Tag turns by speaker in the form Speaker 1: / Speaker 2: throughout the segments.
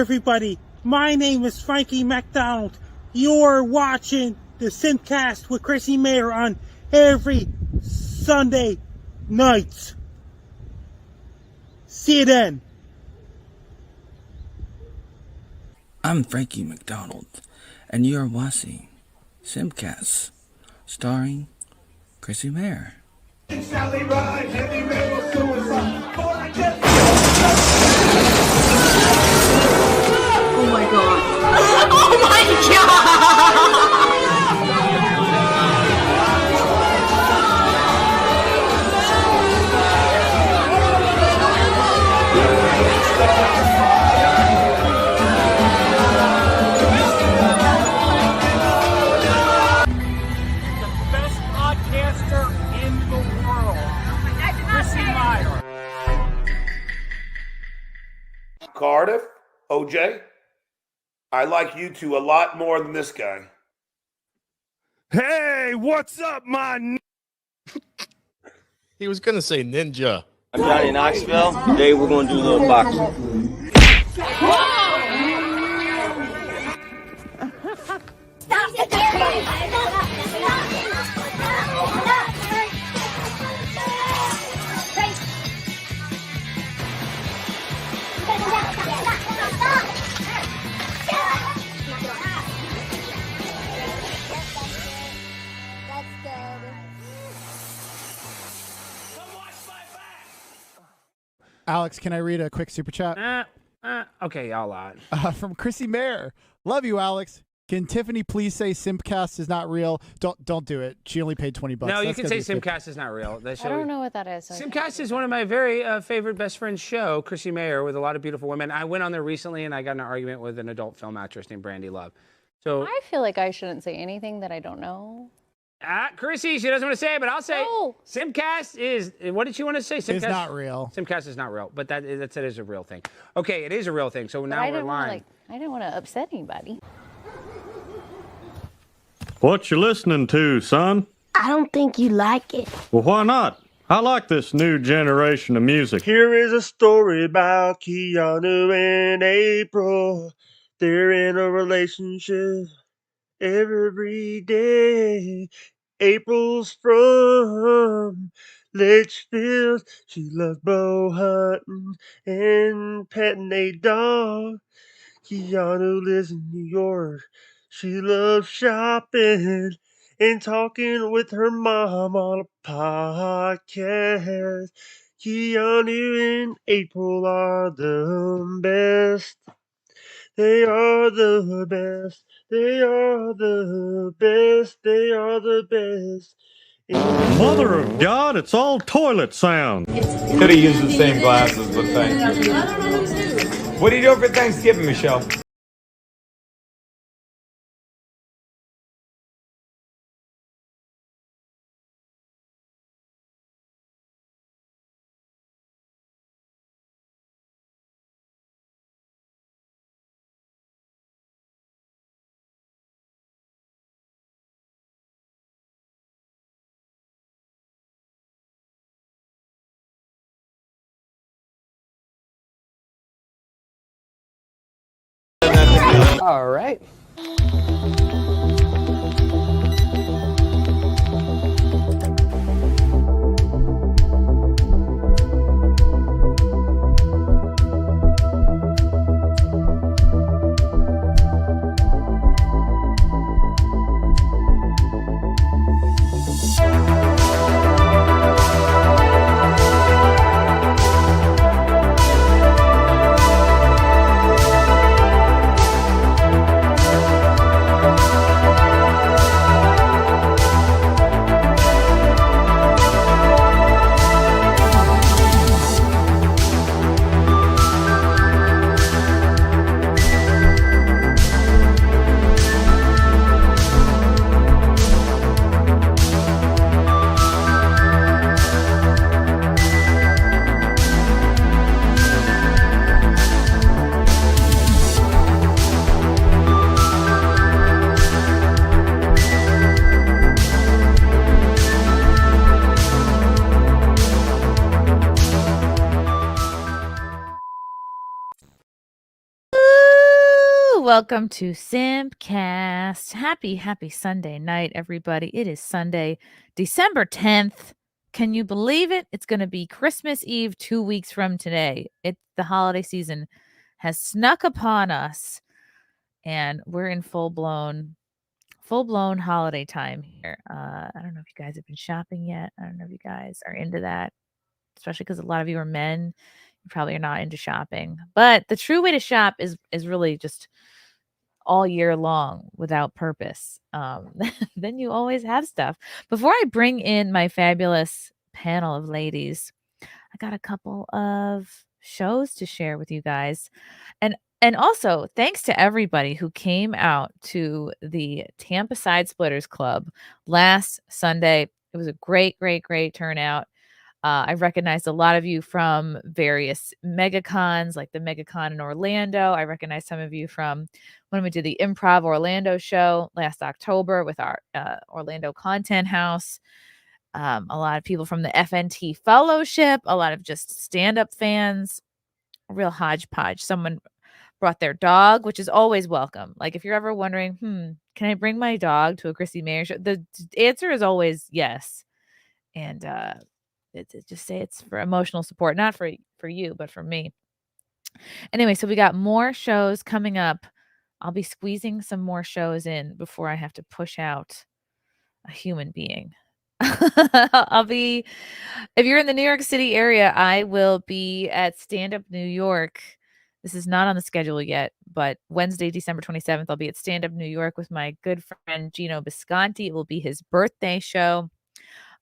Speaker 1: everybody. My name is Frankie McDonald. You're watching the SimpCast with Chrissie Mayr on every Sunday nights. See you then.
Speaker 2: I'm Frankie McDonald, and you're watching SimpCast, starring Chrissie Mayr.
Speaker 3: Oh my god. Oh my god!
Speaker 1: The best podcaster in the world, Chrissie Mayr.
Speaker 4: Cardiff, OJ, I like you two a lot more than this guy.
Speaker 5: Hey, what's up, my
Speaker 6: He was going to say ninja.
Speaker 7: I'm Johnny Knoxville. Today we're going to do a little boxing.
Speaker 8: Alex, can I read a quick super chat?
Speaker 9: Okay, I'll lie.
Speaker 8: From Chrissie Mayr. Love you, Alex. Can Tiffany please say SimpCast is not real? Don't do it. She only paid $20.
Speaker 9: No, you can say SimpCast is not real.
Speaker 10: I don't know what that is.
Speaker 9: SimpCast is one of my very favorite best friends show, Chrissie Mayr, with a lot of beautiful women. I went on there recently and I got in an argument with an adult film actress named Brandy Love. So
Speaker 10: I feel like I shouldn't say anything that I don't know.
Speaker 9: Chrissie, she doesn't want to say it, but I'll say
Speaker 10: No.
Speaker 9: SimpCast is, what did you want to say? SimpCast
Speaker 8: It's not real.
Speaker 9: SimpCast is not real, but that is a real thing. Okay, it is a real thing, so now we're lying.
Speaker 10: I didn't want to upset anybody.
Speaker 5: What you listening to, son?
Speaker 3: I don't think you like it.
Speaker 5: Well, why not? I like this new generation of music.
Speaker 1: Here is a story about Keanu and April. They're in a relationship every day. April's from Litchfield. She loves bow hunting and petting a dog. Keanu lives in New York. She loves shopping and talking with her mom on a podcast. Keanu and April are the best. They are the best. They are the best. They are the best.
Speaker 5: Mother of God, it's all toilet sound.
Speaker 11: Could have used the same glasses, but thank you. What are you doing for Thanksgiving, Michelle?
Speaker 9: All right.
Speaker 6: welcome to SimpCast. Happy Sunday night, everybody. It is Sunday, December 10th. Can you believe it? It's going to be Christmas Eve 2 weeks from today. The holiday season has snuck upon us, and we're in full-blown holiday time here. I don't know if you guys have been shopping yet. I don't know if you guys are into that, especially because a lot of you are men. You probably are not into shopping. But the true way to shop is really just all year long without purpose. Then you always have stuff. Before I bring in my fabulous panel of ladies, I got a couple of shows to share with you guys. And also, thanks to everybody who came out to the Tampa Side Splitters Club last Sunday. It was a great turnout. I recognized a lot of you from various megacons, like the megacon in Orlando. I recognize some of you from when we did the Improv Orlando show last October with our Orlando Content House. A lot of people from the FNT Fellowship, a lot of just stand-up fans, a real hodgepodge. Someone brought their dog, which is always welcome. Like if you're ever wondering, can I bring my dog to a Chrissie Mayr show? The answer is always yes. And just say it's for emotional support, not for you, but for me. Anyway, so we got more shows coming up. I'll be squeezing some more shows in before I have to push out a human being. If you're in the New York City area, I will be at Stand Up New York. This is not on the schedule yet, but Wednesday, December 27th, I'll be at Stand Up New York with my good friend Gino Bisconti. It will be his birthday show.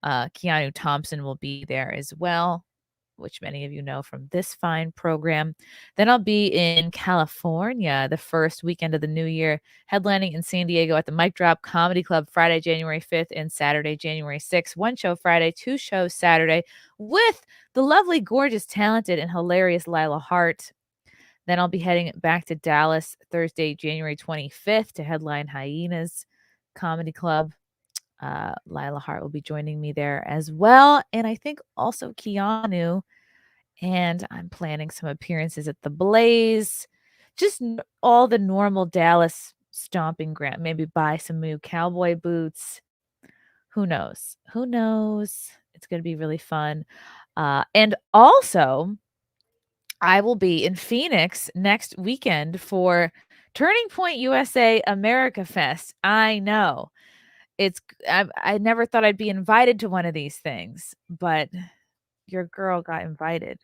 Speaker 6: Keanu Thompson will be there as well, which many of you know from this fine program. Then I'll be in California the first weekend of the new year, headlining in San Diego at the Mic Drop Comedy Club Friday, January 5th and Saturday, January 6th. 1 show Friday, 2 shows Saturday with the lovely, gorgeous, talented, and hilarious Lila Hart. Then I'll be heading back to Dallas Thursday, January 25th to headline Hyenas Comedy Club. Lila Hart will be joining me there as well. And I think also Keanu. And I'm planning some appearances at the Blaze. Just all the normal Dallas stomping ground. Maybe buy some new cowboy boots. Who knows? It's going to be really fun. And also, I will be in Phoenix next weekend for Turning Point USA America Fest. I know. I never thought I'd be invited to one of these things, but your girl got invited.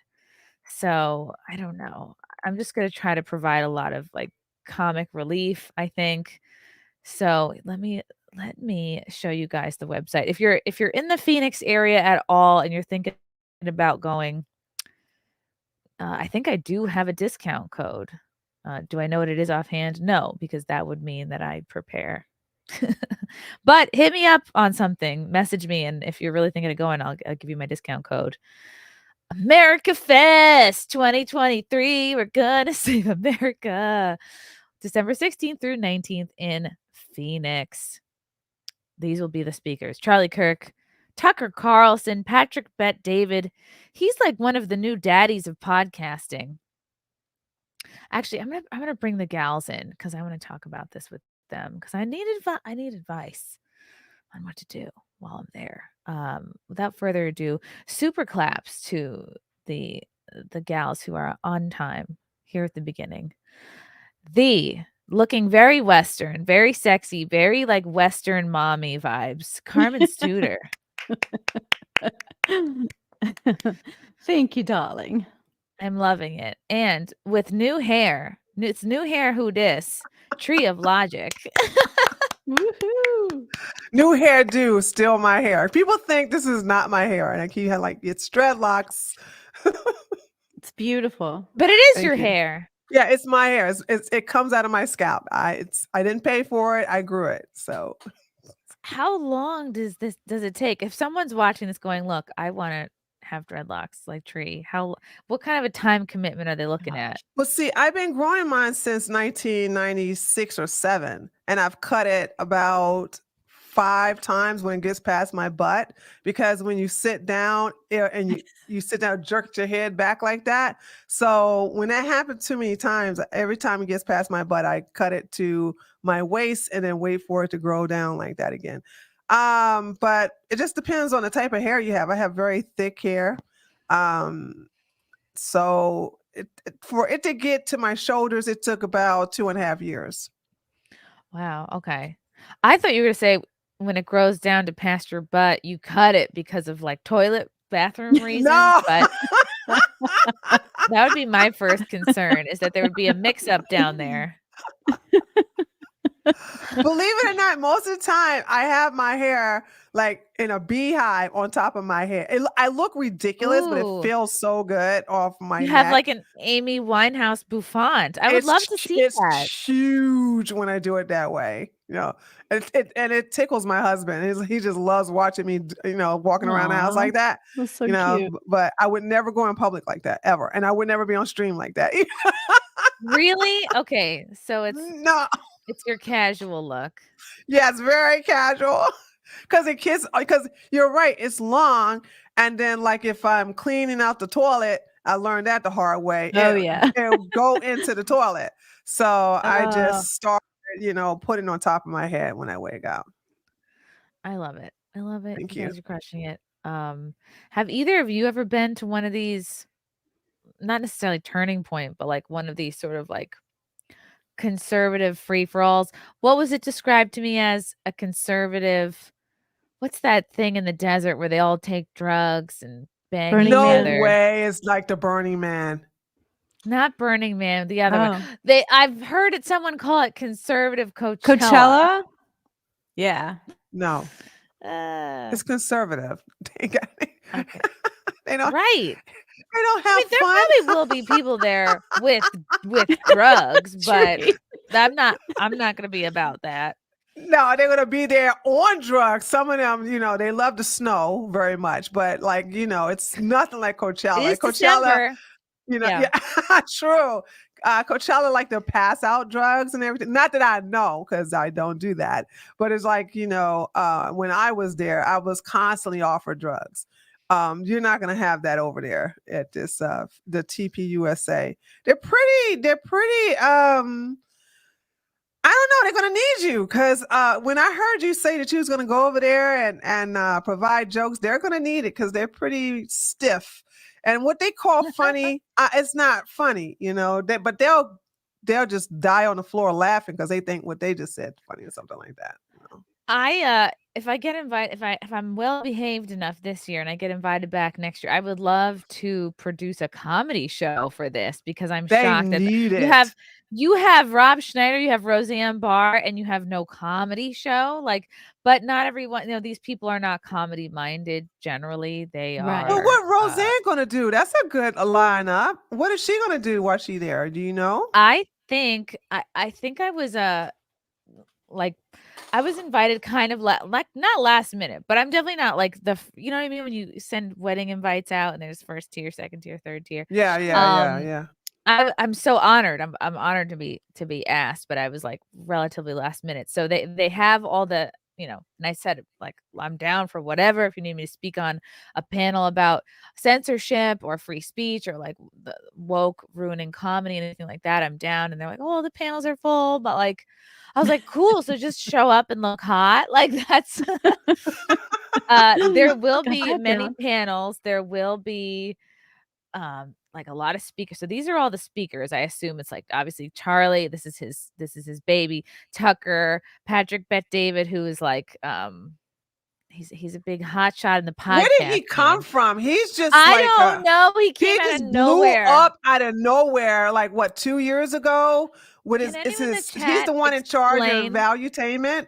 Speaker 6: So I don't know. I'm just going to try to provide a lot of like comic relief, I think. So let me show you guys the website. If you're in the Phoenix area at all and you're thinking about going, I think I do have a discount code. Do I know what it is offhand? No, because that would mean that I prepare. But hit me up on something, message me, and if you're really thinking of going, I'll give you my discount code. America Fest 2023. We're gonna save America. December 16th through 19th in Phoenix. These will be the speakers: Charlie Kirk, Tucker Carlson, Patrick Bet David. He's like one of the new daddies of podcasting. Actually, I'm gonna bring the gals in because I want to talk about this with them because I need advice on what to do while I'm there. Without further ado, super claps to the gals who are on time here at the beginning. Looking very Western, very sexy, very like Western mommy vibes, Carmen Studer.
Speaker 12: Thank you, darling.
Speaker 6: I'm loving it. And with new hair, it's new hair who dis, Tree of Logic.
Speaker 12: Woohoo!
Speaker 13: New hairdo, still my hair. People think this is not my hair, and I keep like it's dreadlocks.
Speaker 12: It's beautiful,
Speaker 6: but it is
Speaker 13: Thank
Speaker 6: your
Speaker 13: you.
Speaker 6: hair.
Speaker 13: Yeah, it's my hair. It comes out of my scalp. I didn't pay for it. I grew it. So,
Speaker 6: how long does it take? If someone's watching this, going, "Look, I want to have dreadlocks like Tree." What kind of a time commitment are they looking at?
Speaker 13: Well, see, I've been growing mine since 1996 or 7, and I've cut it about 5 times when it gets past my butt, because when you sit down and you sit down, jerk your head back like that. So when that happens too many times, every time it gets past my butt, I cut it to my waist and then wait for it to grow down like that again. But it just depends on the type of hair you have. I have very thick hair. So for it to get to my shoulders, it took about 2.5 years.
Speaker 6: Wow. Okay. I thought you were going to say when it grows down to past your butt, you cut it because of like toilet bathroom reasons.
Speaker 13: No.
Speaker 6: But that would be my first concern, is that there would be a mix up down there.
Speaker 13: Believe it or not, most of the time I have my hair like in a beehive on top of my head. I look ridiculous, but
Speaker 6: Ooh.
Speaker 13: it feels so good off my
Speaker 6: You
Speaker 13: neck.
Speaker 6: have like an Amy Winehouse bouffant. I would love to see
Speaker 13: It's
Speaker 6: that.
Speaker 13: huge when I do it that way. It tickles my husband. He just loves watching me, walking around the house
Speaker 12: Aw,
Speaker 13: like that.
Speaker 12: that's so cute.
Speaker 13: But I would never go in public like that ever, and I would never be on stream like that.
Speaker 6: Really? Okay. So
Speaker 13: No.
Speaker 6: it's your casual look.
Speaker 13: Yeah, it's very casual. Because you're right, it's long. And then like if I'm cleaning out the toilet, I learned that the hard way. It'll go into the toilet. So I just started, putting on top of my head when I wake up.
Speaker 6: I love it. I love it.
Speaker 13: Thank
Speaker 6: You
Speaker 13: you.
Speaker 6: guys are crushing it. Have either of you ever been to one of these, not necessarily turning point, but like one of these sort of like conservative free-for-alls? What was it described to me as? A conservative, what's that thing in the desert where they all take drugs and bang
Speaker 12: Burning Man.
Speaker 13: No way it's like the Burning Man.
Speaker 6: Not Burning Man, the other one.
Speaker 12: Oh.
Speaker 6: I've heard someone call it conservative Coachella.
Speaker 12: Coachella? Yeah.
Speaker 13: No, it's conservative. They don't.
Speaker 6: Right.
Speaker 13: They don't have
Speaker 6: There
Speaker 13: fun.
Speaker 6: probably will be people there with drugs, but I'm not gonna be about that.
Speaker 13: No, they're gonna be there on drugs. Some of them, they love the snow very much, but it's nothing like Coachella.
Speaker 6: It is
Speaker 13: Coachella,
Speaker 6: December.
Speaker 13: True. Coachella like to pass out drugs and everything. Not that I know, because I don't do that. But it's like, when I was there, I was constantly offered drugs. You're not gonna have that over there at this the TPUSA. They're pretty I don't know. They're going to need you, because when I heard you say that you was going to go over there and provide jokes, they're going to need it, because they're pretty stiff. And what they call funny, it's not funny, but they'll just die on the floor laughing because they think what they just said funny or something like that.
Speaker 6: If I get invited, if I'm well behaved enough this year and I get invited back next year, I would love to produce a comedy show for this, because I'm shocked that you have Rob Schneider, you have Roseanne Barr, and you have no comedy show. But not everyone, these people are not comedy minded generally. They are.
Speaker 13: Well, what Roseanne gonna do? That's a good lineup. What is she gonna do while she's there? Do you know?
Speaker 6: I think I was I was invited kind of like not last minute, but I'm definitely not like you know what I mean, when you send wedding invites out and there's first tier, second tier, third tier.
Speaker 13: Yeah.
Speaker 6: I'm so honored. I'm honored to be asked, but I was like relatively last minute. So they have all the, and I said, like, I'm down for whatever. If you need me to speak on a panel about censorship or free speech or like the woke ruining comedy and anything like that, I'm down. And they're like, oh, the panels are full, but like, I was like, cool. So just show up and look hot. Like that's, there will be many panels. There will be, like a lot of speakers. So these are all the speakers. I assume it's like obviously Charlie. This is his baby. Tucker, Patrick Bet David, who is like he's a big hot shot in the podcast.
Speaker 13: Where did he come from? He's just
Speaker 6: I don't know. He came out of nowhere.
Speaker 13: Blew up out of nowhere. Like what, 2 years ago? What is he's the one in charge of Valuetainment?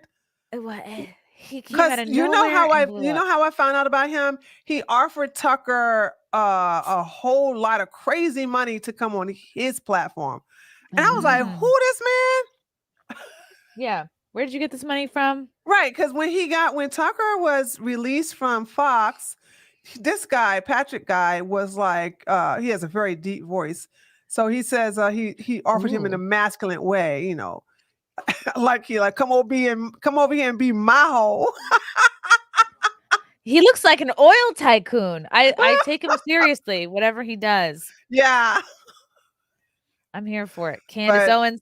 Speaker 6: He came out of nowhere.
Speaker 13: You know how I found out about him? He offered Tucker a whole lot of crazy money to come on his platform. And I was like, who this man?
Speaker 6: Yeah. Where did you get this money from?
Speaker 13: Right, because when Tucker was released from Fox, this guy, Patrick guy, was like, he has a very deep voice. So he says he offered him in a masculine way, like he like come over here and be my hoe.
Speaker 6: He looks like an oil tycoon. I take him seriously, whatever he does.
Speaker 13: Yeah.
Speaker 6: I'm here for it. Candace
Speaker 13: But-
Speaker 6: Owens,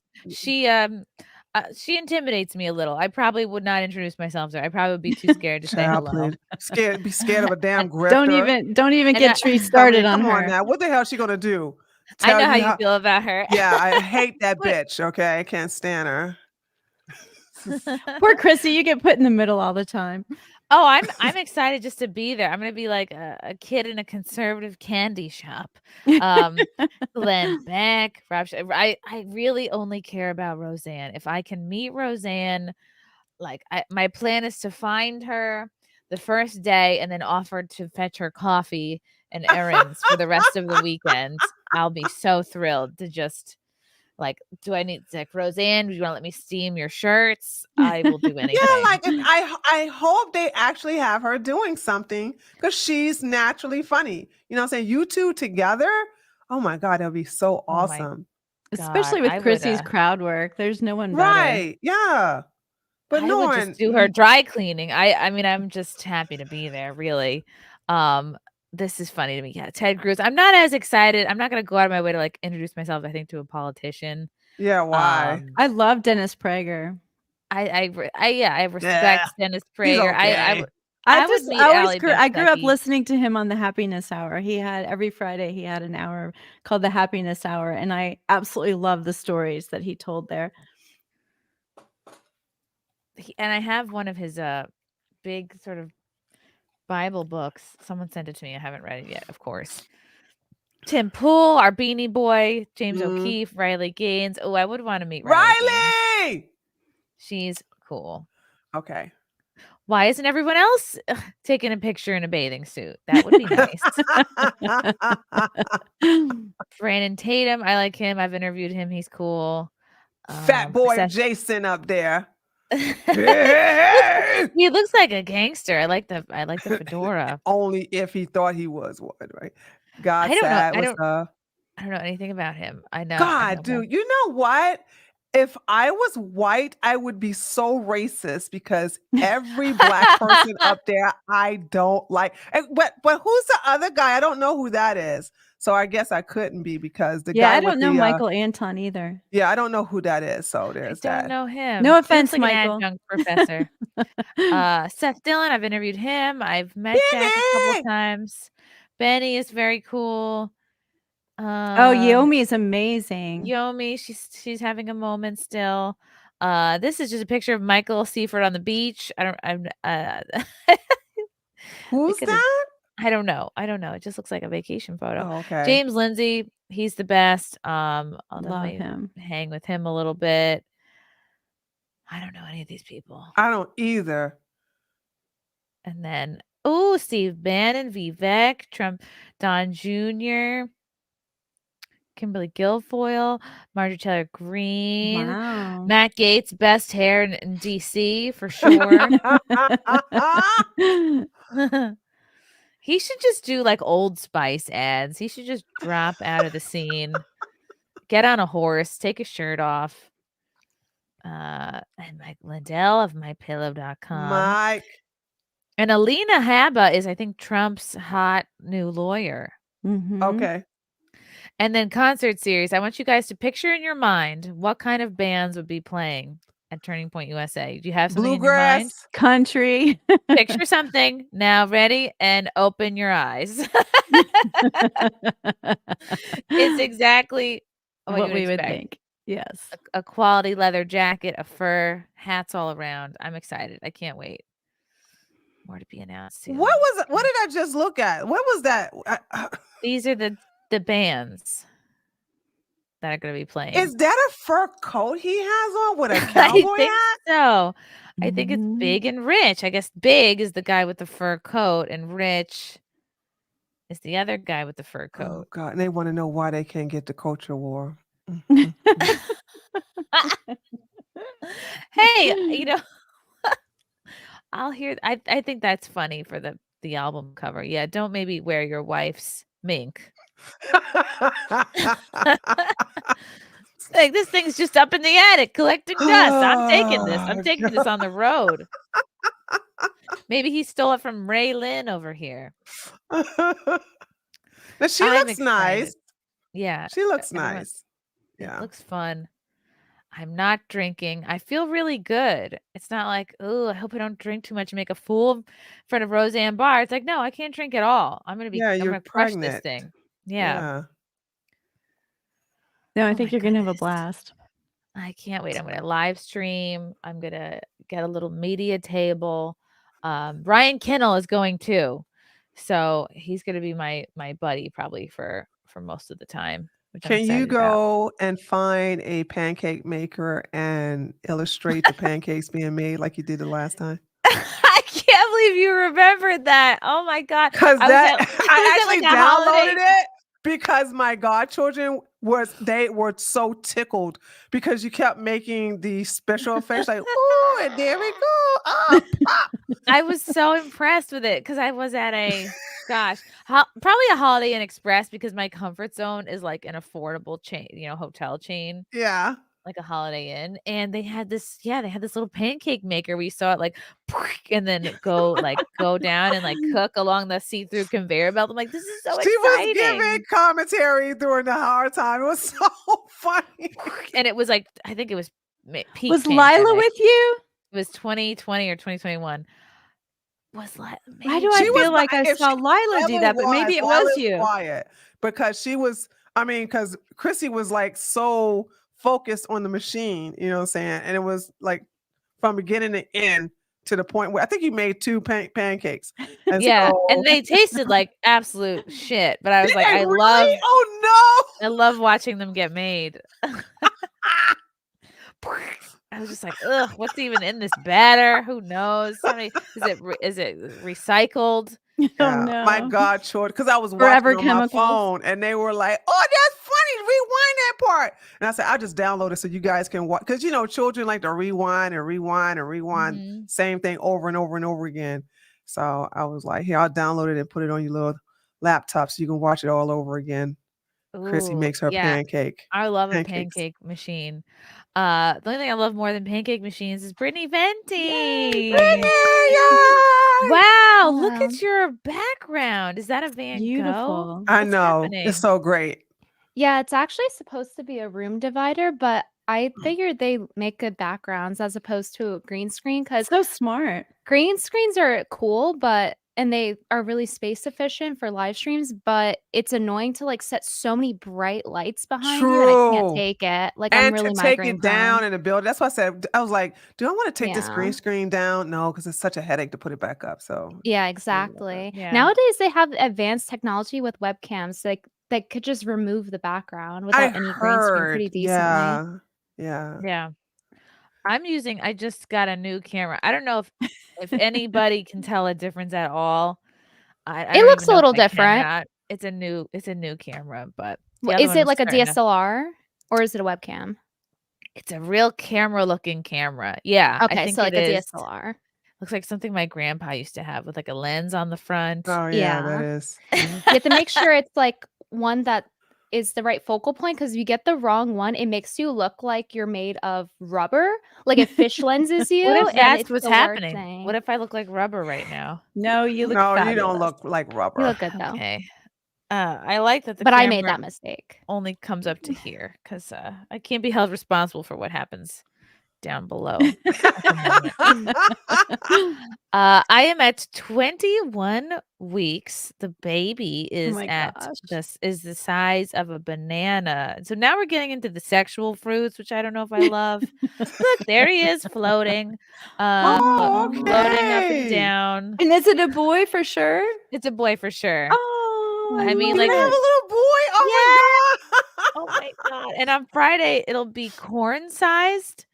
Speaker 6: she intimidates me a little. I probably would not introduce myself to her. I probably would be too scared to say
Speaker 13: Child,
Speaker 6: hello.
Speaker 13: please. Be scared of a damn grifter.
Speaker 12: Don't even
Speaker 6: And
Speaker 12: get Tree started on
Speaker 13: come
Speaker 12: her.
Speaker 13: on now. What the hell is she gonna do?
Speaker 6: I know
Speaker 13: Tell
Speaker 6: how you feel about her.
Speaker 13: Yeah, I hate that bitch. Okay, I can't stand her.
Speaker 12: Poor Chrissy, you get put in the middle all the time.
Speaker 6: Oh, I'm excited just to be there. I'm gonna be like a kid in a conservative candy shop. Glenn Beck, Rob. I really only care about Roseanne. If I can meet Roseanne, like my plan is to find her the first day and then offer to fetch her coffee and errands for the rest of the weekend. I'll be so thrilled to just. Like, do I need like Roseanne? Do you want to let me steam your shirts? I will do anything.
Speaker 13: Yeah, like I hope they actually have her doing something because she's naturally funny. You know what I'm saying? You two together. Oh my God, that'll be so awesome.
Speaker 12: Especially with Chrissy's crowd work. There's no one better.
Speaker 13: Right. Yeah. But
Speaker 6: I
Speaker 13: no
Speaker 6: would
Speaker 13: one
Speaker 6: just do her dry cleaning. I mean, I'm just happy to be there, really. This is funny to me. Yeah, Ted Cruz. I'm not as excited. I'm not gonna go out of my way to like introduce myself, I think, to a politician.
Speaker 13: Yeah, why?
Speaker 12: I love Dennis Prager.
Speaker 6: I respect Dennis Prager.
Speaker 12: Okay. I grew up listening to him on the Happiness Hour. He had every Friday he had an hour called the Happiness Hour, and I absolutely love the stories that he told there.
Speaker 6: And I have one of his big sort of Bible books. Someone sent it to me. I haven't read it yet, of course. Tim Pool, our Beanie Boy, James O'Keefe, Riley Gaines. Oh, I would want to meet Riley. Gaines. She's cool.
Speaker 13: Okay.
Speaker 6: Why isn't everyone else taking a picture in a bathing suit? That would be nice. Brandon Tatum, I like him. I've interviewed him. He's cool.
Speaker 13: Fat boy Jason up there.
Speaker 6: He looks like a gangster. I like the fedora.
Speaker 13: Only if he thought he was one, right? God,
Speaker 6: I don't know anything about him. I know.
Speaker 13: God, dude, you know what? If I was white, I would be so racist because every black person up there I don't like. But who's the other guy? I don't know who that is. So I guess I couldn't be because the guy.
Speaker 12: I don't know Michael Anton either.
Speaker 13: Yeah, I don't know who that is. So there's that.
Speaker 6: I don't know him.
Speaker 12: No offense,
Speaker 6: like
Speaker 12: Michael.
Speaker 6: An adjunct professor. Seth Dillon, I've interviewed him. I've met Jack a couple times. Benny is very cool.
Speaker 12: Yomi is amazing.
Speaker 6: Yomi, she's having a moment still. This is just a picture of Michael Seifert on the beach.
Speaker 13: Who's that?
Speaker 6: I don't know. It just looks like a vacation photo.
Speaker 13: Oh, okay.
Speaker 6: James Lindsay, he's the best. I'll
Speaker 12: love him.
Speaker 6: Hang with him a little bit. I don't know any of these people.
Speaker 13: I don't either.
Speaker 6: And then, Steve Bannon, Vivek, Trump, Don Jr., Kimberly Guilfoyle, Marjorie Taylor Greene,
Speaker 12: Wow.
Speaker 6: Matt Gaetz, best hair in DC for sure. He should just do like Old Spice ads. He should just drop out of the scene, get on a horse, take his shirt off. And Mike Lindell of MyPillow.com.
Speaker 13: Mike.
Speaker 6: And Alina Habba is, I think, Trump's hot new lawyer.
Speaker 12: Mm-hmm.
Speaker 13: Okay.
Speaker 6: And then concert series. I want you guys to picture in your mind what kind of bands would be playing at Turning Point USA. Do you have something in your mind?
Speaker 12: Country.
Speaker 6: Picture something. Now ready and open your eyes. It's exactly
Speaker 12: what we would think. Yes.
Speaker 6: A quality leather jacket, a fur, hats all around. I'm excited. I can't wait. More to be announced soon.
Speaker 13: What was it? What did I just look at? What was that?
Speaker 6: These are the bands that are going to be playing.
Speaker 13: Is that a fur coat he has on with a cowboy
Speaker 6: I think
Speaker 13: hat?
Speaker 6: so. I think it's Big and Rich. I guess Big is the guy with the fur coat, and Rich is the other guy with the fur
Speaker 13: Oh
Speaker 6: coat.
Speaker 13: God! And they want to know why they can't get the culture war.
Speaker 6: Hey, I'll hear. I think that's funny for the album cover. Yeah, don't maybe wear your wife's mink. Like, this thing's just up in the attic collecting dust. I'm taking this. I'm taking this on the road. Maybe he stole it from Ray Lynn over here.
Speaker 13: But she looks nice.
Speaker 6: Yeah.
Speaker 13: She looks nice.
Speaker 6: It looks fun. I'm not drinking. I feel really good. It's not like, oh, I hope I don't drink too much and make a fool in front of Roseanne Barr. It's like, no, I can't drink at all. I'm gonna crush this thing. Yeah.
Speaker 12: No, I think you're gonna have a blast.
Speaker 6: I can't wait. I'm gonna live stream. I'm gonna get a little media table. Ryan Kinnell is going too. So he's gonna be my buddy probably for most of the time.
Speaker 13: Can you go and find a pancake maker and illustrate the pancakes being made like you did the last time?
Speaker 6: I can't believe you remembered that. Oh my God.
Speaker 13: Because I actually
Speaker 6: like
Speaker 13: downloaded it because my godchildren they were so tickled because you kept making the special effects like, oh, and there we go. Pop.
Speaker 6: I was so impressed with it because I was at probably a Holiday Inn Express because my comfort zone is like an affordable chain, hotel chain.
Speaker 13: Yeah.
Speaker 6: Like a Holiday Inn. And they had this little pancake maker. We saw it like, and then go down and like cook along the see-through conveyor belt. I'm like, this is so exciting.
Speaker 13: She was giving commentary during the hard time. It was so funny.
Speaker 6: And it was like, I think it was peak.
Speaker 12: Was Lila with you?
Speaker 6: It was 2020 or 2021. Why
Speaker 12: do I feel like I saw Lila do that? But maybe it was you.
Speaker 13: Quiet because because Chrissy was like so focused on the machine, you know what I'm saying? And it was like from beginning to end to the point where I think you made 2 pancakes. And
Speaker 6: and they tasted like absolute shit. But I was like, I love watching them get made. I was just like, ugh, what's even in this batter? Who knows? Is it recycled?
Speaker 13: Oh, no. My God, short, because I was watching on my phone and they were like, oh, that's funny. Rewind that part. And I said, I'll just download it so you guys can watch. Because, children like to rewind and rewind and rewind. Mm-hmm. Same thing over and over and over again. So I was like, here, I'll download it and put it on your little laptop so you can watch it all over again. Chrissy makes her pancake.
Speaker 6: I love a pancake machine. The only thing I love more than pancake machines is Brittany Venti.
Speaker 13: Brittany,
Speaker 6: wow, look at your background. Is that a Van Gogh?
Speaker 13: I know. It's so great.
Speaker 14: Yeah, it's actually supposed to be a room divider, but I figured they make good backgrounds as opposed to a green screen because
Speaker 12: so smart.
Speaker 14: Green screens are cool, and they are really space efficient for live streams, but it's annoying to like set so many bright lights behind you and I can't take it. Like
Speaker 13: and
Speaker 14: I'm really
Speaker 13: to take it down in the building. That's why I said, I was like, do I want to take this green screen down? No, because it's such a headache to put it back up. So
Speaker 14: yeah, exactly. Yeah. Nowadays they have advanced technology with webcams that could just remove the background without any green screen pretty decently.
Speaker 13: Yeah.
Speaker 6: I just got a new camera. I don't know if anybody can tell a difference at all.
Speaker 14: It looks a little different.
Speaker 6: It's a new camera, but
Speaker 14: is it like a DSLR or is it a webcam?
Speaker 6: It's a real camera looking camera. Yeah.
Speaker 14: Okay, I think so like a DSLR.
Speaker 6: Looks like something my grandpa used to have with like a lens on the front.
Speaker 13: Oh yeah. That is.
Speaker 14: You have to make sure it's like one that is the right focal point because if you get the wrong one, it makes you look like you're made of rubber, like it fish lenses you.
Speaker 6: What if that's what's happening? What if I look like rubber right now?
Speaker 12: No, you look fabulous.
Speaker 13: You don't look like rubber.
Speaker 14: You look good though.
Speaker 6: Okay. I like that
Speaker 14: but I made that mistake.
Speaker 6: Only comes up to here because I can't be held responsible for what happens down below. I am at 21 weeks. The baby is is the size of a banana. So now we're getting into the sexual fruits, which I don't know if I love. Look, there he is floating. Floating up and down.
Speaker 12: And is it a boy for sure?
Speaker 6: It's a boy for sure.
Speaker 12: Oh,
Speaker 6: I mean, like
Speaker 13: you have a little boy. Oh my god.
Speaker 6: Oh my god. And on Friday it'll be corn sized.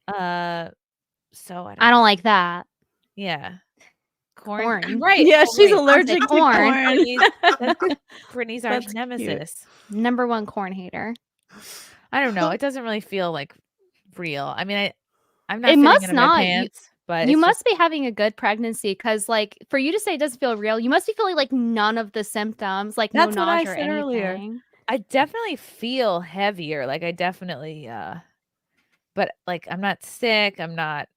Speaker 6: So I don't
Speaker 14: like that.
Speaker 6: Yeah. Corn. Right.
Speaker 12: Yeah, she's allergic to corn.
Speaker 6: Brittany's arch nemesis.
Speaker 14: Number 1 corn hater.
Speaker 6: I don't know. It doesn't really feel like real. I mean, I'm not.
Speaker 14: It must not.
Speaker 6: My pants, but
Speaker 14: you must be having a good pregnancy because, like, for you to say it doesn't feel real, you must be feeling like none of the symptoms, like
Speaker 12: that's
Speaker 14: no
Speaker 12: what I
Speaker 14: nausea or
Speaker 12: said
Speaker 14: anything.
Speaker 12: Earlier.
Speaker 6: I definitely feel heavier. Like I definitely but like I'm not sick. I'm not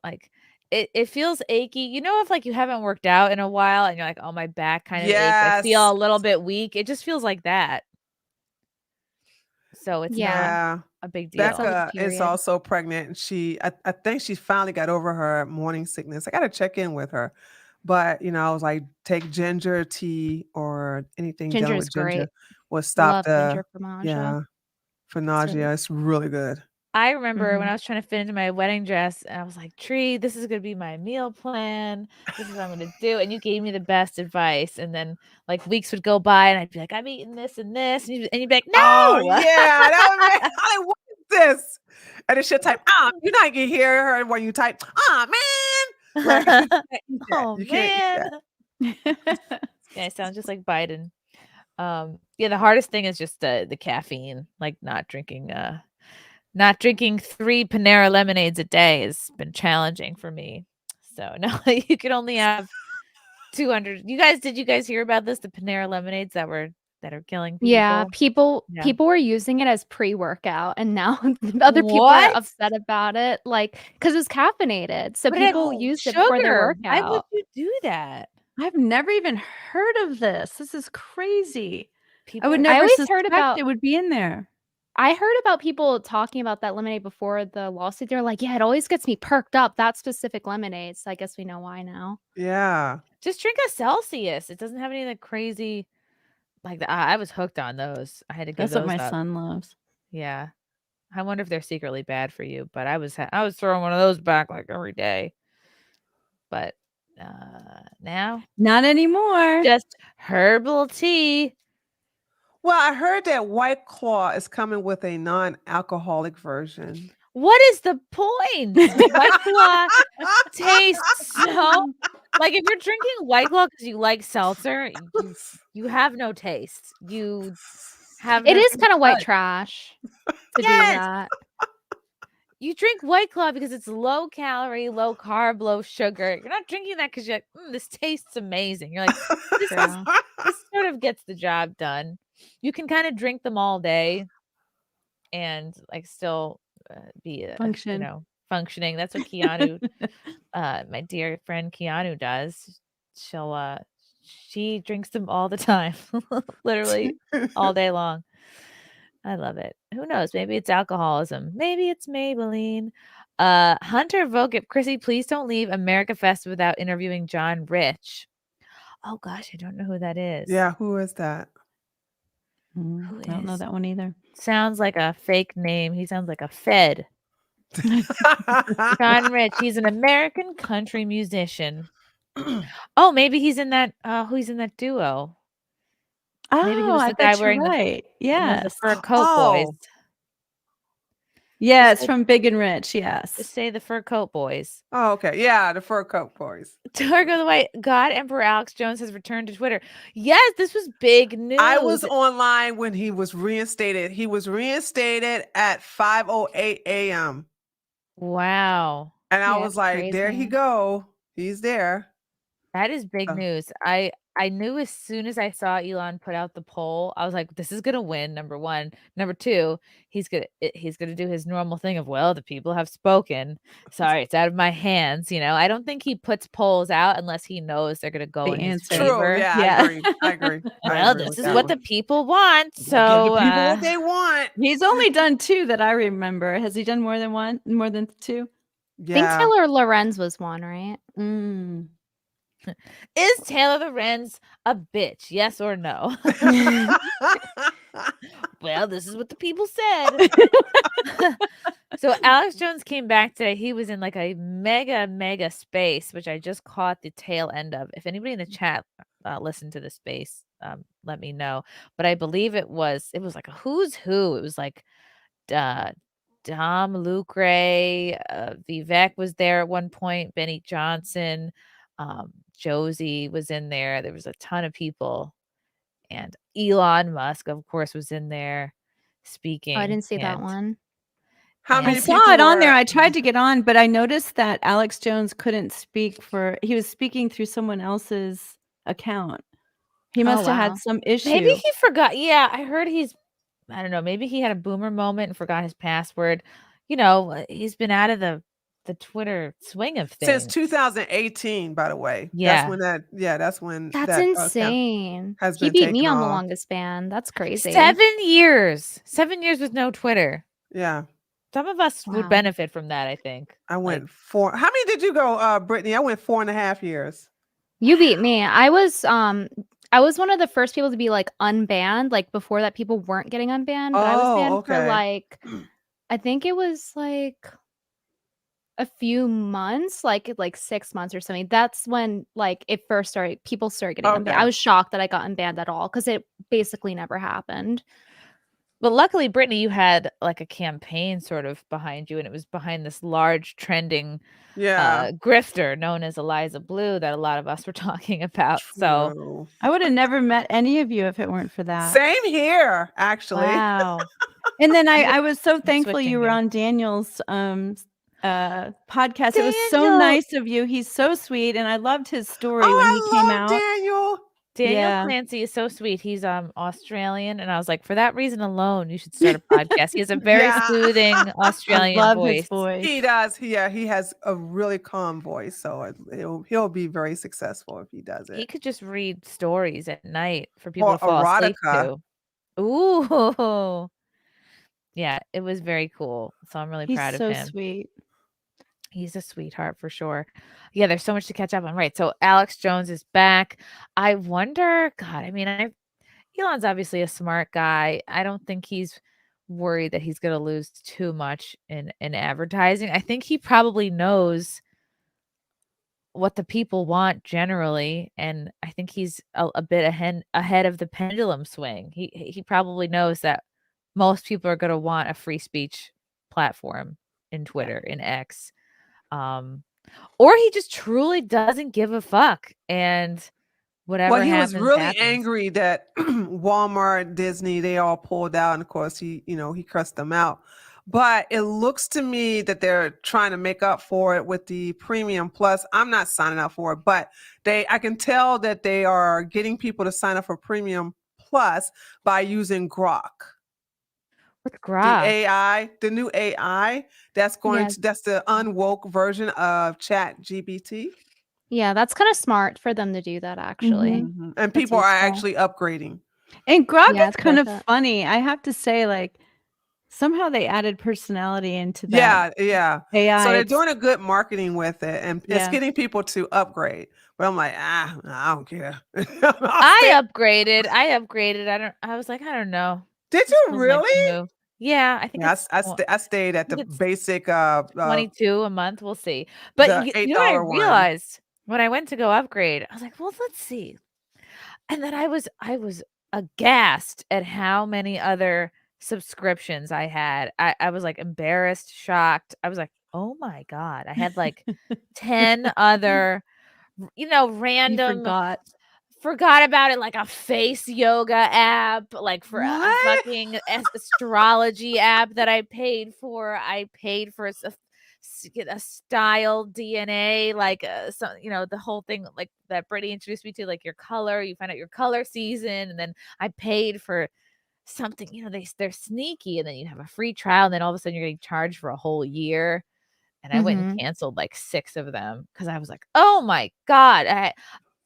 Speaker 6: like it feels achy. You know, if like you haven't worked out in a while and you're like, oh, my back kind of aches. I feel
Speaker 13: Yes.
Speaker 6: a little bit weak. It just feels like that. So it's not a big deal.
Speaker 13: Becca is also pregnant, and I think she finally got over her morning sickness. I got to check in with her, but I was like, take ginger tea or anything dealing
Speaker 14: Ginger's
Speaker 13: with ginger
Speaker 14: great.
Speaker 13: will stop
Speaker 14: Love ginger for nausea.
Speaker 13: for nausea. It's really good.
Speaker 6: I remember when I was trying to fit into my wedding dress, and I was like, Tree, this is going to be my meal plan. This is what I'm going to do. And you gave me the best advice. And then like weeks would go by and I'd be like, I'm eating this and this. And you'd be like, no.
Speaker 13: Oh, yeah. That was like, what is this? And then she'll type, you're not going to hear her when you type, man. Like, you can't eat that.
Speaker 6: Yeah, I sound just like Biden. Yeah, the hardest thing is just the caffeine, like not drinking 3 Panera lemonades a day has been challenging for me. So now you can only have 200. Did you guys hear about this? The Panera lemonades that are killing people.
Speaker 14: Yeah, people were using it as pre-workout, and now other people are upset about it, like because it's caffeinated. So
Speaker 6: But
Speaker 14: people
Speaker 6: it's
Speaker 14: use it for their
Speaker 6: sugar. Why would
Speaker 14: workout.
Speaker 6: you do that?
Speaker 12: I've never even heard of this. This is crazy. I would
Speaker 14: I
Speaker 12: never
Speaker 14: always
Speaker 12: suspect
Speaker 14: heard about
Speaker 12: it would be in there.
Speaker 14: I heard about people talking about that lemonade before the lawsuit. They're like, yeah, it always gets me perked up, that specific lemonade. So I guess we know why now.
Speaker 13: Yeah.
Speaker 6: Just drink a Celsius. It doesn't have any of the crazy, like I was hooked on those. I had to give
Speaker 12: That's what
Speaker 6: those
Speaker 12: my
Speaker 6: up.
Speaker 12: son loves.
Speaker 6: Yeah, I wonder if they're secretly bad for you. But I was throwing one of those back like every day. But now
Speaker 12: not anymore.
Speaker 6: Just herbal tea.
Speaker 13: Well, I heard that White Claw is coming with a non-alcoholic version.
Speaker 6: What is the point? White Claw tastes so like if you're drinking White Claw because you like seltzer, you have no taste. You have
Speaker 14: It is kind of white
Speaker 6: taste.
Speaker 14: trash to do
Speaker 6: Yes.
Speaker 14: that.
Speaker 6: You drink White Claw because it's low calorie, low carb, low sugar. You're not drinking that because you're like, this tastes amazing. You're like, this sort of gets the job done. You can kind of drink them all day and like still be functioning. That's what Keanu, my dear friend Keanu does. She drinks them all the time, literally all day long. I love it. Who knows? Maybe it's alcoholism. Maybe it's Maybelline. Hunter Vogt, Chrissy, please don't leave America Fest without interviewing John Rich. Oh gosh, I don't know who that is.
Speaker 13: Yeah, who is that?
Speaker 12: I don't know that one either.
Speaker 6: Sounds like a fake name. He sounds like a Fed. John Rich. He's an American country musician. Oh, maybe he's in that. Who's in that duo? Maybe he was the guy wearing the fur coat boys.
Speaker 12: Yeah, it's from Big and Rich. Yes.
Speaker 6: Just say the fur coat boys.
Speaker 13: Oh, okay. Yeah, the fur coat boys.
Speaker 6: Torgo the White God Emperor Alex Jones has returned to Twitter. Yes, this was big news.
Speaker 13: I was online when he was reinstated. He was reinstated at 5:08 a.m.
Speaker 6: Wow.
Speaker 13: And I was like, there he go. He's there.
Speaker 6: That is big news. I knew as soon as I saw Elon put out the poll, I was like, this is gonna win, number one. Number two, he's gonna do his normal thing of, well, the people have spoken. Sorry, it's out of my hands. I don't think he puts polls out unless he knows they're gonna go in his favor.
Speaker 13: True. Yeah. I agree.
Speaker 6: Well, this is what the people want. So
Speaker 13: the people what they want.
Speaker 12: He's only done 2 that I remember. Has he done more than 1? More than 2?
Speaker 14: Yeah. I think Taylor Lorenz was one, right?
Speaker 6: Is Taylor Lorenz a bitch? Yes or no? Well, this is what the people said. So Alex Jones came back today. He was in like a mega space, which I just caught the tail end of. If anybody in the chat listened to the space, let me know. But I believe it was like a who's who. It was like Dom Lucre, Vivek was there at one point, Benny Johnson, Josie was in there. There was a ton of people, and Elon Musk, of course, was in there speaking.
Speaker 14: Oh, I didn't see that one.
Speaker 12: I saw it on there. I tried to get on, but I noticed that Alex Jones couldn't speak he was speaking through someone else's account. He must have
Speaker 14: wow.
Speaker 12: had some issue.
Speaker 6: Maybe he forgot. Yeah, I heard I don't know, maybe he had a boomer moment and forgot his password. You know, he's been out of the Twitter swing of things.
Speaker 13: Since 2018, by the way.
Speaker 6: Yeah.
Speaker 13: That's when
Speaker 14: That's
Speaker 13: that
Speaker 14: insane.
Speaker 13: has
Speaker 14: He
Speaker 13: been
Speaker 14: beat me
Speaker 13: taken
Speaker 14: on the
Speaker 13: off.
Speaker 14: longest ban. That's crazy.
Speaker 6: 7 years. 7 years with no Twitter.
Speaker 13: Yeah.
Speaker 6: Some of us would
Speaker 14: Wow.
Speaker 6: benefit from that, I think.
Speaker 13: I went 4. How many did you go, Brittany? I went 4.5 years.
Speaker 14: You beat me. I was one of the first people to be like unbanned. Like before that, people weren't getting unbanned, but I was banned for
Speaker 13: okay.
Speaker 14: like, I think it was like a few months, like 6 months or something. That's when like it first started. People started getting unbanned.
Speaker 13: Okay.
Speaker 14: I was shocked that I got unbanned at all because it basically never happened.
Speaker 6: But luckily, Brittany, you had like a campaign sort of behind you, and it was behind this large trending
Speaker 13: Yeah.
Speaker 6: grifter known as Eliza Blue that a lot of us were talking about. So
Speaker 13: True.
Speaker 12: I would have never met any of you if it weren't for that.
Speaker 13: Same here, actually.
Speaker 6: wow.
Speaker 12: And then I was so thankful
Speaker 6: switching
Speaker 12: you were
Speaker 6: here.
Speaker 12: on Daniel's podcast. It was so
Speaker 6: Daniel!
Speaker 12: nice of you. He's so sweet, and I loved his story when he
Speaker 13: I
Speaker 12: came
Speaker 13: love
Speaker 12: out.
Speaker 13: Daniel.
Speaker 6: Daniel
Speaker 12: Yeah.
Speaker 6: Clancy is so sweet. He's Australian, and I was like, for that reason alone, you should start a podcast. He has a very
Speaker 13: Yeah.
Speaker 6: soothing
Speaker 12: I
Speaker 6: Australian
Speaker 12: love
Speaker 6: voice.
Speaker 12: his voice.
Speaker 13: He does. He has a really calm voice, so he'll be very successful if he does
Speaker 6: He
Speaker 13: it.
Speaker 6: could just read stories at night for people
Speaker 13: Or
Speaker 6: to fall asleep
Speaker 13: erotica.
Speaker 6: to. Ooh. Yeah, it was very cool. So I'm really
Speaker 12: He's
Speaker 6: proud
Speaker 12: so
Speaker 6: of him.
Speaker 12: sweet.
Speaker 6: He's a sweetheart for sure. Yeah, there's so much to catch up on. Right. So Alex Jones is back. I wonder, God, I mean, Elon's obviously a smart guy. I don't think he's worried that he's going to lose too much in advertising. I think he probably knows what the people want generally, and I think he's a bit ahead of the pendulum swing. He probably knows that most people are going to want a free speech platform in Twitter, in X. Or he just truly doesn't give a fuck, and whatever
Speaker 13: Well, he was
Speaker 6: happens,
Speaker 13: really
Speaker 6: happens.
Speaker 13: angry that Walmart, Disney, they all pulled out, and of course he cussed them out. But it looks to me that they're trying to make up for it with the Premium Plus. I'm not signing up for it, but I can tell that they are getting people to sign up for Premium Plus by using Grok.
Speaker 6: What's Grok?
Speaker 13: The new AI that's that's the unwoke version of Chat GPT.
Speaker 14: Yeah, that's kind of smart for them to do that, actually.
Speaker 13: Mm-hmm. And people are actually upgrading.
Speaker 12: And Grok
Speaker 14: Yeah,
Speaker 12: is
Speaker 14: it's
Speaker 12: kind of
Speaker 14: worth it.
Speaker 12: funny. I have to say, like, somehow they added personality into that.
Speaker 13: Yeah.
Speaker 12: AI.
Speaker 13: So they're
Speaker 12: It's-
Speaker 13: doing a good marketing with it, and it's
Speaker 12: Yeah.
Speaker 13: getting people to upgrade. But I'm like, I don't care.
Speaker 6: I upgraded. I was like, I don't know.
Speaker 13: Did
Speaker 6: This
Speaker 13: you
Speaker 6: feels like the
Speaker 13: really?
Speaker 6: move. Yeah, I think
Speaker 13: Yeah,
Speaker 6: it's
Speaker 13: I stayed at the basic
Speaker 6: 22 a month. We'll see. But
Speaker 13: the
Speaker 6: you know what I
Speaker 13: $8 one.
Speaker 6: realized when I went to go upgrade? I was like, well, let's see. And then I was aghast at how many other subscriptions I had. I was like embarrassed, shocked. I was like, oh my God. I had like 10 other, random. Forgot about it, like a face yoga app, like for a fucking astrology app that I paid for. I paid for a style DNA, like the whole thing, like that Brittany introduced me to, like your color. You find out your color season, and then I paid for something. They're sneaky, and then you have a free trial, and then all of a sudden you're getting charged for a whole year. And I went and canceled like 6 of them because I was like, oh my God.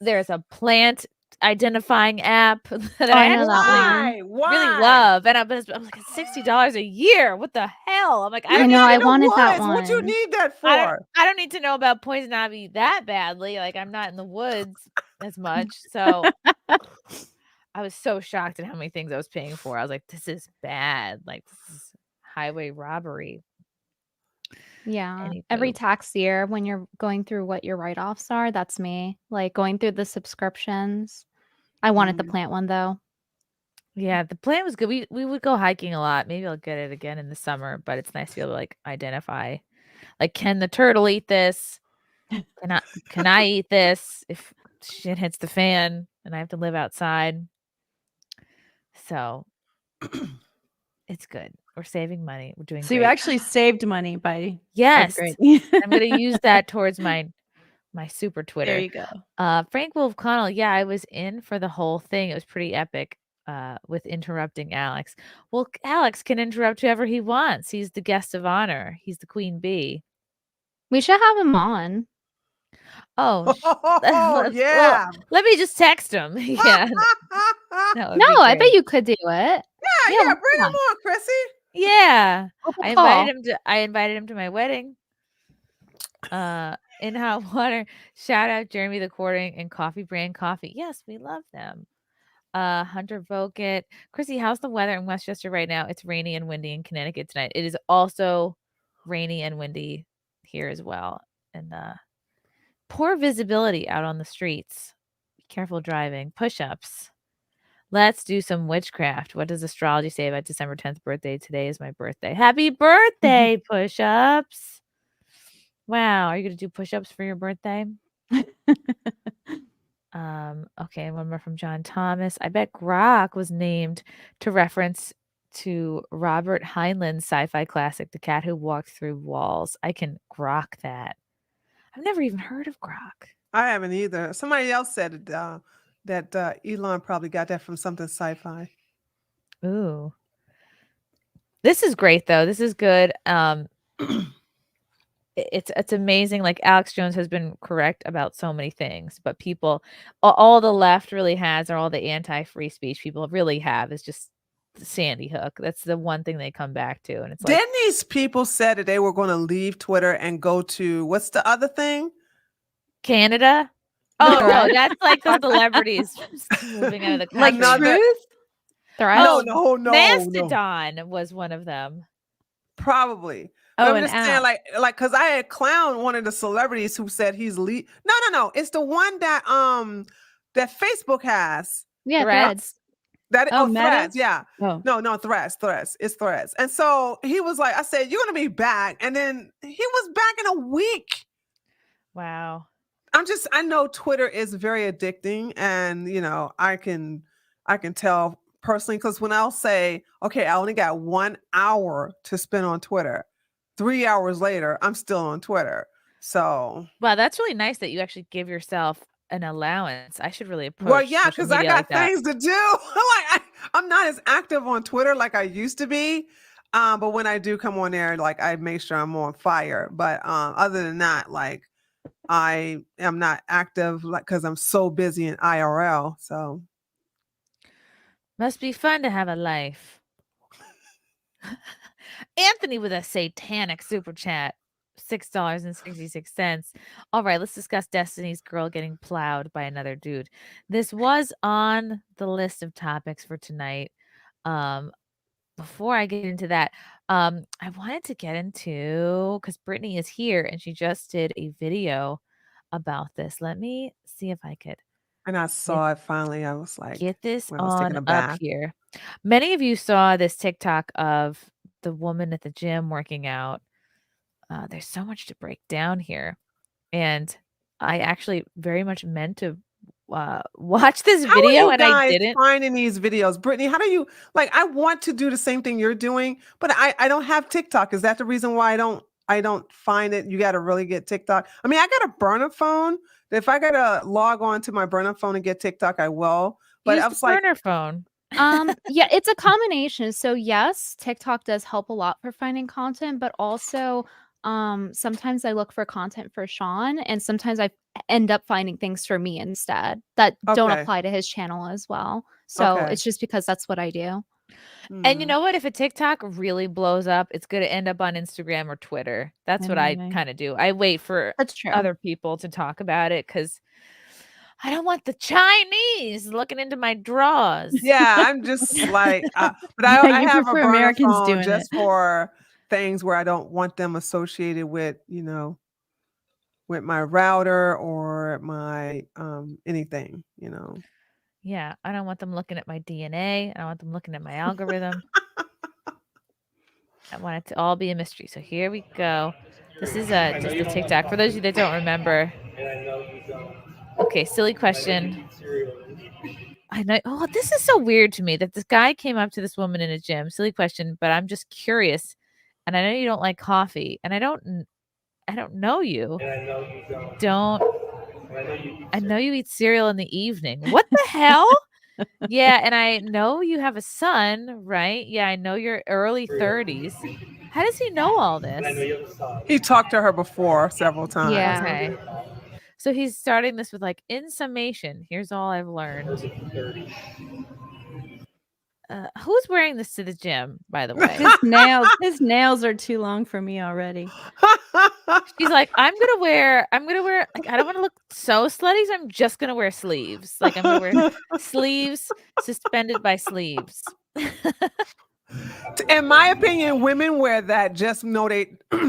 Speaker 6: There's a plant identifying app that I actually really love. And I was like, it's $60 a year. What the hell? I'm like,
Speaker 14: I know, I wanted that one.
Speaker 13: What you need that for?
Speaker 6: I don't need to know about poison ivy that badly. Like, I'm not in the woods as much. So I was so shocked at how many things I was paying for. I was like, this is bad. Like, this is highway robbery.
Speaker 14: Yeah. Every tax year when you're going through what your write-offs are, that's me. Like going through the subscriptions. I wanted the plant one though.
Speaker 6: Yeah, the plant was good. We would go hiking a lot. Maybe I'll get it again in the summer, but it's nice to be able to like identify. Like, can the turtle eat this? Can I eat this if shit hits the fan and I have to live outside? So it's good. We're saving money. We're doing
Speaker 12: So
Speaker 6: great.
Speaker 12: you actually saved money by
Speaker 6: Yes.
Speaker 12: upgrading.
Speaker 6: I'm going to use that towards my my super Twitter.
Speaker 12: There you go.
Speaker 6: Frank Wolf Connell. Yeah, I was in for the whole thing. It was pretty epic. With interrupting Alex. Well, Alex can interrupt whoever he wants. He's the guest of honor. He's the queen bee.
Speaker 14: We should have him on.
Speaker 6: Oh,
Speaker 13: yeah.
Speaker 6: Well, let me just text him. Yeah.
Speaker 14: No, I bet you could do it.
Speaker 13: Yeah, bring him on, Chrissy.
Speaker 6: Yeah.
Speaker 14: Uncle
Speaker 6: I
Speaker 14: Paul.
Speaker 6: invited him to my wedding. In hot water. Shout out Jeremy the Courting and Coffee Brand Coffee. Yes, we love them. Hunter Vogt. Chrissy, how's the weather in Westchester right now? It's rainy and windy in Connecticut tonight. It is also rainy and windy here as well. And poor visibility out on the streets. Be careful driving. Push-ups. Let's do some witchcraft. What does astrology say about December 10th birthday? Today is my birthday. Happy birthday, push-ups. Wow. Are you going to do push-ups for your birthday? Okay, one more from John Thomas. I bet Grok was named to reference to Robert Heinlein's sci-fi classic, The Cat Who Walked Through Walls. I can grok that. I've never even heard of Grok.
Speaker 13: I haven't either. Somebody else said that Elon probably got that from something sci-fi.
Speaker 6: Ooh. This is great though. This is good. It's amazing. Like Alex Jones has been correct about so many things, but people, all the left really has, or all the anti-free speech people really have, is just Sandy Hook. That's the one thing they come back to, and it's like,
Speaker 13: Didn't these people said that they were going to leave Twitter and go to what's the other thing?
Speaker 6: Canada. Oh no, that's like the celebrities moving out of the country.
Speaker 13: Like Truth?
Speaker 6: Oh,
Speaker 13: No.
Speaker 6: Mastodon was one of them.
Speaker 13: Probably.
Speaker 12: Oh,
Speaker 13: I'm just saying, like, because I had clowned one of the celebrities who said he's No. It's the one that that Facebook has.
Speaker 14: Yeah, Threads.
Speaker 13: Threads. Yeah.
Speaker 12: Oh.
Speaker 13: No, Threads. It's Threads. And so he was like, I said, you're gonna be back, and then he was back in a week.
Speaker 6: Wow.
Speaker 13: I know Twitter is very addicting, and I can tell personally, because when I'll say, okay, I only got 1 hour to spend on Twitter, 3 hours later, I'm still on Twitter. So,
Speaker 6: wow, that's really nice that you actually give yourself an allowance. I should really approach.
Speaker 13: Well, yeah, because I got
Speaker 6: like
Speaker 13: things to do. I'm not as active on Twitter like I used to be. But when I do come on there, like I make sure I'm on fire. But other than that, like I am not active, like because I'm so busy in IRL. So
Speaker 6: must be fun to have a life. Anthony with a satanic super chat. $6.66. All right, let's discuss Destiny's Girl getting plowed by another dude. This was on the list of topics for tonight. Before I get into that, I wanted to get into, because Brittany is here and she just did a video about this. Let me see if I could.
Speaker 13: And I saw it finally. I was like,
Speaker 6: get this
Speaker 13: when I was taking
Speaker 6: on
Speaker 13: a
Speaker 6: up
Speaker 13: bath.
Speaker 6: here. Many of you saw this TikTok of the woman at the gym working out. There's so much to break down here. And I actually very much meant to watch this
Speaker 13: How
Speaker 6: video,
Speaker 13: are you
Speaker 6: and
Speaker 13: guys
Speaker 6: I didn't.
Speaker 13: finding these videos, Brittany? How do you I want to do the same thing you're doing, but I don't have TikTok. Is that the reason why I don't find it? You got to really get TikTok. I mean, I got a burner phone. If I got to log on to my burner phone and get TikTok, I will. But
Speaker 6: Use
Speaker 13: I
Speaker 6: the
Speaker 13: was like,
Speaker 6: burner phone.
Speaker 14: Yeah, it's a combination. So yes, TikTok does help a lot for finding content, but also sometimes I look for content for Sean, and sometimes I end up finding things for me instead that don't
Speaker 13: Okay.
Speaker 14: apply to his channel as well. So
Speaker 13: Okay.
Speaker 14: it's just because that's what I do.
Speaker 6: And you know what? If a TikTok really blows up, it's going to end up on Instagram or Twitter. That's what I
Speaker 12: Anyway.
Speaker 6: kind of do. I wait for
Speaker 14: That's true.
Speaker 6: other people to talk about it because I don't want the Chinese looking into my drawers.
Speaker 13: Yeah, I'm just like, but
Speaker 12: Yeah,
Speaker 13: I
Speaker 12: you
Speaker 13: have a
Speaker 12: prefer
Speaker 13: burner
Speaker 12: Americans
Speaker 13: phone
Speaker 12: doing
Speaker 13: just
Speaker 12: it.
Speaker 13: for things where I don't want them associated with, with my router or my anything,
Speaker 6: Yeah, I don't want them looking at my DNA. I don't want them looking at my algorithm. I want it to all be a mystery. So here we go. This is just a TikTok. For those of you that don't remember. Okay, silly question. I know. Oh, this is so weird to me that this guy came up to this woman in a gym. Silly question, but I'm just curious. And I know you don't like coffee, and I don't know you. Don't I know you eat cereal in the evening. What the hell? Yeah, and I know you have a son, right? Yeah, I know you're early 30s. How does he know all this?
Speaker 13: He talked to her before several times.
Speaker 14: Yeah.
Speaker 6: Okay. So he's starting this with like, in summation, here's all I've learned. Who's wearing this to the gym, by the way?
Speaker 12: His nails are too long for me already.
Speaker 6: She's like, I'm gonna wear like, I don't want to look so slutty, so I'm just gonna wear sleeves. Like I'm gonna wear sleeves suspended by sleeves.
Speaker 13: In my opinion, women wear that just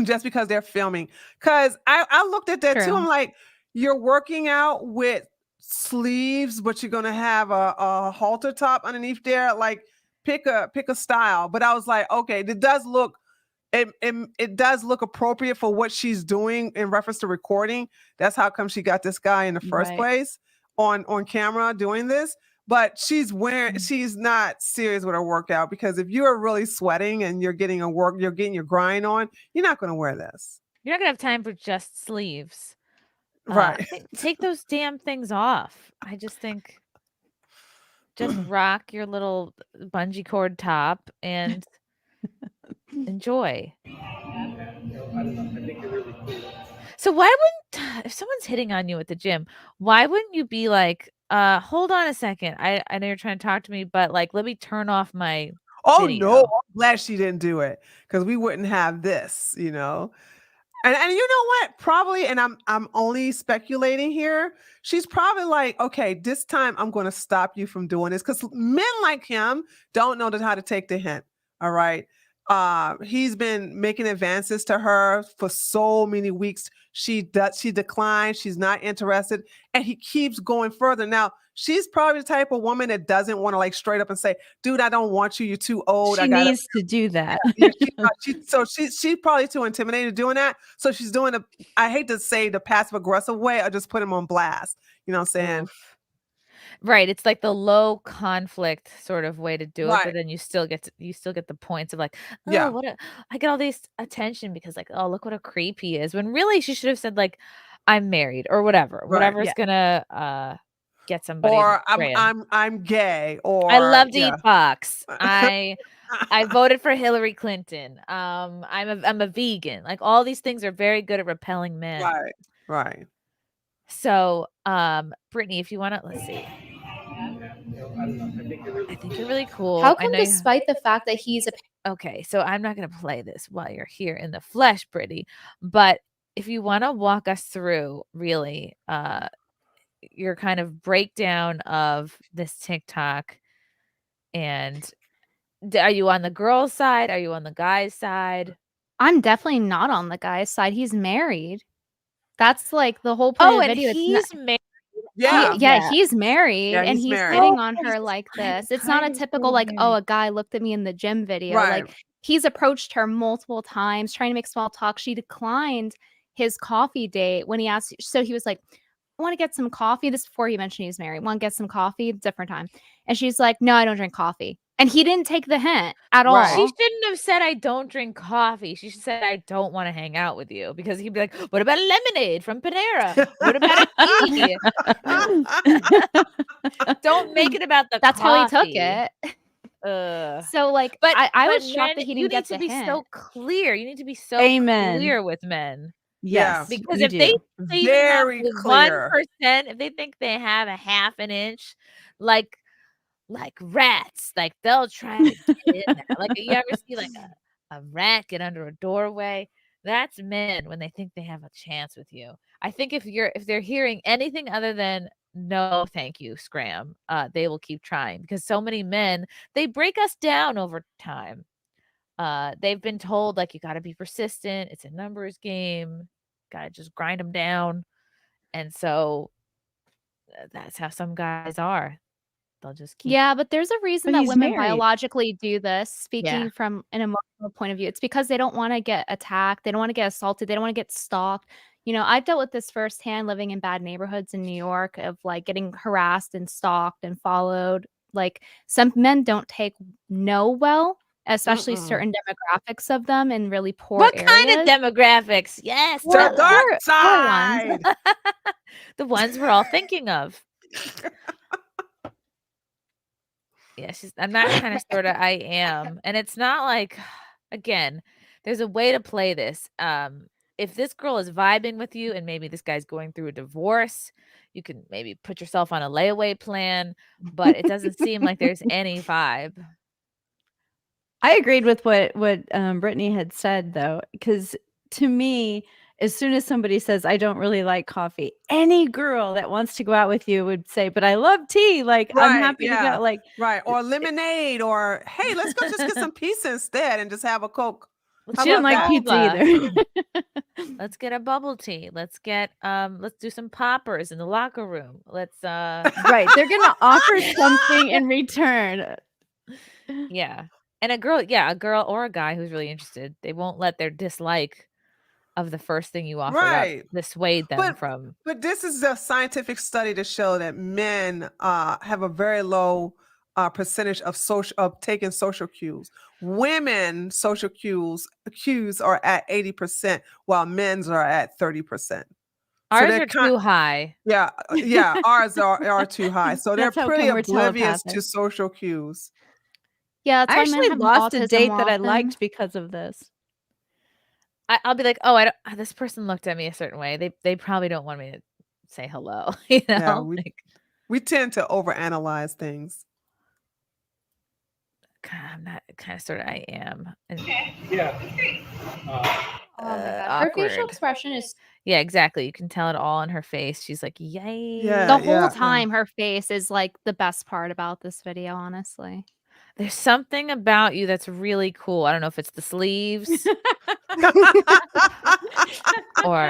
Speaker 13: just because they're filming. Cause I looked at that too. I'm like, you're working out with sleeves, but you're gonna have a halter top underneath there. Like pick a style. But I was like, okay, it does look appropriate for what she's doing in reference to recording. That's how come she got this guy in the first place on camera doing this. But she's not serious with her workout, because if you're really sweating and you're getting your grind on, you're not going to wear this.
Speaker 6: You're not gonna have time for just sleeves.
Speaker 13: Right.
Speaker 6: Take those damn things off. I just think just rock your little bungee cord top and enjoy. So why wouldn't, if someone's hitting on you at the gym, why wouldn't you be like, hold on a second. I know you're trying to talk to me, but like, let me turn off my video.
Speaker 13: No, I'm glad she didn't do it, because we wouldn't have this, you know. And you know what? Probably, and I'm only speculating here. She's probably like, okay, this time I'm going to stop you from doing this, because men like him don't know how to take the hint. All right. He's been making advances to her for so many weeks. She declined. She's not interested, and he keeps going further. Now, she's probably the type of woman that doesn't want to like straight up and say, dude, I don't want you. You're too old.
Speaker 12: She needs to do that.
Speaker 13: She's probably too intimidated doing that. So she's doing I hate to say the passive aggressive way. I just put him on blast. You know what I'm saying?
Speaker 6: Right. It's like the low conflict sort of way to do it,
Speaker 13: Right.
Speaker 6: but then you still get the points of like, oh,
Speaker 13: Yeah.
Speaker 6: I get all this attention because like, oh, look what a creep he is. When really she should have said like, I'm married or whatever.
Speaker 13: Right.
Speaker 6: Whatever's gonna get somebody.
Speaker 13: Or
Speaker 6: random.
Speaker 13: I'm gay, or
Speaker 6: I love to eat box. I voted for Hillary Clinton. I'm a vegan. Like all these things are very good at repelling men.
Speaker 13: Right. Right.
Speaker 6: So, Brittany, if you want to, let's see. I think you're really cool.
Speaker 14: How come, despite the fact that he's
Speaker 6: okay, so I'm not going to play this while you're here in the flesh, Brittany, but if you want to walk us through really your kind of breakdown of this TikTok, and are you on the girl's side? Are you on the guy's side?
Speaker 14: I'm definitely not on the guy's side. He's married. That's like the whole point of the video.
Speaker 6: And he's married.
Speaker 14: He's married,
Speaker 13: Yeah,
Speaker 14: and
Speaker 13: he's
Speaker 14: he's
Speaker 13: married.
Speaker 14: hitting on her like this. It's not a typical like, oh, a guy looked at me in the gym video.
Speaker 13: Right.
Speaker 14: Like he's approached her multiple times trying to make small talk. She declined his coffee date when he asked. So he was like, I want to get some coffee. This is before he mentioned he was married. Want to get some coffee? Different time. And she's like, no, I don't drink coffee. And he didn't take the hint at all.
Speaker 6: She shouldn't have said, I don't drink coffee. She should say, I don't want to hang out with you, because he'd be like, what about a lemonade from Panera? What about a tea? Don't make it about the
Speaker 14: That's
Speaker 6: coffee.
Speaker 14: how he took it. So like,
Speaker 6: but
Speaker 14: I was
Speaker 6: men,
Speaker 14: shocked that he didn't get the
Speaker 6: You need to be
Speaker 14: hint.
Speaker 6: so clear. You need to be so
Speaker 12: Amen.
Speaker 6: clear with men.
Speaker 12: Yes,
Speaker 6: Because
Speaker 12: you
Speaker 6: if
Speaker 12: do.
Speaker 6: they say
Speaker 13: Very clear.
Speaker 6: 1%, if they think they have a half an inch, like rats, like they'll try to get in there. Like you ever see like a rat get under a doorway? That's men when they think they have a chance with you. I think if they're hearing anything other than no, thank you, scram, they will keep trying, because so many men, they break us down over time. They've been told like, you got to be persistent. It's a numbers game. Got to just grind them down. And so that's how some guys are. They'll just keep.
Speaker 14: Yeah, but there's a reason
Speaker 12: But
Speaker 14: that
Speaker 12: he's
Speaker 14: women
Speaker 12: married.
Speaker 14: biologically do this, speaking
Speaker 6: Yeah.
Speaker 14: from an emotional point of view. It's because they don't want to get attacked. They don't want to get assaulted. They don't want to get stalked. You know, I've dealt with this firsthand living in bad neighborhoods in New York, of like getting harassed and stalked and followed. Like some men don't take no well. especially certain demographics of them in really poor
Speaker 6: What
Speaker 14: areas.
Speaker 6: kind of demographics? Yes.
Speaker 13: The dark
Speaker 14: poor
Speaker 13: side.
Speaker 14: ones.
Speaker 6: The ones we're all thinking of. Yeah, I'm not kind of sort of, I am. And it's not like, again, there's a way to play this. If this girl is vibing with you and maybe this guy's going through a divorce, you can maybe put yourself on a layaway plan, but it doesn't seem like there's any vibe.
Speaker 12: I agreed with what Brittany had said, though, because to me, as soon as somebody says, I don't really like coffee, any girl that wants to go out with you would say, but I love tea. Like, I'm happy to go. Like,
Speaker 13: right. Or lemonade, or hey, let's go just get some pizza instead and just have a Coke.
Speaker 12: She didn't like pizza either.
Speaker 6: Let's get a bubble tea. Let's do some poppers in the locker room. Let's
Speaker 12: right. They're gonna offer something in return.
Speaker 6: Yeah. And a girl or a guy who's really interested, they won't let their dislike of the first thing you offer up dissuade them from.
Speaker 13: But this is a scientific study to show that men have a very low percentage of taking social cues. Women social cues are at 80%, while men's are at 30%.
Speaker 6: Ours are too high.
Speaker 13: Yeah, ours are too high. So they're pretty oblivious to social cues.
Speaker 14: Yeah,
Speaker 12: I actually lost a date that I liked because of this.
Speaker 6: I'll be like, oh, this person looked at me a certain way. They probably don't want me to say hello. You know,
Speaker 13: yeah, we tend to overanalyze things.
Speaker 6: I'm not kind of sort of. I am.
Speaker 14: Yeah. Oh my God. Her facial expression is.
Speaker 6: Yeah, exactly. You can tell it all in her face. She's like, yay.
Speaker 14: The whole time, her face is like the best part about this video, honestly.
Speaker 6: There's something about you that's really cool. I don't know if it's the sleeves or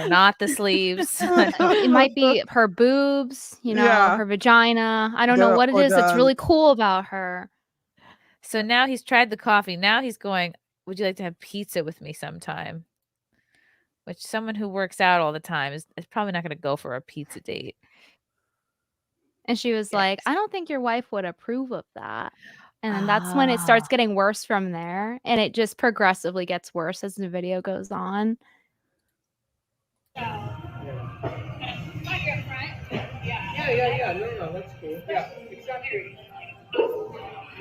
Speaker 6: not the sleeves.
Speaker 14: It might be her boobs, her vagina. I don't know what it is that's really cool about her.
Speaker 6: So now he's tried the coffee. Now he's going, would you like to have pizza with me sometime? Which someone who works out all the time is probably not going to go for a pizza date.
Speaker 14: And she was like, I don't think your wife would approve of that. And then that's when it starts getting worse from there. And it just progressively gets worse as the video goes on.
Speaker 15: Yeah, no, that's cool. Yeah, exactly.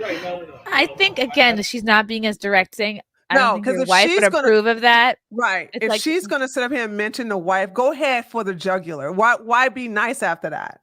Speaker 15: Right, no.
Speaker 6: I think, again, she's not being as direct, saying, I don't think your wife would approve of that.
Speaker 13: Right. If she's going to sit up here and mention the wife, go ahead for the jugular. Why be nice after that?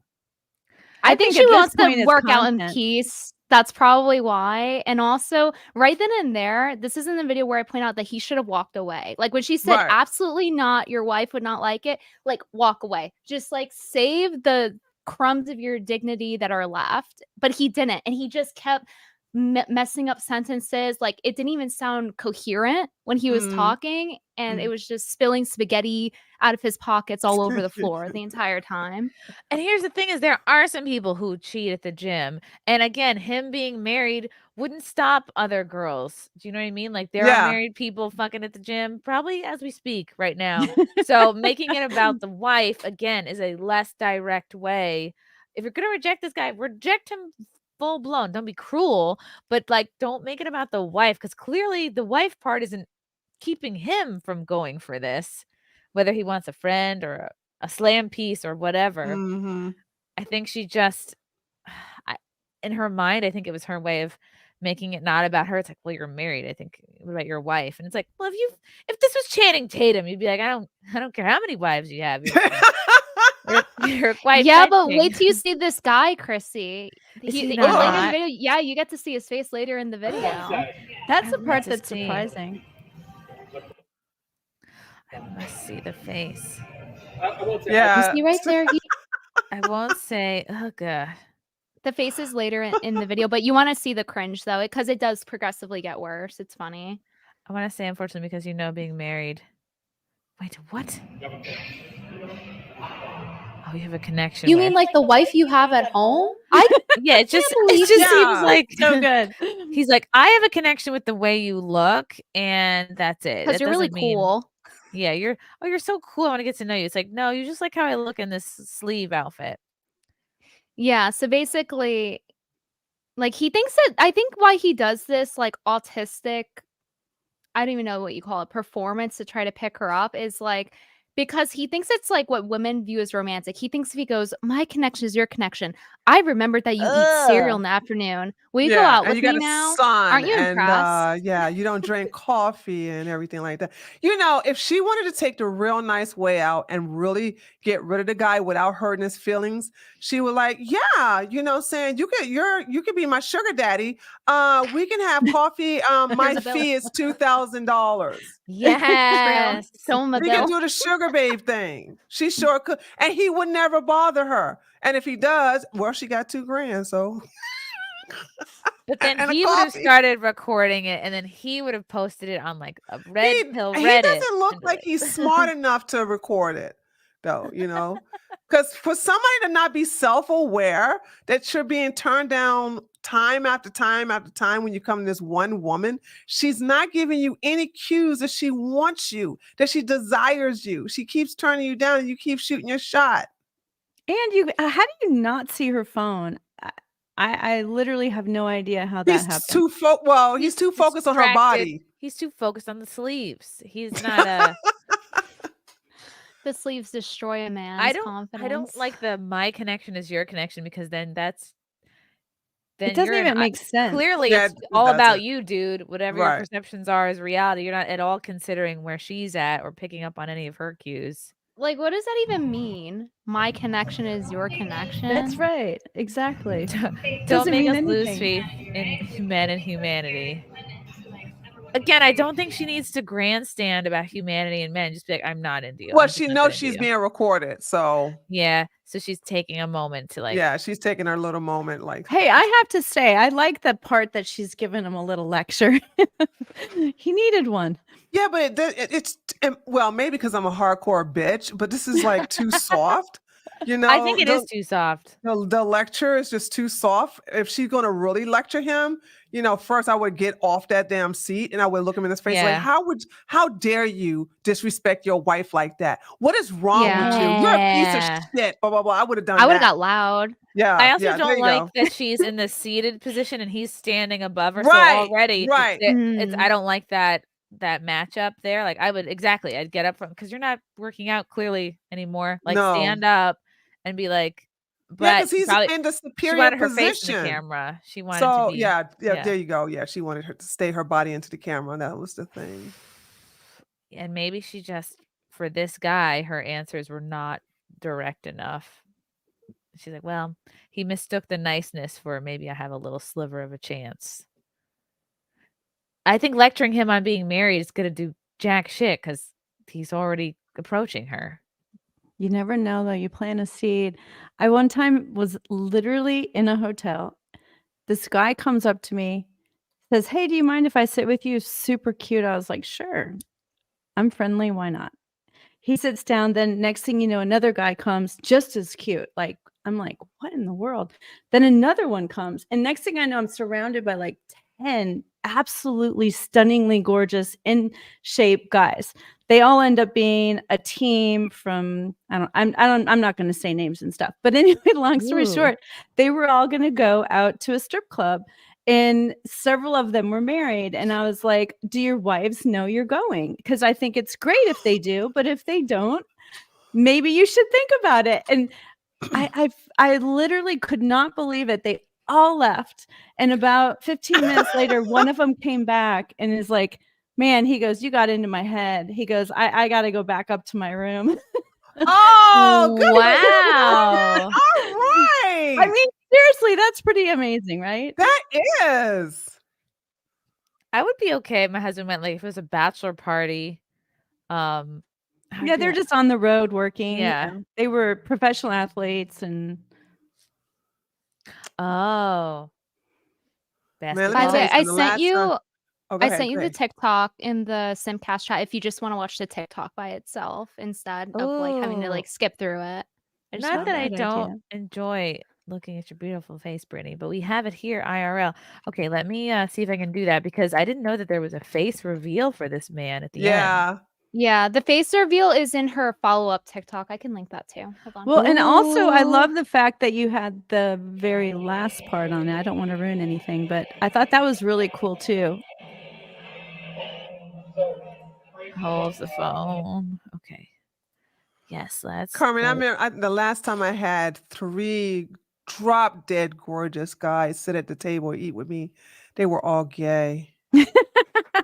Speaker 14: I think she wants to work out in peace. That's probably why. And also, right then and there, this is in the video where I point out that he should have walked away. Like when she said, absolutely not, your wife would not like it, like walk away. Just like save the crumbs of your dignity that are left. But he didn't. And he just kept messing up sentences. Like it didn't even sound coherent when he was talking. And it was just spilling spaghetti out of his pockets all over the floor the entire time.
Speaker 6: And here's the thing is there are some people who cheat at the gym. And again, him being married wouldn't stop other girls. Do you know what I mean? Like there are married people fucking at the gym, probably as we speak right now. So making it about the wife, again, is a less direct way. If you're going to reject this guy, reject him full blown. Don't be cruel, but like, don't make it about the wife. Because clearly the wife part isn't keeping him from going for this, whether he wants a friend or a slam piece or whatever. I think she just, in her mind, I think it was her way of making it not about her. It's like, well, you're married. I think what about your wife? And it's like, well, if this was Channing Tatum, you'd be like, I don't care how many wives you have. You're quite
Speaker 14: but wait till you see this guy, Chrissy. Later in the video, you get to see his face later in the video.
Speaker 12: That's the part that's surprising.
Speaker 6: I must see the face.
Speaker 15: I won't say.
Speaker 14: You see right there.
Speaker 6: I won't say. Oh god.
Speaker 14: The face is later in the video, but you want to see the cringe though, because it does progressively get worse. It's funny.
Speaker 6: I want to say, unfortunately, because being married. Wait, what? Oh, you have a connection.
Speaker 14: You mean like the wife you have at home?
Speaker 6: It just seems like
Speaker 12: so good.
Speaker 6: He's like, I have a connection with the way you look, and that's it.
Speaker 14: Because you're really cool.
Speaker 6: Yeah, you're so cool. I want to get to know you. It's like, no, you just like how I look in this sleeve outfit.
Speaker 14: Yeah, so basically, Like he thinks that I think why he does this like autistic, I don't even know what you call it, performance to try to pick her up is like because he thinks it's like what women view as romantic. He thinks if he goes, my connection is your connection. I remembered that you eat cereal in the afternoon. Will you go
Speaker 13: Yeah,
Speaker 14: out
Speaker 13: and
Speaker 14: with
Speaker 13: you
Speaker 14: me
Speaker 13: got a
Speaker 14: now?
Speaker 13: son,
Speaker 14: Aren't you
Speaker 13: and
Speaker 14: impressed?
Speaker 13: yeah, you don't drink coffee and everything like that. You know, if she wanted to take the real nice way out and really get rid of the guy without hurting his feelings, she would like, yeah, saying you could be my sugar daddy. We can have coffee. My
Speaker 14: Here's a bill.
Speaker 13: fee is $2,000.
Speaker 6: Yes.
Speaker 14: Show him a
Speaker 13: We can
Speaker 14: bill.
Speaker 13: do the sugar babe thing. She sure could, and he would never bother her. And if he does, well, she got $2,000. So.
Speaker 6: But then
Speaker 13: And a
Speaker 6: he would have
Speaker 13: coffee.
Speaker 6: started recording it, and then he would have posted it on like a red pill
Speaker 13: He
Speaker 6: Reddit.
Speaker 13: doesn't look like he's smart enough to record it, though, because for somebody to not be self-aware that you're being turned down time after time after time when you come to this one woman, she's not giving you any cues that she wants you, that she desires you. She keeps turning you down and you keep shooting your shot.
Speaker 12: And how do you not see her phone? I literally have no idea how that
Speaker 13: He's
Speaker 12: happened.
Speaker 13: he's too focused on her
Speaker 6: distracted.
Speaker 13: body.
Speaker 6: He's too focused on the sleeves. He's not
Speaker 14: The sleeves destroy a man's
Speaker 6: I
Speaker 14: confidence.
Speaker 6: don't like the my connection is your connection because then
Speaker 12: It doesn't
Speaker 6: you're
Speaker 12: even make sense.
Speaker 6: clearly
Speaker 13: Yeah,
Speaker 6: it's
Speaker 13: it
Speaker 6: all about
Speaker 13: doesn't.
Speaker 6: you, dude. Whatever your
Speaker 13: Right.
Speaker 6: perceptions are is reality. You're not at all considering where she's at or picking up on any of her cues.
Speaker 14: Like, what does that even mean? My connection is your connection.
Speaker 12: That's right. Exactly.
Speaker 6: Don't
Speaker 12: Doesn't
Speaker 6: make
Speaker 12: mean
Speaker 6: us lose
Speaker 12: anything.
Speaker 6: faith in men and humanity. Again, I don't think she needs to grandstand about humanity and men. Just be like, I'm not into you.
Speaker 13: Well,
Speaker 6: I'm just
Speaker 13: she
Speaker 6: not
Speaker 13: knows
Speaker 6: into
Speaker 13: she's
Speaker 6: you.
Speaker 13: being recorded, so
Speaker 6: Yeah, so she's taking a moment to like.
Speaker 13: yeah, she's taking her little moment. Like,
Speaker 12: Hey, I have to say, I like the part that she's giving him a little lecture. He needed one.
Speaker 13: yeah, but it's well, maybe because I'm a hardcore bitch, but this is like too soft.
Speaker 6: I think it is too soft.
Speaker 13: The lecture is just too soft. If she's going to really lecture him, first I would get off that damn seat and I would look him in his face like,
Speaker 6: Yeah.
Speaker 13: how dare you disrespect your wife like that? What is wrong with you? You're a piece
Speaker 6: Yeah.
Speaker 13: of shit. Blah blah blah. I would have done
Speaker 14: I would have
Speaker 13: that.
Speaker 14: got loud.
Speaker 13: Yeah.
Speaker 6: I also
Speaker 13: yeah, there
Speaker 6: don't
Speaker 13: you
Speaker 6: like
Speaker 13: go.
Speaker 6: that she's in the seated position and he's standing above her.
Speaker 13: Right,
Speaker 6: So already,
Speaker 13: right.
Speaker 6: it's I don't like that matchup there. Like I'd get up from because you're not working out clearly anymore. Like
Speaker 13: No.
Speaker 6: stand up and be like,
Speaker 13: Yeah,
Speaker 6: but
Speaker 13: because he's in the
Speaker 6: she
Speaker 13: superior
Speaker 6: wanted her face in the
Speaker 13: position.
Speaker 6: camera. She wanted
Speaker 13: So
Speaker 6: to be
Speaker 13: yeah, there you go. Yeah, she wanted her to stay her body into the camera. That was the thing.
Speaker 6: And maybe she just for this guy, her answers were not direct enough. She's like, well, he mistook the niceness for maybe I have a little sliver of a chance. I think lecturing him on being married is gonna do jack shit because he's already approaching her.
Speaker 12: You never know, though. You plant a seed. I one time was literally in a hotel. This guy comes up to me, says, "Hey, do you mind if I sit with you?" Super cute. I was like, "Sure. I'm friendly. Why not?" He sits down. Then next thing you know, another guy comes just as cute. Like, I'm like, what in the world? Then another one comes. And next thing I know, I'm surrounded by like 10 absolutely stunningly gorgeous in shape guys. They all end up being a team from I'm not going to say names and stuff. But anyway, long story
Speaker 6: Ooh.
Speaker 12: short, they were all going to go out to a strip club. And several of them were married. And I was like, do your wives know you're going? Because I think it's great if they do. But if they don't, maybe you should think about it. And I literally could not believe it. They all left. And about 15 minutes later, one of them came back and is like, man, he goes, you got into my head. He goes, I got to go back up to my room.
Speaker 13: Oh, good.
Speaker 6: Wow.
Speaker 13: All right.
Speaker 12: I mean, seriously, that's pretty amazing, right?
Speaker 13: That is.
Speaker 6: I would be okay if my husband went like if it was a bachelor party.
Speaker 12: Yeah, they're just on the road working.
Speaker 6: Yeah.
Speaker 12: They were professional athletes and
Speaker 6: Oh.
Speaker 13: Man, let me
Speaker 14: By the
Speaker 13: tell
Speaker 14: way,
Speaker 13: you
Speaker 14: I
Speaker 13: something.
Speaker 14: sent
Speaker 13: Last
Speaker 14: you
Speaker 13: time- Oh, go
Speaker 14: I
Speaker 13: ahead,
Speaker 14: sent you
Speaker 13: go
Speaker 14: the
Speaker 13: ahead.
Speaker 14: TikTok in the SimpCast chat if you just want to watch the TikTok by itself instead of like having to
Speaker 6: Ooh.
Speaker 14: like skip through it. I just
Speaker 6: Not
Speaker 14: found
Speaker 6: that
Speaker 14: it.
Speaker 6: I
Speaker 12: good
Speaker 6: don't
Speaker 12: idea.
Speaker 6: enjoy looking at your beautiful face, Brittany, but we have it here IRL. Okay, let me see if I can do that because I didn't know that there was a face reveal for this man at the end.
Speaker 13: Yeah.
Speaker 14: Yeah, the face reveal is in her follow-up TikTok. I can link that too. Hold on.
Speaker 12: Well, and also I love the fact that you had the very last part on it. I don't want to ruin anything, but I thought that was really cool too.
Speaker 6: Holds the phone. Okay. Yes, let's.
Speaker 13: Carmen, I
Speaker 6: go.
Speaker 13: remember the last time I had 3 drop dead gorgeous guys sit at the table and eat with me. They were all gay.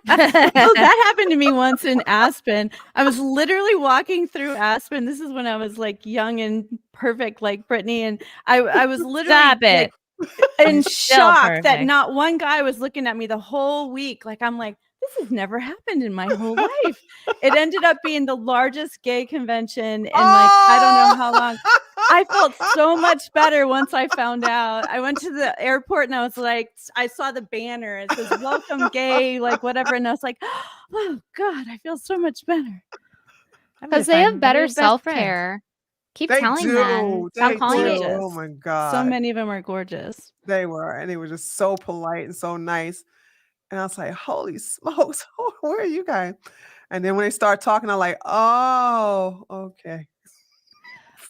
Speaker 12: Oh, that happened to me once in Aspen. I was literally walking through Aspen. This is when I was like young and perfect like Brittany, and I was literally
Speaker 6: Stop it.
Speaker 12: like, in
Speaker 6: Still
Speaker 12: shock that
Speaker 6: perfect.
Speaker 12: not one guy was looking at me the whole week. Like I'm like, this has never happened in my whole life. It ended up being the largest gay convention in like I don't know how long. I felt so much better once I found out. I went to the airport and I was like, I saw the banner. It says "Welcome Gay," like whatever, and I was like, oh God, I feel so much better.
Speaker 14: Because they have better self-care. Keep
Speaker 13: They
Speaker 14: telling
Speaker 13: do.
Speaker 14: them. Stop
Speaker 13: They
Speaker 14: calling
Speaker 13: do.
Speaker 14: it.
Speaker 13: Oh my God.
Speaker 12: So many of them are gorgeous.
Speaker 13: They were, and they were just so polite and so nice. And I was like, holy smokes, where are you guys? And then when they start talking, I'm like, oh, okay.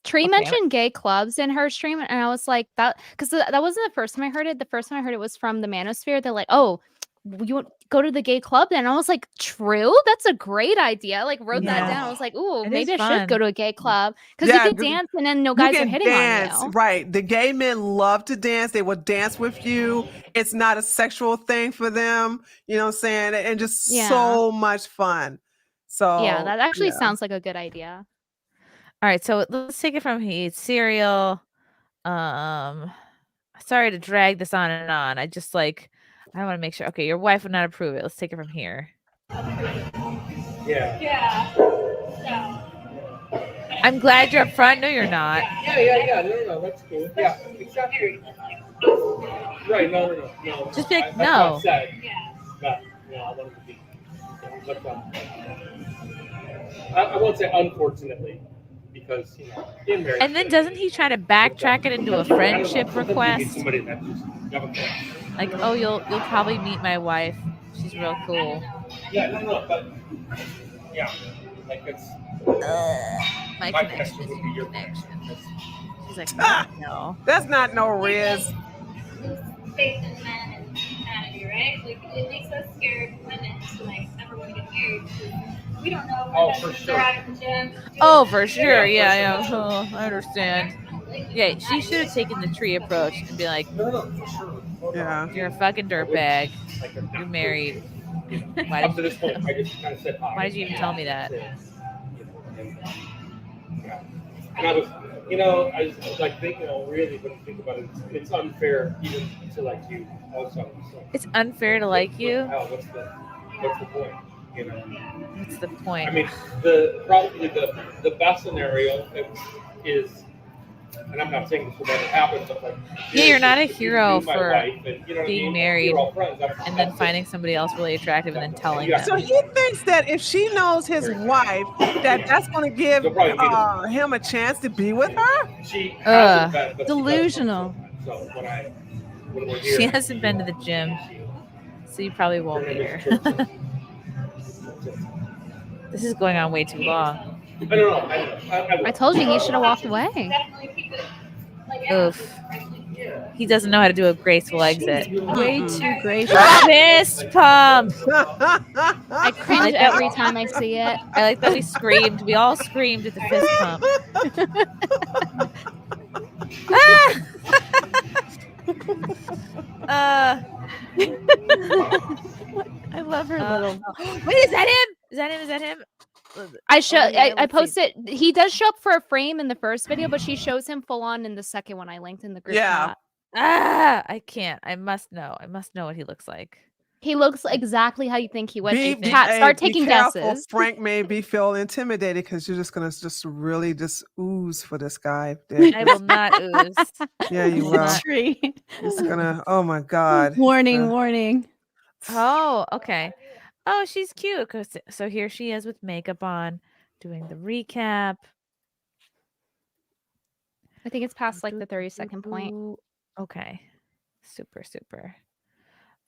Speaker 14: Tree mentioned gay clubs in her stream, and I was like, that because that wasn't the first time I heard it. The first time I heard it was from the Manosphere. They're like, oh, you want go to the gay club? And I was like, true, that's a great idea. Like wrote that down. I was like, ooh,
Speaker 6: It
Speaker 14: maybe
Speaker 6: is
Speaker 14: I should
Speaker 6: fun.
Speaker 14: go to a gay club because you could dance and then no
Speaker 13: You
Speaker 14: guys are
Speaker 13: can
Speaker 14: hitting
Speaker 13: dance,
Speaker 14: on you.
Speaker 13: right? The gay men love to dance. They will dance with you. It's not a sexual thing for them. You know what I'm saying? And just so much fun. So
Speaker 14: Yeah, that actually sounds like a good idea.
Speaker 6: All right, so let's take it from here. Cereal. Sorry to drag this on and on. I just like I want to make sure. Okay, your wife would not approve it. Let's take it from here.
Speaker 15: Yeah.
Speaker 14: Yeah.
Speaker 6: I'm glad you're up front. No, you're not.
Speaker 15: Yeah. No, that's cool. Yeah, exactly. Right, no.
Speaker 6: Just be like,
Speaker 15: That's
Speaker 6: no.
Speaker 15: not said. But, I wanted to be. But, I won't say unfortunately, because, in marriage.
Speaker 6: And then doesn't he try to backtrack it into a friendship request?
Speaker 15: Somebody that just never cares.
Speaker 6: Like, oh, you'll probably meet my wife. She's real cool.
Speaker 15: Yeah, no, but yeah, like it's
Speaker 6: My connection is your connection. She's like, no.
Speaker 13: That's not no Riz.
Speaker 16: Faith in men and humanity, right? Like it makes us scared women to like ever want to get married. We don't know if they're out of the gym.
Speaker 6: Oh, for sure. Yeah. Oh, I understand. Yeah, she should have taken the tree approach and be like,
Speaker 13: yeah,
Speaker 6: you're a fucking dirtbag. You're married. Why did you even tell me that?
Speaker 15: And I was like thinking, really, when you think about it, it's unfair even to like you also. So,
Speaker 6: It's unfair to like you?
Speaker 15: What's the point?
Speaker 6: What's the point?
Speaker 15: I mean, probably the best scenario is, and I'm not saying this will never happen, but like,
Speaker 6: yeah, you're not a hero
Speaker 15: my
Speaker 6: for
Speaker 15: wife, and,
Speaker 6: being married
Speaker 15: we're all friends.
Speaker 6: and then finding somebody else really attractive and then telling them.
Speaker 13: So he thinks that if she knows his wife, that's going to give him a chance to be with her?
Speaker 15: She hasn't been, but
Speaker 12: Delusional.
Speaker 15: so when we're here,
Speaker 6: She hasn't been to the gym, so you probably won't meet her. This is going on way too long.
Speaker 15: I don't know.
Speaker 14: I told you he should have walked away.
Speaker 6: Oof. He doesn't know how to do a graceful exit.
Speaker 12: Way too gracious.
Speaker 6: Fist pump.
Speaker 14: I cringe every time I see it.
Speaker 6: I like that we screamed. We all screamed at the fist pump.
Speaker 12: I love her little.
Speaker 6: Wait, is that him? Is that him?
Speaker 14: I posted. He does show up for a frame in the first video, but she shows him full on in the second one I linked in the group chat.
Speaker 6: I can't. I must know. I must know what he looks like.
Speaker 14: He looks exactly how you think he would. Start taking guesses.
Speaker 13: Frank may feel intimidated because you're just gonna really ooze for this guy.
Speaker 6: I will not ooze.
Speaker 13: Yeah, you will.
Speaker 12: Tree.
Speaker 13: It's gonna. Oh my God.
Speaker 12: Warning.
Speaker 6: Oh, okay. Oh, she's cute. So here she is with makeup on, doing the recap.
Speaker 14: I think it's past like the 30-second point.
Speaker 6: Okay. Super.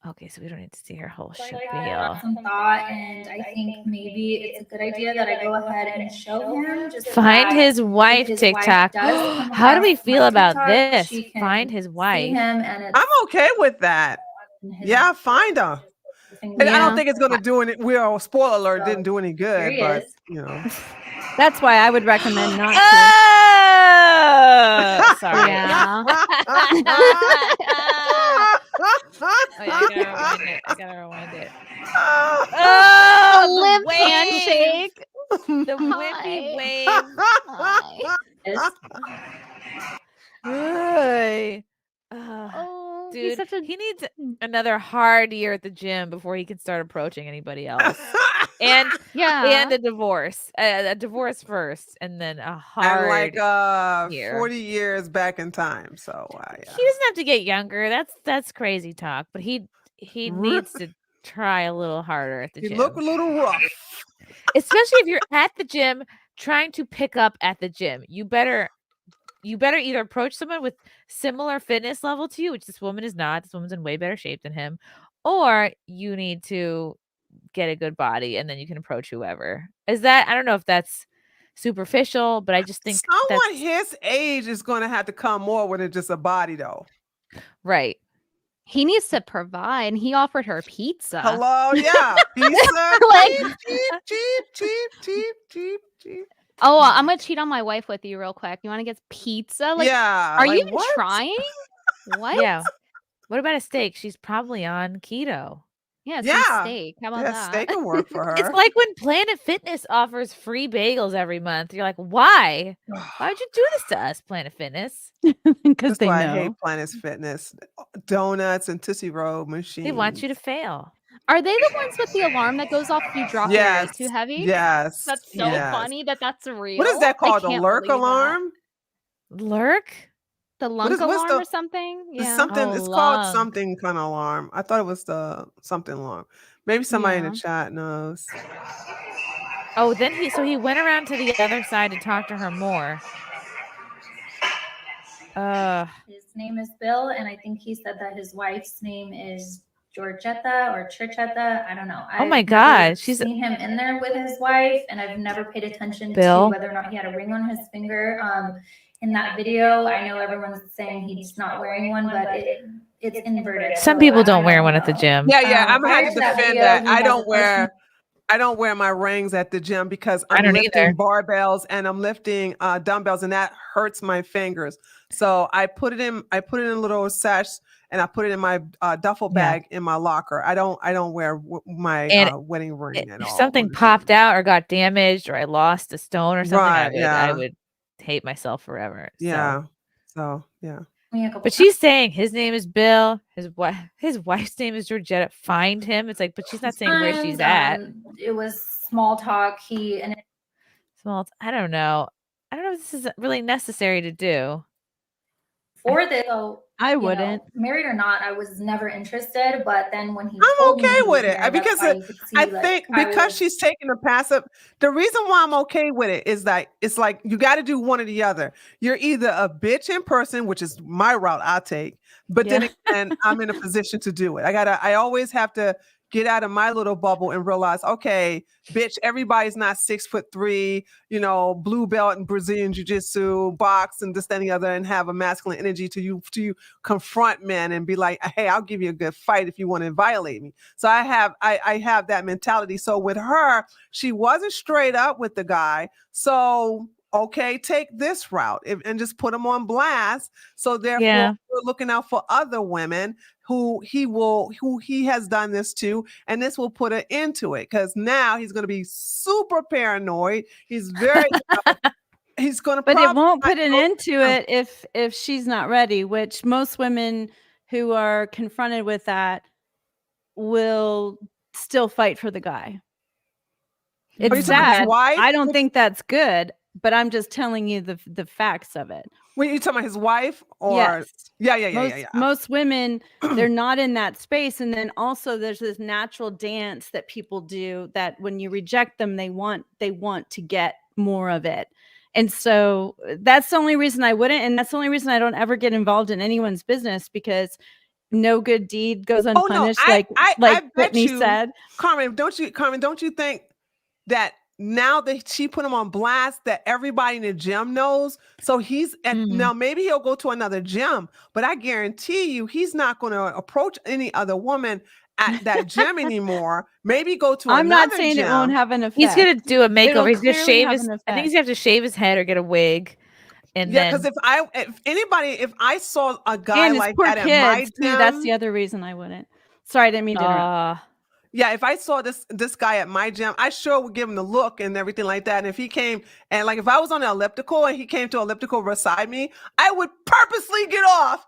Speaker 6: Okay, so we don't need to see her whole
Speaker 16: Like
Speaker 6: spiel.
Speaker 16: I got some thought, and I think maybe it's a good idea that I go ahead and show him. Just
Speaker 6: Find
Speaker 16: that
Speaker 6: his wife
Speaker 16: if his
Speaker 6: TikTok.
Speaker 16: does come
Speaker 6: How do we
Speaker 16: across
Speaker 6: feel
Speaker 16: my
Speaker 6: about
Speaker 16: TikTok,
Speaker 6: this?
Speaker 16: she can
Speaker 6: Find his
Speaker 16: see
Speaker 6: wife.
Speaker 16: him, and it's
Speaker 13: I'm okay with that. Yeah, find her. And I don't think it's gonna do any. Well, spoiler alert, didn't do any good,
Speaker 16: he
Speaker 13: but
Speaker 16: is.
Speaker 13: you know.
Speaker 12: That's why I would recommend not to.
Speaker 6: Oh, sorry.
Speaker 14: Yeah.
Speaker 6: I gotta rewind it.
Speaker 14: A
Speaker 6: Oh,
Speaker 14: limp
Speaker 6: the wave.
Speaker 14: handshake.
Speaker 6: The whippy wave. Hey.
Speaker 14: Oh,
Speaker 6: Dude,
Speaker 14: he's such a
Speaker 6: he needs another hard year at the gym before he can start approaching anybody else. And
Speaker 14: yeah.
Speaker 6: a divorce first, and then a
Speaker 13: And
Speaker 6: hard
Speaker 13: like
Speaker 6: year.
Speaker 13: 40 years back in time. So yeah.
Speaker 6: He doesn't have to get younger. That's crazy talk. But he needs to try a little harder at the
Speaker 13: You
Speaker 6: gym.
Speaker 13: look a little rough.
Speaker 6: Especially if you're at the gym trying to pick up at the gym. You better either approach someone with similar fitness level to you, which this woman is not. This woman's in way better shape than him. Or you need to get a good body, and then you can approach whoever. Is that, I don't know if that's superficial, but I just think
Speaker 13: someone his age is going to have to come more with just a body, though.
Speaker 6: Right.
Speaker 14: He needs to provide. He offered her pizza.
Speaker 13: Hello, yeah, pizza,
Speaker 14: Like-
Speaker 13: cheap.
Speaker 14: Oh, I'm gonna cheat on my wife with you real quick. You want to get pizza? Like,
Speaker 13: Yeah,
Speaker 14: Are
Speaker 13: like,
Speaker 14: you even
Speaker 13: what?
Speaker 14: trying? What?
Speaker 6: Yeah. What about a steak? She's probably on keto.
Speaker 14: Yeah,
Speaker 13: Yeah.
Speaker 14: some steak. How about
Speaker 13: Yeah,
Speaker 14: that?
Speaker 13: steak will work for her.
Speaker 6: It's like when Planet Fitness offers free bagels every month. You're like, why? Why would you do this to us, Planet Fitness?
Speaker 12: Because
Speaker 13: That's
Speaker 12: they
Speaker 13: why
Speaker 12: know.
Speaker 13: I hate Planet Fitness. Donuts and Tootsie Roll machines.
Speaker 6: They want you to fail.
Speaker 14: Are they the ones with the alarm that goes off if you drop your weight too heavy?
Speaker 13: Yes.
Speaker 14: That's so
Speaker 13: yes.
Speaker 14: funny that's real.
Speaker 13: What is that called?
Speaker 14: I
Speaker 13: The
Speaker 14: can't
Speaker 13: lurk
Speaker 14: believe that.
Speaker 13: alarm?
Speaker 6: Lurk?
Speaker 14: The
Speaker 13: What
Speaker 14: lunk
Speaker 13: is- what's
Speaker 14: alarm
Speaker 13: the-
Speaker 14: or something?
Speaker 13: It's
Speaker 14: Yeah.
Speaker 13: something.
Speaker 6: Oh,
Speaker 13: It's called
Speaker 6: lung.
Speaker 13: something kind of alarm. I thought it was the something alarm. Maybe somebody in
Speaker 14: Yeah.
Speaker 13: the chat knows.
Speaker 6: Oh, then he went around to the other side to talk to her more.
Speaker 16: His name is Bill, and I think he said that his wife's name is Georgetta or Churchetta. I don't know.
Speaker 6: Oh my
Speaker 16: I've
Speaker 6: God,
Speaker 16: never
Speaker 6: she's-
Speaker 16: seen him in there with his wife, and I've never paid attention
Speaker 6: Bill?
Speaker 16: to whether or not he had a ring on his finger. In that video, I know everyone's saying he's not wearing one, but it's inverted.
Speaker 6: Some
Speaker 16: so
Speaker 6: people
Speaker 16: I
Speaker 6: don't wear one at the
Speaker 16: know.
Speaker 6: gym.
Speaker 13: Yeah. I'm gonna
Speaker 16: prior
Speaker 13: have
Speaker 16: to
Speaker 13: to
Speaker 16: that
Speaker 13: defend
Speaker 16: video,
Speaker 13: that.
Speaker 16: he
Speaker 13: I
Speaker 16: has
Speaker 13: don't
Speaker 16: a person-
Speaker 13: wear my rings at the gym because
Speaker 6: I
Speaker 13: I'm
Speaker 6: don't
Speaker 13: lifting
Speaker 6: either.
Speaker 13: barbells and I'm lifting dumbbells, and that hurts my fingers. So I put it in a little sash, and I put it in my duffel bag in my locker. I don't wear my
Speaker 6: And
Speaker 13: wedding ring at
Speaker 6: If
Speaker 13: all.
Speaker 6: something popped out or got damaged or I lost a stone or something,
Speaker 13: Right,
Speaker 6: I
Speaker 13: yeah.
Speaker 6: would hate myself forever.
Speaker 13: Yeah.
Speaker 6: So.
Speaker 13: So yeah.
Speaker 6: But she's saying his name is Bill. His wife's name is Georgetta. Find him. It's like, but she's not saying where she's at.
Speaker 16: It was small talk.
Speaker 6: Well, I don't know. I don't know if this is really necessary to do.
Speaker 16: For this, so
Speaker 12: I
Speaker 16: you know,
Speaker 12: wouldn't.
Speaker 16: married or not, I was never interested. But then when he
Speaker 13: I'm
Speaker 16: told me
Speaker 13: okay
Speaker 16: he was
Speaker 13: with it
Speaker 16: married, that's
Speaker 13: because
Speaker 16: why you could see,
Speaker 13: I
Speaker 16: like,
Speaker 13: think
Speaker 16: I
Speaker 13: because
Speaker 16: was-
Speaker 13: she's taking the passive. The reason why I'm okay with it is that it's like you got to do one or the other. You're either a bitch in person, which is my route I take, but then again, I'm in a position to do it. I always have to get out of my little bubble and realize, okay, bitch, everybody's not 6'3", blue belt in Brazilian jiu-jitsu, box and this, that, and the other, and have a masculine energy to you confront men and be like, hey, I'll give you a good fight if you want to violate me. So I have that mentality. So with her, she wasn't straight up with the guy. So okay, take this route and just put him on blast. So therefore, we're looking out for other women who he has done this to, and this will put an end to it because now he's going to be super paranoid. He's very he's going to,
Speaker 12: but it won't put an end to it if she's not ready. Which most women who are confronted with that will still fight for the guy. It's sad. I don't think that's good, but I'm just telling you the facts of it.
Speaker 13: When you talking about his wife, or
Speaker 12: yes.
Speaker 13: Yeah.
Speaker 12: Most women, they're not in that space, and then also there's this natural dance that people do that when you reject them, they want to get more of it, and so that's the only reason I wouldn't, and that's the only reason I don't ever get involved in anyone's business, because no good deed goes
Speaker 13: Oh no,
Speaker 12: unpunished,
Speaker 13: I bet
Speaker 12: Brittany
Speaker 13: you,
Speaker 12: said.
Speaker 13: Carmen, don't you think that now that she put him on blast, that everybody in the gym knows? So he's now maybe he'll go to another gym, but I guarantee you he's not going to approach any other woman at that gym anymore. Maybe go to
Speaker 12: I'm
Speaker 13: another
Speaker 12: not saying
Speaker 13: gym.
Speaker 12: it won't have an effect.
Speaker 6: He's gonna do a makeover.
Speaker 12: It'll
Speaker 6: He's gonna
Speaker 12: clearly
Speaker 6: shave
Speaker 12: have
Speaker 6: his.
Speaker 12: an
Speaker 6: I think he's
Speaker 12: effect.
Speaker 6: gonna have to shave his head or get a wig, and
Speaker 13: Yeah,
Speaker 6: then
Speaker 13: because if I saw a guy
Speaker 12: And his
Speaker 13: like
Speaker 12: poor
Speaker 13: that at my
Speaker 12: kids too. That's
Speaker 13: gym,
Speaker 12: the other reason I wouldn't. Sorry, I didn't mean to interrupt.
Speaker 13: yeah, if I saw this guy at my gym, I sure would give him the look and everything like that. And if he came and like if I was on the elliptical and he came to elliptical beside me, I would purposely get off.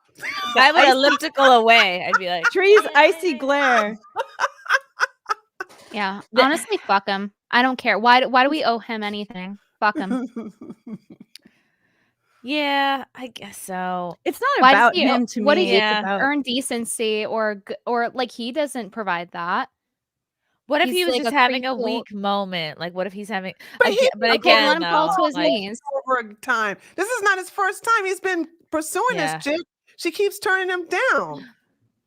Speaker 6: I would elliptical away. I'd be like,
Speaker 12: Trees, icy glare.
Speaker 14: Yeah, honestly, fuck him. I don't care. Why do we owe him anything? Fuck him.
Speaker 6: yeah, I guess so.
Speaker 12: It's not
Speaker 14: Why does
Speaker 12: about
Speaker 14: he,
Speaker 12: him to
Speaker 14: what
Speaker 12: me.
Speaker 14: does he
Speaker 12: It's about
Speaker 14: earn decency or like he doesn't provide that?
Speaker 6: What if
Speaker 14: He's
Speaker 6: he was
Speaker 14: like
Speaker 6: just
Speaker 14: a
Speaker 6: having a
Speaker 14: creep who-
Speaker 6: weak moment? Like, what if he's having?
Speaker 13: But
Speaker 6: Again,
Speaker 13: let
Speaker 6: again,
Speaker 14: him fall
Speaker 6: though,
Speaker 14: to his
Speaker 6: like,
Speaker 14: knees.
Speaker 13: over time. This is not his first time. He's been pursuing
Speaker 6: Yeah.
Speaker 13: this chick. She keeps turning him down.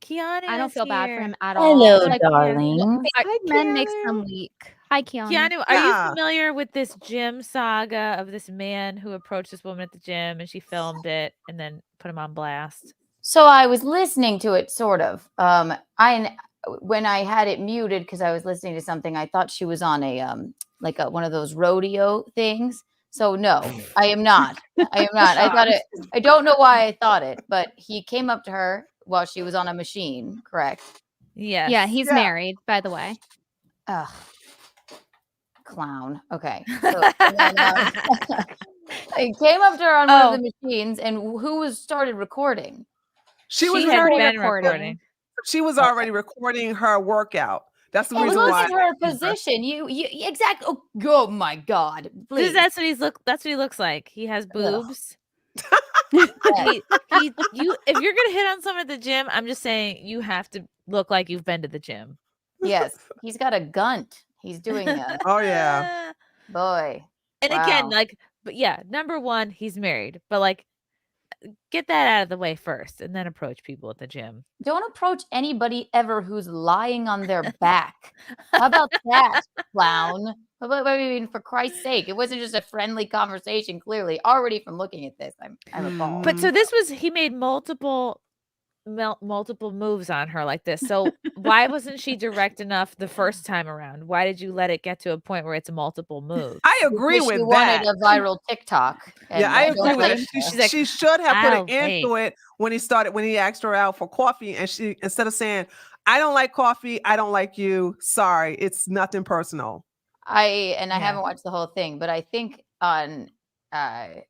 Speaker 6: Keanu,
Speaker 14: I don't feel bad for him at
Speaker 3: Hello,
Speaker 14: all. Like,
Speaker 3: darling.
Speaker 14: fake men makes them weak. Hi, Keanu.
Speaker 6: Keanu, are you
Speaker 13: Yeah.
Speaker 6: familiar with this gym saga of this man who approached this woman at the gym and she filmed it and then put him on blast?
Speaker 3: So I was listening to it, sort of. When I had it muted because I was listening to something, I thought she was on a one of those rodeo things. So no, I am not. I am not. I thought it. I don't know why I thought it, but he came up to her while she was on a machine. Correct.
Speaker 6: Yes.
Speaker 14: Yeah, he's married, by the way.
Speaker 3: Ugh. Clown. Okay. So, and then, I came up to her on one of the machines, and who started recording?
Speaker 13: She was
Speaker 6: had
Speaker 13: already
Speaker 6: been
Speaker 13: recording. She was already recording her workout. That's the reason
Speaker 3: look
Speaker 13: why.
Speaker 3: at her position. You exactly. Oh my God! Please.
Speaker 6: Because that's what he looks like. He has boobs. If you're gonna hit on someone at the gym, I'm just saying you have to look like you've been to the gym.
Speaker 3: Yes, he's got a gunt. He's doing that.
Speaker 13: Oh yeah,
Speaker 3: boy.
Speaker 6: And again, but yeah, number one, he's married. But like, get that out of the way first, and then approach people at the gym.
Speaker 3: Don't approach anybody ever who's lying on their back. How about that, clown? I mean, for Christ's sake, it wasn't just a friendly conversation. Clearly, already from looking at this, I'm appalled.
Speaker 6: But so he made multiple moves on her like this. So why wasn't she direct enough the first time around? Why did you let it get to a point where it's multiple moves?
Speaker 13: I agree with
Speaker 3: she
Speaker 13: that.
Speaker 3: wanted a viral TikTok.
Speaker 13: Yeah, I agree with it.
Speaker 6: She's like,
Speaker 13: she should have put
Speaker 6: "I'll
Speaker 13: it into it when he asked her out for coffee, and she instead of saying, "I don't like coffee, I don't like you, sorry, it's nothing personal."
Speaker 3: I haven't watched the whole thing, but I think on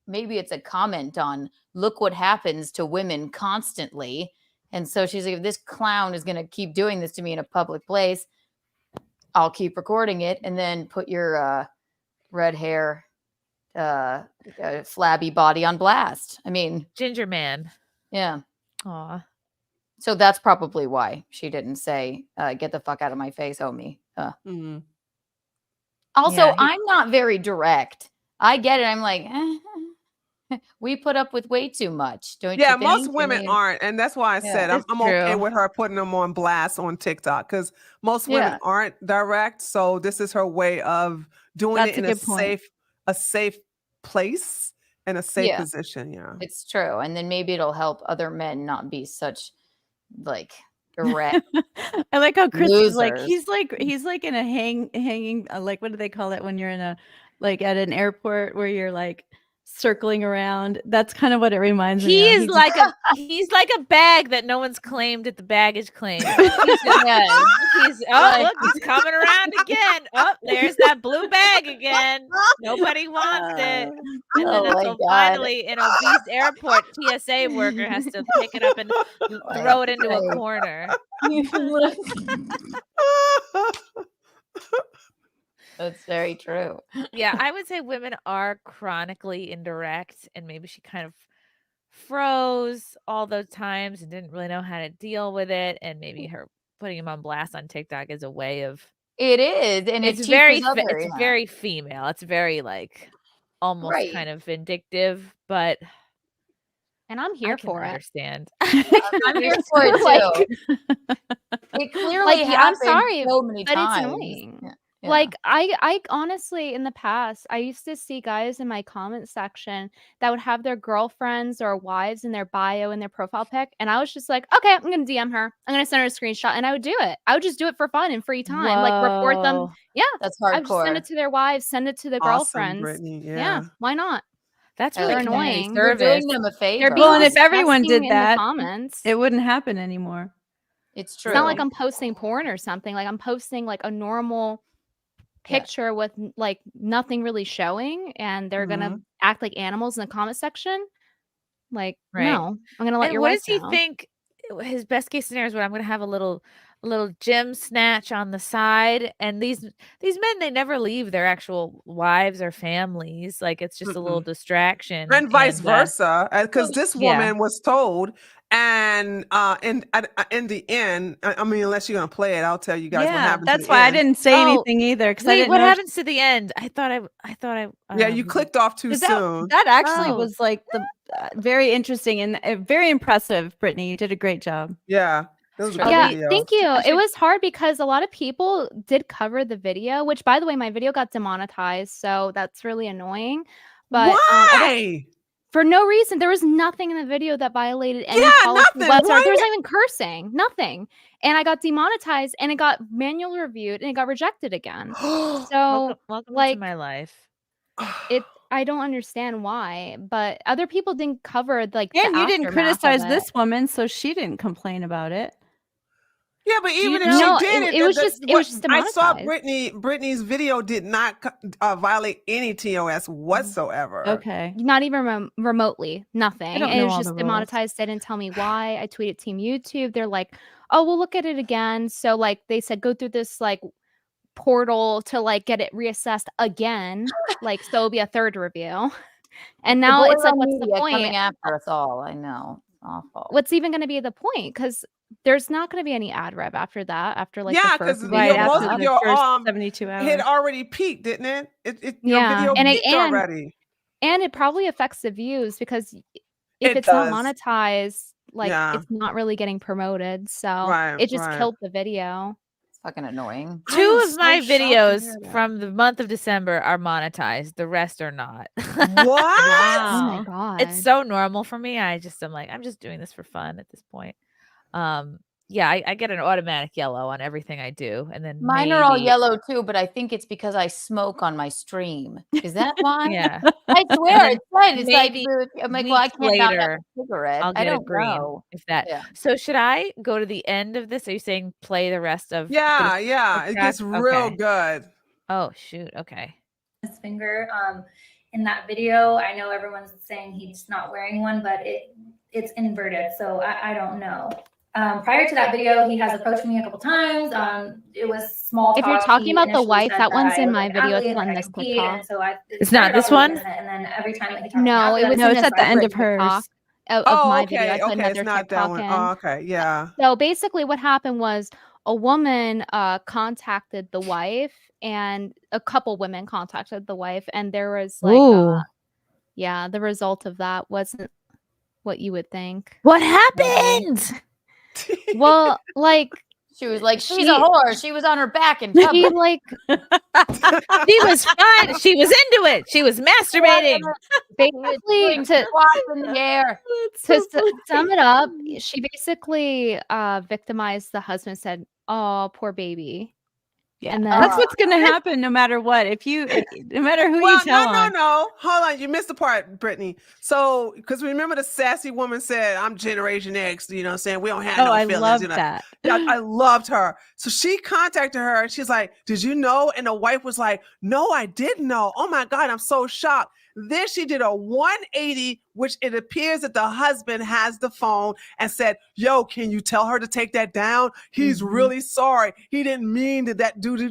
Speaker 3: maybe it's a comment on look what happens to women constantly. And so she's like, if this clown is going to keep doing this to me in a public place, I'll keep recording it and then put your red hair, flabby body on blast. I mean,
Speaker 6: ginger man.
Speaker 3: Yeah.
Speaker 6: Aw.
Speaker 3: So that's probably why she didn't say, get the fuck out of my face, homie. Also,
Speaker 6: Yeah,
Speaker 3: I'm not very direct. I get it. I'm like, we put up with way too much. Don't you
Speaker 13: Yeah,
Speaker 3: think?
Speaker 13: most
Speaker 3: I
Speaker 13: women
Speaker 3: mean,
Speaker 13: aren't, and that's why I said I'm
Speaker 6: That's
Speaker 13: okay
Speaker 6: true.
Speaker 13: with her putting them on blast on TikTok because most women aren't direct. So this is her way of doing
Speaker 12: That's
Speaker 13: it in
Speaker 12: a good point.
Speaker 13: a safe place and a safe position. Yeah,
Speaker 3: it's true. And then maybe it'll help other men not be such like direct.
Speaker 12: I like how Chris is
Speaker 3: losers.
Speaker 12: he's like in a hanging like what do they call it when you're in a like at an airport where you're like circling around. That's kind of what it reminds me of.
Speaker 6: He's like a bag that no one's claimed at the baggage claim. He's coming around again. Oh, there's that blue bag again. Nobody wants it. And then until finally an obese airport TSA worker has to pick it up and throw it into a corner.
Speaker 3: That's very true.
Speaker 6: Yeah, I would say women are chronically indirect, and maybe she kind of froze all those times and didn't really know how to deal with it, and maybe her putting him on blast on TikTok is a way of.
Speaker 3: It is, and
Speaker 6: It's
Speaker 3: it
Speaker 6: very,
Speaker 3: teaches other,
Speaker 6: it's very female. It's very like almost kind of vindictive, but
Speaker 14: And I'm here
Speaker 6: I can
Speaker 14: for it.
Speaker 6: understand.
Speaker 3: I'm here for it too. It clearly
Speaker 14: I'm
Speaker 3: happened
Speaker 14: sorry,
Speaker 3: so many
Speaker 14: but it's
Speaker 3: times.
Speaker 14: annoying.
Speaker 3: Yeah.
Speaker 14: Like I honestly, in the past, I used to see guys in my comment section that would have their girlfriends or wives in their bio and their profile pic, and I was just like, okay, I'm gonna DM her. I'm gonna send her a screenshot, and I would do it. I would just do it for fun and free time, like report them.
Speaker 12: Whoa.
Speaker 14: Yeah,
Speaker 3: That's
Speaker 14: I would just send
Speaker 3: hardcore.
Speaker 14: it to their wives, send it to the
Speaker 13: Awesome,
Speaker 14: girlfriends.
Speaker 13: Brittany.
Speaker 14: Yeah,
Speaker 13: Yeah.
Speaker 14: why not?
Speaker 6: That's
Speaker 3: They're
Speaker 6: really
Speaker 14: They're
Speaker 6: community
Speaker 14: annoying.
Speaker 3: You're
Speaker 6: service.
Speaker 3: doing them a favor.
Speaker 14: They're being
Speaker 12: Well, and if everyone
Speaker 14: disgusting
Speaker 12: did
Speaker 14: in the
Speaker 12: that,
Speaker 14: comments.
Speaker 12: it wouldn't happen anymore.
Speaker 3: It's true.
Speaker 14: It's not like I'm posting porn or something. Like I'm posting like a normal picture with like nothing really showing, and they're gonna act like animals in the comment section. Like,
Speaker 6: Right.
Speaker 14: no, I'm gonna let
Speaker 6: And
Speaker 14: your
Speaker 6: what
Speaker 14: wife
Speaker 6: does he
Speaker 14: know.
Speaker 6: think his best case scenario is? What I'm going to have a little gym snatch on the side, and these men, they never leave their actual wives or families. Like it's just a little distraction,
Speaker 13: And vice
Speaker 6: and,
Speaker 13: versa, because this
Speaker 6: yeah.
Speaker 13: woman was told, and in the end, I mean, unless you're gonna play it, I'll tell you guys what
Speaker 12: Yeah,
Speaker 13: happened. to
Speaker 12: that's
Speaker 13: the
Speaker 12: why I
Speaker 13: end.
Speaker 12: didn't say anything either because I
Speaker 6: Wait,
Speaker 12: didn't
Speaker 6: what
Speaker 12: know.
Speaker 6: happens to the end? I thought I
Speaker 13: Yeah, you clicked off too
Speaker 12: 'Cause
Speaker 13: soon.
Speaker 12: that actually
Speaker 14: Oh.
Speaker 12: was like the very interesting and very impressive, Brittany. You did a great job.
Speaker 13: Yeah, that was a good
Speaker 14: Yeah,
Speaker 13: video.
Speaker 14: thank you. It was hard because a lot of people did cover the video, which by the way, my video got demonetized, so that's really annoying. But
Speaker 13: Why?
Speaker 14: for no reason. There was nothing in the video that violated any
Speaker 13: Yeah,
Speaker 14: policy
Speaker 13: nothing.
Speaker 14: whatsoever.
Speaker 13: Why
Speaker 14: There was
Speaker 13: did-
Speaker 14: not even cursing, nothing. And I got demonetized, and it got manual reviewed, and it got rejected again. So,
Speaker 6: welcome
Speaker 14: like,
Speaker 6: to my life.
Speaker 14: I don't understand why, but other people didn't cover like
Speaker 12: And
Speaker 14: the
Speaker 12: you didn't
Speaker 14: aftermath of
Speaker 12: criticize
Speaker 14: it.
Speaker 12: this woman, so she didn't complain about it.
Speaker 13: Yeah, but even if
Speaker 14: No,
Speaker 13: she did
Speaker 14: it was just
Speaker 13: I saw
Speaker 14: demonetized.
Speaker 13: Brittany's video did not violate any TOS whatsoever.
Speaker 12: Okay.
Speaker 14: Not even remotely, nothing.
Speaker 12: don't
Speaker 14: It
Speaker 12: know
Speaker 14: was
Speaker 12: all
Speaker 14: just
Speaker 12: the rules.
Speaker 14: demonetized. They didn't tell me why. I tweeted Team YouTube. They're like, "Oh, we'll look at it again." So like they said, go through this like portal to like get it reassessed again. Like so it'll be a third review. And
Speaker 3: The
Speaker 14: now it's
Speaker 3: boiler
Speaker 14: like, what's the
Speaker 3: media coming
Speaker 14: point?
Speaker 3: after us all. I know. It's awful.
Speaker 14: What's even going to be the point? Because there's not going to be any ad rev after that. After like
Speaker 13: Yeah,
Speaker 14: the first
Speaker 13: because
Speaker 14: video.
Speaker 13: most of your
Speaker 12: first 72 hours.
Speaker 13: had already peaked, didn't it? Your
Speaker 14: Yeah,
Speaker 13: video
Speaker 14: and
Speaker 13: peaked already.
Speaker 14: And it probably affects the views because if
Speaker 13: It
Speaker 14: it's not
Speaker 13: does.
Speaker 14: monetized, like
Speaker 13: Yeah.
Speaker 14: it's not really getting promoted. So
Speaker 13: Right,
Speaker 14: it just
Speaker 13: right.
Speaker 14: killed the video.
Speaker 3: It's fucking annoying.
Speaker 6: Two
Speaker 13: am
Speaker 6: of my
Speaker 13: so shocked to
Speaker 6: videos
Speaker 13: hear that.
Speaker 6: from the month of December are monetized. The rest are not.
Speaker 13: What?
Speaker 14: Oh my god.
Speaker 6: It's so normal for me. I'm just doing this for fun at this point. Yeah, I get an automatic yellow on everything I do, and then
Speaker 3: Mine are all
Speaker 6: maybe-
Speaker 3: yellow too, but I think it's because I smoke on my stream. Is that why?
Speaker 6: Yeah.
Speaker 3: I swear it's right. It's like
Speaker 6: Maybe
Speaker 3: I'm like, well, I
Speaker 6: weeks
Speaker 3: can't not have
Speaker 6: later,
Speaker 3: a cigarette.
Speaker 6: I'll
Speaker 3: I
Speaker 6: get a
Speaker 3: don't
Speaker 6: green
Speaker 3: know.
Speaker 6: if that.
Speaker 3: Yeah.
Speaker 6: So should I go to the end of this? Are you saying play the rest of?
Speaker 13: Yeah,
Speaker 6: this
Speaker 13: yeah. It
Speaker 6: track?
Speaker 13: gets real
Speaker 6: Okay.
Speaker 13: good.
Speaker 6: Oh shoot. Okay.
Speaker 16: His finger in that video. I know everyone's saying he's not wearing one, but it's inverted, so I don't know. Prior to that video, he has approached me a couple times. It was small talk.
Speaker 14: If you're talking
Speaker 16: He
Speaker 14: about the
Speaker 16: initially
Speaker 14: wife,
Speaker 16: said
Speaker 14: that one's
Speaker 16: I
Speaker 14: in
Speaker 16: look
Speaker 14: my
Speaker 16: like an
Speaker 14: video.
Speaker 16: athlete
Speaker 14: It's on
Speaker 16: and I
Speaker 14: this
Speaker 16: compete,
Speaker 14: TikTok.
Speaker 16: and so I
Speaker 6: It's not
Speaker 16: started
Speaker 6: this
Speaker 16: off really
Speaker 6: one?
Speaker 16: innocent, and then every time that he talked to me
Speaker 14: No,
Speaker 16: after
Speaker 14: it
Speaker 16: that,
Speaker 14: was
Speaker 12: No,
Speaker 14: in
Speaker 12: it's
Speaker 14: a
Speaker 12: at the end
Speaker 14: separate
Speaker 12: of hers.
Speaker 14: TikTok of
Speaker 13: Oh,
Speaker 14: my
Speaker 13: okay,
Speaker 14: video. I put
Speaker 13: okay.
Speaker 14: another
Speaker 13: It's not that
Speaker 14: TikTok
Speaker 13: one.
Speaker 14: in.
Speaker 13: Oh, okay, yeah.
Speaker 14: So basically what happened was a woman contacted the wife, and a couple women contacted the wife, and there was like
Speaker 6: Ooh.
Speaker 14: yeah, the result of that wasn't what you would think.
Speaker 6: What happened?
Speaker 14: Well, like
Speaker 3: She was like, she's
Speaker 14: She-
Speaker 3: a whore. She was on her back in
Speaker 14: she
Speaker 3: public.
Speaker 14: like
Speaker 6: She was fine. She was into it. She was masturbating.
Speaker 14: basically to
Speaker 3: Squats in the air.
Speaker 14: sum it up, she basically victimized the husband, said, "Oh, poor baby."
Speaker 12: Yeah,
Speaker 14: And
Speaker 12: that's
Speaker 14: then
Speaker 12: what's gonna happen no matter what. No matter who
Speaker 13: Well,
Speaker 12: you tell
Speaker 13: no.
Speaker 12: on.
Speaker 13: Hold on. You missed the part, Brittany. So, because remember the sassy woman said, I'm Generation X, you know what I'm saying? We don't have
Speaker 12: Oh,
Speaker 13: no
Speaker 12: I
Speaker 13: feelings.
Speaker 12: love
Speaker 13: you know?
Speaker 12: that.
Speaker 13: Yeah, I loved her. So she contacted her and she's like, did you know? And the wife was like, no, I didn't know. Oh my God, I'm so shocked. Then she did a 180, which it appears that the husband has the phone and said, yo, can you tell her to take that down? He's really sorry. He didn't mean to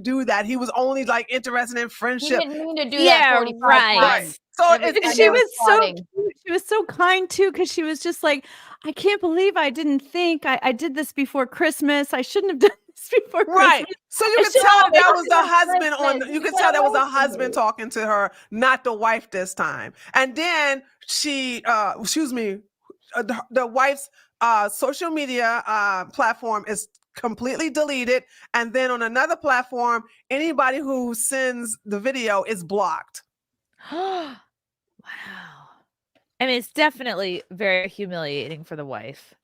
Speaker 13: do that. He was only like interested in
Speaker 3: He
Speaker 13: friendship.
Speaker 3: didn't mean to do
Speaker 12: Yeah,
Speaker 3: that 45
Speaker 12: right.
Speaker 3: times.
Speaker 13: So
Speaker 3: Every
Speaker 13: it's
Speaker 3: time
Speaker 12: She
Speaker 3: they
Speaker 12: was so
Speaker 3: plotting.
Speaker 12: cute. She was so kind too, because she was just like, I can't believe I didn't think I did this before Christmas. I shouldn't have done this before
Speaker 13: Right.
Speaker 12: Christmas.
Speaker 13: So you
Speaker 12: I
Speaker 13: can
Speaker 12: should
Speaker 13: tell
Speaker 12: have
Speaker 13: that was the
Speaker 3: done
Speaker 13: husband
Speaker 3: Christmas.
Speaker 13: you
Speaker 3: You
Speaker 13: can
Speaker 3: got
Speaker 13: tell that was a
Speaker 3: away from
Speaker 13: husband
Speaker 3: it.
Speaker 13: talking to her, not the wife this time. And then she the wife's social media platform is completely deleted, and then on another platform, anybody who sends the video is blocked.
Speaker 6: Wow. I mean, it's definitely very humiliating for the wife.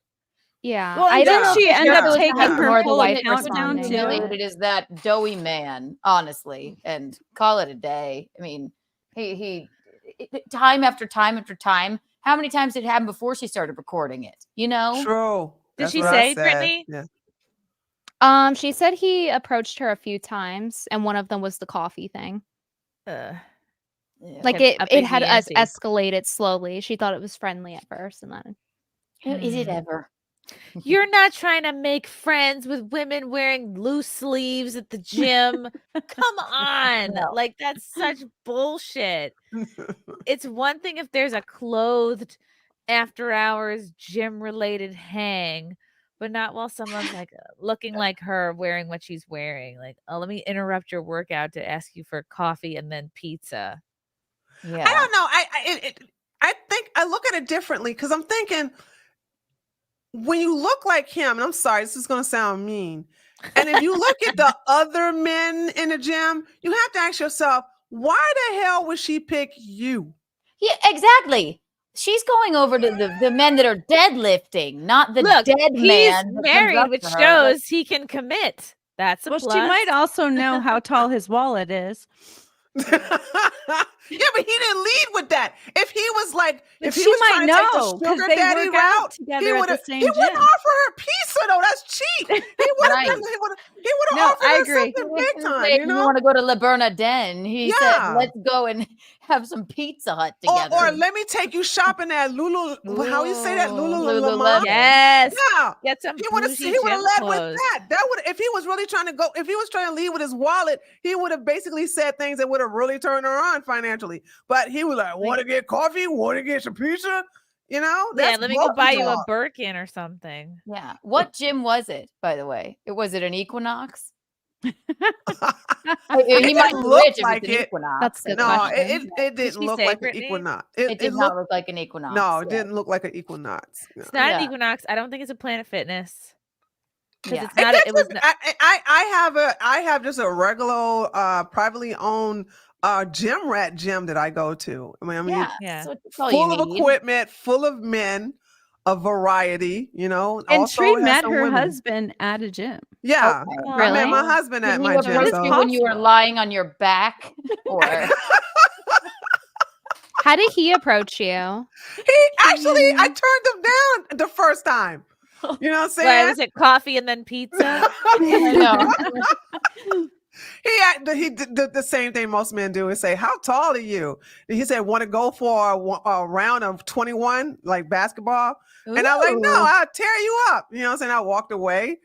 Speaker 14: Yeah.
Speaker 12: Well,
Speaker 14: I don't know
Speaker 12: didn't she
Speaker 14: if
Speaker 12: end
Speaker 14: it
Speaker 12: up
Speaker 14: goes to
Speaker 12: taking
Speaker 14: husband
Speaker 12: her
Speaker 14: or the
Speaker 12: full
Speaker 14: wife
Speaker 12: account down
Speaker 14: responding.
Speaker 12: too?
Speaker 3: Humiliated is that doughy man, honestly, and call it a day. I mean, he time after time after time. How many times did it happen before she started recording it? You know?
Speaker 13: True.
Speaker 6: Did
Speaker 13: That's
Speaker 6: she
Speaker 13: what I
Speaker 6: say,
Speaker 13: said.
Speaker 6: Brittany?
Speaker 13: Yeah.
Speaker 14: She said he approached her a few times, and one of them was the coffee thing. Like
Speaker 6: Kept upping
Speaker 14: it had
Speaker 6: the ante.
Speaker 14: escalated slowly. She thought it was friendly at first, and then
Speaker 3: Is it ever?
Speaker 6: You're not trying to make friends with women wearing loose sleeves at the gym. Come on.
Speaker 3: No.
Speaker 6: Like, that's such bullshit. It's one thing if there's a clothed after hours gym related hang, but not while someone's like looking like her wearing what she's wearing. Like, oh, let me interrupt your workout to ask you for coffee and then pizza.
Speaker 3: Yeah.
Speaker 13: I don't know. I think I look at it differently because I'm thinking when you look like him, and I'm sorry, this is going to sound mean. And if you look at the other men in the gym, you have to ask yourself, why the hell would she pick you?
Speaker 3: Yeah, exactly. She's going over to the men that are deadlifting, not the
Speaker 6: Look,
Speaker 3: dead
Speaker 6: he's
Speaker 3: man. that comes
Speaker 6: married,
Speaker 3: up
Speaker 6: which
Speaker 3: to her.
Speaker 6: shows he can commit. That's a
Speaker 12: Well,
Speaker 6: plus.
Speaker 12: she might also know how tall his wallet is.
Speaker 13: Yeah, but he didn't lead with that. If he was like,
Speaker 12: But
Speaker 13: if he
Speaker 12: she
Speaker 13: was
Speaker 12: might
Speaker 13: trying to take
Speaker 12: know,
Speaker 13: the
Speaker 12: 'cause
Speaker 13: sugar
Speaker 12: they
Speaker 13: daddy
Speaker 12: work out
Speaker 13: route,
Speaker 12: together
Speaker 13: he
Speaker 12: at
Speaker 13: would
Speaker 12: the
Speaker 13: have.
Speaker 12: same
Speaker 13: He wouldn't
Speaker 12: gym.
Speaker 13: offer her pizza though. That's cheap. He would have.
Speaker 12: Right.
Speaker 13: He would have
Speaker 12: No,
Speaker 13: offered
Speaker 12: I
Speaker 13: her
Speaker 12: agree.
Speaker 13: something
Speaker 3: He
Speaker 13: big
Speaker 3: didn't
Speaker 13: time.
Speaker 3: say,
Speaker 13: You
Speaker 3: you
Speaker 13: know.
Speaker 3: want to go to La Bernardin. He said,
Speaker 13: Yeah.
Speaker 3: let's go and have some Pizza Hut together.
Speaker 13: Or let me take you shopping at Lulu. How you say that?
Speaker 3: Lululemon.
Speaker 13: Lululemon.
Speaker 6: Yes.
Speaker 13: Yeah.
Speaker 6: Get some
Speaker 13: He would have
Speaker 6: bougie
Speaker 13: led
Speaker 6: gym
Speaker 13: with
Speaker 6: clothes.
Speaker 13: that. That would, if he was really trying to go, if he was trying to lead with his wallet, he would have basically said things that would have really turned her on financially. But he was like, "Want to get coffee? Want to get some pizza?" You know?
Speaker 6: Yeah,
Speaker 13: That's
Speaker 6: let me go buy you a
Speaker 13: talk.
Speaker 6: Birkin or something.
Speaker 3: Yeah. What gym was it, by the way? Was it an Equinox? He
Speaker 13: It
Speaker 3: might
Speaker 13: didn't
Speaker 3: be
Speaker 13: look
Speaker 3: rich if
Speaker 13: like
Speaker 3: it's an
Speaker 13: it.
Speaker 3: Equinox.
Speaker 14: That's a good
Speaker 13: No,
Speaker 14: question.
Speaker 13: it didn't
Speaker 6: she
Speaker 13: look
Speaker 6: say,
Speaker 13: like an
Speaker 6: Brittany?
Speaker 13: Equinox.
Speaker 3: It did not look like an Equinox.
Speaker 13: No, it
Speaker 3: yeah.
Speaker 13: didn't look like an Equinox. No.
Speaker 6: It's not an
Speaker 3: Yeah.
Speaker 6: Equinox. I don't think it's a Planet Fitness. Because
Speaker 3: Yeah.
Speaker 6: it's not. It was.
Speaker 13: I have just a regular privately owned gym rat gym that I go to. I mean,
Speaker 6: Yeah.
Speaker 3: So it's all
Speaker 13: full
Speaker 3: you
Speaker 13: of
Speaker 3: need.
Speaker 13: equipment, full of men, a variety, you know.
Speaker 12: And
Speaker 13: also
Speaker 12: Tree
Speaker 13: has
Speaker 12: met
Speaker 13: some
Speaker 12: her
Speaker 13: women.
Speaker 12: husband at a gym.
Speaker 13: Yeah,
Speaker 3: Okay.
Speaker 13: I met
Speaker 14: Really?
Speaker 13: my husband
Speaker 3: Did
Speaker 13: at
Speaker 3: he
Speaker 13: my gym.
Speaker 3: approach
Speaker 13: So.
Speaker 3: you when you were lying on your back? Or
Speaker 14: How did he approach you?
Speaker 13: He actually, I turned him down the first time. You know what I'm saying?
Speaker 6: Was it coffee and then pizza?
Speaker 3: I know.
Speaker 13: He did the same thing most men do is say, "How tall are you?" And he said, "Want to go for a round of 21, like basketball?" And I'm like, "No,
Speaker 3: Ooh.
Speaker 13: I'll tear you up." You know what I'm saying? I walked away.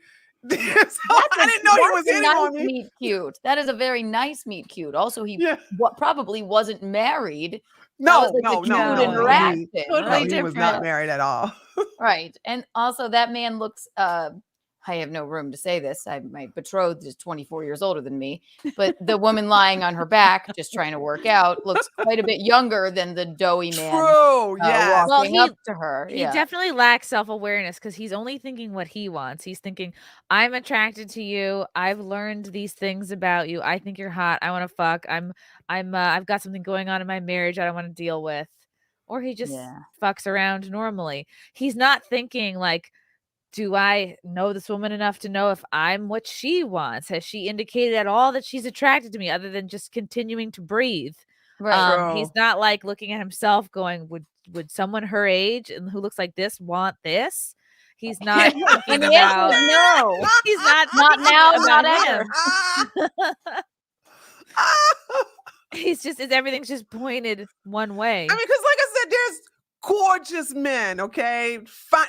Speaker 13: So I didn't know he was
Speaker 3: That's a
Speaker 13: hitting
Speaker 3: nice
Speaker 13: on me.
Speaker 3: meet cute. That is a very nice meet cute. Also, he
Speaker 13: Yeah.
Speaker 3: probably wasn't married. That
Speaker 13: No,
Speaker 3: was like
Speaker 13: no,
Speaker 3: a
Speaker 13: no,
Speaker 3: cute
Speaker 13: no,
Speaker 3: interaction,
Speaker 12: Totally
Speaker 13: no,
Speaker 3: right?
Speaker 13: he was not
Speaker 12: different.
Speaker 13: married at all.
Speaker 3: Right. And also that man looks I have no room to say this. My betrothed is 24 years older than me, but the woman lying on her back, just trying to work out, looks quite a bit younger than the doughy man.
Speaker 13: True, yes.
Speaker 3: Walking
Speaker 6: Well,
Speaker 3: up to her.
Speaker 6: He
Speaker 3: Yeah.
Speaker 6: definitely lacks self-awareness because he's only thinking what he wants. He's thinking, I'm attracted to you. I've learned these things about you. I think you're hot. I want to fuck. I've got something going on in my marriage I don't want to deal with. Or he just fucks around normally. He's not thinking like, do I know this woman enough to know if I'm what she wants? Has she indicated at all that she's attracted to me other than just continuing to breathe?
Speaker 3: Right.
Speaker 6: He's not like looking at himself going, would someone her age and who looks like this want this? He's not
Speaker 3: And
Speaker 6: thinking
Speaker 3: the answer
Speaker 6: about
Speaker 3: is no.
Speaker 6: he's not
Speaker 3: now,
Speaker 6: thinking
Speaker 3: not
Speaker 6: about
Speaker 3: ever.
Speaker 6: him. Everything's just pointed one way.
Speaker 13: I mean, because like I said, there's gorgeous men, okay?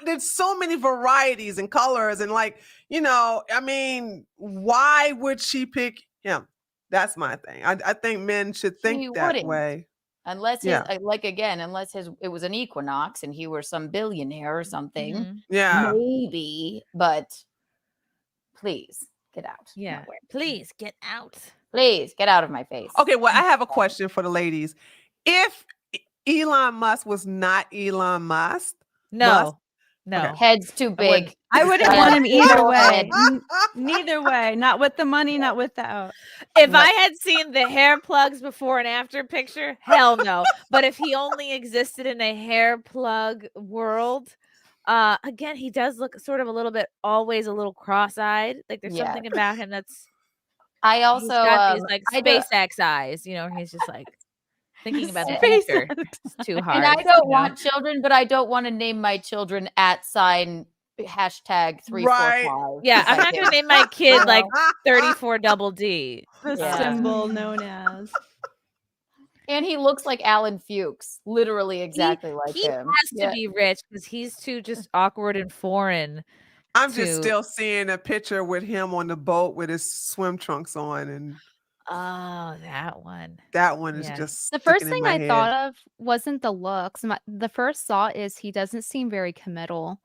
Speaker 13: There's so many varieties and colors, and like, you know, I mean, why would she pick him? That's my thing. I think men should think
Speaker 3: He
Speaker 13: that
Speaker 3: wouldn't.
Speaker 13: way.
Speaker 3: Unless
Speaker 13: Yeah.
Speaker 3: unless it was an equinox and he were some billionaire or something.
Speaker 6: Mhm.
Speaker 13: Yeah.
Speaker 3: Maybe, but please get out.
Speaker 6: Yeah. Please get out.
Speaker 3: Please get out of my face.
Speaker 13: Okay, well, I have a question for the ladies. If Elon Musk was not Elon Musk,
Speaker 6: No. No.
Speaker 13: Okay.
Speaker 3: Head's too big.
Speaker 12: I wouldn't want him either way. Neither way. Not with the money, not without.
Speaker 6: If I had seen the hair plugs before and after picture, hell no. But if he only existed in a hair plug world, again, he does look sort of a little bit, always a little cross-eyed. Like there's
Speaker 3: Yeah.
Speaker 6: something about him that's.
Speaker 3: I
Speaker 6: He's
Speaker 3: also
Speaker 6: got these like
Speaker 3: I don't-
Speaker 6: SpaceX eyes. You know, he's just like thinking about the
Speaker 3: SpaceX.
Speaker 6: future. It's too hard.
Speaker 3: and I don't
Speaker 6: you know?
Speaker 3: want children, but I don't want to name my children #345.
Speaker 6: Yeah, I'm not gonna name my kid
Speaker 3: You
Speaker 6: like
Speaker 3: know?
Speaker 6: 34 double D.
Speaker 12: The
Speaker 3: Yeah.
Speaker 12: symbol known as.
Speaker 3: And he looks like Alan Fuchs, literally exactly like
Speaker 6: he
Speaker 3: him.
Speaker 6: has to
Speaker 3: Yeah.
Speaker 6: be rich because he's too just awkward and foreign.
Speaker 13: I'm just
Speaker 6: to-
Speaker 13: still seeing a picture with him on the boat with his swim trunks on, and
Speaker 6: Oh, that one.
Speaker 13: that one is
Speaker 6: Yeah.
Speaker 13: just
Speaker 14: The first
Speaker 13: sticking in
Speaker 14: thing
Speaker 13: my
Speaker 14: I
Speaker 13: head.
Speaker 14: thought of wasn't the looks. The first thought is he doesn't seem very committal.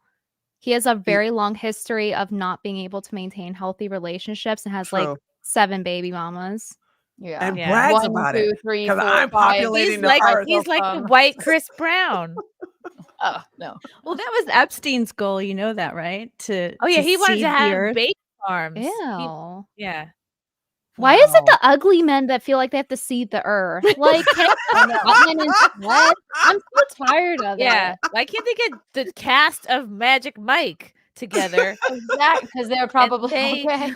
Speaker 14: He has a very long history of not being able to maintain healthy relationships and has like
Speaker 13: True.
Speaker 14: 7 baby mamas.
Speaker 3: Yeah.
Speaker 13: and
Speaker 6: Yeah.
Speaker 13: brags
Speaker 3: 1,
Speaker 13: about
Speaker 3: 2,
Speaker 13: it
Speaker 3: 3,
Speaker 13: because
Speaker 3: 4,
Speaker 13: I'm
Speaker 3: 5.
Speaker 13: populating
Speaker 6: He's
Speaker 13: the
Speaker 6: like
Speaker 13: earth.
Speaker 6: he's like the white Chris Brown.
Speaker 3: Oh no.
Speaker 12: Well, that was Epstein's goal. You know that, right?
Speaker 6: Oh yeah, he wanted
Speaker 12: seed
Speaker 6: to
Speaker 12: the
Speaker 6: have
Speaker 12: earth.
Speaker 6: baby farms.
Speaker 14: Ew.
Speaker 6: Yeah.
Speaker 14: Why is it
Speaker 3: Wow.
Speaker 14: the ugly men that feel like they have to seed the earth? Like, can it be hot men instead? I'm so tired of
Speaker 6: Yeah.
Speaker 14: it.
Speaker 6: Why can't they get the cast of Magic Mike together?
Speaker 3: Exactly, because they're probably
Speaker 6: they-
Speaker 3: okay.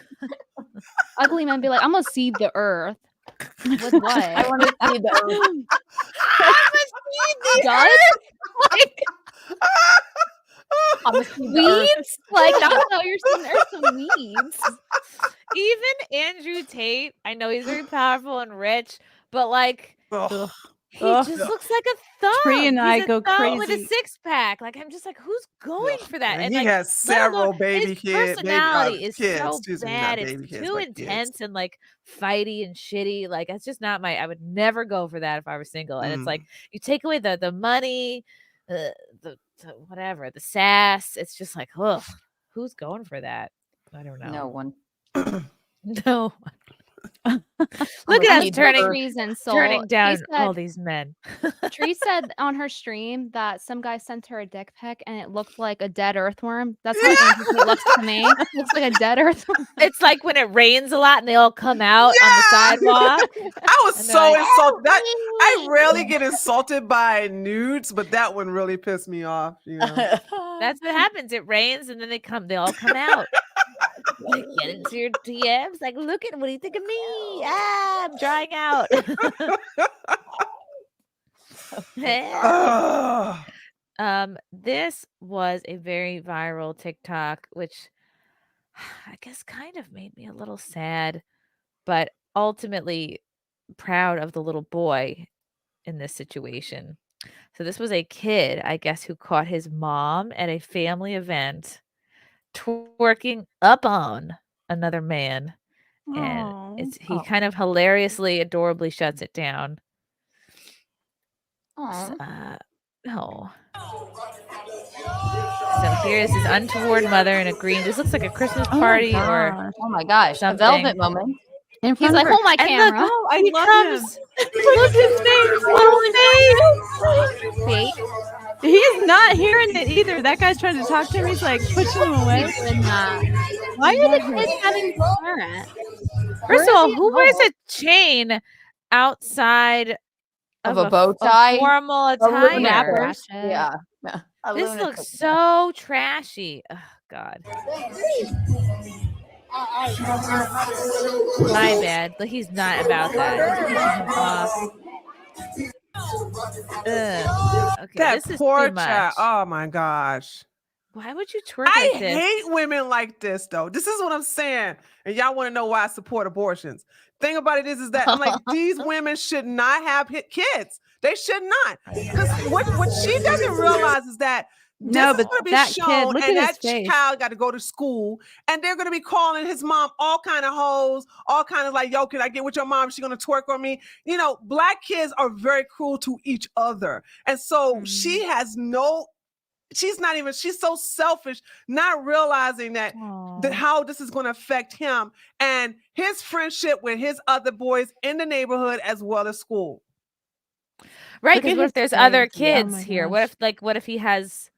Speaker 14: Ugly men be like, I'm gonna seed the earth. With what?
Speaker 3: I want to see the
Speaker 14: Guts? Like,
Speaker 3: I'm gonna see the earth.
Speaker 14: weeds? Like, that's how you're seeing the earth, some weeds.
Speaker 6: Even Andrew Tate, I know he's very powerful and rich, but like
Speaker 13: Ugh.
Speaker 6: he
Speaker 12: Ugh.
Speaker 6: just looks like a thug.
Speaker 12: Tree and I
Speaker 6: He's a
Speaker 12: go
Speaker 6: thug with a
Speaker 12: crazy.
Speaker 6: 6-pack. Like I'm just like, who's going for that?
Speaker 13: And he
Speaker 6: like,
Speaker 13: has
Speaker 6: let alone-
Speaker 13: several baby
Speaker 6: his
Speaker 13: kids,
Speaker 6: personality is
Speaker 13: kids,
Speaker 6: so
Speaker 13: excuse me, not
Speaker 6: bad.
Speaker 13: baby
Speaker 6: It's
Speaker 13: kids,
Speaker 6: too
Speaker 13: but kids.
Speaker 6: intense and like fighty and shitty. Like it's just not my. I would never go for that if I were single. And it's like you take away the money, the whatever, the sass. It's just like, ugh, who's going for that? I don't know.
Speaker 3: No one.
Speaker 6: No. Look at us turning
Speaker 14: Reason,
Speaker 6: down
Speaker 14: said,
Speaker 6: all these men.
Speaker 14: Tree said on her stream that some guy sent her a dick pic and it looked like a dead earthworm. That's how Andrew Tate looks to me. It looks like a dead earthworm.
Speaker 6: It's like when it rains a lot and they all come out on the sidewalk.
Speaker 13: I was
Speaker 6: And
Speaker 13: so
Speaker 6: they're like,
Speaker 13: insulted. I rarely get insulted by nudes, but that one really pissed me off. You know?
Speaker 6: That's what happens. It rains and then they all come out. Like, get into your DMs. Like, look at what do you think of me? Ah, I'm drying out. This was a very viral TikTok, which I guess kind of made me a little sad, but ultimately proud of the little boy in this situation. So this was a kid, I guess, who caught his mom at a family event twerking up on another man. And he kind of hilariously, adorably shuts it down. Oh. So here's his untoward mother in a green. This looks like a Christmas party or
Speaker 3: oh my gosh,
Speaker 6: something.
Speaker 3: a velvet moment.
Speaker 14: He's like, hold my
Speaker 6: And
Speaker 14: camera.
Speaker 6: look,
Speaker 12: Oh, I
Speaker 6: he
Speaker 12: love
Speaker 6: comes. Look his face, little face.
Speaker 12: He's not hearing it either. That guy's trying to talk to him. He's like pushing him away.
Speaker 14: Why are the kids having parents?
Speaker 6: First of all, who wears a chain outside
Speaker 3: Of a bow tie?
Speaker 6: formal
Speaker 3: A lunatic.
Speaker 6: attire?
Speaker 3: Yeah. A
Speaker 6: This
Speaker 3: lunatic.
Speaker 6: looks so trashy. Oh God. My bad. But he's not about that. He's pushing him off. Ugh. Okay,
Speaker 13: That
Speaker 6: this is
Speaker 13: poor
Speaker 6: too much.
Speaker 13: child. Oh my gosh.
Speaker 6: Why would you twerk
Speaker 13: I
Speaker 6: like this?
Speaker 13: hate women like this, though. This is what I'm saying. And y'all want to know why I support abortions. Thing about it is that I'm like, these women should not have kids. They should not. Because what she doesn't realize is that
Speaker 12: No,
Speaker 13: this is
Speaker 12: but
Speaker 13: going to be
Speaker 12: that kid,
Speaker 13: shown,
Speaker 12: look
Speaker 13: and
Speaker 12: at
Speaker 13: that
Speaker 12: his face.
Speaker 13: child got to go to school, and they're going to be calling his mom all kind of hoes, all kind of like, yo, can I get with your mom? She going to twerk on me. You know, Black kids are very cruel to each other. And so she has she's so selfish, not realizing that how this is going to affect him and his friendship with his other boys in the neighborhood as well as school.
Speaker 6: Right,
Speaker 12: Look at
Speaker 6: because what
Speaker 12: his
Speaker 6: if there's other
Speaker 12: face. Oh
Speaker 6: kids
Speaker 12: my
Speaker 6: here?
Speaker 12: gosh.
Speaker 6: What if he has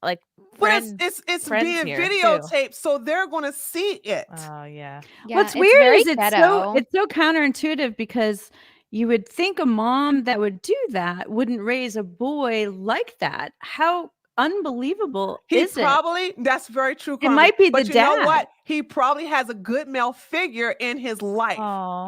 Speaker 6: like
Speaker 13: But
Speaker 6: friends.
Speaker 13: it's
Speaker 6: friends
Speaker 13: being
Speaker 6: here, too.
Speaker 13: videotaped, so they're gonna see it.
Speaker 6: Oh yeah.
Speaker 12: What's weird is it's so counterintuitive because you would think a mom that would do that wouldn't raise a boy like that. How unbelievable is it?
Speaker 13: That's very true.
Speaker 12: It
Speaker 13: Carmen.
Speaker 12: might be
Speaker 13: but
Speaker 12: the
Speaker 13: you know
Speaker 12: dad.
Speaker 13: what? He probably has a good male figure in his life,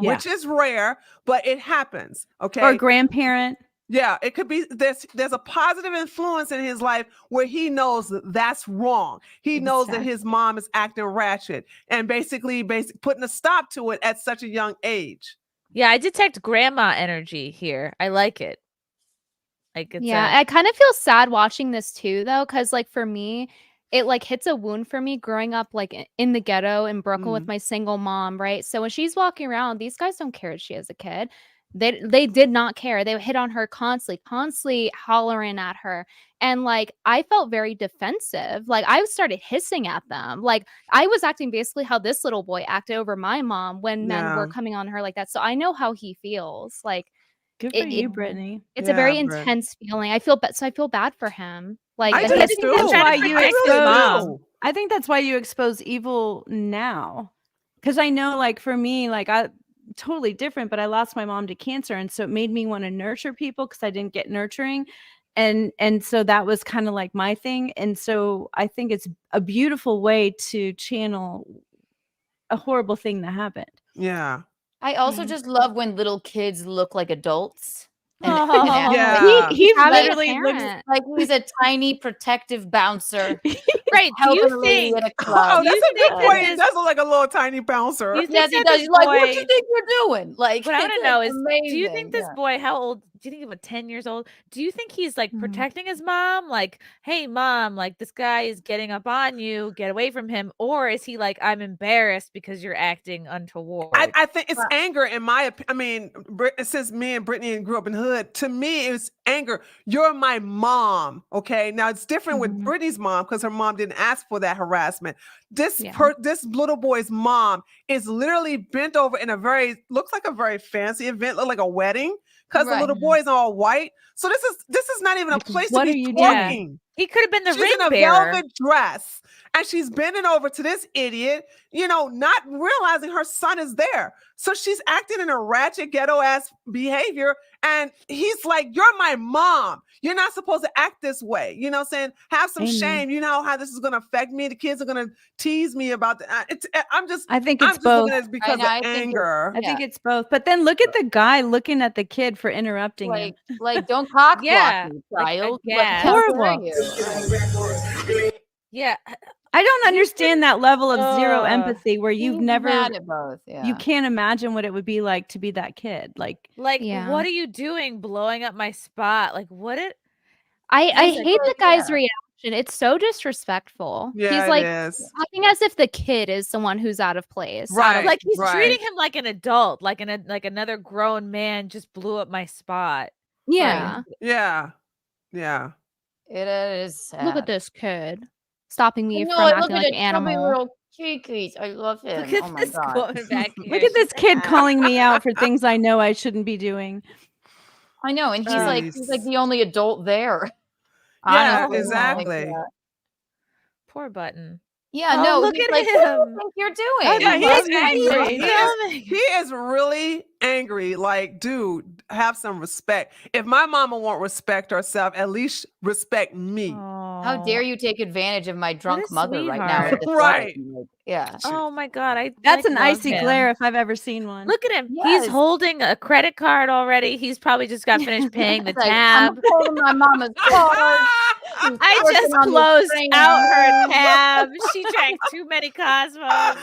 Speaker 13: which is rare, but it happens. Okay.
Speaker 12: Or grandparent.
Speaker 13: Yeah, it could be there's a positive influence in his life where he knows that that's wrong. He knows that his mom is acting ratchet and basically putting a stop to it at such a young age.
Speaker 6: Yeah, I detect grandma energy here. I like it. Like it's
Speaker 14: I kind of feel sad watching this too, though, because like for me, it like hits a wound for me growing up like in the ghetto in Brooklyn with my single mom, right? So when she's walking around, these guys don't care if she has a kid. They did not care. They would hit on her constantly hollering at her. And like I felt very defensive. Like I started hissing at them. Like I was acting basically how this little boy acted over my mom when men were coming on her like that. So I know how he feels. Like
Speaker 12: Good for you, Brittany.
Speaker 14: it's a very intense feeling. I feel bad for him. Like
Speaker 12: I
Speaker 14: and
Speaker 12: think that's why you expose.
Speaker 14: do.
Speaker 12: I think that's why you expose evil now, because I know, like for me, like I totally different, but I lost my mom to cancer, and so it made me want to nurture people because I didn't get nurturing, and so that was kind of like my thing, and so I think it's a beautiful way to channel a horrible thing that happened.
Speaker 13: Yeah.
Speaker 3: I also just love when little kids look like adults. And
Speaker 14: Yeah.
Speaker 3: he
Speaker 14: Having a
Speaker 3: literally looks
Speaker 14: parent.
Speaker 3: like he's a tiny protective bouncer.
Speaker 6: Right. Do
Speaker 3: Helping
Speaker 6: you
Speaker 3: a lady
Speaker 6: think?
Speaker 3: at a club.
Speaker 13: Oh, that's a good point. He does look like a little tiny bouncer.
Speaker 6: You think
Speaker 3: Yes, he
Speaker 6: that
Speaker 3: does.
Speaker 6: this
Speaker 3: He's like, what
Speaker 6: boy-
Speaker 3: you think you're doing? Like,
Speaker 6: What I want
Speaker 3: it's
Speaker 6: to know
Speaker 3: like
Speaker 6: is, do you think
Speaker 3: amazing.
Speaker 6: this
Speaker 3: Yeah.
Speaker 6: boy, how old? Do you think he was 10 years old? Do you think he's like protecting his mom? Like, hey, mom, like this guy is getting up on you, get away from him. Or is he like, I'm embarrassed because you're acting untoward?
Speaker 13: I think it's anger in my opinion. I mean, since me and Brittany grew up in the hood, to me, it was anger. You're my mom. Okay. Now it's different with Brittany's mom because her mom didn't ask for that harassment. This little boy's mom is literally bent over in looks like a very fancy event, look like a wedding, because the little boy is all white. So this is not even a place to be twerking.
Speaker 6: He could have been the
Speaker 13: She's
Speaker 6: ring
Speaker 13: in a
Speaker 6: bearer.
Speaker 13: velvet dress and she's bending over to this idiot, not realizing her son is there. So she's acting in a ratchet ghetto ass behavior. And he's like, you're my mom. You're not supposed to act this way. You know what I'm saying? Have some shame. You know how this is going to affect me. The kids are going to tease me about that.
Speaker 12: I think
Speaker 13: I'm
Speaker 12: it's
Speaker 13: just
Speaker 12: both.
Speaker 13: looking at it because of anger.
Speaker 12: I think it's both. But then look at the guy looking at the kid for interrupting him.
Speaker 3: Like, don't cock
Speaker 6: Yeah,
Speaker 3: block me,
Speaker 6: like,
Speaker 3: child.
Speaker 6: yeah.
Speaker 3: How dare
Speaker 12: Horrible.
Speaker 3: you?
Speaker 6: Yeah.
Speaker 12: I don't understand that level of zero
Speaker 6: Ugh.
Speaker 12: empathy where you've
Speaker 3: He's
Speaker 12: never
Speaker 3: mad at both. Yeah.
Speaker 12: you can't imagine what it would be like to be that kid. Like
Speaker 6: Like,
Speaker 14: Yeah.
Speaker 6: what are you doing blowing up my spot? Like, what it?
Speaker 14: I
Speaker 3: He's
Speaker 14: hate the
Speaker 3: like,
Speaker 14: guy's
Speaker 3: yeah.
Speaker 14: reaction. It's so disrespectful.
Speaker 13: Yeah,
Speaker 14: He's
Speaker 13: it
Speaker 14: like
Speaker 13: is.
Speaker 14: acting as if the kid is the one who's out of place.
Speaker 13: Right.
Speaker 6: Like he's
Speaker 13: right.
Speaker 6: treating him like an adult, like like another grown man just blew up my spot.
Speaker 14: Yeah.
Speaker 13: Yeah. Yeah.
Speaker 3: It is sad.
Speaker 14: Look at this kid stopping me
Speaker 3: No,
Speaker 14: from
Speaker 3: look
Speaker 14: acting
Speaker 3: at
Speaker 14: like
Speaker 3: the
Speaker 14: an
Speaker 3: chubby
Speaker 14: animal.
Speaker 3: little cheekies. I love him.
Speaker 6: Look at
Speaker 3: Oh my
Speaker 6: this
Speaker 3: god.
Speaker 6: woman back here.
Speaker 12: look at this kid calling me out for things I know I shouldn't be doing.
Speaker 3: I know, and he's
Speaker 13: Jeez.
Speaker 3: like the only adult there.
Speaker 13: Yeah,
Speaker 3: Honestly,
Speaker 13: exactly.
Speaker 3: like,
Speaker 6: Poor Button.
Speaker 3: yeah,
Speaker 6: Oh,
Speaker 3: no,
Speaker 6: look
Speaker 3: he's
Speaker 6: at
Speaker 3: like, what do you
Speaker 6: him.
Speaker 3: think you're doing?
Speaker 13: Yeah,
Speaker 6: love
Speaker 13: he's
Speaker 6: him.
Speaker 13: angry.
Speaker 6: He's filming.
Speaker 13: He is really angry. Like, dude, have some respect. If my mama won't respect herself, at least respect me.
Speaker 3: How dare you take advantage of my drunk
Speaker 6: a
Speaker 3: mother right now? At
Speaker 6: sweetheart.
Speaker 3: this
Speaker 13: Right.
Speaker 3: wedding? Like, yeah.
Speaker 6: Oh my god,
Speaker 12: That's
Speaker 6: like,
Speaker 12: an
Speaker 6: love
Speaker 12: icy
Speaker 6: him.
Speaker 12: glare if I've ever seen one.
Speaker 6: Look at him.
Speaker 3: Yes.
Speaker 6: He's holding a credit card already. He's probably just got finished paying the
Speaker 3: It's like, I'm
Speaker 6: tab.
Speaker 3: holding my mama's card. She's
Speaker 6: I
Speaker 3: working
Speaker 6: just
Speaker 3: on the
Speaker 6: closed
Speaker 3: train.
Speaker 6: out her tab. She drank too many Cosmos.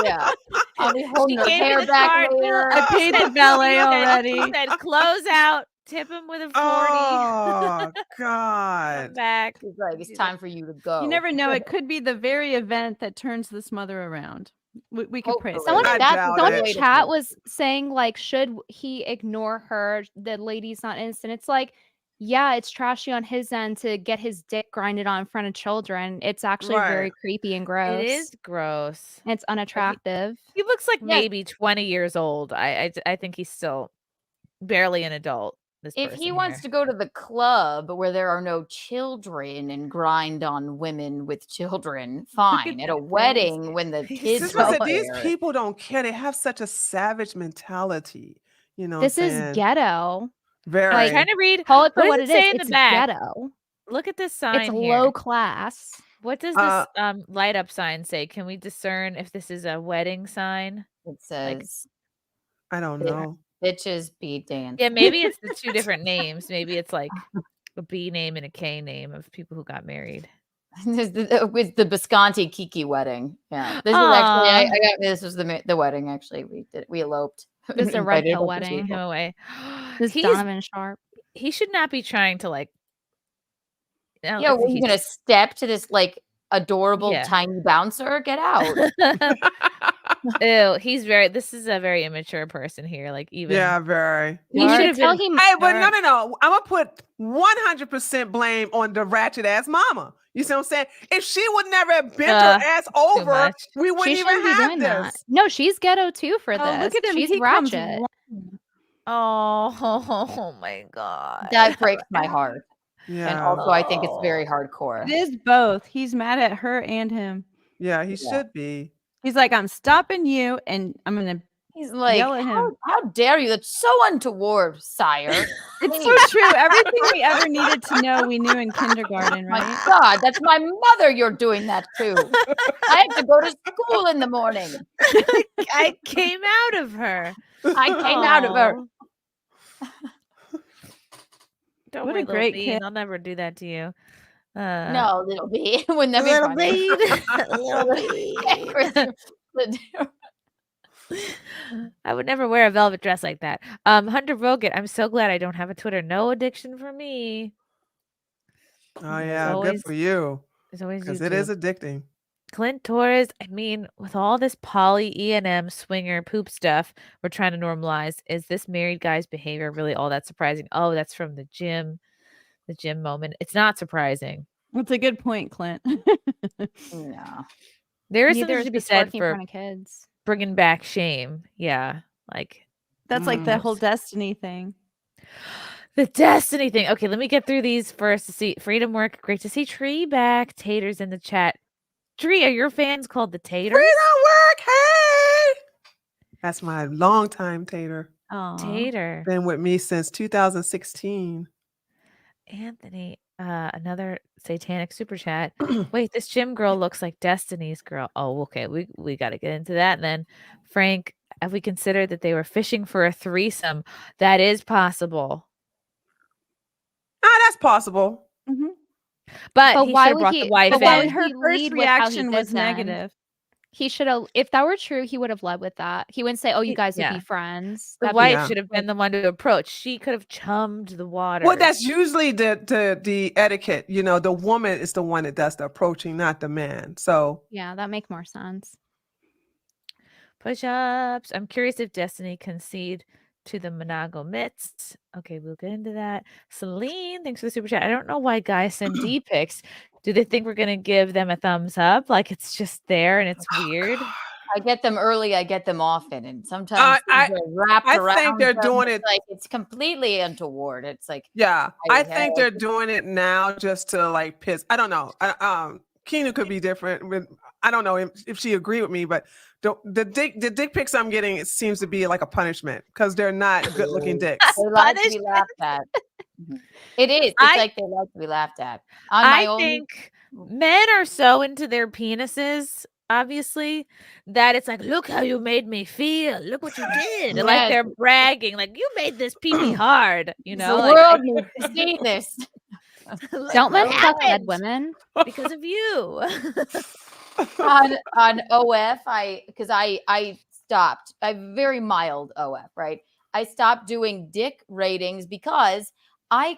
Speaker 3: Yeah. I'll be holding her
Speaker 6: gave me
Speaker 3: hair
Speaker 6: the
Speaker 3: back
Speaker 6: card.
Speaker 3: later.
Speaker 12: I paid the valet already.
Speaker 6: He said, close out. Tip him with a 40.
Speaker 13: Oh,
Speaker 6: Come
Speaker 13: God.
Speaker 6: back.
Speaker 3: He's like, it's time for you to go.
Speaker 12: You never know. It could be the very event that turns this mother around. We could pray.
Speaker 3: Hopefully.
Speaker 14: Someone
Speaker 13: I
Speaker 14: in that
Speaker 13: doubt
Speaker 14: someone
Speaker 13: it.
Speaker 14: in chat was saying like, should he ignore her? The lady's not innocent. It's like, yeah, it's trashy on his end to get his dick grinded on in front of children. It's actually very
Speaker 13: Right.
Speaker 14: creepy and gross.
Speaker 6: It is gross.
Speaker 14: And it's unattractive.
Speaker 6: He looks like
Speaker 3: Yes.
Speaker 6: maybe 20 years old. I think he's still barely an adult.
Speaker 3: If he
Speaker 6: person
Speaker 3: wants
Speaker 6: here.
Speaker 3: to go to the club where there are no children and grind on women with children, fine. At a wedding when the kids
Speaker 13: Just listen,
Speaker 3: are
Speaker 13: these
Speaker 3: there.
Speaker 13: people don't care. They have such a savage mentality. You know,
Speaker 14: This
Speaker 13: what I'm
Speaker 14: is
Speaker 13: saying?
Speaker 14: ghetto.
Speaker 13: Very.
Speaker 6: I'm trying to read.
Speaker 14: Call it for
Speaker 6: What
Speaker 14: what
Speaker 6: does
Speaker 14: it
Speaker 6: it
Speaker 14: is.
Speaker 6: say in the
Speaker 14: It's
Speaker 6: back?
Speaker 14: ghetto.
Speaker 6: Look at this sign
Speaker 14: It's
Speaker 6: here.
Speaker 14: low class.
Speaker 6: What does this light up sign say? Can we discern if this is a wedding sign?
Speaker 3: It says,
Speaker 13: I don't know.
Speaker 3: bitches be dancing.
Speaker 6: Yeah, maybe it's the two different names. Maybe it's like a B name and a K name of people who got married.
Speaker 3: With the Bisconti Kiki wedding. Yeah. This was actually, I got, this was the wedding, actually. We eloped.
Speaker 14: This is a red
Speaker 3: Invited
Speaker 14: pill
Speaker 3: a bunch of
Speaker 14: wedding.
Speaker 3: people.
Speaker 6: No way.
Speaker 14: This Donovan Sharp.
Speaker 6: He should not be trying to like.
Speaker 3: Yeah, were you gonna step to this like adorable
Speaker 6: Yeah.
Speaker 3: tiny bouncer? Get out.
Speaker 6: Ew, this is a very immature person here. Like even
Speaker 13: Yeah, very.
Speaker 14: You should tell him.
Speaker 13: Hey, but no. I'm gonna put 100% blame on the ratchet ass mama. You see what I'm saying? If she would never have bent her ass over,
Speaker 14: much.
Speaker 13: we wouldn't
Speaker 14: She
Speaker 13: even
Speaker 14: shouldn't be
Speaker 13: have
Speaker 14: doing
Speaker 13: this.
Speaker 14: that. No, she's ghetto too for this.
Speaker 12: Oh, look at him.
Speaker 14: She's
Speaker 12: He comes
Speaker 14: ratchet.
Speaker 6: Oh my god.
Speaker 3: That breaks my heart.
Speaker 13: Yeah.
Speaker 3: And also I think it's very hardcore.
Speaker 12: It is both. He's mad at her and him.
Speaker 13: Yeah, he should be.
Speaker 12: He's like, I'm stopping you, and I'm gonna.
Speaker 3: He's like,
Speaker 12: yell at him.
Speaker 3: how dare you? That's so untoward, sire.
Speaker 12: It's so true. Everything we ever needed to know, we knew in kindergarten,
Speaker 3: My
Speaker 12: right?
Speaker 3: God, that's my mother you're doing that to. I have to go to school in the morning.
Speaker 6: I came out of her.
Speaker 3: I came out of her.
Speaker 6: Don't
Speaker 12: What
Speaker 6: worry,
Speaker 12: a great
Speaker 6: little bean.
Speaker 12: kid.
Speaker 6: I'll never do that to you.
Speaker 3: No, little bee. Wouldn't that be
Speaker 6: Little
Speaker 3: funny?
Speaker 6: I would never wear a velvet dress like that. Hunter Vogt, I'm so glad I don't have a Twitter. No addiction for me.
Speaker 13: Oh yeah, good
Speaker 6: always-
Speaker 13: for you.
Speaker 6: There's always
Speaker 13: Because it is addicting.
Speaker 6: Clint Torres, I mean, with all this poly E&M swinger poop stuff we're trying to normalize, is this married guy's behavior really all that surprising? Oh, that's from the gym moment. It's not surprising.
Speaker 12: That's a good point, Clint.
Speaker 3: No.
Speaker 6: There is
Speaker 14: Neither
Speaker 6: something
Speaker 14: is
Speaker 6: to be
Speaker 14: this
Speaker 6: said
Speaker 14: working in
Speaker 6: for
Speaker 14: front of kids.
Speaker 6: bringing back shame. Yeah, like
Speaker 12: That's like the whole destiny thing.
Speaker 6: the destiny thing. Okay, let me get through these first to see Freedom Work. Great to see Tree back. Taters in the chat. Tree, are your fans called the Taters?
Speaker 13: Freedom work, hey! That's my longtime tater.
Speaker 6: Tater.
Speaker 13: Been with me since 2016.
Speaker 6: Anthony, another satanic super chat. Wait, this gym girl looks like Destiny's girl. Oh, okay. We got to get into that. And then Frank, have we considered that they were fishing for a threesome? That is possible.
Speaker 13: That's possible.
Speaker 12: Mm-hmm.
Speaker 6: But he
Speaker 14: why
Speaker 6: should have
Speaker 14: would
Speaker 6: brought
Speaker 14: he?
Speaker 6: the wife
Speaker 14: But why
Speaker 6: in.
Speaker 14: would
Speaker 12: Her
Speaker 14: he
Speaker 12: first
Speaker 14: lead with how he
Speaker 12: reaction
Speaker 14: did
Speaker 12: was
Speaker 14: then?
Speaker 12: negative.
Speaker 14: He should have. If that were true, he would have led with that. He wouldn't say, "Oh, you guys would
Speaker 6: Yeah.
Speaker 14: be friends."
Speaker 6: The
Speaker 14: That'd
Speaker 6: wife
Speaker 14: be-
Speaker 6: should have been the one to approach. She could have chummed the water.
Speaker 13: Well, that's usually the etiquette. You know, the woman is the one that does the approaching, not the man. So
Speaker 14: Yeah, that make more sense.
Speaker 6: Push-ups. I'm curious if Destiny concede to the monogamists. Okay, we'll get into that. Celine, thanks for the super chat. I don't know why guys send D pics. Do they think we're gonna give them a thumbs up? Like it's just there and it's weird.
Speaker 3: I get them early, I get them often, and sometimes things are wrapped
Speaker 13: I
Speaker 3: around.
Speaker 13: think they're
Speaker 3: them.
Speaker 13: doing
Speaker 3: It's
Speaker 13: it-
Speaker 3: like it's completely untoward. It's like
Speaker 13: yeah, I think
Speaker 3: have-
Speaker 13: they're doing it now just to like piss. I don't know. Keanu could be different. I don't know if she agreed with me, but the dick pics I'm getting, it seems to be like a punishment because they're not good looking dicks.
Speaker 3: They like to be laughed at. It is. It's like they like to be laughed at. On my
Speaker 6: I
Speaker 3: own,
Speaker 6: think men are so into their penises, obviously, that it's like, look how you made me feel. Look what you did. And like
Speaker 3: Yes.
Speaker 6: they're bragging, like you made this pee hard. You know,
Speaker 3: the
Speaker 6: like,
Speaker 3: world needs to see this.
Speaker 6: Like,
Speaker 14: Don't let
Speaker 6: what
Speaker 14: fuck dead
Speaker 6: happened?
Speaker 14: women.
Speaker 6: Because of you.
Speaker 3: on OF, I stopped. I very mild OF, right? I stopped doing dick ratings because I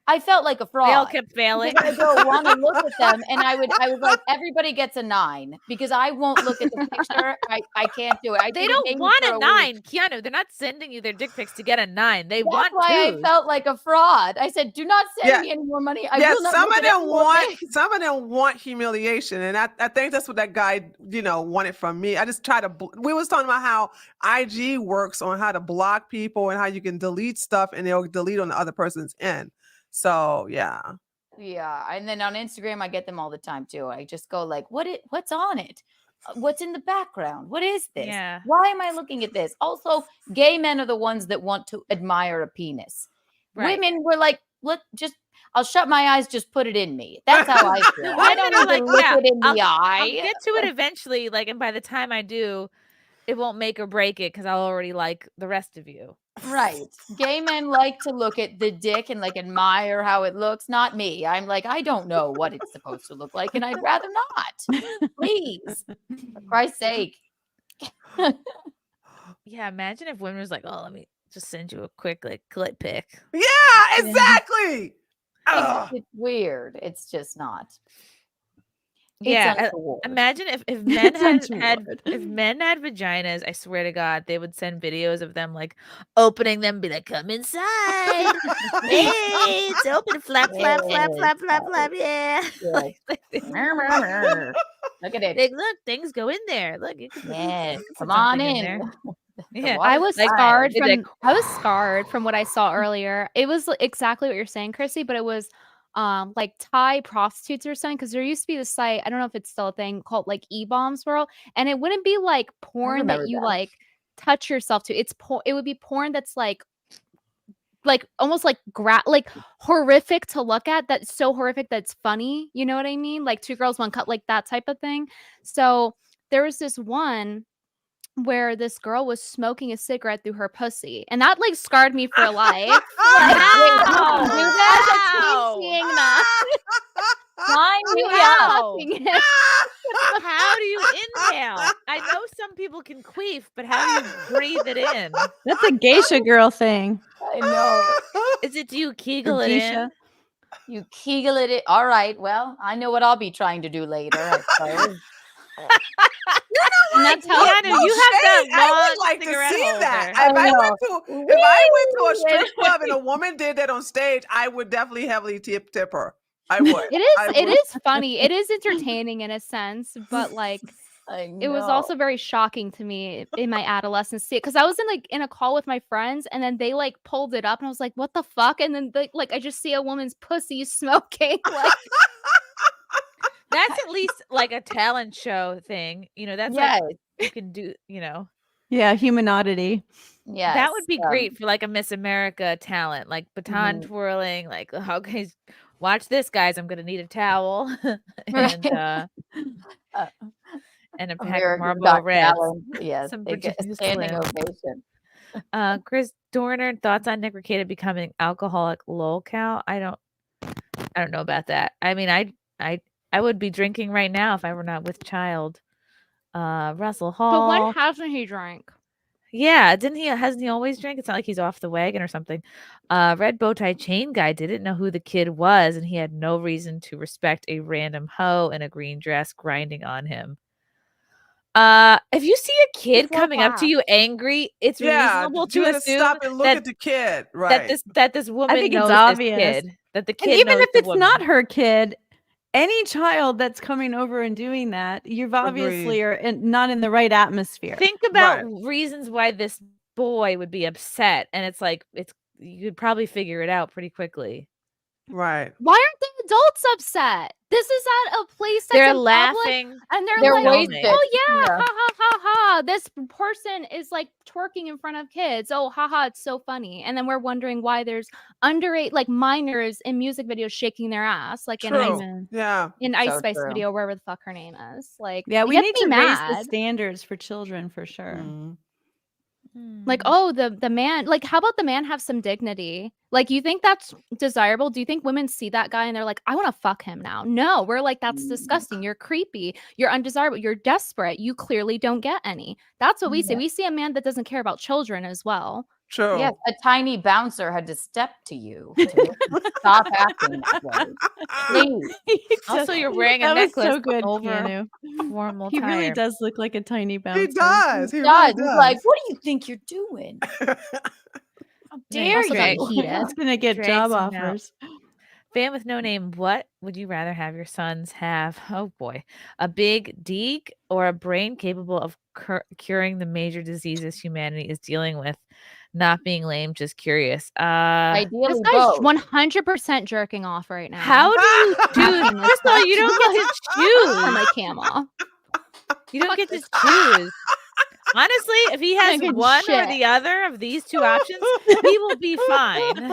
Speaker 3: I felt like a fraud.
Speaker 6: They all kept failing.
Speaker 3: I don't want to look at them, and I was like, everybody gets a 9 because I won't look at the picture. I can't do it.
Speaker 6: They don't want a 9, Keanu. They're not sending you their dick pics to get a 9. They want
Speaker 3: That's why
Speaker 6: 2s.
Speaker 3: I felt like a fraud. I said, "Do not send me any more money." I will not
Speaker 13: some
Speaker 3: look
Speaker 13: of
Speaker 3: at
Speaker 13: them
Speaker 3: any more
Speaker 13: want
Speaker 3: things.
Speaker 13: some of them want humiliation, and I think that's what that guy wanted from me. I just try to. We was talking about how IG works on how to block people and how you can delete stuff, and they'll delete on the other person's end. So yeah.
Speaker 3: And then on Instagram, I get them all the time too. I just go like, what's on it? What's in the background? What is this?
Speaker 6: Yeah.
Speaker 3: Why am I looking at this? Also, gay men are the ones that want to admire a penis.
Speaker 6: Right.
Speaker 3: Women were like, I'll shut my eyes, just put it in me. That's how I feel. I don't
Speaker 6: Women are
Speaker 3: need to look it in the eye.
Speaker 6: I'll get to it eventually, and by the time I do, it won't make or break it because I'll already like the rest of you.
Speaker 3: Right. Gay men like to look at the dick and admire how it looks. Not me. I'm like, I don't know what it's supposed to look like, and I'd rather not. Please. For Christ's sake.
Speaker 6: Yeah, imagine if women was like, oh, let me just send you a quick clit pic.
Speaker 13: Yeah, exactly.
Speaker 3: It's weird. It's just not.
Speaker 6: Yeah, imagine if men if men had vaginas, I swear to God, they would send videos of them opening them, be like, "Come inside, hey, it's open, flap, flap, flap, flap, flap, flap, yeah."
Speaker 3: Look at it.
Speaker 6: Look, things go in there. Look, you can
Speaker 3: come on in.
Speaker 6: there. Yeah,
Speaker 14: I was scarred from.
Speaker 6: like-
Speaker 14: I was scarred from what I saw earlier. It was exactly what you're saying, Chrissy, but it was Thai prostitutes or something, because there used to be this site, I don't know if it's still a thing, called E-Bombs World, and it wouldn't be porn that you touch yourself to. It would be porn that's almost horrific to look at, that's so horrific that's funny, you know what I mean? Like 2 Girls, 1 Cup, that type of thing. So there was this one where this girl was smoking a cigarette through her pussy, and that scarred me for life. Seeing that.
Speaker 3: Sign me
Speaker 6: Wow.
Speaker 3: out.
Speaker 6: How do you inhale? I know some people can queef, but how do you breathe it in?
Speaker 12: That's a geisha girl thing.
Speaker 3: I know.
Speaker 6: Do you kegel it in?
Speaker 3: You kegel it in. All right. Well, I know what I'll be trying to do later, I suppose.
Speaker 6: And that's how you have that long
Speaker 13: I would like to
Speaker 6: cigarette
Speaker 13: see
Speaker 6: holder.
Speaker 13: that. If I went to a strip club and a woman did that on stage, I would definitely heavily tip her. I would.
Speaker 14: It is funny. It is entertaining in a sense, but it was also very shocking to me in my adolescence because I was in a call with my friends, and then they pulled it up, and I was like, "What the fuck?" And then I just see a woman's pussy smoking.
Speaker 6: That's at least a talent show thing, That's you can do,
Speaker 12: Yeah, human oddity.
Speaker 3: Yeah,
Speaker 6: that would be great for a Miss America talent, baton twirling, okay, watch this, guys. I'm gonna need a towel and a pack of Marlboro Reds.
Speaker 3: Yes,
Speaker 6: some
Speaker 3: they get a standing ovation.
Speaker 6: Chris Dorner, thoughts on Nick Rekieta becoming alcoholic lol cow? I don't know about that. I mean, I would be drinking right now if I were not with child. Russell Hall.
Speaker 14: But when hasn't he drank?
Speaker 6: Yeah, hasn't he always drank? It's not like he's off the wagon or something. Red bow tie chain guy didn't know who the kid was, and he had no reason to respect a random hoe in a green dress grinding on him. If you see a kid coming up to you angry, it's reasonable to assume
Speaker 13: stop and look at the kid, right?
Speaker 6: That this woman
Speaker 12: I think
Speaker 6: knows
Speaker 12: it's obvious
Speaker 6: this kid, that the kid
Speaker 12: and even
Speaker 6: knows
Speaker 12: if
Speaker 6: the
Speaker 12: it's
Speaker 6: woman.
Speaker 12: not her kid, any child that's coming over and doing that, you've obviously are not in the right atmosphere.
Speaker 6: Think about reasons why this boy would be upset, and you could probably figure it out pretty quickly.
Speaker 13: Right.
Speaker 14: Why aren't the adults upset? This is at a place that's
Speaker 6: They're
Speaker 14: in
Speaker 6: laughing,
Speaker 14: public, and
Speaker 3: they're
Speaker 14: like,
Speaker 3: wasted.
Speaker 14: "Oh yeah, ha ha ha ha! This person is twerking in front of kids. Oh ha ha! It's so funny." And then we're wondering why there's underage minors in music videos shaking their ass, in Ice Spice video, wherever the fuck her name is.
Speaker 12: Yeah, we need to raise the standards for children for sure.
Speaker 13: Mm-hmm.
Speaker 14: Oh, the man, how about the man have some dignity? You think that's desirable? Do you think women see that guy and they're like, I want to fuck him now? No, we're that's disgusting. You're creepy. You're undesirable. You're desperate. You clearly don't get any. That's what we say. We see a man that doesn't care about children as well.
Speaker 13: True.
Speaker 3: Yes, a tiny bouncer had to step to you to make you stop acting that way. Please.
Speaker 6: Also, you're wearing a
Speaker 12: That was
Speaker 6: necklace
Speaker 12: so good,
Speaker 6: over
Speaker 12: Keanu.
Speaker 6: formal
Speaker 12: He really
Speaker 6: attire.
Speaker 12: does look like a tiny bouncer.
Speaker 13: He does. He
Speaker 3: He
Speaker 13: really
Speaker 3: does. He's like,
Speaker 13: does.
Speaker 3: what do you think you're doing? How dare
Speaker 6: Also got
Speaker 3: you?
Speaker 12: He's gonna get
Speaker 6: Drags
Speaker 12: job
Speaker 6: him out.
Speaker 12: offers.
Speaker 6: Fan with no name, what would you rather have your sons have? Oh boy. A big deke or a brain capable of curing the major diseases humanity is dealing with? Not being lame, just curious.
Speaker 14: This
Speaker 3: Ideally
Speaker 14: guy's
Speaker 3: both.
Speaker 14: 100% jerking off right now.
Speaker 6: How do you choose? First of all, you don't get to
Speaker 14: for
Speaker 6: choose.
Speaker 14: my camera.
Speaker 6: You don't get to choose. Honestly, if he has
Speaker 14: Fucking
Speaker 6: one or
Speaker 14: shit.
Speaker 6: the other of these two options, he will be fine.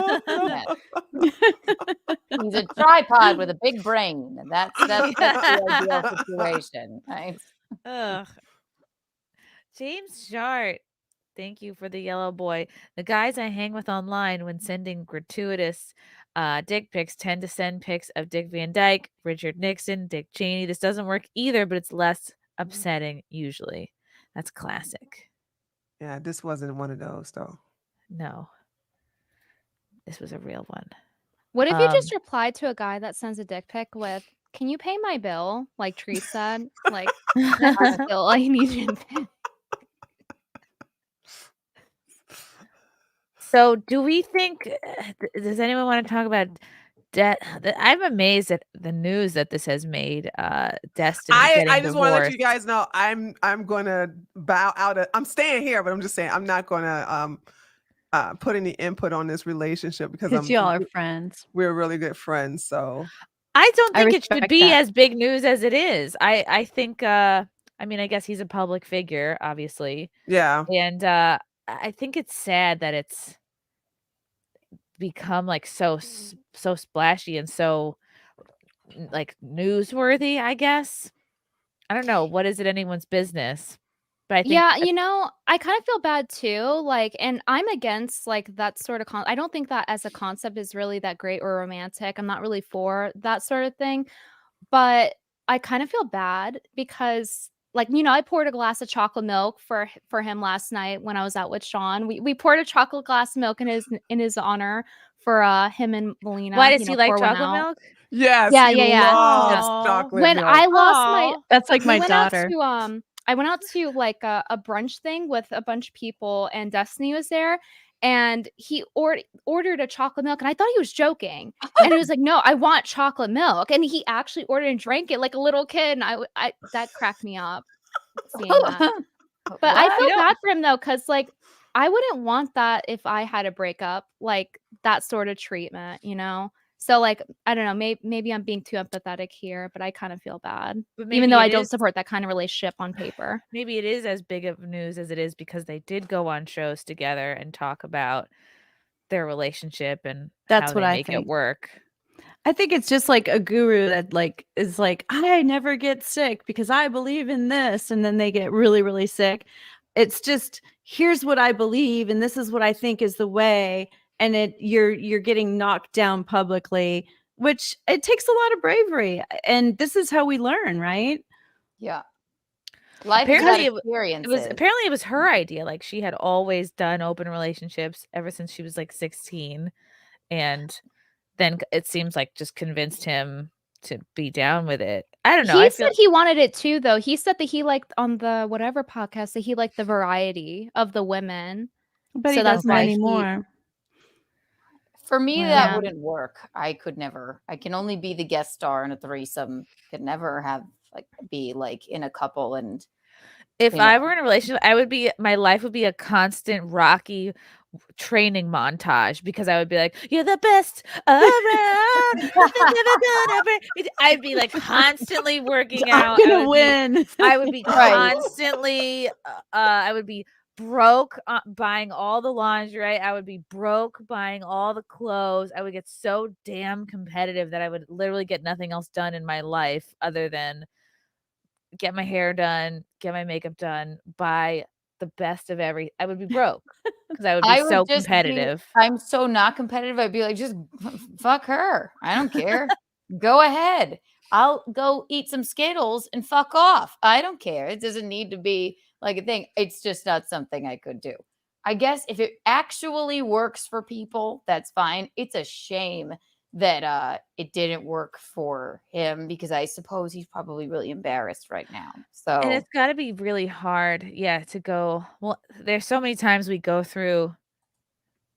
Speaker 3: He's a tripod with a big brain. That's the ideal situation, right?
Speaker 6: Ugh. James Shart, thank you for the yellow boy. The guys I hang with online when sending gratuitous dick pics tend to send pics of Dick Van Dyke, Richard Nixon, Dick Cheney. This doesn't work either, but it's less upsetting usually. That's classic.
Speaker 13: Yeah, this wasn't one of those though.
Speaker 6: No. This was a real one.
Speaker 14: What if you just replied to a guy that sends a dick pic with, "Can you pay my bill?" Like Treat said. Like, that's still all you need to pay.
Speaker 6: So do we think, does anyone want to talk about I'm amazed at the news that this has made. Destiny getting
Speaker 13: I just want to let you
Speaker 6: divorced.
Speaker 13: guys know I'm going to bow out. I'm staying here, but I'm just saying I'm not going to put any input on this relationship because
Speaker 12: y'all are friends.
Speaker 13: We're really good friends. So
Speaker 6: I don't
Speaker 12: I
Speaker 6: think it should
Speaker 12: respect
Speaker 6: be
Speaker 12: that.
Speaker 6: as big news as it is. I think I mean, I guess he's a public figure, obviously.
Speaker 13: yeah,
Speaker 6: And I think it's sad that it's become like so splashy and so like newsworthy, I guess. I don't know. What is it anyone's business? But I think
Speaker 14: Yeah, I kind of feel bad too. Like, and I'm against like that sort of I don't think that as a concept is really that great or romantic. I'm not really for that sort of thing. But I kind of feel bad because like, I poured a glass of chocolate milk for him last night when I was out with Sean. We poured a chocolate glass of milk in his honor for him and Melina.
Speaker 6: why does he like
Speaker 14: pour one
Speaker 6: chocolate
Speaker 14: out.
Speaker 6: milk?
Speaker 13: yes,
Speaker 14: Yeah,
Speaker 13: he
Speaker 14: yeah.
Speaker 13: loves
Speaker 6: Aw.
Speaker 13: chocolate
Speaker 14: When
Speaker 13: milk.
Speaker 14: I lost my
Speaker 6: Aw.
Speaker 12: That's like
Speaker 14: we
Speaker 12: my
Speaker 14: went out
Speaker 12: daughter.
Speaker 14: to I went out to like a brunch thing with a bunch of people and Destiny was there and he ordered a chocolate milk and I thought he was joking. And he was like, "No, I want chocolate milk." And he actually ordered and drank it like a little kid and I that cracked me up seeing that. But I feel bad for him though cuz like I wouldn't want that if I had a breakup, like that sort of treatment, So like I don't know, maybe I'm being too empathetic here, but I kind of feel bad.
Speaker 6: But
Speaker 14: Even
Speaker 6: maybe
Speaker 14: though I
Speaker 6: it
Speaker 14: don't
Speaker 6: is-
Speaker 14: support that kind of relationship on paper.
Speaker 6: Maybe it is as big of news as it is because they did go on shows together and talk about their relationship and
Speaker 12: That's
Speaker 6: how
Speaker 12: what
Speaker 6: they
Speaker 12: I
Speaker 6: make it
Speaker 12: think.
Speaker 6: work.
Speaker 12: I think it's just like a guru that like is like, I never get sick because I believe in this, and then they get really, really sick. It's just here's what I believe, and this is what I think is the way, and you're getting knocked down publicly, which it takes a lot of bravery, and this is how we learn, right?
Speaker 3: Yeah. Life is
Speaker 6: Apparently,
Speaker 3: about experiences.
Speaker 6: it was her idea. Like she had always done open relationships ever since she was like 16, and then it seems like just convinced him to be down with it. I don't know.
Speaker 14: He said he wanted it too, though. He said that he liked on the whatever podcast that he liked the variety of the women.
Speaker 12: But
Speaker 14: So
Speaker 12: he
Speaker 14: that's
Speaker 12: doesn't
Speaker 14: why
Speaker 12: anymore.
Speaker 3: For me,
Speaker 14: Well,
Speaker 3: that
Speaker 14: yeah.
Speaker 3: wouldn't work. I could never. I can only be the guest star in a threesome. Could never have be like in a couple and.
Speaker 6: If I were in a relationship, my life would be a constant Rocky training montage because I would be like, "You're the best around." I'd be like constantly working out.
Speaker 12: I'm gonna win.
Speaker 6: I would be constantly. I would be broke buying all the lingerie. I would be broke buying all the clothes. I would get so damn competitive that I would literally get nothing else done in my life other than get my hair done, get my makeup done, buy the best of every. I would be broke because I would be so competitive.
Speaker 3: I'm so not competitive. I'd be like, just fuck her. I don't care. Go ahead. I'll go eat some Skittles and fuck off. I don't care. It doesn't need to be like a thing. It's just not something I could do. I guess if it actually works for people, that's fine. It's a shame that it didn't work for him because I suppose he's probably really embarrassed right now.
Speaker 6: And
Speaker 3: So
Speaker 6: it's got to be really hard, to go. Well, there's so many times we go through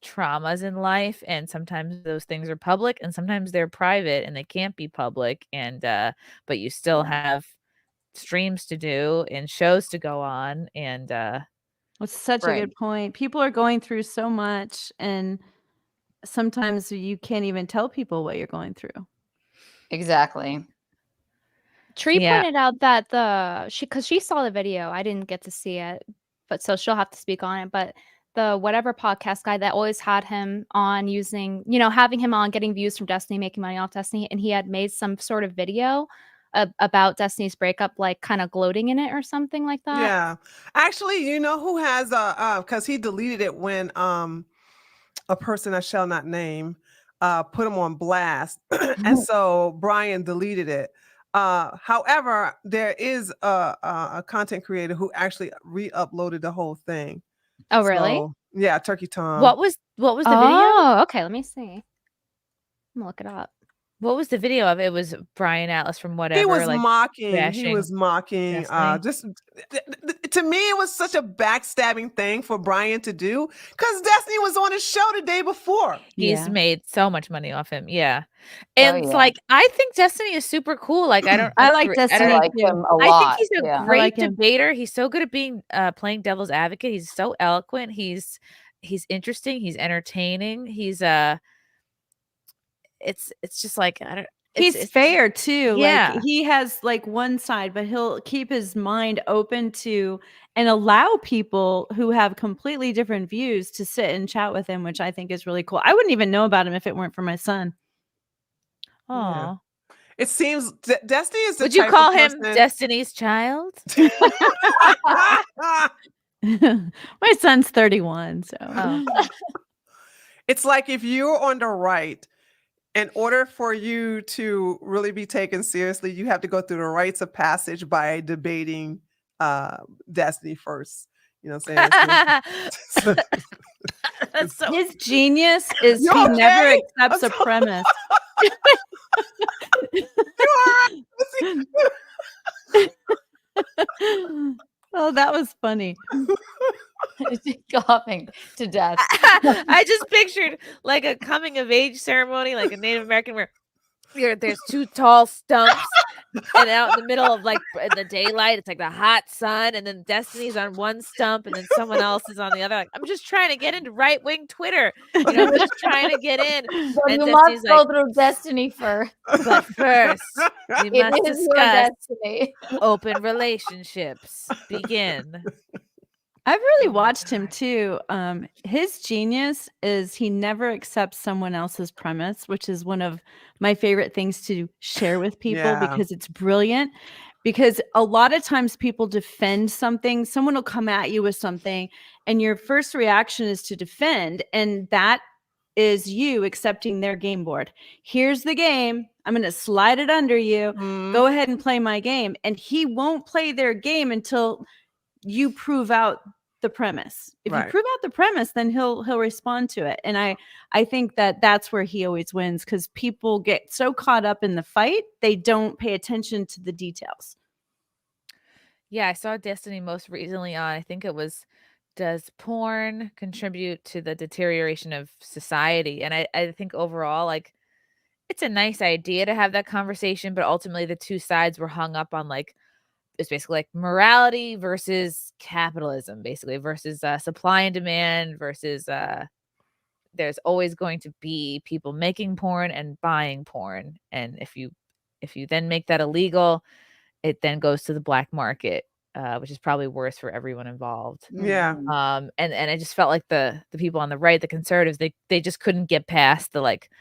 Speaker 6: traumas in life, and sometimes those things are public, and sometimes they're private, and they can't be public. And but you still have streams to do and shows to go on, and
Speaker 12: That's such a good point. People are going through so much, and sometimes you can't even tell people what you're going through.
Speaker 3: Exactly.
Speaker 14: Tree
Speaker 6: Yeah.
Speaker 14: pointed out that because she saw the video, I didn't get to see it, but so she'll have to speak on it. But the whatever podcast guy that always had him on using, having him on getting views from Destiny, making money off Destiny, and he had made some sort of video about Destiny's breakup, like kind of gloating in it or something like that.
Speaker 13: Yeah. Actually, you know who has because he deleted it when a person I shall not name put him on blast. And so Brian deleted it. However, there is a content creator who actually re-uploaded the whole thing.
Speaker 14: Oh, really?
Speaker 13: So, yeah, Turkey Tom.
Speaker 6: What was the video?
Speaker 14: Oh, okay. Let me see. I'm gonna look it up.
Speaker 6: What was the video of? It was Brian Atlas from whatever.
Speaker 13: He was
Speaker 6: like,
Speaker 13: mocking. He
Speaker 6: bashing
Speaker 13: was mocking.
Speaker 6: Destiny.
Speaker 13: Just to me, it was such a backstabbing thing for Brian to do because Destiny was on his show the day before.
Speaker 6: He's made so much money off him. Yeah. And it's like, I think Destiny is super cool. Like, I don't,
Speaker 12: I like Destiny
Speaker 3: I like
Speaker 12: too.
Speaker 3: him a
Speaker 6: I
Speaker 3: lot.
Speaker 6: think he's a
Speaker 3: yeah.
Speaker 6: great
Speaker 12: like him.
Speaker 6: debater. He's so good at being playing devil's advocate. He's so eloquent. He's interesting. He's entertaining. He's it's just like I don't.
Speaker 12: He's fair too.
Speaker 6: Yeah.
Speaker 12: Like he has like one side, but he'll keep his mind open to and allow people who have completely different views to sit and chat with him, which I think is really cool. I wouldn't even know about him if it weren't for my son.
Speaker 6: Oh.
Speaker 13: Yeah. It seems Destiny is the
Speaker 6: Would you
Speaker 13: type
Speaker 6: call
Speaker 13: of
Speaker 6: him
Speaker 13: person-
Speaker 6: Destiny's Child?
Speaker 12: My son's 31, so
Speaker 13: It's like if you're on the right, in order for you to really be taken seriously, you have to go through the rites of passage by debating Destiny first. You know what I'm saying?
Speaker 6: That's so
Speaker 12: his genius is
Speaker 13: You
Speaker 12: he never
Speaker 13: okay?
Speaker 12: accepts
Speaker 13: I'm
Speaker 12: a premise. Oh, that was funny.
Speaker 3: Coughing to death.
Speaker 6: I just pictured like a coming of age ceremony, like a Native American where there's two tall stumps and out in the middle of like in the daylight, it's like the hot sun, and then Destiny's on one stump and then someone else is on the other. Like, I'm just trying to get into right-wing Twitter. I'm just trying to get in.
Speaker 3: So
Speaker 6: and
Speaker 3: you
Speaker 6: Destiny's
Speaker 3: must go through Destiny first.
Speaker 6: but first, we
Speaker 3: It
Speaker 6: must
Speaker 3: is your
Speaker 6: discuss
Speaker 3: destiny.
Speaker 6: open relationships. Begin.
Speaker 12: I've really watched him too. His genius is he never accepts someone else's premise, which is one of my favorite things to share with people because it's brilliant. Because a lot of times people defend something, someone will come at you with something, and your first reaction is to defend, and that is you accepting their game board. Here's the game. I'm going to slide it under you. Go ahead and play my game. And he won't play their game until you prove out the premise. If you prove out the premise, then he'll respond to it. And I think that's where he always wins, because people get so caught up in the fight, they don't pay attention to the details.
Speaker 6: Yeah, I saw Destiny most recently on, I think it was, does porn contribute to the deterioration of society? And I think overall, like, it's a nice idea to have that conversation, but ultimately the two sides were hung up on like, it's basically like morality versus capitalism, basically, versus supply and demand versus there's always going to be people making porn and buying porn. And if you then make that illegal, it then goes to the black market, which is probably worse for everyone involved.
Speaker 13: Yeah.
Speaker 6: And I just felt like the people on the right, the conservatives, they just couldn't get past the like,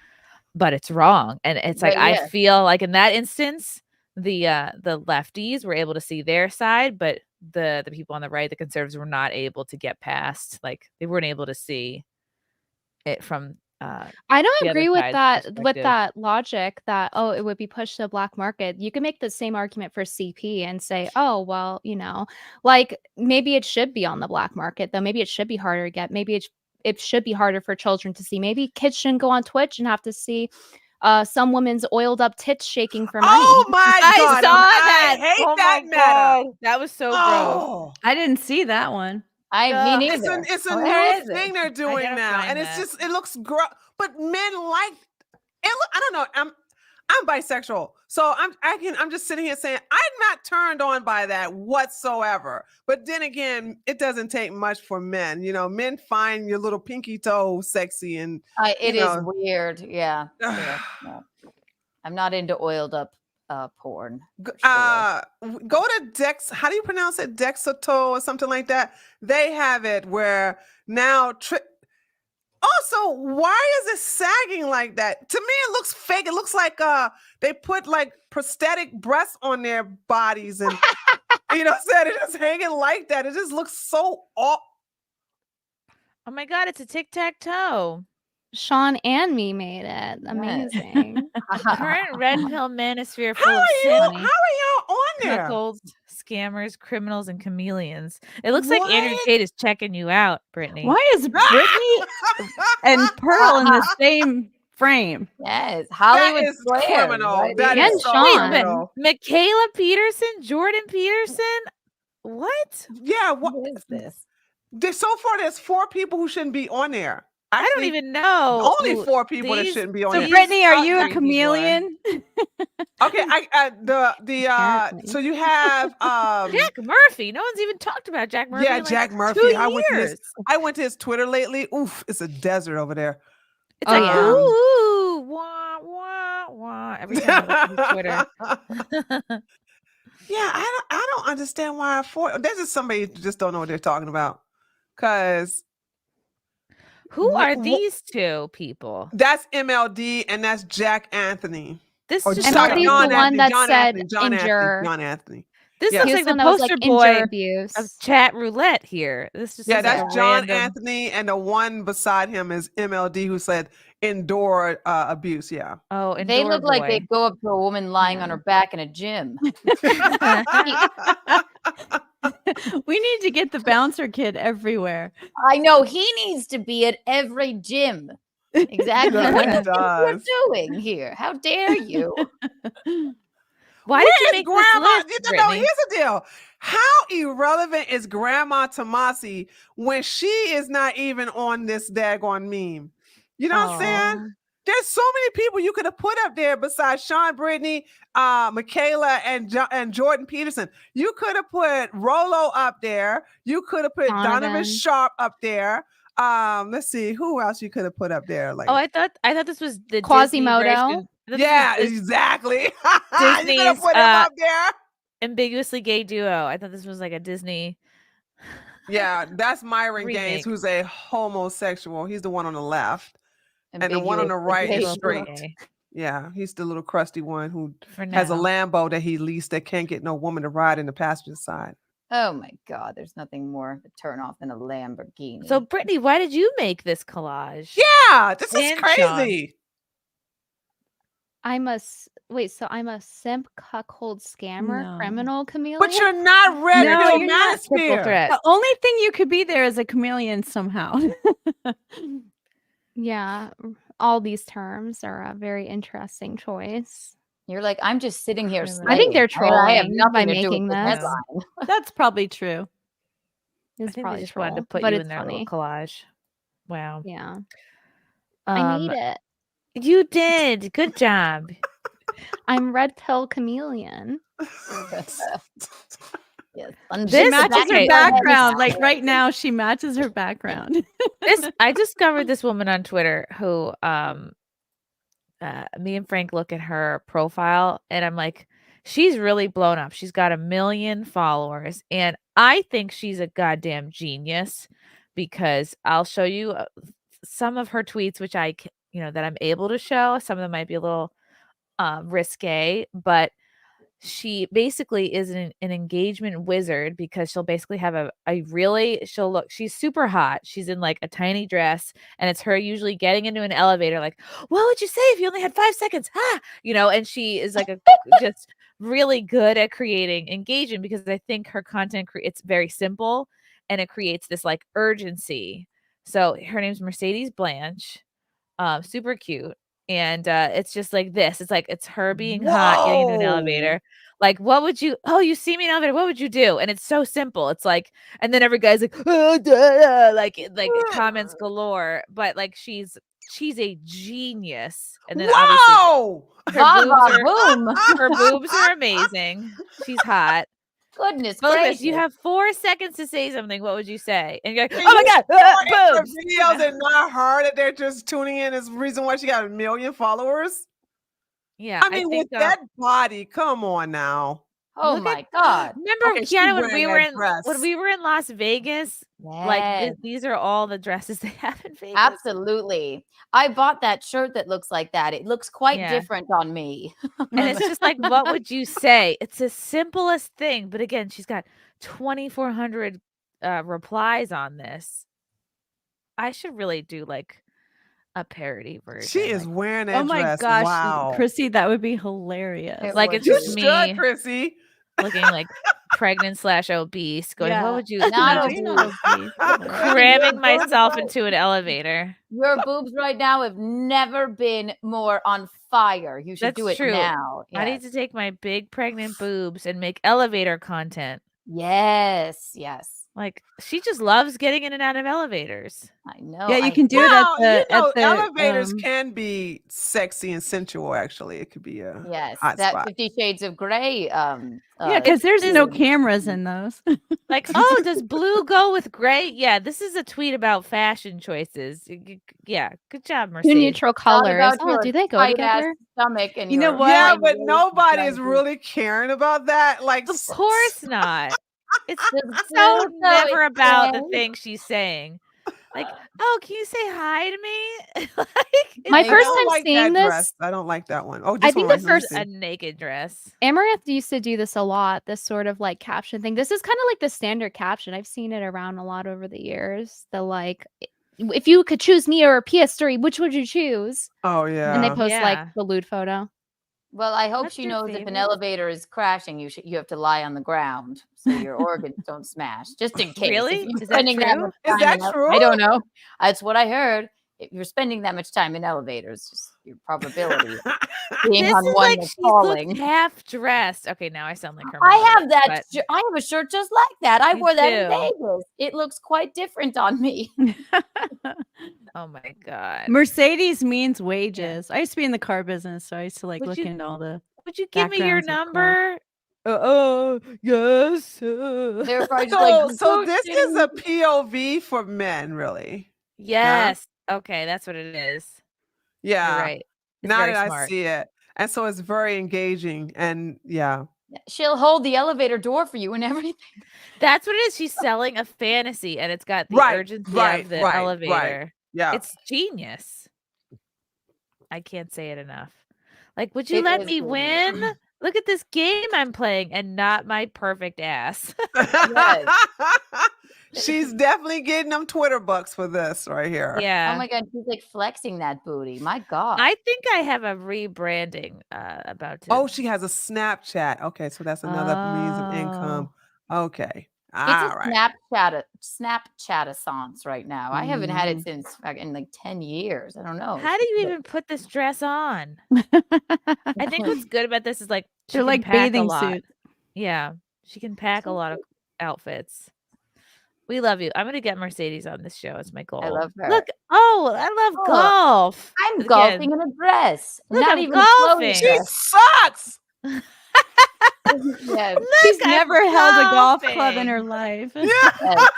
Speaker 6: but it's wrong. And it's like, I feel like in that instance, the lefties were able to see their side, but the people on the right, the conservatives, were not able to get past, like, they weren't able to see it from
Speaker 14: I don't
Speaker 6: the other
Speaker 14: agree with
Speaker 6: side's
Speaker 14: that
Speaker 6: perspective.
Speaker 14: logic that it would be pushed to the black market. You can make the same argument for CP and say, oh well, like maybe it should be on the black market, though. Maybe it should be harder to get. Maybe it should be harder for children to see. Maybe kids shouldn't go on Twitch and have to see some woman's oiled up tits shaking for money.
Speaker 13: Oh my
Speaker 6: I
Speaker 13: God.
Speaker 6: saw that.
Speaker 13: I hate
Speaker 6: Oh
Speaker 13: that
Speaker 6: my
Speaker 13: meta.
Speaker 6: God. That was so gross.
Speaker 13: Oh.
Speaker 12: I didn't see that one.
Speaker 3: Me neither.
Speaker 13: It's a
Speaker 3: Where
Speaker 13: new
Speaker 3: is it?
Speaker 13: thing they're doing
Speaker 6: gotta
Speaker 13: now,
Speaker 6: find
Speaker 13: and
Speaker 6: that.
Speaker 13: it looks gross. But men like it. I don't know. I'm bisexual, so I'm just sitting here saying I'm not turned on by that whatsoever. But then again, it doesn't take much for men. Men find your little pinky toe sexy, and
Speaker 3: It is weird. Yeah. No. I'm not into oiled up porn.
Speaker 13: Go to Dex. How do you pronounce it? Dexato or something like that. They have it where now. Also, why is it sagging like that? To me, it looks fake. It looks like they put like prosthetic breasts on their bodies, and said it is hanging like that. It just looks so off.
Speaker 6: Oh my God, it's a tic-tac-toe.
Speaker 14: Sean and me made it. Amazing.
Speaker 6: Current red pill manosphere
Speaker 13: How
Speaker 6: full of
Speaker 13: are y'all on there?
Speaker 6: cuckolds, scammers, criminals, and chameleons. It looks like Andrew Tate is checking you out, Brittany.
Speaker 12: Why is Brittany and Pearl in the same frame?
Speaker 3: Yes, Hollywood
Speaker 13: That is
Speaker 3: Square,
Speaker 13: criminal.
Speaker 3: right?
Speaker 13: That
Speaker 14: And
Speaker 13: is so
Speaker 14: Sean.
Speaker 13: criminal.
Speaker 6: Michaela Peterson, Jordan Peterson. What?
Speaker 13: Yeah,
Speaker 3: What is this?
Speaker 13: So far, there's 4 people who shouldn't be on there.
Speaker 6: I don't
Speaker 13: Actually,
Speaker 6: even know.
Speaker 13: only 4 people that
Speaker 6: These-
Speaker 13: shouldn't be on
Speaker 12: So
Speaker 13: there.
Speaker 12: Brittany, are you a
Speaker 6: Three people are.
Speaker 12: chameleon?
Speaker 13: Okay, so you have
Speaker 6: Jack Murphy. No one's even talked about Jack Murphy.
Speaker 13: yeah,
Speaker 6: in like
Speaker 13: Jack
Speaker 6: 2
Speaker 13: Murphy.
Speaker 6: years.
Speaker 13: I went to his Twitter lately. Oof, it's a desert over there.
Speaker 6: It's like
Speaker 13: yeah.
Speaker 6: ooh, wah wah wah. Every time I look at his Twitter.
Speaker 13: Yeah, I don't understand why there's just somebody who just don't know what they're talking about. Cause
Speaker 6: Who are these 2 people?
Speaker 13: that's MLD and that's Jack Anthony.
Speaker 6: This
Speaker 13: Or
Speaker 6: just
Speaker 14: And
Speaker 6: looks
Speaker 14: MLD
Speaker 6: like,
Speaker 14: is the one that said
Speaker 13: John
Speaker 14: injure.
Speaker 13: Anthony.
Speaker 6: this
Speaker 13: Yeah.
Speaker 6: looks
Speaker 14: He
Speaker 6: like
Speaker 14: was
Speaker 6: the
Speaker 14: one that was
Speaker 6: poster
Speaker 14: like
Speaker 6: boy
Speaker 14: injure abuse.
Speaker 6: of chat roulette here. This just
Speaker 13: Yeah,
Speaker 6: looks like
Speaker 13: that's
Speaker 6: a
Speaker 13: John
Speaker 6: random...
Speaker 13: Anthony, and the one beside him is MLD, who said indoor abuse. Yeah.
Speaker 6: Oh,
Speaker 3: They
Speaker 6: indoor
Speaker 3: look like
Speaker 6: boy.
Speaker 3: they go up to a woman lying on her back in a gym.
Speaker 12: We need to get the bouncer kid everywhere.
Speaker 3: I know he needs to be at every gym. Exactly.
Speaker 13: Yeah,
Speaker 3: What
Speaker 13: he
Speaker 3: the fuck
Speaker 13: does.
Speaker 3: you're doing here? How dare you?
Speaker 6: Why did you
Speaker 13: Where is
Speaker 6: make
Speaker 13: Grandma?
Speaker 6: this list,
Speaker 13: No,
Speaker 6: Brittany?
Speaker 13: here's the deal. How irrelevant is Grandma Tomasi when she is not even on this daggone meme? You know what I'm saying? There's so many people you could have put up there besides Sean, Brittany, Michaela, and Jordan Peterson. You could have put Rolo up there. You could have put Donovan Sharp up there. Let's see who else you could have put up there. Like,
Speaker 6: Oh, I thought this was the
Speaker 14: Quasimodo.
Speaker 6: Disney version.
Speaker 13: yeah, exactly. You could have
Speaker 6: Disney's
Speaker 13: put him up there.
Speaker 6: ambiguously gay duo. I thought this was like a Disney.
Speaker 13: Yeah, that's Myron
Speaker 6: Remake.
Speaker 13: Gaines, who's a homosexual. He's the one on the left. And the one on the right is straight. Yeah, he's the little crusty one who has a Lambo that he leased that can't get no woman to ride in the passenger side.
Speaker 3: Oh my God, there's nothing more of a turn off than a Lamborghini.
Speaker 6: So, Brittany, why did you make this collage?
Speaker 13: Yeah, this is
Speaker 6: And
Speaker 13: crazy.
Speaker 14: I'm a simp, cuckold, scammer, criminal, chameleon.
Speaker 13: But you're not red
Speaker 12: No,
Speaker 13: pill
Speaker 12: you're not
Speaker 6: triple threat.
Speaker 12: The only thing you could be there is a chameleon somehow.
Speaker 14: Yeah, all these terms are a very interesting choice.
Speaker 3: You're like, I'm just sitting here.
Speaker 14: I think they're
Speaker 3: slaying. I have
Speaker 14: trolling
Speaker 3: nothing
Speaker 14: by
Speaker 3: to do with
Speaker 14: making
Speaker 3: the
Speaker 14: this.
Speaker 3: headline.
Speaker 12: That's probably true.
Speaker 6: I
Speaker 14: It's
Speaker 6: think they
Speaker 14: probably
Speaker 6: just wanted to
Speaker 14: troll,
Speaker 6: put
Speaker 14: but
Speaker 6: you
Speaker 14: it's
Speaker 6: in their
Speaker 14: funny.
Speaker 6: little collage. Wow.
Speaker 14: Yeah, I made it.
Speaker 6: You did. Good job.
Speaker 14: I'm red pill chameleon.
Speaker 3: Yes.
Speaker 12: She matches her background. Like right now, she matches her background.
Speaker 6: I discovered this woman on Twitter who me and Frank look at her profile and I'm like, she's really blown up. She's got 1 million followers and I think she's a goddamn genius because I'll show you some of her tweets, which that I'm able to show. Some of them might be a little risque, but she basically is an engagement wizard because she'll basically have she's super hot. She's in like a tiny dress, and it's her usually getting into an elevator like, what would you say if you only had 5 seconds? And she is like just really good at creating engagement because I think her content it's very simple and it creates this like urgency. So her name's Mercedes Blanche, super cute. And it's just like this. It's like it's her being hot, getting into an elevator. Like, what would you? Oh, you see me in an elevator. What would you do? And it's so simple. It's like, and then every guy's like, oh, duh, like comments galore. But like, she's a genius. And then obviously, her boobs are amazing. She's hot.
Speaker 3: Goodness
Speaker 6: But look at
Speaker 3: gracious.
Speaker 6: this, you have 4 seconds to say something. What would you say? And you're like, oh my God, boobs.
Speaker 13: Videos and not her that they're just tuning in is the reason why she got 1 million followers.
Speaker 6: Yeah,
Speaker 13: I mean, with that body, come on now.
Speaker 3: Oh my God!
Speaker 6: Remember,
Speaker 13: Okay, she
Speaker 6: Keanu, when
Speaker 13: wearing
Speaker 6: we
Speaker 13: that
Speaker 6: were in Las Vegas? Like
Speaker 3: Yes.
Speaker 6: these are all the dresses they have in Vegas.
Speaker 3: Absolutely. I bought that shirt that looks like that. It looks quite
Speaker 6: Yeah.
Speaker 3: different on me.
Speaker 6: And it's just like, what would you say? It's the simplest thing, but again, she's got 2,400 replies on this. I should really do like a parody version.
Speaker 13: She is wearing that
Speaker 12: Oh my
Speaker 13: dress.
Speaker 12: gosh,
Speaker 13: Wow.
Speaker 12: Chrissy, that would be hilarious.
Speaker 6: Like it's
Speaker 13: You
Speaker 6: just
Speaker 13: should,
Speaker 6: me
Speaker 13: Chrissy.
Speaker 6: looking like pregnant / obese, going,
Speaker 12: Yeah.
Speaker 6: what would you
Speaker 3: Not
Speaker 6: do?
Speaker 3: obese.
Speaker 6: Cramming myself into an elevator.
Speaker 3: Your boobs right now have never been more on fire. You should
Speaker 6: That's
Speaker 3: do it
Speaker 6: true.
Speaker 3: now.
Speaker 6: I need to take my big pregnant boobs and make elevator content.
Speaker 3: Yes, yes.
Speaker 6: Like she just loves getting in and out of elevators.
Speaker 3: I know.
Speaker 12: Yeah, you can do it at the
Speaker 13: elevators can be sexy and sensual. Actually, it could be a hot
Speaker 3: that
Speaker 13: spot.
Speaker 3: 50 Shades of Grey.
Speaker 12: yeah, because there's no cameras in those.
Speaker 6: Like, oh, does blue go with gray? Yeah, this is a tweet about fashion choices. Yeah, good job, Mercedes.
Speaker 14: Two neutral colors. Oh, do they go
Speaker 3: tight-ass
Speaker 14: together?
Speaker 3: Stomach and
Speaker 12: You know
Speaker 3: your
Speaker 12: what?
Speaker 13: Yeah,
Speaker 3: fine
Speaker 13: but
Speaker 3: waist
Speaker 13: nobody
Speaker 3: and
Speaker 13: is
Speaker 3: fine
Speaker 13: really caring about that. Like,
Speaker 6: Of course not. It's so
Speaker 3: so
Speaker 6: never about the
Speaker 3: explain.
Speaker 6: thing she's saying. Like, oh, can you say hi to me? Like,
Speaker 14: My
Speaker 6: it's
Speaker 14: first
Speaker 13: I
Speaker 14: time
Speaker 13: don't like
Speaker 14: seeing
Speaker 13: that
Speaker 14: this,
Speaker 13: dress. I don't like that one. Oh,
Speaker 14: I
Speaker 13: this
Speaker 14: think
Speaker 13: one
Speaker 14: the
Speaker 13: right here,
Speaker 14: first-
Speaker 13: you
Speaker 6: a
Speaker 13: see.
Speaker 6: naked dress.
Speaker 14: Amaranth used to do this a lot, this sort of like caption thing. This is kind of like the standard caption. I've seen it around a lot over the years. The like, if you could choose me or a PS3, which would you choose?
Speaker 13: Oh yeah.
Speaker 14: And they post
Speaker 6: Yeah.
Speaker 14: like the lewd photo.
Speaker 3: Well, I hope
Speaker 6: What's
Speaker 3: she
Speaker 6: your
Speaker 3: knows if an
Speaker 6: favorite?
Speaker 3: elevator is crashing, you have to lie on the ground so your organs don't smash, just in case.
Speaker 6: Really?
Speaker 3: If you're
Speaker 6: Is that
Speaker 3: spending
Speaker 6: true?
Speaker 3: much
Speaker 13: Is
Speaker 3: time
Speaker 13: that
Speaker 3: in el-
Speaker 13: true?
Speaker 3: I don't know. That's what I heard. If you're spending that much time in elevators, just your probability of being
Speaker 6: This
Speaker 3: on
Speaker 6: is
Speaker 3: one
Speaker 6: like
Speaker 3: that's
Speaker 6: she looks
Speaker 3: falling.
Speaker 6: half dressed. Okay, now I sound like her.
Speaker 3: I
Speaker 6: mother,
Speaker 3: have that.
Speaker 6: but
Speaker 3: I have a shirt just like that. I
Speaker 6: You
Speaker 3: wore that in
Speaker 6: do.
Speaker 3: Vegas. It looks quite different on me.
Speaker 6: oh my god.
Speaker 12: Mercedes means wages. I used to be in the car business, so I used to like
Speaker 6: Would
Speaker 12: look
Speaker 6: you-
Speaker 12: into all the.
Speaker 6: Would you give me your
Speaker 12: backgrounds of cars.
Speaker 6: number? Yes.
Speaker 3: They're probably just
Speaker 13: So,
Speaker 3: like,
Speaker 13: so this is a POV for men, really.
Speaker 6: Yes. Okay, that's what it is.
Speaker 13: Yeah.
Speaker 6: You're right. It's
Speaker 13: Now
Speaker 6: very
Speaker 13: that
Speaker 6: smart.
Speaker 13: I see it, and so it's very engaging, and yeah.
Speaker 3: she'll hold the elevator door for you and everything.
Speaker 6: That's what it is. She's selling a fantasy, and it's got the
Speaker 13: Right,
Speaker 6: urgency
Speaker 13: right,
Speaker 6: of the
Speaker 13: right,
Speaker 6: elevator.
Speaker 13: right. Yeah.
Speaker 6: It's genius. I can't say it enough. Like, would you
Speaker 3: It
Speaker 6: let
Speaker 3: is
Speaker 6: me
Speaker 3: genius.
Speaker 6: win? Look at this game I'm playing, and not my perfect ass.
Speaker 3: Yes.
Speaker 13: She's definitely getting them Twitter bucks for this right here.
Speaker 6: Yeah.
Speaker 3: Oh my God, she's like flexing that booty. My God.
Speaker 6: I think I have a rebranding about to.
Speaker 13: Oh, she has a Snapchat. Okay, so that's another means of income. Okay.
Speaker 3: It's
Speaker 13: All
Speaker 3: a
Speaker 13: right.
Speaker 3: Snapchat-assance right now. I haven't had it since in like 10 years. I don't know.
Speaker 6: How do you
Speaker 3: But-
Speaker 6: even put this dress on? I think what's good about this is like she
Speaker 12: They're
Speaker 6: can
Speaker 12: like
Speaker 6: pack a
Speaker 12: bathing
Speaker 6: lot.
Speaker 12: suits.
Speaker 6: Yeah, she can pack a lot of outfits. We love you. I'm gonna get Mercedes on this show. It's my goal.
Speaker 3: I love her.
Speaker 6: Look, I love
Speaker 3: Oh,
Speaker 6: golf.
Speaker 3: I'm
Speaker 6: Again,
Speaker 3: golfing in a dress.
Speaker 6: Look,
Speaker 3: Not
Speaker 6: I'm
Speaker 3: even
Speaker 6: golfing.
Speaker 3: floaty
Speaker 13: She
Speaker 3: dress.
Speaker 13: sucks.
Speaker 3: Yes.
Speaker 12: She's
Speaker 6: I'm
Speaker 12: never held a golf club
Speaker 6: golfing.
Speaker 12: in her life.
Speaker 3: Yes.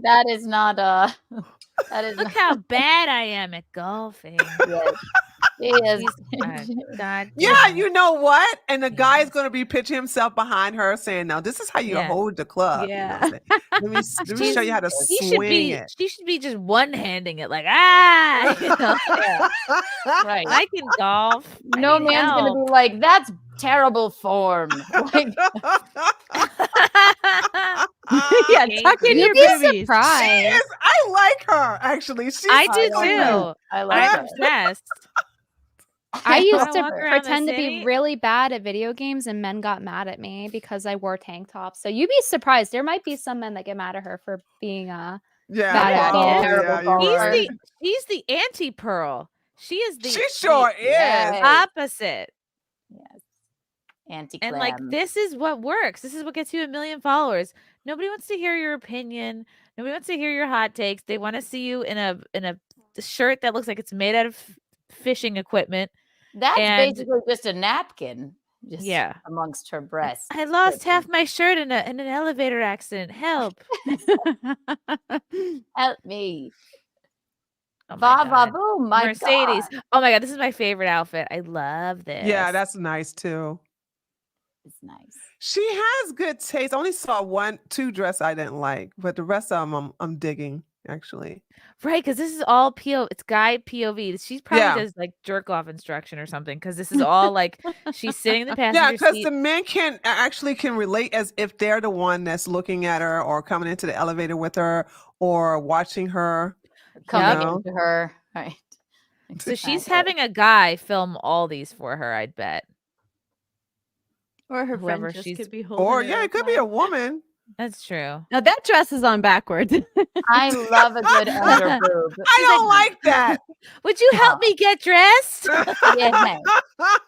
Speaker 3: That is not
Speaker 6: Look how bad I am at golfing.
Speaker 3: yes. She is.
Speaker 6: God.
Speaker 13: Yeah,
Speaker 6: damn.
Speaker 13: you know what? And the guy is going to be pitching himself behind her saying, "No, this is how you
Speaker 6: Yeah.
Speaker 13: hold the club." You know what I'm saying? let me show you how to
Speaker 6: She should
Speaker 13: swing
Speaker 6: be.
Speaker 13: it.
Speaker 6: She should be just one-handing it, like you know?
Speaker 3: Right.
Speaker 6: I can golf. I
Speaker 3: No
Speaker 6: need
Speaker 3: man's
Speaker 6: help.
Speaker 3: gonna be like, that's terrible form. Like,
Speaker 12: Yeah, tuck in your
Speaker 14: You'd be
Speaker 12: boobies.
Speaker 14: surprised.
Speaker 13: I like her actually.
Speaker 6: I do
Speaker 3: like her.
Speaker 6: too.
Speaker 3: I like
Speaker 6: I'm
Speaker 3: her.
Speaker 6: obsessed.
Speaker 14: I used
Speaker 6: wanna
Speaker 14: to
Speaker 6: walk around the
Speaker 14: pretend to be
Speaker 6: city.
Speaker 14: really bad at video games, and men got mad at me because I wore tank tops. So you'd be surprised. There might be some men that get mad at her for being
Speaker 13: Yeah,
Speaker 14: bad at
Speaker 13: probably.
Speaker 14: golf.
Speaker 3: Terrible
Speaker 13: Yeah, you're
Speaker 3: golfer.
Speaker 13: right.
Speaker 6: He's the anti-Pearl. She is the
Speaker 13: She sure is.
Speaker 3: Yes.
Speaker 6: opposite.
Speaker 3: Yes. Anti
Speaker 6: And like this is what works. This is what gets you 1 million followers. Nobody wants to hear your opinion. Nobody wants to hear your hot takes. They want to see you in a shirt that looks like it's made out of fishing equipment.
Speaker 3: That's
Speaker 6: and
Speaker 3: basically just a napkin. Just
Speaker 6: Yeah.
Speaker 3: amongst her breasts.
Speaker 6: I lost half my shirt in an elevator accident. Help.
Speaker 3: Help me.
Speaker 6: Oh my
Speaker 3: Va va
Speaker 6: God.
Speaker 3: boom, my
Speaker 6: Mercedes.
Speaker 3: God.
Speaker 6: Oh my God, this is my favorite outfit. I love this.
Speaker 13: Yeah, that's nice too.
Speaker 3: It's nice.
Speaker 13: She has good taste. I only saw two dresses I didn't like, but the rest of them I'm digging actually.
Speaker 6: Right, because this is all it's guy POV. She probably
Speaker 13: Yeah.
Speaker 6: does like jerk off instruction or something, because this is all like she's sitting in the passenger
Speaker 13: Yeah, because
Speaker 6: seat.
Speaker 13: the men can relate as if they're the one that's looking at her or coming into the elevator with her or watching her.
Speaker 3: Coming into her. Right.
Speaker 6: So she's having a guy film all these for her, I'd bet.
Speaker 12: Or her
Speaker 6: Whoever
Speaker 12: friend just
Speaker 6: she's-
Speaker 12: could be holding
Speaker 13: Or
Speaker 12: it
Speaker 13: yeah,
Speaker 12: up
Speaker 13: it could be a
Speaker 12: loud.
Speaker 13: woman.
Speaker 6: That's true.
Speaker 12: Now that dress is on backwards.
Speaker 3: I love a good under boob.
Speaker 13: I don't like that.
Speaker 6: Would you help me get dressed?
Speaker 3: Yeah. My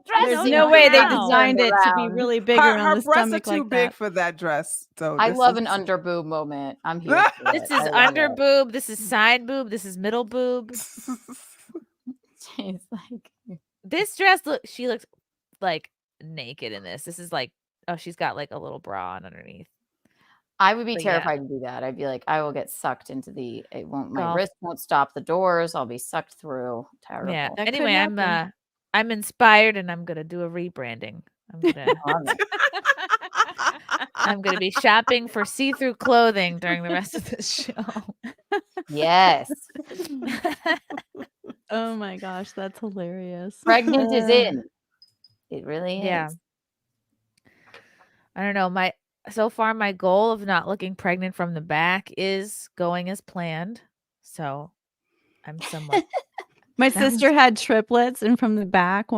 Speaker 3: dress
Speaker 12: There's
Speaker 3: is
Speaker 12: no way they
Speaker 3: turned
Speaker 12: designed it to be
Speaker 3: around.
Speaker 12: really bigger
Speaker 13: Her
Speaker 12: on the
Speaker 13: breasts are
Speaker 12: stomach
Speaker 13: too
Speaker 12: like
Speaker 13: big
Speaker 12: that.
Speaker 13: for that dress. So
Speaker 3: I
Speaker 13: this
Speaker 3: love
Speaker 13: is-
Speaker 3: an under boob moment. I'm here. For
Speaker 6: This
Speaker 3: it.
Speaker 6: is
Speaker 3: I love
Speaker 6: under
Speaker 3: it.
Speaker 6: boob. This is side boob. This is middle boob.
Speaker 3: She's like,
Speaker 6: This dress she looks like naked in this. This is like, oh, she's got like a little bra on underneath.
Speaker 3: I would be
Speaker 6: But yeah.
Speaker 3: terrified to do that. I'd be like, I will get sucked into the. It won't. My
Speaker 6: Golf.
Speaker 3: wrist won't stop the doors. I'll be sucked through. Terrible.
Speaker 6: Yeah.
Speaker 12: That could
Speaker 6: Anyway,
Speaker 12: happen.
Speaker 6: I'm inspired, and I'm gonna do a rebranding. I'm gonna be shopping for see-through clothing during the rest of this show.
Speaker 3: Yes.
Speaker 12: Oh my gosh, that's hilarious.
Speaker 3: Pregnant is in. It really is.
Speaker 6: Yeah. I don't know. So far my goal of not looking pregnant from the back is going as planned. So I'm somewhat
Speaker 12: My sister had triplets, and from the back,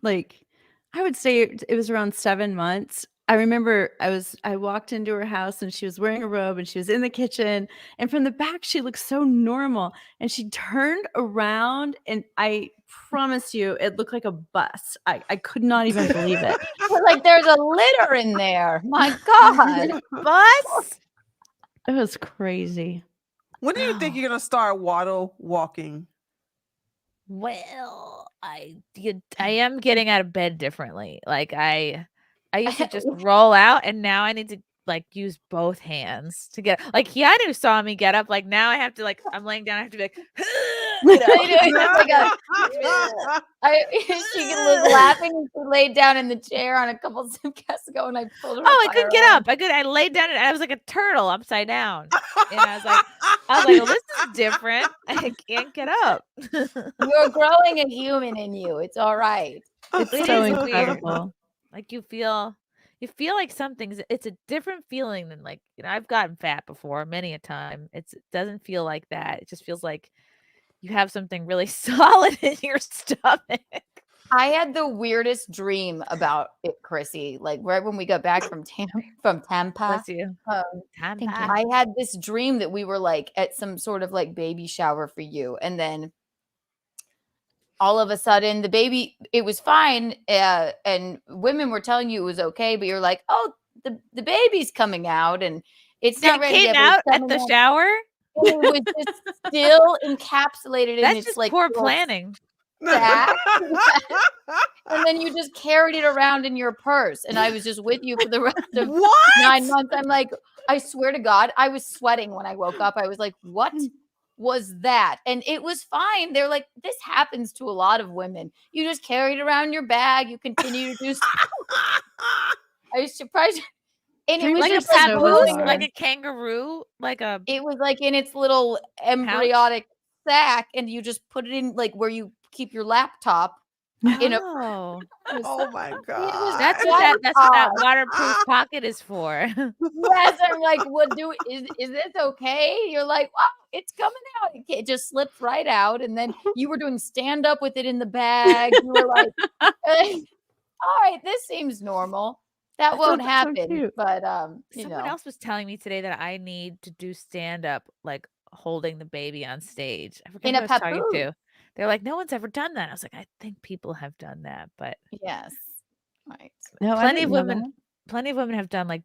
Speaker 12: like I would say it was around 7 months. I remember I walked into her house and she was wearing a robe and she was in the kitchen, and from the back she looked so normal, and she turned around and I promise you it looked like a bus. I could not even believe it.
Speaker 3: Like there's a litter in there. My God.
Speaker 6: bus.
Speaker 12: It was crazy.
Speaker 13: When do you think you're gonna start waddle walking?
Speaker 6: Well, I am getting out of bed differently. Like I used to just roll out, and now I need to like use both hands to get. Like Keanu saw me get up. Like now I have to I'm laying down. I have to be like, you know?
Speaker 3: She was laughing and she laid down in the chair on a couple of SimpCasts ago, and I pulled her.
Speaker 6: Oh, I couldn't get up. I laid down and I was like a turtle upside down. And I was like, well, this is different. I can't get up.
Speaker 3: You're growing a human in you. It's all right.
Speaker 12: It's
Speaker 6: It
Speaker 12: so
Speaker 6: is
Speaker 12: incredible.
Speaker 6: Like you feel like something's. It's a different feeling than like I've gotten fat before many a time. It doesn't feel like that. It just feels like you have something really solid in your stomach.
Speaker 3: I had the weirdest dream about it, Chrissy. Like right when we got back from Tampa.
Speaker 6: Bless you.
Speaker 3: Thank you. I had this dream that we were like at some sort of like baby shower for you, and then all of a sudden the baby, it was fine, and women were telling you it was okay, but you're like, oh, the baby's coming out, and it's not ready
Speaker 6: came
Speaker 3: yet, but
Speaker 6: out
Speaker 3: it's
Speaker 6: at
Speaker 3: coming
Speaker 6: the
Speaker 3: out.
Speaker 6: shower.
Speaker 3: It was just still encapsulated in
Speaker 6: That's
Speaker 3: its
Speaker 6: just
Speaker 3: like
Speaker 6: poor
Speaker 3: little
Speaker 6: planning.
Speaker 3: sack. And then you just carried it around in your purse, and I was just with you for the rest of 9 months. I'm like, I swear to God, I was sweating when I woke up. I was like, what was that? And it was fine. They're like, this happens to a lot of women. You just carry it around your bag. You continue to do stuff. I was surprised. And it was
Speaker 6: Like a
Speaker 3: just like
Speaker 6: papoose,
Speaker 3: moving.
Speaker 6: like a kangaroo, like a.
Speaker 3: It was like in its little embryonic sack, and you just put it in like where you keep your laptop. in a
Speaker 6: Oh,
Speaker 13: Oh my
Speaker 3: it was
Speaker 13: god.
Speaker 6: that's
Speaker 3: quite
Speaker 6: what that
Speaker 3: odd.
Speaker 6: waterproof pocket is for.
Speaker 3: Yes, I'm like, what do is this okay? You're like, wow, it's coming out. It just slipped right out, and then you were doing stand up with it in the bag. You were like, all right, this seems normal. That won't
Speaker 12: so
Speaker 3: happen,
Speaker 12: cute.
Speaker 3: but you
Speaker 6: Someone
Speaker 3: know.
Speaker 6: else was telling me today that I need to do stand up, like holding the baby on stage. I forget
Speaker 3: In
Speaker 6: who
Speaker 3: a
Speaker 6: I was talking
Speaker 3: papoose.
Speaker 6: to. They're like, no one's ever done that. I was like, I think people have done that, but
Speaker 3: Yes. Right.
Speaker 12: No, I
Speaker 6: plenty of
Speaker 12: didn't know
Speaker 6: women have done like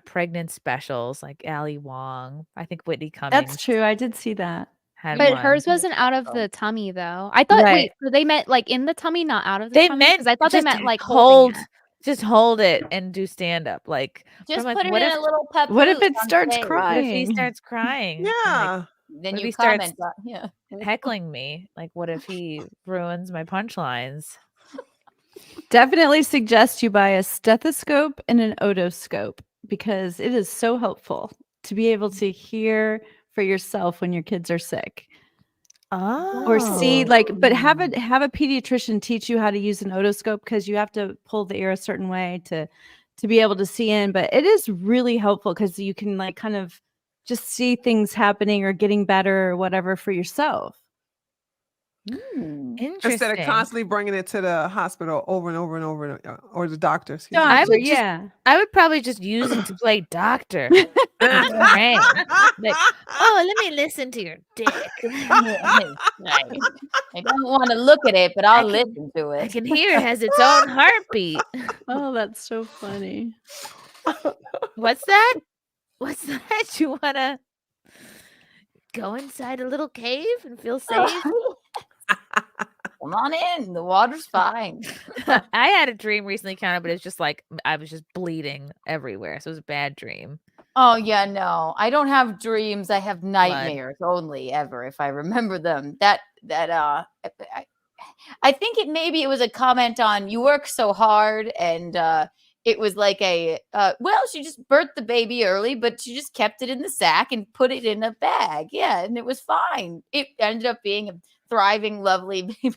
Speaker 6: pregnant specials, like Ali Wong. I think Whitney
Speaker 12: that.
Speaker 6: Cummings
Speaker 12: That's true. I did see that.
Speaker 6: had
Speaker 14: But
Speaker 6: one.
Speaker 14: hers wasn't out of the tummy though. I thought
Speaker 12: Right.
Speaker 14: wait, so they meant like in the tummy, not out of the
Speaker 6: They
Speaker 14: tummy?
Speaker 6: meant
Speaker 14: Because I thought they
Speaker 6: just
Speaker 14: meant like holding it.
Speaker 6: just hold it and do stand up. Like, but I'm
Speaker 3: Just
Speaker 6: like,
Speaker 3: put it
Speaker 6: what
Speaker 3: in
Speaker 6: if
Speaker 3: a little papoose.
Speaker 12: What if it
Speaker 3: on
Speaker 12: starts
Speaker 3: stage.
Speaker 6: what if he
Speaker 12: crying?
Speaker 6: starts crying? And,
Speaker 13: Yeah.
Speaker 3: Then
Speaker 6: what if
Speaker 3: you
Speaker 6: he starts
Speaker 3: comment on yeah.
Speaker 6: heckling me? Like, what if he ruins my punchlines?
Speaker 12: Definitely suggest you buy a stethoscope and an otoscope because it is so helpful to be able to hear for yourself when your kids are sick. Or see but have a pediatrician teach you how to use an otoscope because you have to pull the ear a certain way to be able to see in. But it is really helpful because you can like kind of just see things happening or getting better or whatever for yourself.
Speaker 3: Interesting.
Speaker 13: Instead of constantly bringing it to the hospital over and over and over, or the doctor. excuse me.
Speaker 6: I would probably just use it to play doctor. Right. Like, oh, let me listen to your dick.
Speaker 3: Right. I don't want to look at it, but I'll listen to it.
Speaker 6: I can hear it has its own heartbeat.
Speaker 12: Oh, that's so funny.
Speaker 6: What's that? What's that? You want to go inside a little cave and feel safe?
Speaker 3: Come on in. The water's fine.
Speaker 6: I had a dream recently, kind of, but it's just like I was just bleeding everywhere. So it was a bad dream.
Speaker 3: Oh yeah, no. I don't have dreams. I have nightmares only ever if I remember them. I think maybe it was a comment on you work so hard and it was like she just birthed the baby early, but she just kept it in the sack and put it in a bag. Yeah, and it was fine. It ended up being a thriving, lovely baby.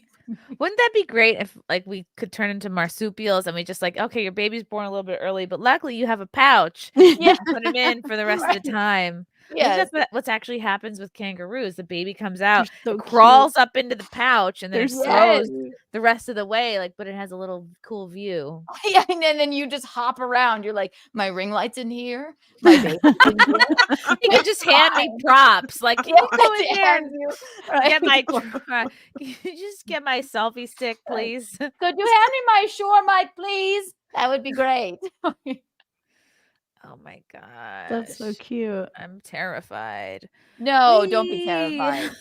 Speaker 6: Wouldn't that be great if like we could turn into marsupials and we just like, okay, your baby's born a little bit early, but luckily you have a pouch.
Speaker 3: Yeah.
Speaker 6: Put him in for the rest of the time.
Speaker 3: Yeah,
Speaker 6: that's what actually happens with kangaroos. The baby comes out,
Speaker 12: so
Speaker 6: it crawls up into the pouch, and then it
Speaker 3: They're
Speaker 6: slows the rest of the way. Like, but it has a little cool view.
Speaker 3: Yeah, and then you just hop around. You're like, my ring light's in here. My baby's in here.
Speaker 6: You can just hand me props. Like, can you go in there and get my you just get my selfie stick, please?
Speaker 3: Could you hand me my shore mic, please? That would be great.
Speaker 6: Oh my gosh.
Speaker 12: That's so cute.
Speaker 6: I'm terrified.
Speaker 3: No, don't be terrified.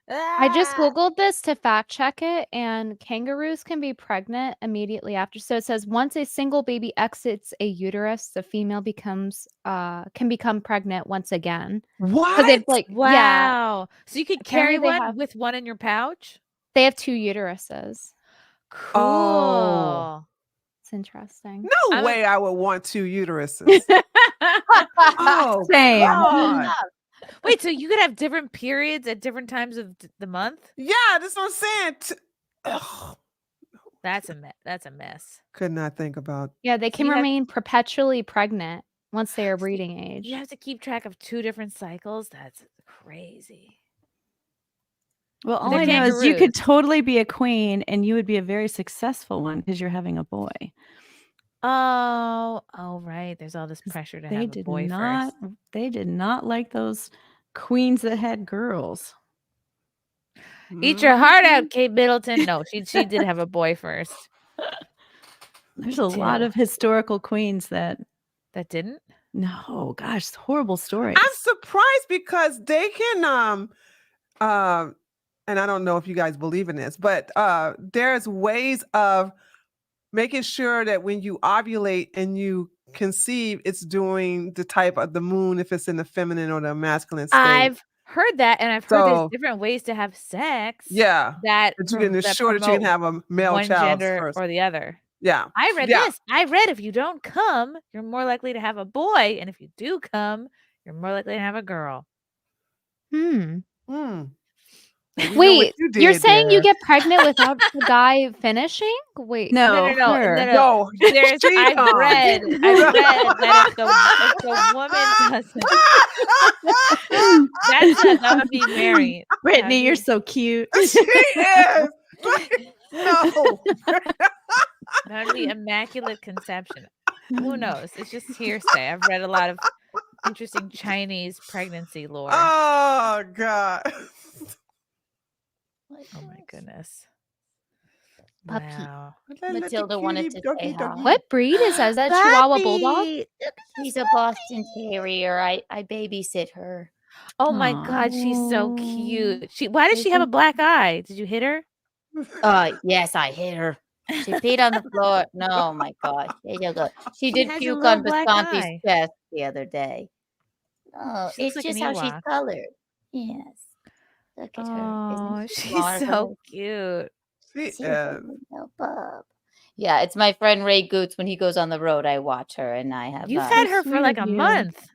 Speaker 14: I just Googled this to fact check it, and kangaroos can be pregnant immediately after. So it says once a single baby exits a uterus, the female can become pregnant once again.
Speaker 13: What?
Speaker 14: They've
Speaker 6: Wow. So you could carry
Speaker 14: Apparently
Speaker 6: one with one in your pouch?
Speaker 14: They have 2 uteruses.
Speaker 6: Cool.
Speaker 13: Oh.
Speaker 14: It's interesting.
Speaker 13: No way I would want 2 uteruses. Oh,
Speaker 12: same.
Speaker 13: God.
Speaker 6: Wait, so you could have different periods at different times of the month?
Speaker 13: Yeah, that's what I'm saying.
Speaker 6: That's a mess.
Speaker 13: Could not think about.
Speaker 14: Yeah, they can remain perpetually pregnant once they are breeding age.
Speaker 6: You have to keep track of 2 different cycles? That's crazy.
Speaker 12: Well, all I know is you could totally be a queen and you would be a very successful one because you're having a boy.
Speaker 6: Oh, right. There's all this pressure to have a boy first.
Speaker 12: They did not like those queens that had girls.
Speaker 6: Eat your heart out, Kate Middleton. No, she did have a boy first.
Speaker 12: There's a lot of historical queens that
Speaker 6: didn't.
Speaker 12: No, gosh, horrible stories.
Speaker 13: I'm surprised because they can and I don't know if you guys believe in this, but there's ways of making sure that when you ovulate and you conceive, it's doing the type of the moon, if it's in the feminine or the masculine state.
Speaker 6: I've heard that, and I've heard there's different ways to have sex.
Speaker 13: Yeah,
Speaker 6: that
Speaker 13: you can ensure that you can have a male
Speaker 6: one
Speaker 13: child
Speaker 6: gender
Speaker 13: first.
Speaker 6: or the other.
Speaker 13: Yeah,
Speaker 6: I read this. I read if you don't come, you're more likely to have a boy, and if you do come, you're more likely to have a girl.
Speaker 14: Wait,
Speaker 13: you
Speaker 14: you're
Speaker 13: did
Speaker 14: saying you
Speaker 13: there.
Speaker 14: get pregnant without the guy finishing? Wait.
Speaker 12: No,
Speaker 6: No.
Speaker 12: her.
Speaker 13: No,
Speaker 6: There's
Speaker 13: she
Speaker 6: I've
Speaker 13: done.
Speaker 6: read that if the woman doesn't, that would be married.
Speaker 12: Brittany, you're so cute.
Speaker 13: She is. No.
Speaker 6: That would be immaculate conception. Who knows? It's just hearsay. I've read a lot of interesting Chinese pregnancy lore.
Speaker 13: Oh God.
Speaker 6: Oh my goodness.
Speaker 14: Puppy.
Speaker 6: Wow.
Speaker 3: Matilda wanted to say hi.
Speaker 14: What breed is that? Is that Chihuahua Bulldog?
Speaker 3: She's a Boston Terrier. I babysit her.
Speaker 6: Oh my God, she's so cute. Why does she have a black eye? Did you hit her?
Speaker 3: Yes, I hit her. She peed on the floor. No, my God. She did
Speaker 6: has a
Speaker 3: puke
Speaker 6: little
Speaker 3: on
Speaker 6: black
Speaker 3: Visconti's
Speaker 6: eye.
Speaker 3: chest the other day. Oh,
Speaker 6: She
Speaker 3: it's
Speaker 6: looks like
Speaker 3: just
Speaker 6: an
Speaker 3: how she's
Speaker 6: Ewok.
Speaker 3: colored. Yes. Look at her.
Speaker 6: Oh,
Speaker 3: Isn't she
Speaker 6: she's
Speaker 3: marvelous?
Speaker 6: so cute.
Speaker 13: She
Speaker 3: She's a
Speaker 13: is.
Speaker 3: little bub. Yeah, it's my friend Ray Goots. When he goes on the road, I watch her, and I have.
Speaker 6: You've had her for like a month.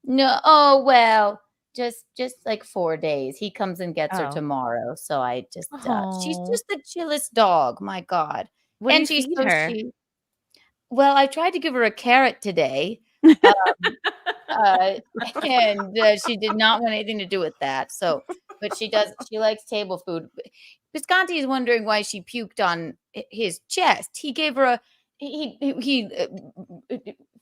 Speaker 3: No, oh well, just like 4 days. He comes and gets her
Speaker 6: Oh.
Speaker 3: tomorrow, so I just. She's
Speaker 6: Oh.
Speaker 3: just the chillest dog. My God,
Speaker 6: What do
Speaker 3: and
Speaker 6: you
Speaker 3: she's
Speaker 6: feed
Speaker 3: so
Speaker 6: her?
Speaker 3: sweet. Well, I tried to give her a carrot today, and she did not want anything to do with that. So, but she does. She likes table food. Visconti is wondering why she puked on his chest. He gave her a. He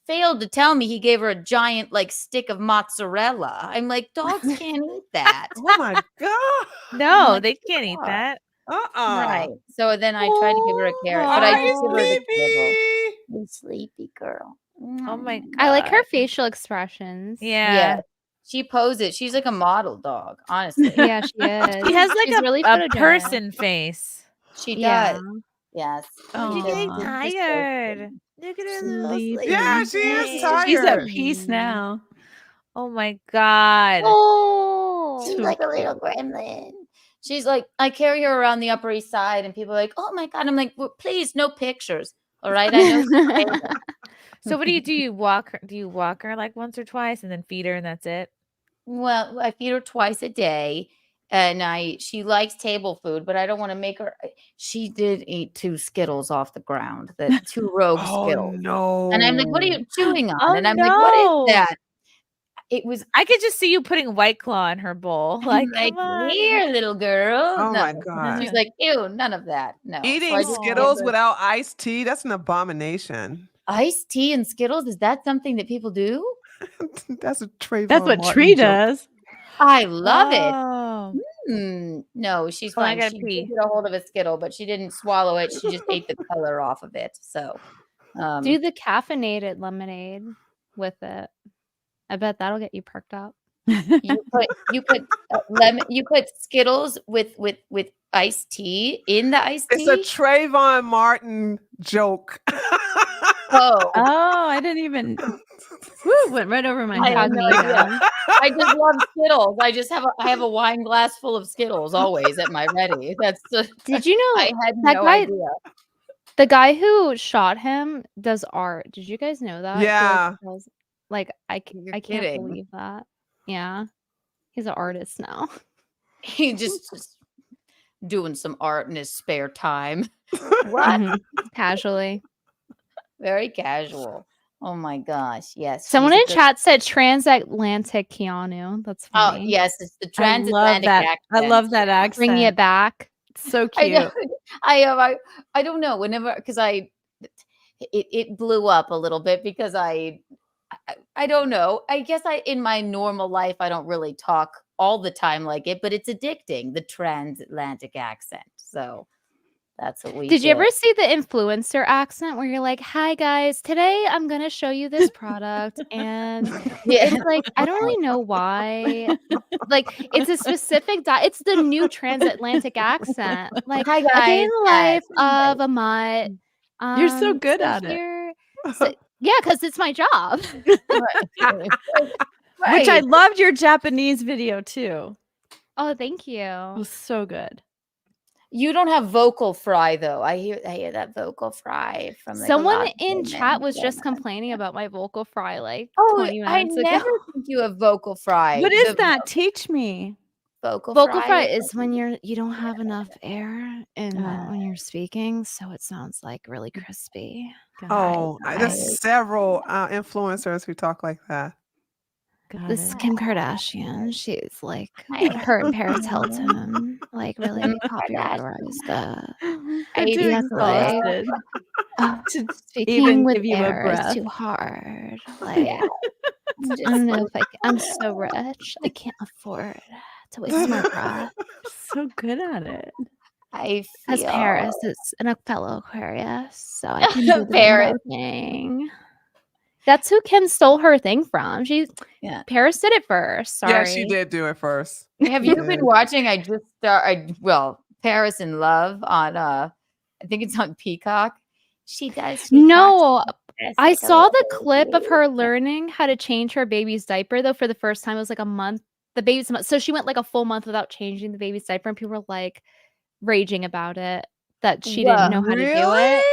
Speaker 3: failed to tell me he gave her a giant like stick of mozzarella. I'm like, dogs can't eat that.
Speaker 13: Oh my God.
Speaker 6: No, they can't eat that.
Speaker 3: Right. So then I tried to give her a carrot, but I just give her the kibble. You sleepy girl.
Speaker 6: Oh my God.
Speaker 14: I like her facial expressions.
Speaker 6: Yeah.
Speaker 3: She poses. She's like a model dog, honestly.
Speaker 14: Yeah, she is.
Speaker 6: She has like
Speaker 14: She's really
Speaker 6: a
Speaker 14: photogenic.
Speaker 6: person face.
Speaker 3: She
Speaker 14: Yeah.
Speaker 3: does. Yes.
Speaker 6: She's getting
Speaker 12: Aw.
Speaker 6: tired. Look at her little
Speaker 12: Sleepy.
Speaker 13: Yeah, she is
Speaker 6: face.
Speaker 13: tired.
Speaker 12: She's at peace now.
Speaker 6: Oh my God.
Speaker 14: Oh,
Speaker 3: She's like a little gremlin. She's like, I carry her around the Upper East Side, and people are like, oh my God. I'm like, well, please, no pictures. All right. I know.
Speaker 6: So what do? You walk her? Do you walk her like once or twice and then feed her and that's it?
Speaker 3: Well, I feed her twice a day, and she likes table food, but I don't want to make her. She did eat 2 Skittles off the ground, the 2 rogue Skittles.
Speaker 13: No.
Speaker 3: And I'm like, what are you chewing on?
Speaker 6: Oh,
Speaker 3: and I'm like, what
Speaker 6: no.
Speaker 3: is that? It was
Speaker 6: I could just see you putting White Claw in her bowl. Like,
Speaker 3: like,
Speaker 6: come on.
Speaker 3: here, little girl.
Speaker 13: Oh
Speaker 3: No.
Speaker 13: my God.
Speaker 3: She's like, ew, none of that. No. So
Speaker 13: Eating
Speaker 3: I just give
Speaker 13: Skittles
Speaker 3: her-
Speaker 13: without iced tea, that's an abomination.
Speaker 3: iced tea and Skittles. Is that something that people do?
Speaker 13: That's a Trayvon
Speaker 12: That's what
Speaker 13: Martin
Speaker 12: Tree
Speaker 13: joke.
Speaker 12: does.
Speaker 3: I love it.
Speaker 6: Oh.
Speaker 3: No, she's
Speaker 6: Oh, I
Speaker 3: fine.
Speaker 6: gotta
Speaker 3: She
Speaker 6: pee.
Speaker 3: did get a hold of a Skittle, but she didn't swallow it. She just ate the color off of it. So,
Speaker 14: do the caffeinated lemonade with it. I bet that'll get you perked up.
Speaker 3: you put lemon. You put Skittles with iced tea in the iced tea.
Speaker 13: It's a Trayvon Martin joke.
Speaker 3: Oh,
Speaker 12: I didn't even. Woo, went right over my
Speaker 3: I
Speaker 12: head.
Speaker 3: have no idea. I just love Skittles. I have a wine glass full of Skittles always at my ready. That's
Speaker 14: Did you know
Speaker 3: I had
Speaker 14: that
Speaker 3: no
Speaker 14: guy?
Speaker 3: idea.
Speaker 14: The guy who shot him does art. Did you guys know that?
Speaker 13: Yeah.
Speaker 14: Like I can't
Speaker 3: kidding.
Speaker 14: believe that. Yeah, he's an artist now.
Speaker 3: He just doing some art in his spare time. What?
Speaker 14: Mhm. Casually.
Speaker 3: Very casual. Oh my gosh. Yes.
Speaker 14: Someone
Speaker 3: he's
Speaker 14: in
Speaker 3: a good-
Speaker 14: chat said transatlantic Keanu. That's
Speaker 3: Oh,
Speaker 14: funny.
Speaker 3: yes. It's the
Speaker 12: I love
Speaker 3: transatlantic
Speaker 12: that.
Speaker 3: accent.
Speaker 12: I love that accent.
Speaker 14: Bringing it back.
Speaker 12: It's so
Speaker 3: I
Speaker 12: cute.
Speaker 3: know. I don't know. Whenever, because it blew up a little bit because I don't know. I guess in my normal life, I don't really talk all the time like it, but it's addicting, the transatlantic accent. So that's what we
Speaker 14: Did you
Speaker 3: get.
Speaker 14: ever see the influencer accent where you're like, "Hi guys, today I'm gonna show you this product," and
Speaker 3: Yeah.
Speaker 14: it's like I don't really know why. Like it's a specific. It's the new transatlantic accent. Like
Speaker 3: Hi
Speaker 14: a day
Speaker 3: guys.
Speaker 14: in the life of a mutt.
Speaker 12: You're so good
Speaker 14: so
Speaker 12: at it.
Speaker 14: here- so- yeah, because it's my job.
Speaker 12: Which I loved your Japanese video too.
Speaker 14: Oh, thank
Speaker 12: It
Speaker 14: you.
Speaker 12: was so good.
Speaker 3: You don't have vocal fry though. I hear that vocal fry from like, a
Speaker 14: Someone
Speaker 3: lot of
Speaker 14: in
Speaker 3: women.
Speaker 14: chat was just
Speaker 3: Yeah.
Speaker 14: complaining about my vocal fry like
Speaker 3: Oh,
Speaker 14: 20
Speaker 3: I
Speaker 14: minutes ago.
Speaker 3: never think you have vocal fry.
Speaker 12: What is that? Teach me.
Speaker 3: Vocal
Speaker 14: fry
Speaker 3: is
Speaker 14: is when you don't have enough air and when you're speaking, so it sounds like really crispy.
Speaker 13: Oh, there's several influencers who talk like that.
Speaker 14: This Kim Kardashian, she's like her and Paris Hilton, like really popularized the.
Speaker 12: I'm too
Speaker 14: You have to, like,
Speaker 12: exhausted to
Speaker 14: speaking
Speaker 12: even
Speaker 14: with
Speaker 12: give you a
Speaker 14: air is
Speaker 12: breath.
Speaker 14: too hard. Like, I don't know if I'm so rich, I can't afford to waste my breath.
Speaker 12: So good at it.
Speaker 3: I
Speaker 14: As
Speaker 3: feel
Speaker 14: Paris is a fellow Aquarius, so I can do the
Speaker 3: Paris.
Speaker 14: rainbow thing. That's who Kim stole her thing from. Paris did it first. Sorry.
Speaker 13: Yeah, she did do it first.
Speaker 3: Have you been watching? I just Paris in Love on I think it's on Peacock. She does.
Speaker 14: No, I saw the clip of her learning how to change her baby's diaper though for the first time. It was like a month. The baby's month. So she went like a full month without changing the baby's diaper, and people were like raging about it that she didn't know how to do it.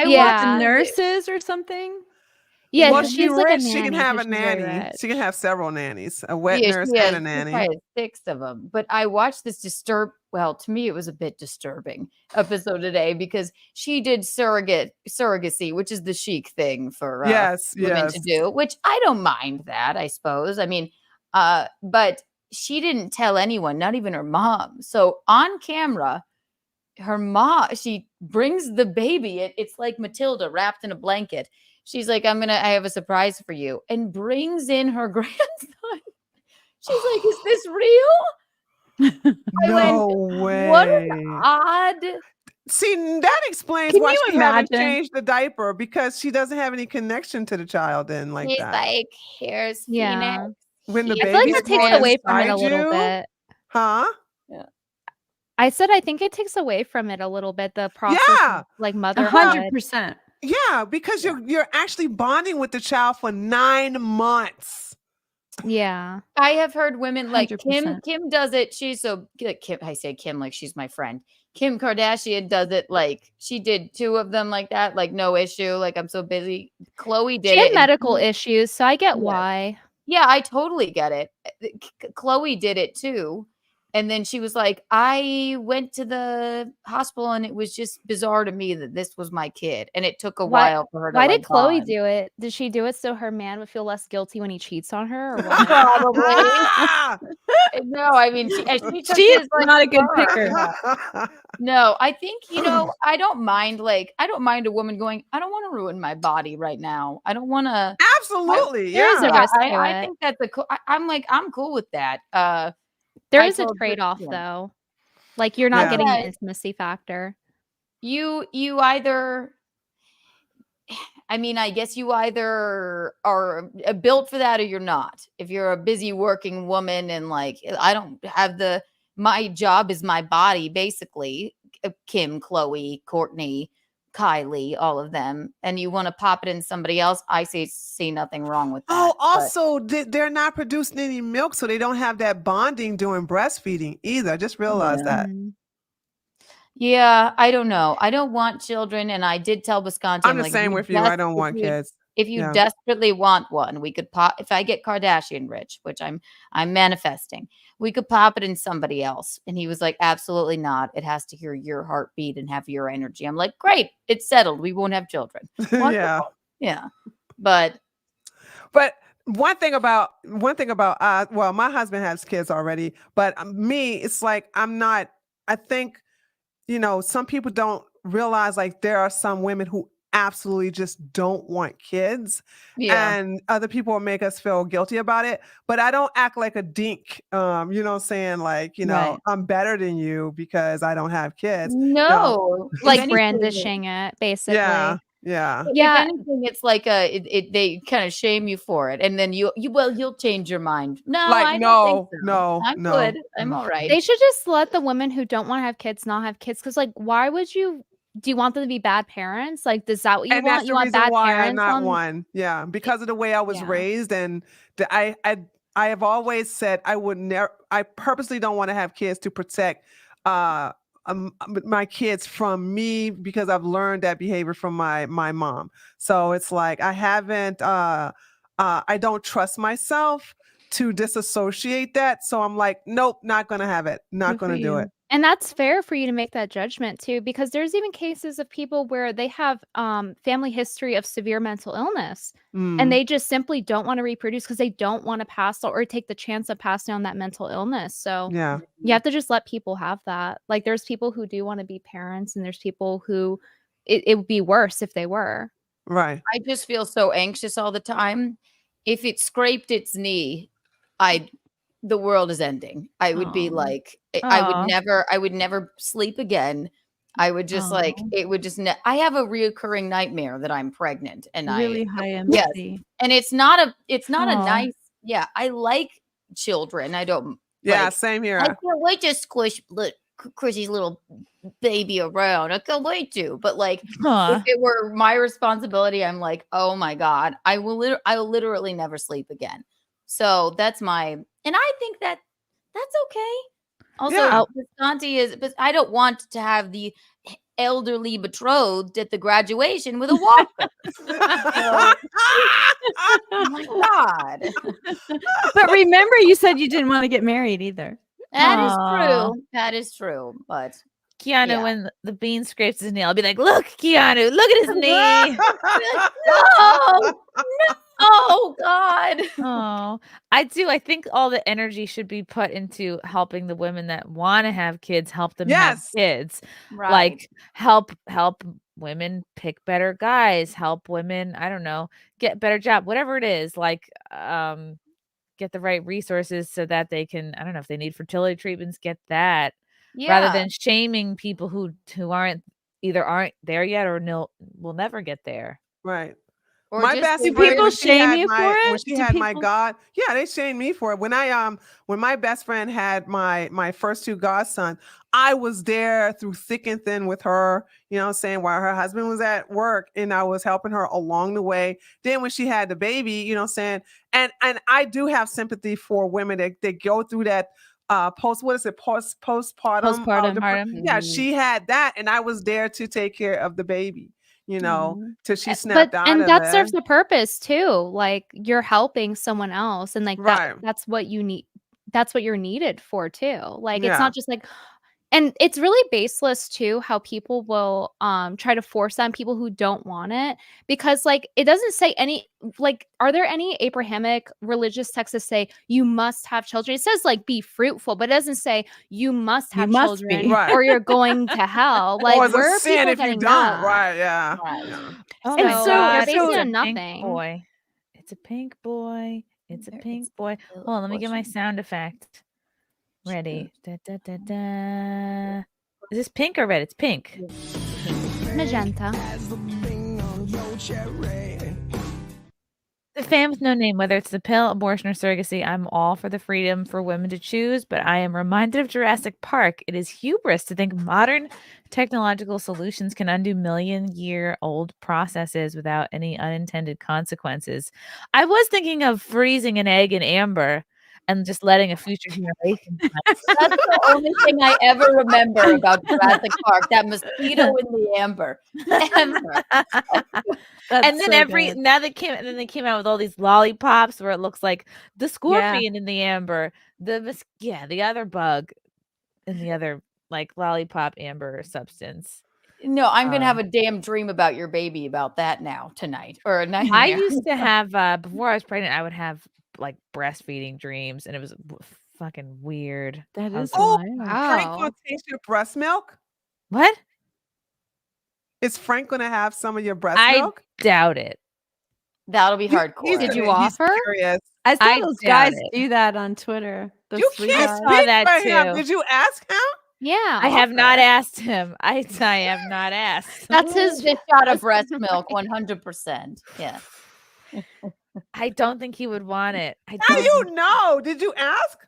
Speaker 12: The nurses or something.
Speaker 14: Yeah,
Speaker 13: well,
Speaker 14: she's like a nanny.
Speaker 13: She can have a
Speaker 14: 'cause she's very
Speaker 13: nanny.
Speaker 14: rich.
Speaker 13: She can have several nannies, a wet
Speaker 3: Yeah,
Speaker 13: nurse
Speaker 3: she
Speaker 13: and a
Speaker 3: has
Speaker 13: nanny.
Speaker 3: 6 of them. But I watched this to me, it was a bit disturbing episode today because she did surrogacy, which is the chic thing for women to do, which I don't mind that, I suppose. I mean, but she didn't tell anyone, not even her mom. So on camera, her mom, she brings the baby. It's like Matilda wrapped in a blanket. She's like, I have a surprise for you, and brings in her grandson. She's like, is this real?
Speaker 13: No way.
Speaker 3: What an odd.
Speaker 13: See, that explains
Speaker 12: Can
Speaker 13: why
Speaker 12: you
Speaker 13: she haven't
Speaker 12: imagine?
Speaker 13: changed the diaper, because she doesn't have any connection to the child then like
Speaker 3: She's
Speaker 13: that.
Speaker 3: like, here's Phoenix.
Speaker 13: When the
Speaker 14: I feel like
Speaker 13: baby's
Speaker 14: it takes
Speaker 13: born
Speaker 14: away from it a
Speaker 13: inside
Speaker 14: little
Speaker 13: you?
Speaker 14: bit.
Speaker 13: Huh?
Speaker 14: I said I think it takes away from it a little bit, the process
Speaker 13: Yeah.
Speaker 14: of like motherhood.
Speaker 12: 100%.
Speaker 13: Yeah, because you're actually bonding with the child for 9 months.
Speaker 14: Yeah.
Speaker 3: I have heard women like
Speaker 12: 100%.
Speaker 3: Kim does it. She's so Kim. I say Kim like she's my friend. Kim Kardashian does it like she did 2 of them like that, like no issue. Like I'm so busy. Chloe did
Speaker 14: She
Speaker 3: it.
Speaker 14: had
Speaker 3: and
Speaker 14: medical issues, so I get why.
Speaker 3: Yeah, I totally get it. Chloe did it too. And then she was like, I went to the hospital and it was just bizarre to me that this was my kid. And it took a while for her to
Speaker 14: Why
Speaker 3: like
Speaker 14: did Chloe
Speaker 3: bond.
Speaker 14: do it? Did she do it so her man would feel less guilty when he cheats on her? Or what?
Speaker 3: Probably. No, I mean, she took
Speaker 12: She's
Speaker 3: his, like,
Speaker 12: not a good
Speaker 3: bizarre.
Speaker 12: picker.
Speaker 3: No, I think, I don't mind a woman going, I don't want to ruin my body right now. I don't want to.
Speaker 13: Absolutely.
Speaker 14: There is a risk to
Speaker 3: I
Speaker 14: it.
Speaker 3: think that's I'm cool with that.
Speaker 14: There
Speaker 3: I
Speaker 14: is a
Speaker 3: told
Speaker 14: trade-off
Speaker 3: Brittany.
Speaker 14: though. Like you're not
Speaker 13: Yeah.
Speaker 14: getting the
Speaker 3: Yeah.
Speaker 14: intimacy factor.
Speaker 3: You either, I mean, I guess you either are built for that or you're not. If you're a busy working woman and like, I don't have my job is my body, basically. Kim, Chloe, Courtney, Kylie, all of them, and you want to pop it in somebody else, I see nothing wrong with that.
Speaker 13: Oh,
Speaker 3: but-
Speaker 13: also, they're not producing any milk, so they don't have that bonding during breastfeeding either. I just realized that.
Speaker 3: Yeah, I don't know. I don't want children, and I did tell Wisconsin.
Speaker 13: I'm the same with you. I don't want kids.
Speaker 3: If you
Speaker 13: Yeah.
Speaker 3: desperately want one, we could pop. If I get Kardashian rich, which I'm manifesting, we could pop it in somebody else. And he was like, absolutely not. It has to hear your heartbeat and have your energy. I'm like, great, it's settled. We won't have children.
Speaker 13: Yeah.
Speaker 3: Yeah, but
Speaker 13: one thing about well, my husband has kids already, but me, it's like I think some people don't realize like there are some women who absolutely just don't want kids, and other people will make us feel guilty about it, but I don't act like a dink. You know what I'm saying? Like,
Speaker 14: Right.
Speaker 13: I'm better than you because I don't have kids.
Speaker 3: no,
Speaker 14: Like
Speaker 3: if anything,
Speaker 14: brandishing it, basically.
Speaker 13: Yeah.
Speaker 3: If anything, it's like they kind of shame you for it, and then you'll change your mind. No,
Speaker 13: Like,
Speaker 3: I don't think so.
Speaker 13: no,
Speaker 3: I'm
Speaker 13: no.
Speaker 3: good. I'm all right.
Speaker 14: They should just let the women who don't want to have kids not have kids. Because like, why would you? Do you want them to be bad parents? Like, is that what you
Speaker 13: And
Speaker 14: want?
Speaker 13: that's
Speaker 14: You
Speaker 13: the
Speaker 14: want
Speaker 13: reason
Speaker 14: bad
Speaker 13: why I'm
Speaker 14: parents?
Speaker 13: not one. Yeah, because of the way I was raised, and I have always said I would never. I purposely don't want to have kids to protect my kids from me, because I've learned that behavior from my mom. So it's like I haven't. I don't trust myself to disassociate that. So I'm like, nope, not going to have it. Not going to do it.
Speaker 14: And that's fair for you to make that judgment too, because there's even cases of people where they have family history of severe mental illness and they just simply don't want to reproduce because they don't want to pass or take the chance of passing on that mental illness. So
Speaker 13: yeah,
Speaker 14: you have to just let people have that. Like there's people who do want to be parents and there's people who it would be worse if they were.
Speaker 13: Right.
Speaker 3: I just feel so anxious all the time. If it scraped its knee, the world is ending. I would be like, I would never sleep again. I would just like, it would just, I have a reoccurring nightmare that I'm pregnant and
Speaker 12: Really high
Speaker 3: yes.
Speaker 12: empathy.
Speaker 3: And it's not a nice, I like children. I don't.
Speaker 13: Yeah,
Speaker 3: like,
Speaker 13: same here.
Speaker 3: I can't wait to squish Chrissy's little baby around. I can't wait to. But like, if it were my responsibility, I'm like, oh my God, I will literally never sleep again. So that's and I think that's okay. Also, Visconti is, but I don't want to have the elderly betrothed at the graduation with a walker. Oh my God.
Speaker 12: But remember, you said you didn't want to get married either.
Speaker 3: That is true. That is true. But
Speaker 6: Keanu, when the bean scrapes his knee, I'll be like, look, Keanu, look at his knee.
Speaker 3: No. Oh God.
Speaker 6: Oh, I do. I think all the energy should be put into helping the women that want to have kids, help them have kids.
Speaker 3: Right.
Speaker 6: Like help women pick better guys, help women, I don't know, get better job, whatever it is, like get the right resources so that they can, I don't know, if they need fertility treatments, get that. Rather than shaming people who aren't there yet or will never get there.
Speaker 13: Right.
Speaker 3: Or
Speaker 13: my best friend,
Speaker 12: people shame you for it?
Speaker 13: When she had my God, yeah, they shamed me for it. When my best friend had my first two godson, I was there through thick and thin with her, you know what I'm saying, while her husband was at work, and I was helping her along the way. Then when she had the baby, you know what I'm saying, and I do have sympathy for women that go through that postpartum. Yeah, she had that, and I was there to take care of the baby. You know, till she snapped out of it.
Speaker 14: And that serves the purpose too. Like you're helping someone else, and like that's what you need. That's what you're needed for too. Like it's not just like, and it's really baseless too how people will try to force on people who don't want it, because like it doesn't say any, like, are there any Abrahamic religious texts that say you must have children? It says like be fruitful, but it doesn't say you must have children or you're going to hell. Like
Speaker 13: or it's
Speaker 14: where
Speaker 13: a
Speaker 14: are
Speaker 13: sin
Speaker 14: people
Speaker 13: if you
Speaker 14: getting
Speaker 13: don't.
Speaker 14: that?
Speaker 13: Right? Yeah.
Speaker 6: Oh
Speaker 14: And
Speaker 6: my
Speaker 14: so
Speaker 6: God,
Speaker 14: you're basing
Speaker 6: it's a
Speaker 14: on
Speaker 6: pink
Speaker 14: nothing.
Speaker 6: boy. It's a pink boy. It's a pink boy. Hold on, let me get my sound effect ready. Da, da, da, da. Is this pink or red? It's pink.
Speaker 14: Magenta.
Speaker 6: The fan with no name, whether it's the pill, abortion, or surrogacy, I'm all for the freedom for women to choose, but I am reminded of Jurassic Park. It is hubris to think modern technological solutions can undo million-year-old processes without any unintended consequences. I was thinking of freezing an egg in amber and just letting a future generation.
Speaker 3: That's the only thing I ever remember about Jurassic Park. That mosquito in the amber.
Speaker 6: And then they came out with all these lollipops where it looks like the scorpion in the amber, the other bug in the other like lollipop amber substance.
Speaker 3: No, I'm gonna have a damn dream about your baby about that tonight or a nightmare.
Speaker 6: I used to have before I was pregnant, I would have like breastfeeding dreams, and it was fucking weird.
Speaker 12: That is
Speaker 13: Frank gonna taste your breast milk?
Speaker 6: What?
Speaker 13: Is Frank gonna have some of your breast milk?
Speaker 6: I doubt it.
Speaker 3: That'll be hardcore.
Speaker 14: Did you offer?
Speaker 12: I saw those guys
Speaker 6: doubt it.
Speaker 12: do that on Twitter.
Speaker 13: You can't
Speaker 6: saw that
Speaker 13: speak for him.
Speaker 6: too.
Speaker 13: Did you ask him?
Speaker 14: Yeah.
Speaker 6: I have not asked him. I have not asked.
Speaker 3: That's his shot of breast milk, 100%. Yeah.
Speaker 6: I don't think he would want it.
Speaker 13: How do you know? Did you ask?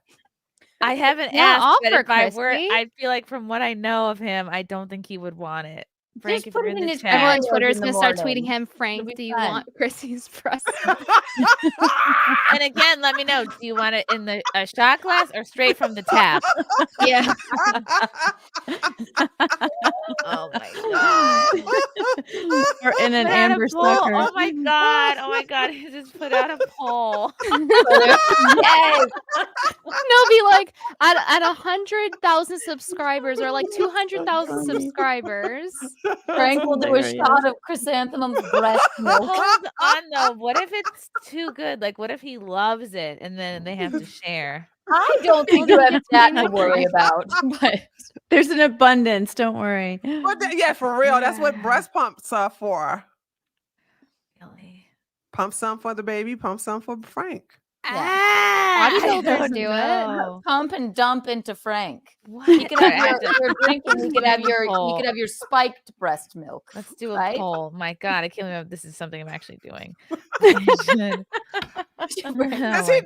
Speaker 6: I haven't
Speaker 14: Yeah,
Speaker 6: asked, but
Speaker 14: offer,
Speaker 6: if I were,
Speaker 14: Chrissy.
Speaker 6: I feel like from what I know of him, I don't think he would want it. Frank,
Speaker 3: Just
Speaker 6: if
Speaker 3: put
Speaker 6: you're
Speaker 3: it
Speaker 6: in
Speaker 3: in
Speaker 6: the
Speaker 3: his
Speaker 6: chat.
Speaker 14: Everyone on
Speaker 3: videos
Speaker 14: Twitter is
Speaker 3: in the
Speaker 14: going to start
Speaker 3: morning.
Speaker 14: tweeting him, Frank,
Speaker 3: be
Speaker 14: do you
Speaker 3: fun.
Speaker 14: want Chrissy's breast?
Speaker 6: And again, let me know. Do you want it in the a shot glass or straight from the tap?
Speaker 14: Yeah.
Speaker 6: Oh my god.
Speaker 12: Or in an
Speaker 6: Put out a
Speaker 12: amber
Speaker 6: poll.
Speaker 12: sucker.
Speaker 6: Oh my god. Oh my god. He just put out a poll.
Speaker 3: Yes.
Speaker 14: They'll be like at 100,000 subscribers or like 200,000 subscribers.
Speaker 3: Frank will do a shot of chrysanthemum's breast milk.
Speaker 6: Hold on though. What if it's too good? Like what if he loves it and then they have to share?
Speaker 3: I don't think you have that to worry about. But
Speaker 12: There's an abundance. Don't worry.
Speaker 13: Yeah, for real. That's what breast pumps are for.
Speaker 6: Really?
Speaker 13: Pump some for the baby, pump some for Frank.
Speaker 14: Bodybuilders do
Speaker 6: know.
Speaker 3: pump and dump into Frank.
Speaker 6: What?
Speaker 3: He could have
Speaker 6: Alright,
Speaker 3: your drinking. He could have
Speaker 6: Make a
Speaker 3: your
Speaker 6: poll.
Speaker 3: spiked breast milk.
Speaker 6: Let's do a
Speaker 3: right?
Speaker 6: poll. My God, I can't believe this is something I'm actually doing. I should-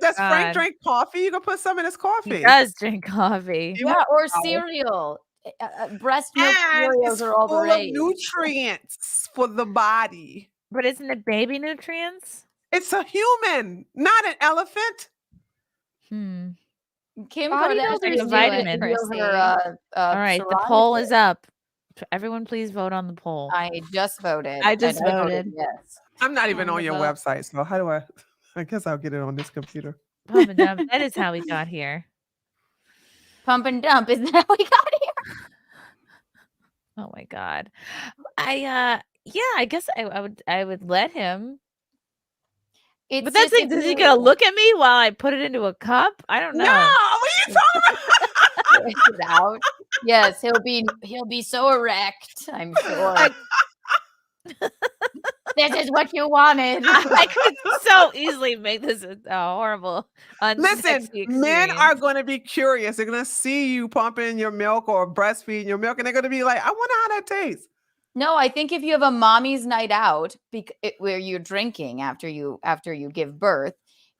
Speaker 13: Does
Speaker 6: Oh my
Speaker 13: Frank
Speaker 6: God.
Speaker 13: drink coffee? You can put some in his coffee.
Speaker 6: He does drink coffee.
Speaker 3: Yeah, or cereal. Breast milk
Speaker 13: And
Speaker 3: cereals
Speaker 13: it's
Speaker 3: are all the
Speaker 13: full of
Speaker 3: rage.
Speaker 13: nutrients for the body.
Speaker 6: But isn't it baby nutrients?
Speaker 13: It's a human, not an elephant.
Speaker 6: Hmm.
Speaker 3: Kim
Speaker 14: Bodybuilders
Speaker 6: Like a
Speaker 14: do it,
Speaker 6: vitamin.
Speaker 14: Chrissy.
Speaker 6: All right, the poll is up. Everyone, please vote on the poll.
Speaker 3: I just voted.
Speaker 12: I just
Speaker 3: and
Speaker 12: voted.
Speaker 3: yes.
Speaker 13: I'm not even
Speaker 14: On
Speaker 13: on
Speaker 14: the
Speaker 13: your
Speaker 14: vote.
Speaker 13: website, so how do I? I guess I'll get it on this computer.
Speaker 6: Pump and dump. That is how we got here.
Speaker 3: Pump and dump. Isn't that how we got here?
Speaker 6: Oh my God. I guess I would let him.
Speaker 3: It's
Speaker 6: But that's
Speaker 3: just
Speaker 6: like,
Speaker 3: if
Speaker 6: is he
Speaker 3: you-
Speaker 6: gonna look at me while I put it into a cup? I don't know.
Speaker 13: No, what are you talking
Speaker 3: Get it out. Yes, he'll be so erect, I'm sure. This is what you wanted.
Speaker 6: I could so easily make this a horrible,
Speaker 13: Listen,
Speaker 6: unsexy
Speaker 13: men
Speaker 6: experience.
Speaker 13: are going to be curious. They're going to see you pumping your milk or breastfeeding your milk, and they're going to be like, I wonder how that tastes.
Speaker 3: No, I think if you have a mommy's night out where you're drinking after you give birth,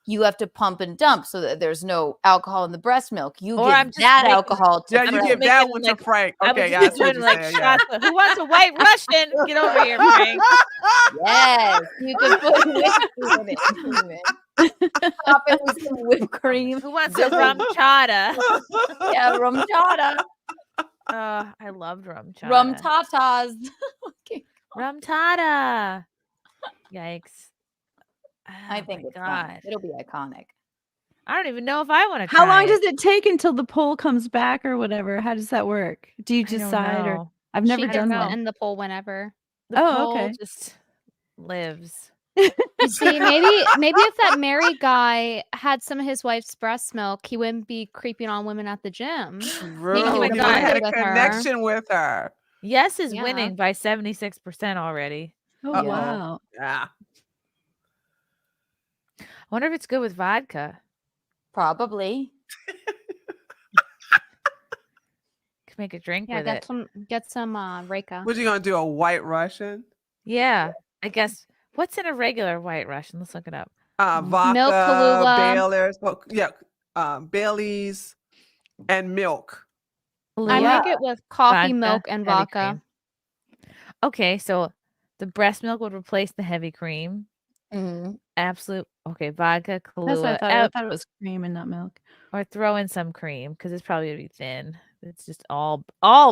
Speaker 3: you have to pump and dump so that there's no alcohol in the breast milk. You
Speaker 6: Or
Speaker 3: give
Speaker 6: I'm just
Speaker 3: that
Speaker 6: making-
Speaker 3: alcohol to
Speaker 13: Yeah, you
Speaker 3: Frank.
Speaker 13: give that
Speaker 6: making,
Speaker 13: one
Speaker 6: like,
Speaker 13: to Frank.
Speaker 6: I
Speaker 13: Okay,
Speaker 6: was
Speaker 13: yeah,
Speaker 6: just
Speaker 13: I see what
Speaker 6: doing
Speaker 13: you're
Speaker 6: like
Speaker 13: saying. Yeah.
Speaker 6: shots of, who wants a white Russian? Get over here, Frank.
Speaker 3: Yes, you can put whipped cream in it. Top it with some whipped cream.
Speaker 6: Who wants a rum chata?
Speaker 3: Yeah, rum chata.
Speaker 6: I loved rum chata.
Speaker 3: Rum tatas. Okay.
Speaker 6: Rum tata. Yikes.
Speaker 3: I
Speaker 6: Oh
Speaker 3: think
Speaker 6: my
Speaker 3: it's fun.
Speaker 6: God.
Speaker 3: It'll be iconic.
Speaker 6: I don't even know if I want to
Speaker 12: How long does it take until the poll comes back or whatever? How does that work? Do you
Speaker 6: I don't
Speaker 12: decide or
Speaker 6: know.
Speaker 12: I've never
Speaker 14: She
Speaker 12: done
Speaker 14: gets to
Speaker 12: that.
Speaker 14: end the poll whenever.
Speaker 6: The
Speaker 12: Oh,
Speaker 6: poll
Speaker 12: okay.
Speaker 6: just lives.
Speaker 14: You see, maybe if that Mary guy had some of his wife's breast milk, he wouldn't be creeping on women at the gym.
Speaker 13: True.
Speaker 6: Oh my
Speaker 13: He
Speaker 6: God.
Speaker 13: had a
Speaker 14: With her.
Speaker 13: connection with her.
Speaker 6: Yes is
Speaker 14: Yeah.
Speaker 6: winning by 76% already.
Speaker 12: Oh
Speaker 13: Uh-oh.
Speaker 12: wow.
Speaker 13: Yeah.
Speaker 6: I wonder if it's good with vodka.
Speaker 3: Probably.
Speaker 6: Could make a drink
Speaker 14: Yeah,
Speaker 6: with it.
Speaker 14: get some Reka.
Speaker 13: What you gonna do? A white Russian?
Speaker 6: Yeah, I guess. What's in a regular white Russian? Let's look it up.
Speaker 13: Vodka,
Speaker 14: Milk, Kahlua.
Speaker 13: Baylor's, Bailey's, and milk.
Speaker 14: I
Speaker 6: Kahlua,
Speaker 14: make it with coffee,
Speaker 6: vodka,
Speaker 14: milk, and
Speaker 6: heavy
Speaker 14: vodka.
Speaker 6: cream. Okay, so the breast milk would replace the heavy cream.
Speaker 3: Mhm.
Speaker 6: Absolute. Okay, vodka,
Speaker 12: That's what I
Speaker 6: Kahlua,
Speaker 12: thought. I thought it was cream and not milk.
Speaker 6: or throw in some cream because it's probably gonna be thin. It's just all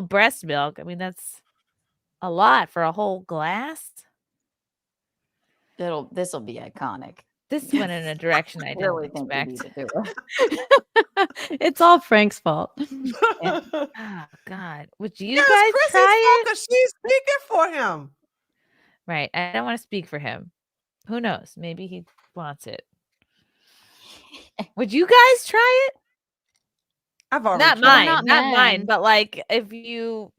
Speaker 6: breast milk. I mean, that's a lot for a whole glass.
Speaker 3: This will be iconic.
Speaker 6: This went in a direction I
Speaker 3: I
Speaker 6: didn't
Speaker 3: really think we
Speaker 6: expect.
Speaker 3: need to do it.
Speaker 12: It's all Frank's fault.
Speaker 6: Oh God, would you
Speaker 13: Yes,
Speaker 6: guys
Speaker 13: Chrissy's
Speaker 6: try it?
Speaker 13: fault 'cause she's speaking for him.
Speaker 6: Right. I don't want to speak for him. Who knows? Maybe he wants it. Would you guys try it?
Speaker 13: I've already
Speaker 6: Not
Speaker 13: tried.
Speaker 6: mine.
Speaker 14: not
Speaker 6: Not mine.
Speaker 14: men.
Speaker 6: But like if you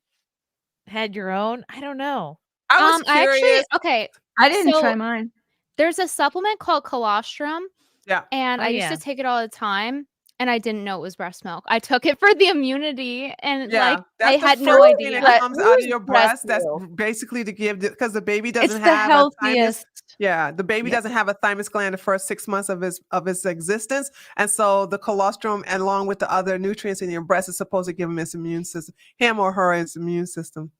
Speaker 6: had your own, I don't know.
Speaker 13: I was
Speaker 14: I
Speaker 13: curious.
Speaker 14: okay.
Speaker 12: I didn't
Speaker 14: So-
Speaker 12: try mine.
Speaker 14: There's a supplement called colostrum,
Speaker 13: Yeah.
Speaker 14: and
Speaker 6: Oh,
Speaker 14: I used
Speaker 6: yeah.
Speaker 14: to take it all the time, and I didn't know it was breast milk. I took it for the immunity, and
Speaker 13: Yeah,
Speaker 14: like
Speaker 13: that's
Speaker 14: I
Speaker 13: the
Speaker 14: had no
Speaker 13: fruit
Speaker 14: idea.
Speaker 13: and
Speaker 3: But
Speaker 13: it comes out of
Speaker 3: who's
Speaker 13: your
Speaker 3: breast
Speaker 13: breast. That's
Speaker 3: milk?
Speaker 13: basically to give because the baby
Speaker 12: It's
Speaker 13: doesn't
Speaker 12: the
Speaker 13: have a thymus.
Speaker 12: healthiest.
Speaker 13: Yeah, the baby
Speaker 12: Yeah.
Speaker 13: doesn't have a thymus gland the first 6 months of his existence, and so the colostrum, along with the other nutrients in your breast, is supposed to give him his immune system, him or her his immune system.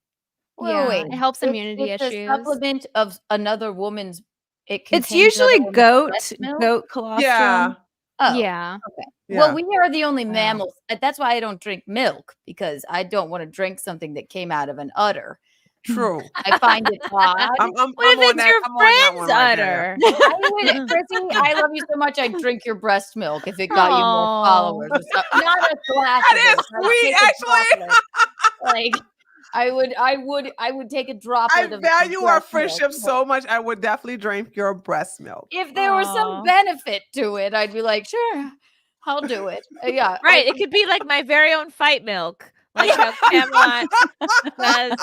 Speaker 3: Wait.
Speaker 14: It helps immunity
Speaker 3: It's
Speaker 14: issues.
Speaker 3: a supplement of another woman's.
Speaker 12: It's
Speaker 3: contains
Speaker 12: usually
Speaker 3: another woman's breast
Speaker 12: goat
Speaker 3: milk?
Speaker 12: colostrum.
Speaker 13: Yeah.
Speaker 3: Oh,
Speaker 14: Yeah.
Speaker 3: okay.
Speaker 13: Yeah.
Speaker 3: Well, we are the only mammals. That's why I don't drink milk, because I don't want to drink something that came out of an udder.
Speaker 13: True.
Speaker 3: I find it odd.
Speaker 13: I'm
Speaker 6: What if
Speaker 13: on
Speaker 6: it's
Speaker 13: that.
Speaker 6: your
Speaker 13: I'm on that
Speaker 6: friend's
Speaker 13: one right there.
Speaker 6: udder?
Speaker 3: I would, Chrissy, I love you so much. I'd drink your breast milk if it got you more followers. Or something. Not a glass.
Speaker 13: That
Speaker 3: of
Speaker 13: is
Speaker 3: it. I'd
Speaker 13: sweet,
Speaker 3: take a
Speaker 13: actually.
Speaker 3: droplet. Like, I would take a droplet
Speaker 13: I
Speaker 3: of
Speaker 13: value our
Speaker 3: breast milk.
Speaker 13: friendship so much. I would definitely drink your breast milk.
Speaker 3: If there was some benefit to it, I'd be like, sure, I'll do it. Yeah,
Speaker 6: Right. It could be like my very own fight milk. Like how Camelot does.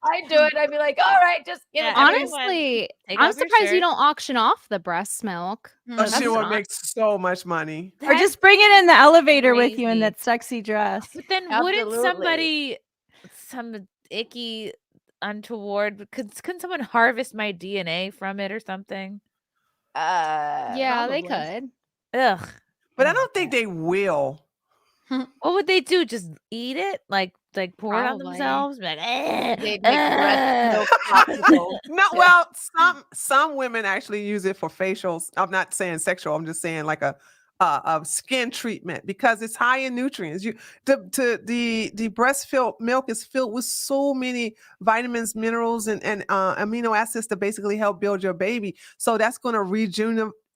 Speaker 3: I'd do it. I'd be like, all right, just give it to me.
Speaker 14: Honestly,
Speaker 6: Take
Speaker 14: I'm
Speaker 6: off your
Speaker 14: surprised you
Speaker 6: shirt.
Speaker 14: don't auction off the breast milk.
Speaker 13: Oh, she would make so much money.
Speaker 12: Or just bring it in the elevator with you in
Speaker 6: crazy.
Speaker 12: that sexy dress.
Speaker 6: But then wouldn't somebody, some icky, untoward, couldn't someone harvest my DNA from it or something?
Speaker 14: Yeah, they
Speaker 3: probably.
Speaker 14: could.
Speaker 6: Ugh.
Speaker 13: But I don't think they will.
Speaker 6: What would they do? Just eat it? Like pour it on
Speaker 14: Probably.
Speaker 6: themselves? Be like,
Speaker 3: They'd make breast milk popsicle.
Speaker 13: No, well, some women actually use it for facials. I'm not saying sexual. I'm just saying like a skin treatment because it's high in nutrients. The breast milk is filled with so many vitamins, minerals, and amino acids to basically help build your baby. So that's going to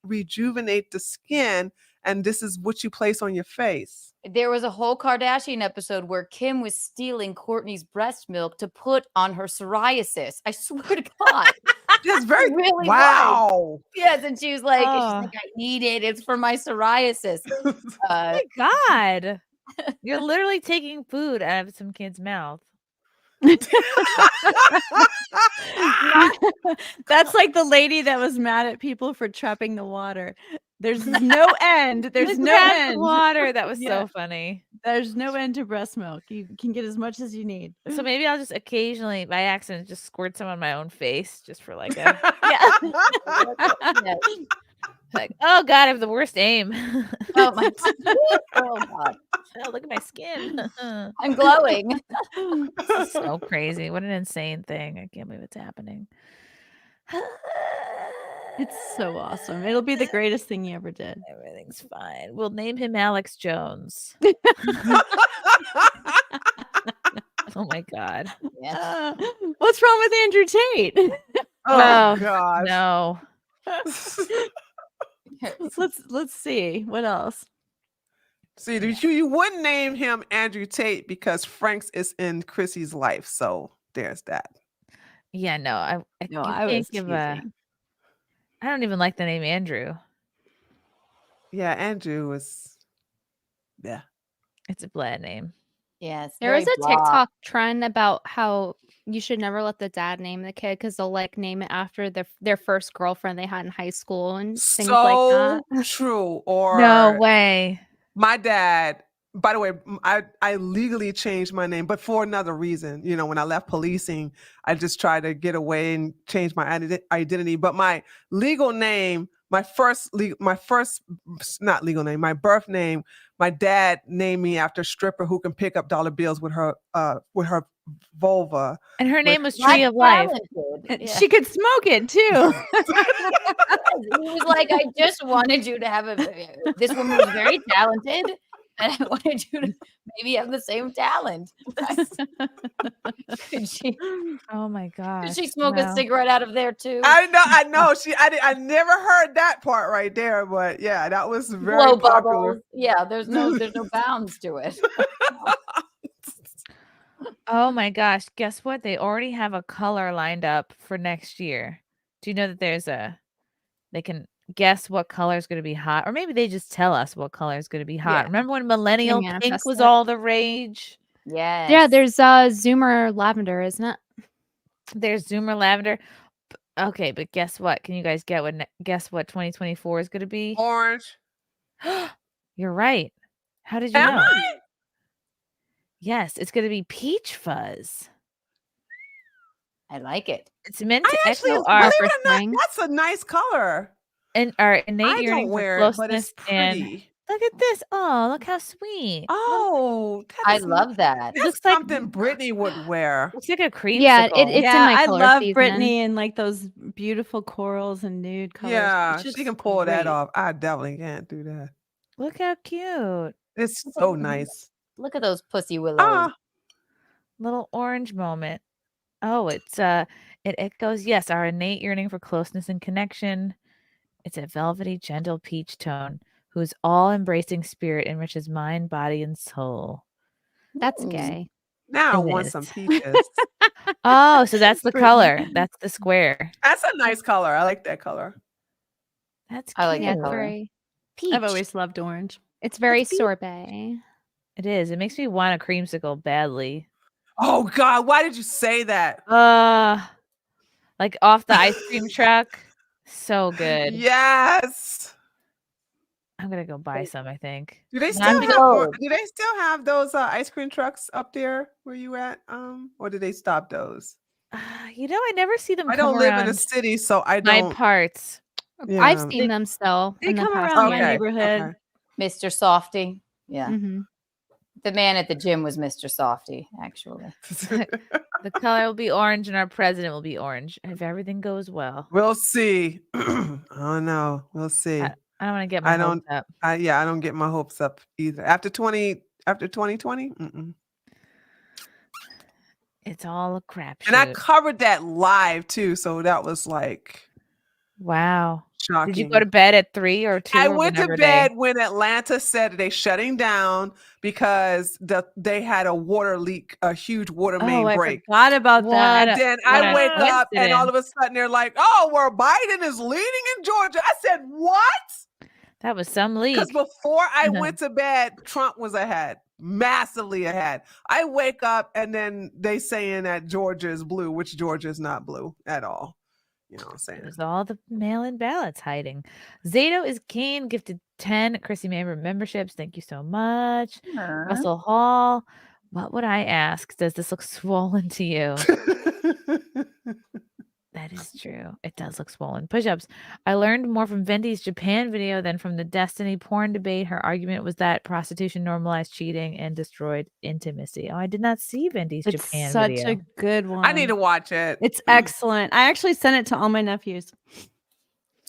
Speaker 13: rejuvenate the skin, and this is what you place on your face.
Speaker 3: There was a whole Kardashian episode where Kim was stealing Kourtney's breast milk to put on her psoriasis. I swear to God.
Speaker 13: That's very
Speaker 3: really
Speaker 13: wow.
Speaker 3: was. Yes, and she was like, I need it. It's for my psoriasis.
Speaker 6: Oh my God. You're literally taking food out of some kid's mouth.
Speaker 12: That's like the lady that was mad at people for trapping the water. There's no end. There's no end.
Speaker 6: Water. That was so funny.
Speaker 12: There's no end to breast milk. You can get as much as you need.
Speaker 6: So maybe I'll just occasionally, by accident, just squirt some on my own face, just for like a like, oh God, I have the worst aim.
Speaker 3: Oh my God.
Speaker 6: Oh, look at my skin.
Speaker 3: I'm glowing.
Speaker 6: This is so crazy. What an insane thing. I can't believe it's happening.
Speaker 12: It's so awesome. It'll be the greatest thing you ever did.
Speaker 6: Everything's fine. We'll name him Alex Jones. Oh my God.
Speaker 12: What's wrong with Andrew Tate?
Speaker 13: Oh God.
Speaker 6: No.
Speaker 12: Let's see. What else?
Speaker 13: See, you wouldn't name him Andrew Tate because Frank's is in Chrissy's life. So there's that.
Speaker 6: Yeah, no, I
Speaker 12: was
Speaker 6: give
Speaker 12: teasing.
Speaker 6: I don't even like the name Andrew.
Speaker 13: Yeah, Andrew was. Yeah.
Speaker 6: It's a bland name.
Speaker 3: Yes.
Speaker 14: There is a TikTok trend about how you should never let the dad name the kid because they'll like name it after their first girlfriend they had in high school and things like that.
Speaker 13: True. Or
Speaker 6: No way.
Speaker 13: My dad. By the way, I legally changed my name, but for another reason. You know, when I left policing, I just tried to get away and change my identity. But my legal name, my birth name, my dad named me after a stripper who can pick up dollar bills with her vulva.
Speaker 6: And her name was Tree of Life.
Speaker 3: Yeah.
Speaker 12: She could smoke it too.
Speaker 3: He was like, I just wanted you to have this woman was very talented. And I wanted you to maybe have the same talent. Could she?
Speaker 6: Oh my God!
Speaker 3: Could she smoke a cigarette out of there too?
Speaker 13: I know. I never heard that part right there, but yeah, that was very
Speaker 3: Blow
Speaker 13: popular.
Speaker 3: bubbles. Yeah, there's no bounds to it.
Speaker 6: Oh my gosh! Guess what? They already have a color lined up for next year. Do you know that they can guess what color is going to be hot, or maybe they just tell us what color is going to be hot.
Speaker 14: Yeah.
Speaker 6: Remember when millennial
Speaker 14: They
Speaker 6: pink
Speaker 14: manifest
Speaker 6: was
Speaker 14: it.
Speaker 6: all the rage?
Speaker 3: Yes.
Speaker 14: Yeah, there's Zoomer lavender, isn't it?
Speaker 6: There's Zoomer lavender. Okay, but guess what? Can you guys guess what 2024 is going to be?
Speaker 13: Orange.
Speaker 6: You're right. How did you
Speaker 13: Am
Speaker 6: know?
Speaker 13: I?
Speaker 6: Yes, it's going to be peach fuzz.
Speaker 3: I like it.
Speaker 6: It's meant to
Speaker 13: Actually,
Speaker 6: echo our
Speaker 13: believe it or not, that's a nice color.
Speaker 6: and our innate
Speaker 13: I
Speaker 6: yearning
Speaker 13: don't
Speaker 6: for
Speaker 13: wear it, but
Speaker 6: closeness
Speaker 13: it's
Speaker 6: and
Speaker 13: pretty.
Speaker 6: Look at this. Oh, look how sweet.
Speaker 13: Oh,
Speaker 3: I love that.
Speaker 13: That's
Speaker 6: Looks like
Speaker 13: something Brittany would wear.
Speaker 6: Looks like a creamsicle.
Speaker 14: Yeah, it's
Speaker 12: yeah,
Speaker 14: in my
Speaker 12: I
Speaker 14: color
Speaker 12: love
Speaker 14: season.
Speaker 12: Brittany and like those beautiful corals and nude colors.
Speaker 13: Yeah,
Speaker 12: It's just
Speaker 13: she can pull that
Speaker 12: great.
Speaker 13: off. I definitely can't do that.
Speaker 6: Look how cute.
Speaker 13: It's so nice.
Speaker 3: Look at those pussy willows.
Speaker 13: Ah,
Speaker 6: Little orange moment. Oh, it echoes, yes, our innate yearning for closeness and connection. It's a velvety, gentle peach tone whose all-embracing spirit enriches mind, body, and soul.
Speaker 14: That's gay.
Speaker 13: now I
Speaker 6: It
Speaker 13: want
Speaker 6: is.
Speaker 13: some peaches.
Speaker 6: Oh, so that's the
Speaker 13: Brittany.
Speaker 6: color. That's the square.
Speaker 13: That's a nice color. I like that color.
Speaker 6: That's
Speaker 3: I like
Speaker 14: Yeah,
Speaker 3: that
Speaker 14: it's
Speaker 3: color.
Speaker 14: very peach.
Speaker 12: I've always loved orange.
Speaker 14: It's very
Speaker 6: It's peach.
Speaker 14: sorbet.
Speaker 6: It is. It makes me want a creamsicle badly.
Speaker 13: Oh God, why did you say that?
Speaker 6: Like off the ice cream truck. So good.
Speaker 13: Yes.
Speaker 6: I'm gonna go buy some, I think.
Speaker 13: Do they
Speaker 6: No,
Speaker 13: still
Speaker 6: I'm
Speaker 13: have?
Speaker 6: gonna-
Speaker 13: Do they still have those ice cream trucks up there where you at? Or did they stop those?
Speaker 6: You know, I never see them
Speaker 13: I
Speaker 6: come
Speaker 13: don't live in a
Speaker 6: around
Speaker 13: city, so I
Speaker 6: my
Speaker 13: don't.
Speaker 6: parts.
Speaker 13: Yeah.
Speaker 14: I've seen them still.
Speaker 12: They
Speaker 14: in the
Speaker 12: come
Speaker 14: past
Speaker 12: around
Speaker 14: year.
Speaker 12: my neighborhood.
Speaker 3: Mr. Softy. Yeah.
Speaker 14: Mm-hmm.
Speaker 3: The man at the gym was Mr. Softy, actually.
Speaker 6: The color will be orange and our president will be orange if everything goes well.
Speaker 13: We'll see. Oh no, we'll see.
Speaker 6: I don't want to get my hopes up.
Speaker 13: I don't get my hopes up either. After 2020,
Speaker 6: It's all a crapshoot.
Speaker 13: and I covered that live too, so that was like
Speaker 6: Wow.
Speaker 13: shocking.
Speaker 6: Did you go to bed at 3 or 2?
Speaker 13: I
Speaker 6: or
Speaker 13: went to
Speaker 6: whenever
Speaker 13: bed when Atlanta said they're shutting down because they had a water leak, a huge water main
Speaker 12: I
Speaker 13: break.
Speaker 12: forgot about that.
Speaker 13: And then I wake up and all of a sudden they're like, "Oh, well, Biden is leading in Georgia." I said, "What?"
Speaker 6: That was some leak.
Speaker 13: Because before I went to bed, Trump was ahead, massively ahead. I wake up and then they saying that Georgia is blue, which Georgia is not blue at all. You know what I'm saying?
Speaker 6: There's all the mail-in ballots hiding. Zato is keen, gifted 10 Chrissie Mayr memberships. Thank you so much. Russell Hall. What would I ask? Does this look swollen to you? That is true. It does look swollen. Push-ups. I learned more from Venti's Japan video than from the Destiny porn debate. Her argument was that prostitution normalized cheating and destroyed intimacy. Oh, I did not see Venti's Japan
Speaker 12: Such
Speaker 6: video.
Speaker 12: a good one.
Speaker 13: I need to watch it.
Speaker 12: It's excellent. I actually sent it to all my nephews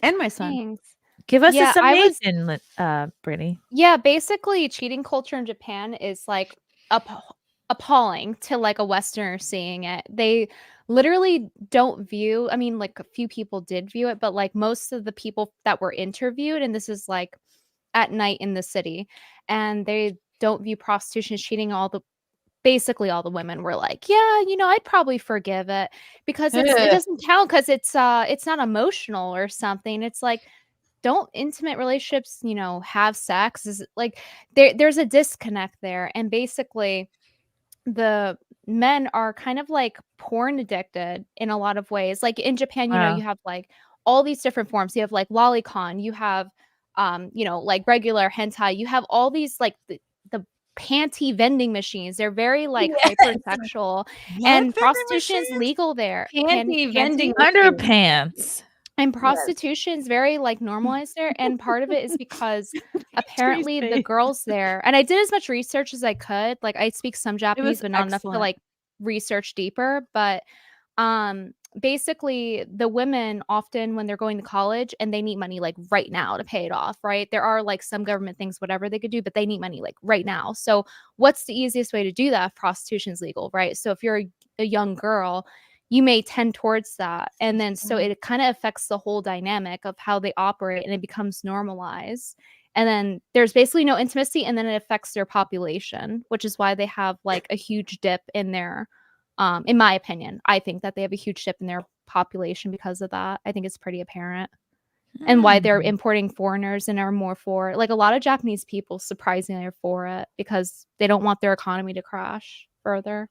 Speaker 12: and my son.
Speaker 14: Thanks.
Speaker 6: Give us
Speaker 14: Yeah,
Speaker 6: a
Speaker 14: I was-
Speaker 6: summation, Brittany.
Speaker 14: Yeah, basically, cheating culture in Japan is like appalling to like a Westerner seeing it. They literally don't view, I mean, like a few people did view it, but like most of the people that were interviewed, and this is like at night in the city, and they don't view prostitution as cheating. Basically all the women were like, yeah, I'd probably forgive it because it doesn't count because it's not emotional or something. It's like, don't intimate relationships, have sex? Is like there's a disconnect there. And basically the men are kind of like porn addicted in a lot of ways. Like in Japan,
Speaker 6: Wow.
Speaker 14: you have like all these different forms. You have like lolicon, you have like regular hentai, you have all these like the panty vending machines. They're very like hypersexual, and prostitution is legal there.
Speaker 12: Panty vending
Speaker 6: Underpants.
Speaker 14: And prostitution's very like normalized there. And part of it is because apparently the girls there, and I did as much research as I could. Like I speak some Japanese, but not enough to like research deeper. But basically the women often when they're going to college and they need money like right now to pay it off, right? There are like some government things, whatever they could do, but they need money like right now. So what's the easiest way to do that if prostitution is legal, right? So if you're a young girl, you may tend towards that. And then so it kind of affects the whole dynamic of how they operate and it becomes normalized. And then there's basically no intimacy, and then it affects their population, which is why they have like a huge dip in their in my opinion. I think that they have a huge dip in their population because of that. I think it's pretty apparent. And why they're importing foreigners and are more for, like, a lot of Japanese people surprisingly are for it because they don't want their economy to crash further.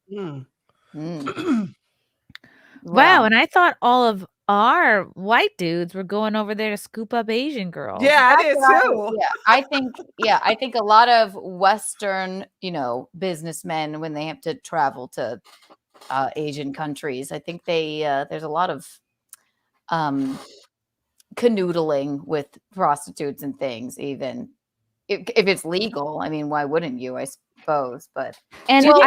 Speaker 6: Wow, and I thought all of our white dudes were going over there to scoop up Asian girls.
Speaker 13: Yeah, I did too.
Speaker 3: I think a lot of Western, businessmen, when they have to travel to Asian countries, I think there's a lot of canoodling with prostitutes and things, even if it's legal. I mean, why wouldn't you? I suppose, but
Speaker 14: And
Speaker 3: well,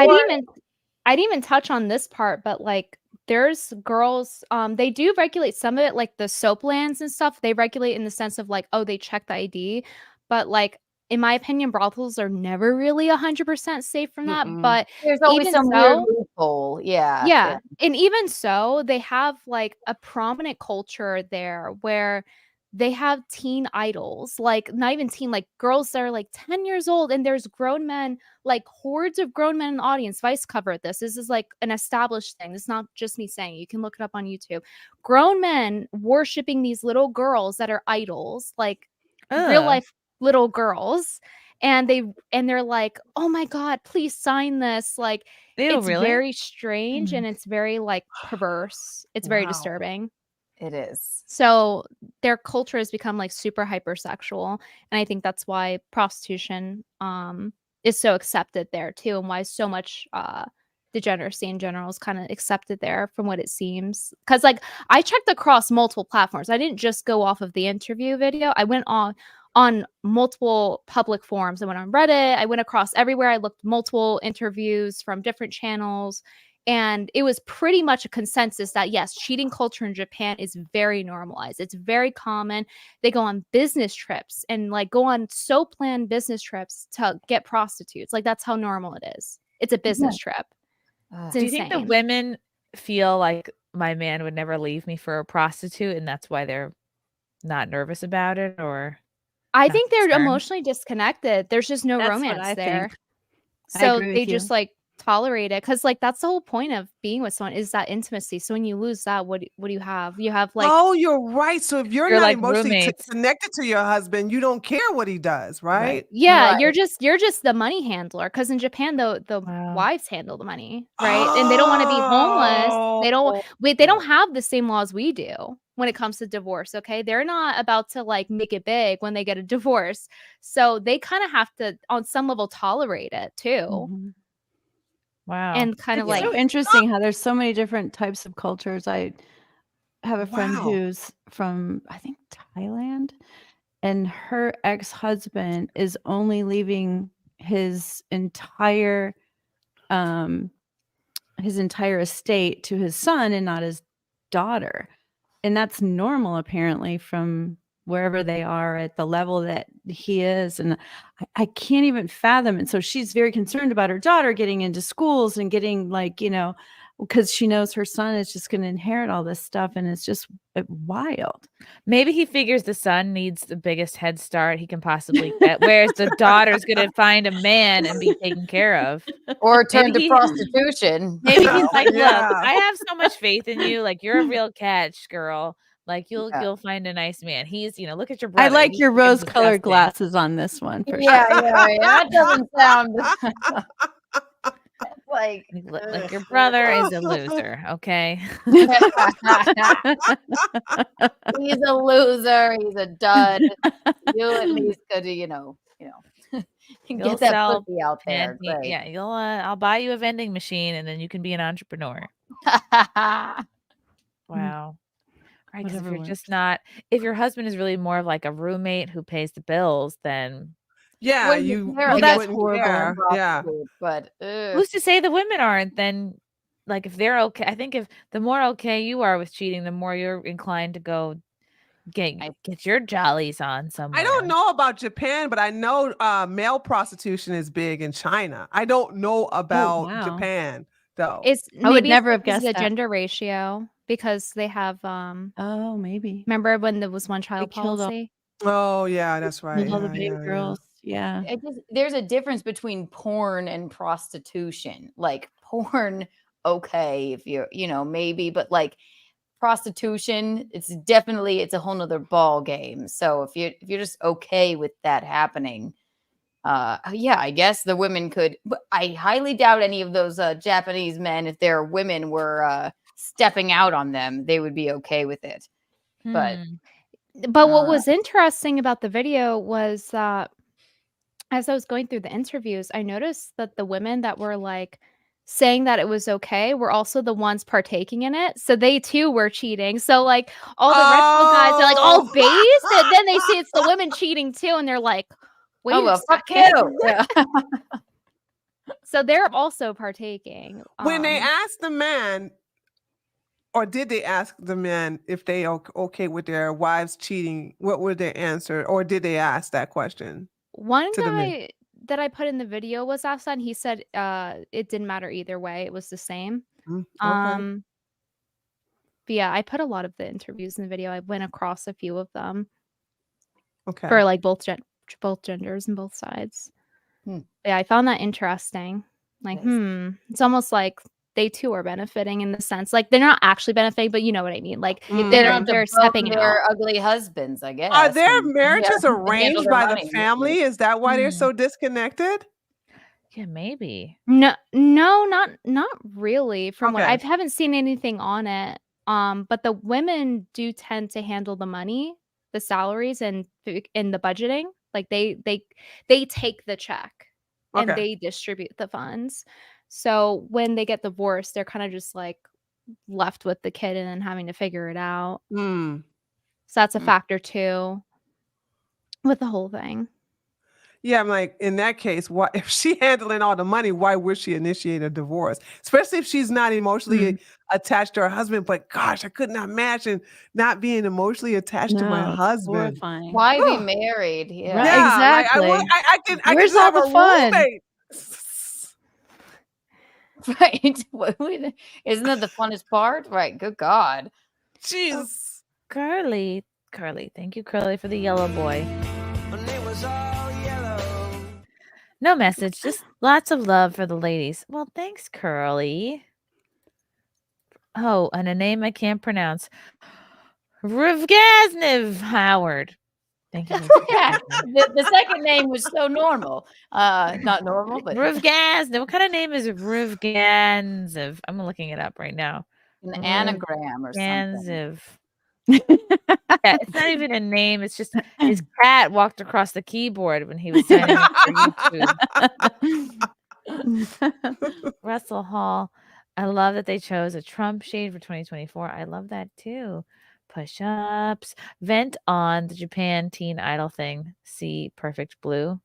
Speaker 14: I'd even touch on this part, but like there's girls, they do regulate some of it, like the soap lands and stuff. They regulate in the sense of like, oh, they check the ID, but like in my opinion, brothels are never really 100% safe from that. But
Speaker 3: there's always
Speaker 14: even
Speaker 3: some weird
Speaker 14: so,
Speaker 3: loophole. Yeah.
Speaker 14: yeah, and even so, they have like a prominent culture there where they have teen idols, like not even teen, like girls that are like 10 years old, and there's grown men, like hordes of grown men in the audience. Vice covered this. This is like an established thing. It's not just me saying it. You can look it up on YouTube. Grown men worshiping these little girls that are idols, like real life little girls. And they're like, oh my God, please sign this. Like,
Speaker 6: Ew,
Speaker 14: it's
Speaker 6: really?
Speaker 14: very strange and it's very like perverse. It's very disturbing.
Speaker 3: It is.
Speaker 14: So their culture has become like super hypersexual, and I think that's why prostitution is so accepted there too, and why so much degeneracy in general is kind of accepted there from what it seems. Because like I checked across multiple platforms. I didn't just go off of the interview video. I went on multiple public forums. I went on Reddit. I went across everywhere. I looked multiple interviews from different channels. And it was pretty much a consensus that yes, cheating culture in Japan is very normalized. It's very common. They go on business trips and like go on so planned business trips to get prostitutes. Like that's how normal it is. It's a business trip. It's
Speaker 6: Do you think the
Speaker 14: insane.
Speaker 6: women feel like my man would never leave me for a prostitute, and that's why they're not nervous about it, or?
Speaker 14: I think they're emotionally disconnected. There's just no
Speaker 12: That's what
Speaker 14: romance
Speaker 12: I
Speaker 14: there.
Speaker 12: think. I
Speaker 14: So
Speaker 12: agree with
Speaker 14: they
Speaker 12: you.
Speaker 14: just like tolerate it, because like that's the whole point of being with someone is that intimacy. So when you lose that, what do you have? You have like,
Speaker 13: oh, you're right. So if you're not
Speaker 6: like
Speaker 13: emotionally
Speaker 6: roommates.
Speaker 13: connected to your husband, you don't care what he does, right?
Speaker 14: yeah, you're just the money handler. Because in Japan, the wives handle the money, right? And they don't want to be homeless. They don't have the same laws we do when it comes to divorce. Okay, they're not about to like make it big when they get a divorce, so they kind of have to, on some level, tolerate it too.
Speaker 6: Wow.
Speaker 14: And kind of
Speaker 12: It's
Speaker 14: like
Speaker 12: so interesting how there's so many different types of cultures. I have a friend who's from, I think, Thailand, and her ex-husband is only leaving his entire estate to his son and not his daughter. And that's normal apparently from wherever they are at the level that he is. And I can't even fathom. And so she's very concerned about her daughter getting into schools and getting like, because she knows her son is just going to inherit all this stuff. And it's just wild.
Speaker 6: Maybe he figures the son needs the biggest head start he can possibly get, whereas the daughter's going to find a man and be taken care of.
Speaker 3: Or turn
Speaker 6: Maybe
Speaker 3: to prostitution.
Speaker 6: Maybe he's like, look, I have so much faith in you. Like, you're a real catch, girl. Like, you'll find a nice man. He's, look at your brother.
Speaker 12: I like
Speaker 6: He's
Speaker 12: your
Speaker 6: freaking
Speaker 12: rose-colored
Speaker 6: disgusting.
Speaker 12: glasses on this one. For
Speaker 3: Yeah,
Speaker 12: sure.
Speaker 3: that doesn't sound like
Speaker 6: your brother is a loser. Okay.
Speaker 3: He's a loser. He's a dud. You at least could, get that
Speaker 6: sell
Speaker 3: pussy out there.
Speaker 6: panty-
Speaker 3: Great.
Speaker 6: Yeah, I'll buy you a vending machine, and then you can be an entrepreneur. Wow. Right, because if
Speaker 12: Whatever
Speaker 6: you're
Speaker 12: works.
Speaker 6: just not, if your husband is really more of like a roommate who pays the bills, then
Speaker 13: Yeah,
Speaker 3: Wouldn't
Speaker 13: you
Speaker 3: care.
Speaker 13: you
Speaker 3: That's
Speaker 13: wouldn't
Speaker 3: horrible.
Speaker 13: care. Yeah.
Speaker 3: But
Speaker 6: who's to say the women aren't? Then, like, if they're okay, I think if the more okay you are with cheating, the more you're inclined to go get your jollies on somewhere.
Speaker 13: I don't know about Japan, but I know male prostitution is big in China. I don't know about
Speaker 12: wow.
Speaker 13: Japan though.
Speaker 12: I would
Speaker 14: maybe
Speaker 12: never have
Speaker 14: because
Speaker 12: guessed
Speaker 14: of the
Speaker 12: that.
Speaker 14: gender ratio, because they have
Speaker 12: Oh, maybe.
Speaker 14: remember when there was one child
Speaker 12: killed all-
Speaker 14: policy?
Speaker 13: Oh yeah, that's right.
Speaker 12: With all the
Speaker 13: Yeah,
Speaker 12: baby
Speaker 13: yeah, yeah.
Speaker 12: girls. Yeah.
Speaker 3: there's a difference between porn and prostitution. Like porn, okay, if you're, maybe, but like prostitution, it's a whole nother ball game. So if you're just okay with that happening, yeah, I guess the women could. But I highly doubt any of those Japanese men, if their women were stepping out on them, they would be okay with it. But
Speaker 14: what was interesting about the video was that as I was going through the interviews, I noticed that the women that were like saying that it was okay were also the ones partaking in it. So they too were cheating. So like all the red pill guys are like, oh, base? And then they see it's the women cheating too. And they're like, Wait
Speaker 3: Oh,
Speaker 14: a
Speaker 3: well, fuck
Speaker 14: second.
Speaker 3: you. Yeah.
Speaker 14: So they're also partaking.
Speaker 13: When they asked the man, or did they ask the men if they okay with their wives cheating? What would they answer? Or did they ask that question?
Speaker 14: One
Speaker 13: to the men?
Speaker 14: guy that I put in the video was asked that, and he said it didn't matter either way. It was the same.
Speaker 13: Okay.
Speaker 14: But yeah, I put a lot of the interviews in the video. I went across a few of them
Speaker 13: Okay.
Speaker 14: for like both genders and both sides. Yeah, I found that interesting. Like, it's almost like they too are benefiting in the sense, like they're not actually benefiting, but you know what I mean. Like
Speaker 3: They don't
Speaker 14: they're
Speaker 3: have to
Speaker 14: they're
Speaker 3: bone
Speaker 14: stepping
Speaker 3: their
Speaker 14: out.
Speaker 3: ugly husbands, I guess.
Speaker 13: Are their
Speaker 3: and-
Speaker 13: marriages
Speaker 3: yeah, they handle
Speaker 13: arranged
Speaker 3: their
Speaker 13: by the
Speaker 3: money.
Speaker 13: family? Is that why they're so disconnected?
Speaker 6: Yeah, maybe.
Speaker 14: No, not really. From what
Speaker 13: Okay.
Speaker 14: I haven't seen anything on it. But the women do tend to handle the money, the salaries, and the budgeting. Like they take the check and
Speaker 13: Okay.
Speaker 14: they distribute the funds. So when they get divorced, they're kind of just like left with the kid and then having to figure it out.
Speaker 13: Mm.
Speaker 14: So that's a factor too with the whole thing.
Speaker 13: Yeah, I'm like, in that case, why if she handling all the money, why would she initiate a divorce? Especially if she's not emotionally attached to her husband. But gosh, I could not imagine not being emotionally attached to my
Speaker 12: No, it's
Speaker 13: husband.
Speaker 12: horrifying.
Speaker 3: Why be
Speaker 13: Ugh.
Speaker 3: married? Yeah.
Speaker 12: Right,
Speaker 13: Yeah,
Speaker 12: exactly.
Speaker 13: like I can
Speaker 12: Where's
Speaker 13: just
Speaker 12: all
Speaker 13: have
Speaker 12: the
Speaker 13: a
Speaker 12: fun?
Speaker 13: roommate.
Speaker 3: Right. Isn't that the funnest part? Right. Good God.
Speaker 13: Jeez.
Speaker 6: Curly. Thank you, Curly, for the yellow boy. No message, just lots of love for the ladies. Well, thanks, Curly. Oh, and a name I can't pronounce. Rivgaznev Howard. Thank you.
Speaker 3: Yeah. The second name was so normal. Not normal, but
Speaker 6: Rivgaznev. What kind of name is Rivganzev? I'm looking it up right now.
Speaker 3: an anagram or something.
Speaker 6: Ganzev. Yeah, it's not even a name. It's just his cat walked across the keyboard when he was signing up for YouTube. Russell Hall. I love that they chose a Trump shade for 2024. I love that too. Push-ups. Vent on the Japan Teen Idol thing. See Perfect Blue.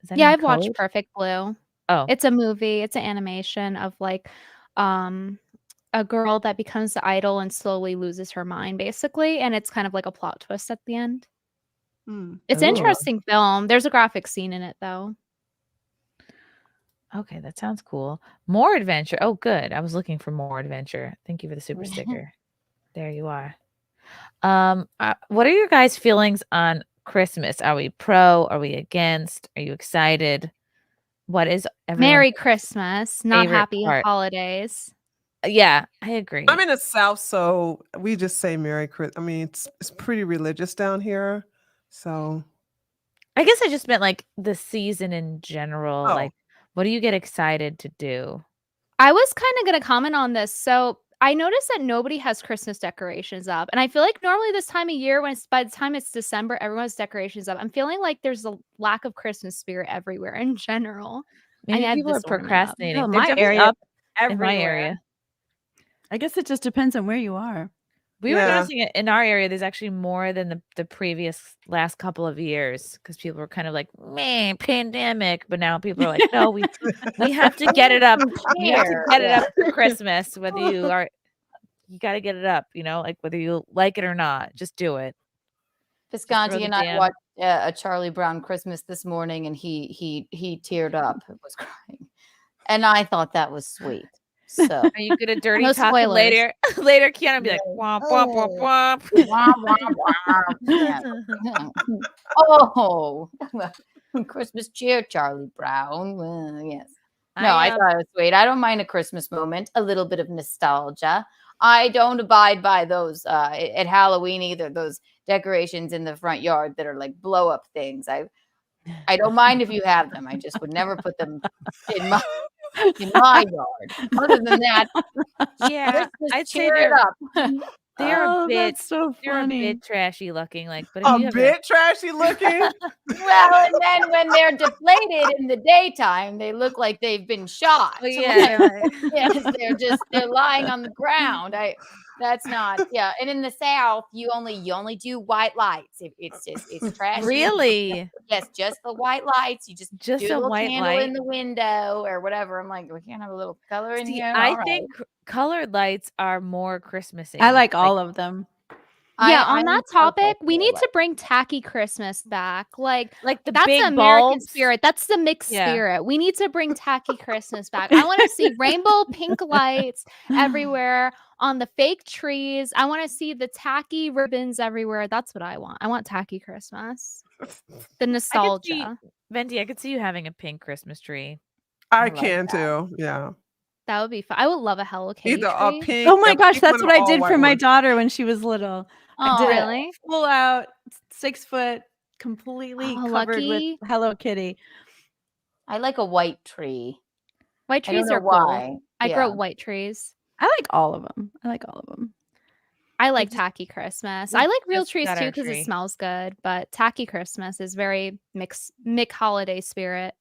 Speaker 6: Is that
Speaker 14: Yeah,
Speaker 6: in
Speaker 14: I've watched
Speaker 6: code?
Speaker 14: Perfect Blue.
Speaker 6: Oh,
Speaker 14: It's a movie. It's an animation of like a girl that becomes the idol and slowly loses her mind, basically, and it's kind of like a plot twist at the end. It's an
Speaker 6: Ooh.
Speaker 14: interesting film. There's a graphic scene in it though.
Speaker 6: Okay, that sounds cool. More adventure. Oh, good. I was looking for more adventure. Thank you for the super sticker. There you are. What are your guys' feelings on Christmas? Are we pro? Are we against? Are you excited? What is
Speaker 14: Merry Christmas, not
Speaker 6: favorite
Speaker 14: happy
Speaker 6: part?
Speaker 14: holidays.
Speaker 6: Yeah, I agree.
Speaker 13: I'm in the South, so we just say Merry Christmas. I mean, it's pretty religious down here. So
Speaker 6: I guess I just meant like the season in general.
Speaker 13: Oh.
Speaker 6: Like, what do you get excited to do?
Speaker 14: I was kind of going to comment on this. So I noticed that nobody has Christmas decorations up. And I feel like normally this time of year, by the time it's December, everyone's decorations up. I'm feeling like there's a lack of Christmas spirit everywhere in general.
Speaker 6: Maybe
Speaker 14: I have
Speaker 6: people are
Speaker 14: this ornament up.
Speaker 6: procrastinating.
Speaker 12: Oh,
Speaker 6: They're
Speaker 12: my
Speaker 6: definitely
Speaker 12: area,
Speaker 6: up in my
Speaker 12: everywhere.
Speaker 6: area.
Speaker 12: I guess it just depends on where you are.
Speaker 6: We were
Speaker 13: Yeah.
Speaker 6: noticing it in our area. There's actually more than the previous last couple of years because people were kind of like, man, pandemic. But now people are like, no, we have to get it up. We have to get it up for Christmas. Whether you got to get it up. You know, like whether you like it or not, just do it.
Speaker 3: Visconti
Speaker 6: throw
Speaker 3: and
Speaker 6: the
Speaker 3: I
Speaker 6: damn-
Speaker 3: watched a Charlie Brown Christmas this morning, and he teared up. It was crying, and I thought that was sweet. So
Speaker 6: Are you good at dirty
Speaker 14: No
Speaker 6: talking
Speaker 14: spoilers.
Speaker 6: later? Later, Keanu will be like, womp, womp, womp, womp.
Speaker 3: Wah, wah, wah. Oh, Christmas cheer, Charlie Brown. Yes. No, I thought it was sweet. I don't mind a Christmas moment, a little bit of nostalgia. I don't abide by those at Halloween either, those decorations in the front yard that are like blow up things. I don't mind if you have them. I just would never put them in my yard. Other than that,
Speaker 6: Yeah,
Speaker 3: Christmas
Speaker 6: I'd say
Speaker 3: cheer it up.
Speaker 6: they're
Speaker 12: Oh,
Speaker 6: a bit,
Speaker 12: that's so
Speaker 6: they're a
Speaker 12: funny.
Speaker 6: bit trashy looking. Like, but if
Speaker 13: A
Speaker 6: you have
Speaker 13: bit trashy looking.
Speaker 3: Well, and then when they're deflated in the daytime, they look like they've been shot.
Speaker 6: Well, yeah.
Speaker 3: Yes, they're lying on the ground. That's not, yeah. And in the South, you only do white lights. It's trashy.
Speaker 6: Really?
Speaker 3: Yes, just the white lights. You just do
Speaker 6: Just
Speaker 3: a
Speaker 6: a
Speaker 3: little
Speaker 6: white
Speaker 3: candle
Speaker 6: light?
Speaker 3: in the window or whatever. I'm like, we can't have a little color in
Speaker 6: See,
Speaker 3: here.
Speaker 6: I
Speaker 3: All right.
Speaker 6: think colored lights are more Christmassy.
Speaker 12: I like all of them.
Speaker 14: Yeah, on
Speaker 3: I'm
Speaker 14: that
Speaker 3: also
Speaker 14: topic, we
Speaker 3: for
Speaker 14: need
Speaker 3: it.
Speaker 14: to bring tacky Christmas back. Like
Speaker 6: the
Speaker 14: that's
Speaker 6: big
Speaker 14: the American
Speaker 6: bulbs.
Speaker 14: spirit. That's the mixed
Speaker 6: Yeah.
Speaker 14: spirit. We need to bring tacky Christmas back. I want to see rainbow pink lights everywhere on the fake trees. I want to see the tacky ribbons everywhere. That's what I want. I want tacky Christmas. The nostalgia.
Speaker 6: Venti, I could see you having a pink Christmas tree.
Speaker 13: I can too. Yeah.
Speaker 14: That would be fun. I would love a Hello Kitty
Speaker 13: Either a
Speaker 14: tree.
Speaker 13: pink.
Speaker 12: Oh my
Speaker 13: a
Speaker 12: gosh,
Speaker 13: pink
Speaker 12: that's
Speaker 13: one
Speaker 12: what
Speaker 13: or
Speaker 12: I did
Speaker 13: all
Speaker 12: for
Speaker 13: white
Speaker 12: my
Speaker 13: one.
Speaker 12: daughter when she was little. I
Speaker 3: Oh,
Speaker 12: did
Speaker 14: really?
Speaker 12: full out 6 foot, completely
Speaker 14: Oh,
Speaker 12: covered
Speaker 14: lucky.
Speaker 12: with Hello Kitty.
Speaker 3: I like a white tree.
Speaker 14: White
Speaker 3: I don't
Speaker 14: trees
Speaker 3: know
Speaker 14: are cool.
Speaker 3: why.
Speaker 14: I
Speaker 3: Yeah.
Speaker 14: grow white trees.
Speaker 12: I like all of them.
Speaker 14: I like tacky Christmas. I like real trees
Speaker 6: got
Speaker 14: too
Speaker 6: our
Speaker 14: because
Speaker 6: tree.
Speaker 14: it smells good, but tacky Christmas is very Mick holiday spirit.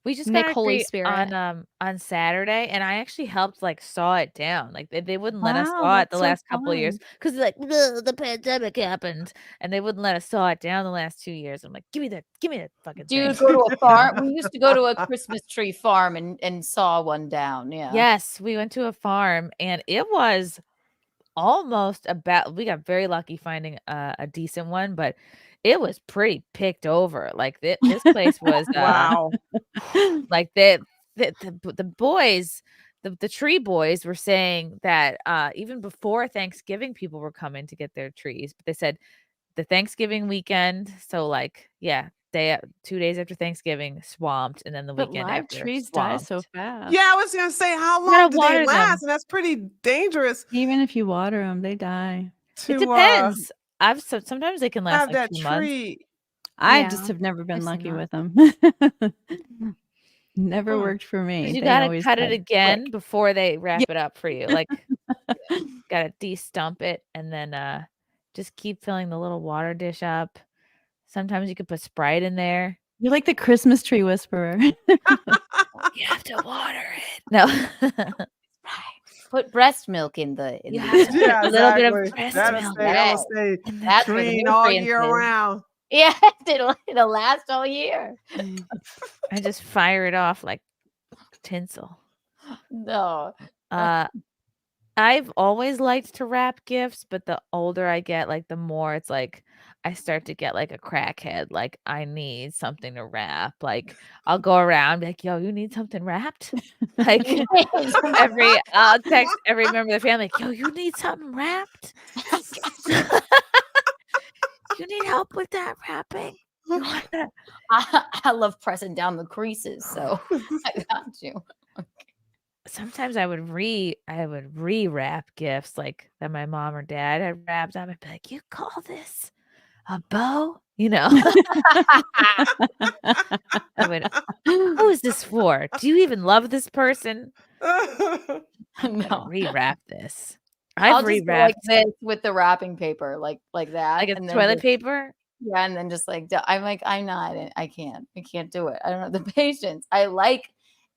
Speaker 6: We just
Speaker 14: Mick
Speaker 6: got
Speaker 14: Holy
Speaker 6: agree
Speaker 14: Spirit.
Speaker 6: on Saturday, and I actually helped saw it down. Like they wouldn't let us
Speaker 12: Wow,
Speaker 6: saw it
Speaker 12: that's
Speaker 6: the
Speaker 12: so
Speaker 6: last couple of years
Speaker 12: fun.
Speaker 6: because like the pandemic happened, and they wouldn't let us saw it down the last 2 years. I'm like, give me that fucking
Speaker 3: Do you
Speaker 6: thing.
Speaker 3: go to a farm? We used to go to a Christmas tree farm and saw one down. Yeah.
Speaker 6: Yes, we went to a farm, and it was almost about. We got very lucky finding a decent one, but it was pretty picked over. Like this place was
Speaker 13: Wow.
Speaker 6: like the boys, the tree boys were saying that even before Thanksgiving, people were coming to get their trees. But they said the Thanksgiving weekend, so like 2 days after Thanksgiving, swamped, and then the
Speaker 12: But
Speaker 6: weekend
Speaker 12: live
Speaker 6: after
Speaker 12: trees die so
Speaker 6: swamped.
Speaker 12: fast.
Speaker 13: Yeah, I was gonna say, how
Speaker 6: You gotta
Speaker 13: long do they
Speaker 6: water
Speaker 13: last?
Speaker 6: them.
Speaker 13: And that's pretty dangerous
Speaker 12: Even if you water them, they die.
Speaker 6: It
Speaker 13: to
Speaker 6: depends. Sometimes they can last
Speaker 13: have
Speaker 6: like
Speaker 13: that
Speaker 6: 2 months.
Speaker 13: tree.
Speaker 12: I
Speaker 14: Yeah,
Speaker 12: just have never been
Speaker 14: I've seen
Speaker 12: lucky
Speaker 14: that.
Speaker 12: with them. Never
Speaker 13: Hmm.
Speaker 12: worked for me.
Speaker 6: You
Speaker 12: They
Speaker 6: gotta
Speaker 12: always
Speaker 6: cut it
Speaker 12: died
Speaker 6: again
Speaker 12: quick.
Speaker 6: before they wrap
Speaker 12: Yeah.
Speaker 6: it up for you. Like gotta de-stump it and then just keep filling the little water dish up. Sometimes you could put Sprite in there.
Speaker 12: You're like the Christmas tree whisperer.
Speaker 6: You have to water it. No.
Speaker 3: Put breast milk in the
Speaker 6: You have to put
Speaker 13: Yeah,
Speaker 6: a little bit of
Speaker 13: exactly.
Speaker 6: breast
Speaker 13: That'll
Speaker 6: milk.
Speaker 13: stay
Speaker 6: in the
Speaker 3: That's where the
Speaker 13: green all
Speaker 3: nutrients
Speaker 13: year
Speaker 3: is.
Speaker 13: round.
Speaker 3: Yeah, it'll last all year.
Speaker 6: I just fire it off like tinsel.
Speaker 3: No.
Speaker 6: I've always liked to wrap gifts, but the older I get, like the more it's like I start to get like a crackhead. Like I need something to wrap. Like I'll go around be like, yo, you need something wrapped? Like I'll text every member of the family, like, yo, you need something wrapped? You need help with that wrapping?
Speaker 3: I love pressing down the creases, so I got you.
Speaker 6: Sometimes I would re-wrap gifts like that my mom or dad had wrapped. I would be like, you call this a bow? You know. I would, who is this for? Do you even love this person?
Speaker 3: No.
Speaker 6: Rewrap this.
Speaker 3: I'll
Speaker 6: I've
Speaker 3: just go like
Speaker 6: rewrapped
Speaker 3: this with the wrapping paper, like that.
Speaker 6: like it's
Speaker 3: and then
Speaker 6: toilet
Speaker 3: just-
Speaker 6: paper.
Speaker 3: Yeah, and then just like I'm like, I'm not, I can't do it. I don't have the patience. I like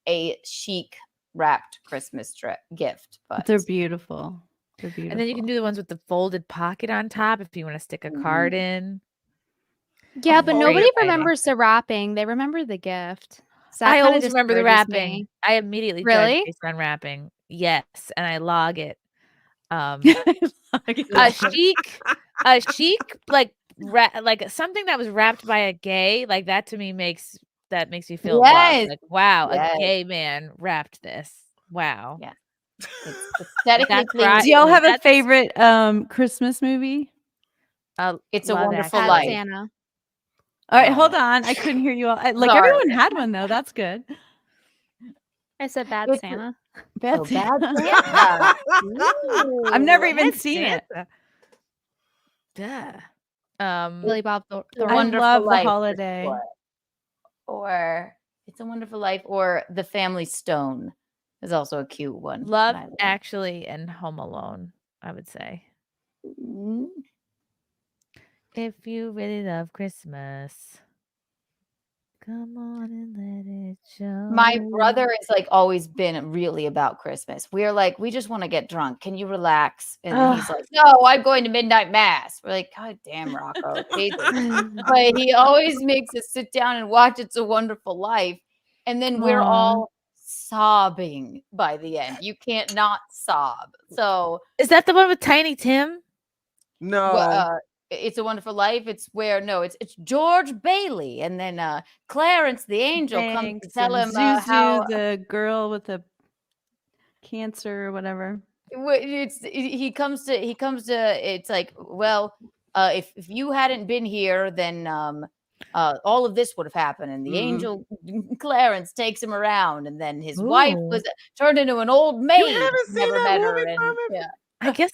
Speaker 3: a chic wrapped Christmas gift, but
Speaker 12: They're beautiful. They're beautiful.
Speaker 6: And then you can do the ones with the folded pocket on top if you want to stick a card in.
Speaker 14: Yeah, but
Speaker 6: Great
Speaker 14: nobody
Speaker 6: writing.
Speaker 14: remembers the wrapping. They remember the gift. So that
Speaker 6: I
Speaker 14: kinda
Speaker 6: always remember the
Speaker 14: discourages
Speaker 6: wrapping.
Speaker 14: me.
Speaker 6: I immediately judge
Speaker 14: Really?
Speaker 6: based on wrapping. Yes, and I log it. A chic like like something that was wrapped by a gay, like that to me makes me feel loved.
Speaker 3: Yes.
Speaker 6: Like wow,
Speaker 3: Yes.
Speaker 6: a gay man wrapped this. Wow.
Speaker 3: Yeah. It's aesthetically
Speaker 6: That's
Speaker 3: pleasing.
Speaker 6: right.
Speaker 12: Do y'all have a
Speaker 6: That's-
Speaker 12: favorite Christmas movie?
Speaker 3: It's a
Speaker 6: Love
Speaker 3: Wonderful
Speaker 14: Bad
Speaker 3: Life.
Speaker 14: Santa.
Speaker 12: All right, hold on. I couldn't hear you all. Like
Speaker 3: Sorry.
Speaker 12: everyone had one though. That's good.
Speaker 14: I said Bad
Speaker 3: It's-
Speaker 14: Santa.
Speaker 12: Bad
Speaker 3: Oh, Bad
Speaker 12: Santa.
Speaker 3: Santa.
Speaker 12: I've never
Speaker 6: Ooh,
Speaker 12: even
Speaker 6: Bad
Speaker 12: seen it.
Speaker 6: Santa. Duh.
Speaker 14: Billy Bob
Speaker 3: The
Speaker 12: I
Speaker 3: Wonderful
Speaker 12: love the
Speaker 3: Life for
Speaker 12: holiday.
Speaker 3: sure. Or It's a Wonderful Life, or The Family Stone is also a cute one.
Speaker 6: Love
Speaker 3: that I
Speaker 6: Actually and Home Alone, I would say.
Speaker 3: Mm.
Speaker 6: If you really love Christmas, Come on and let it show.
Speaker 3: My brother is like always been really about Christmas. We're like, we just want to get drunk. Can you relax? And he's like, no, I'm going to midnight mass. We're like, God damn, Rocco. Jesus. But he always makes us sit down and watch It's a Wonderful Life. And then we're all sobbing by the end. You can't not sob. So
Speaker 6: is that the one with Tiny Tim?
Speaker 13: No.
Speaker 3: It's a Wonderful Life. It's where it's George Bailey, and then Clarence the angel comes to tell him
Speaker 12: Zuzu,
Speaker 3: how
Speaker 12: the girl with the cancer or whatever.
Speaker 3: he comes to. It's like, well, if you hadn't been here, then all of this would have happened. And the angel Clarence takes him around, and then his wife was turned into an old maid.
Speaker 13: You haven't seen that movie, Carmen?
Speaker 3: Yeah.
Speaker 6: I guess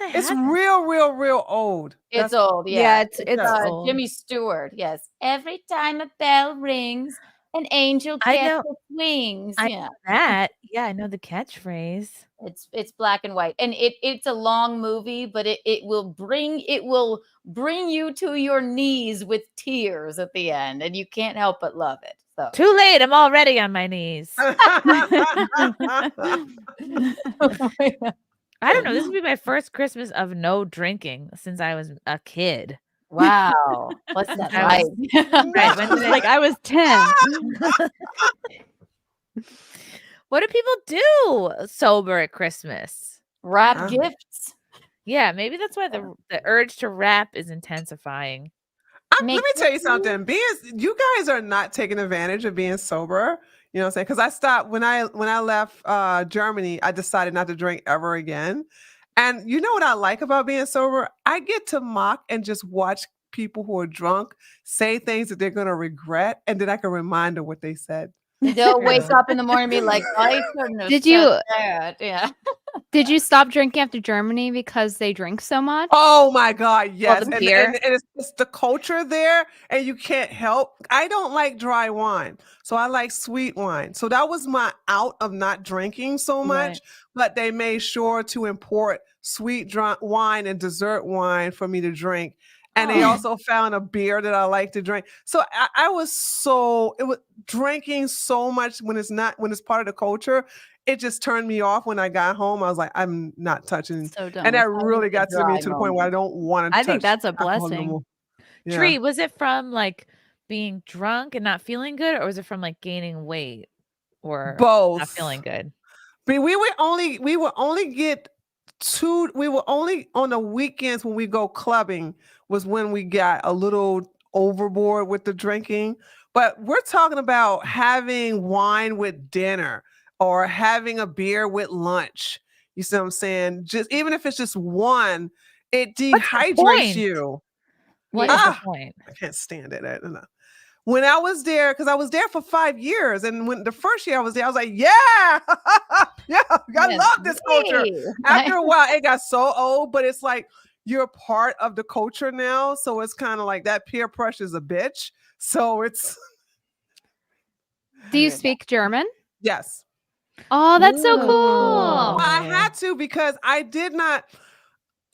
Speaker 6: I
Speaker 13: It's
Speaker 6: haven't.
Speaker 13: real old.
Speaker 3: It's old, yeah.
Speaker 12: It's old.
Speaker 3: Jimmy Stewart. Yes. Every time a bell rings, an angel gets its wings.
Speaker 6: I know that. Yeah, I know the catchphrase.
Speaker 3: It's black and white, and it's a long movie, but it will bring you to your knees with tears at the end, and you can't help but love it. So
Speaker 6: Too late. I'm already on my knees. I don't know. This would be my first Christmas of no drinking since I was a kid.
Speaker 3: Wow. What's that like?
Speaker 6: Right. When did
Speaker 12: I was 10.
Speaker 6: What do people do sober at Christmas?
Speaker 3: Wrap gifts.
Speaker 6: Yeah, maybe that's why the urge to rap is intensifying.
Speaker 13: Let me tell you something. You guys are not taking advantage of being sober. You know what I'm saying? Because I stopped when I left Germany. I decided not to drink ever again. And you know what I like about being sober? I get to mock and just watch people who are drunk say things that they're going to regret, and then I can remind them what they said.
Speaker 3: They'll wake up in the morning and be like, I shouldn't have
Speaker 14: Did you-
Speaker 3: said that. Yeah.
Speaker 14: Did you stop drinking after Germany because they drink so much?
Speaker 13: Oh my God, yes.
Speaker 14: the
Speaker 13: And
Speaker 14: beer?
Speaker 13: it's the culture there, and you can't help. I don't like dry wine, so I like sweet wine. So that was my out of not drinking so much,
Speaker 12: Right.
Speaker 13: but they made sure to import sweet wine and dessert wine for me to drink. And they also found a beer that I like to drink. So I was drinking so much when it's part of the culture. It just turned me off when I got home. I was like, I'm not touching.
Speaker 12: So done
Speaker 13: And that
Speaker 12: with
Speaker 13: really got to me to the point where I don't want to
Speaker 12: I
Speaker 13: touch
Speaker 12: think that's a
Speaker 13: alcohol no
Speaker 12: blessing.
Speaker 13: more. Yeah.
Speaker 6: Tree, was it from like being drunk and not feeling good, or was it from like gaining weight or
Speaker 13: Both.
Speaker 6: not feeling good?
Speaker 13: But we would only on the weekends when we go clubbing was when we got a little overboard with the drinking. But we're talking about having wine with dinner or having a beer with lunch. You see what I'm saying? Just even if it's just one, it dehydrates
Speaker 6: point?
Speaker 13: you.
Speaker 6: What is the point?
Speaker 13: I can't stand it. I don't know. When I was there, because I was there for 5 years, and when the first year I was there, I was like, yeah, yeah, I love this culture. After a while, it got so old, but it's like you're a part of the culture now, so it's kind of like that peer pressure is a bitch. So it's.
Speaker 14: Do you speak German?
Speaker 13: Yes.
Speaker 14: Oh, that's so cool.
Speaker 13: Well, I had to because I did not.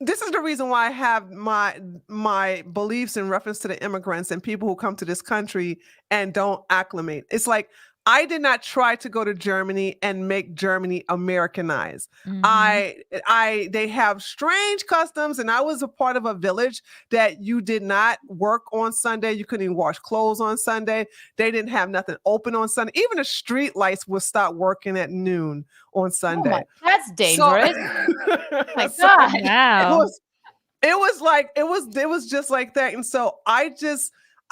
Speaker 13: This is the reason why I have my beliefs in reference to the immigrants and people who come to this country and don't acclimate. It's like I did not try to go to Germany and make Germany Americanized. They have strange customs, and I was a part of a village that you did not work on Sunday. You couldn't even wash clothes on Sunday. They didn't have nothing open on Sunday. Even the street lights would stop working at noon on Sunday.
Speaker 3: That's dangerous. My God.
Speaker 6: Wow.
Speaker 13: It was just like that. And so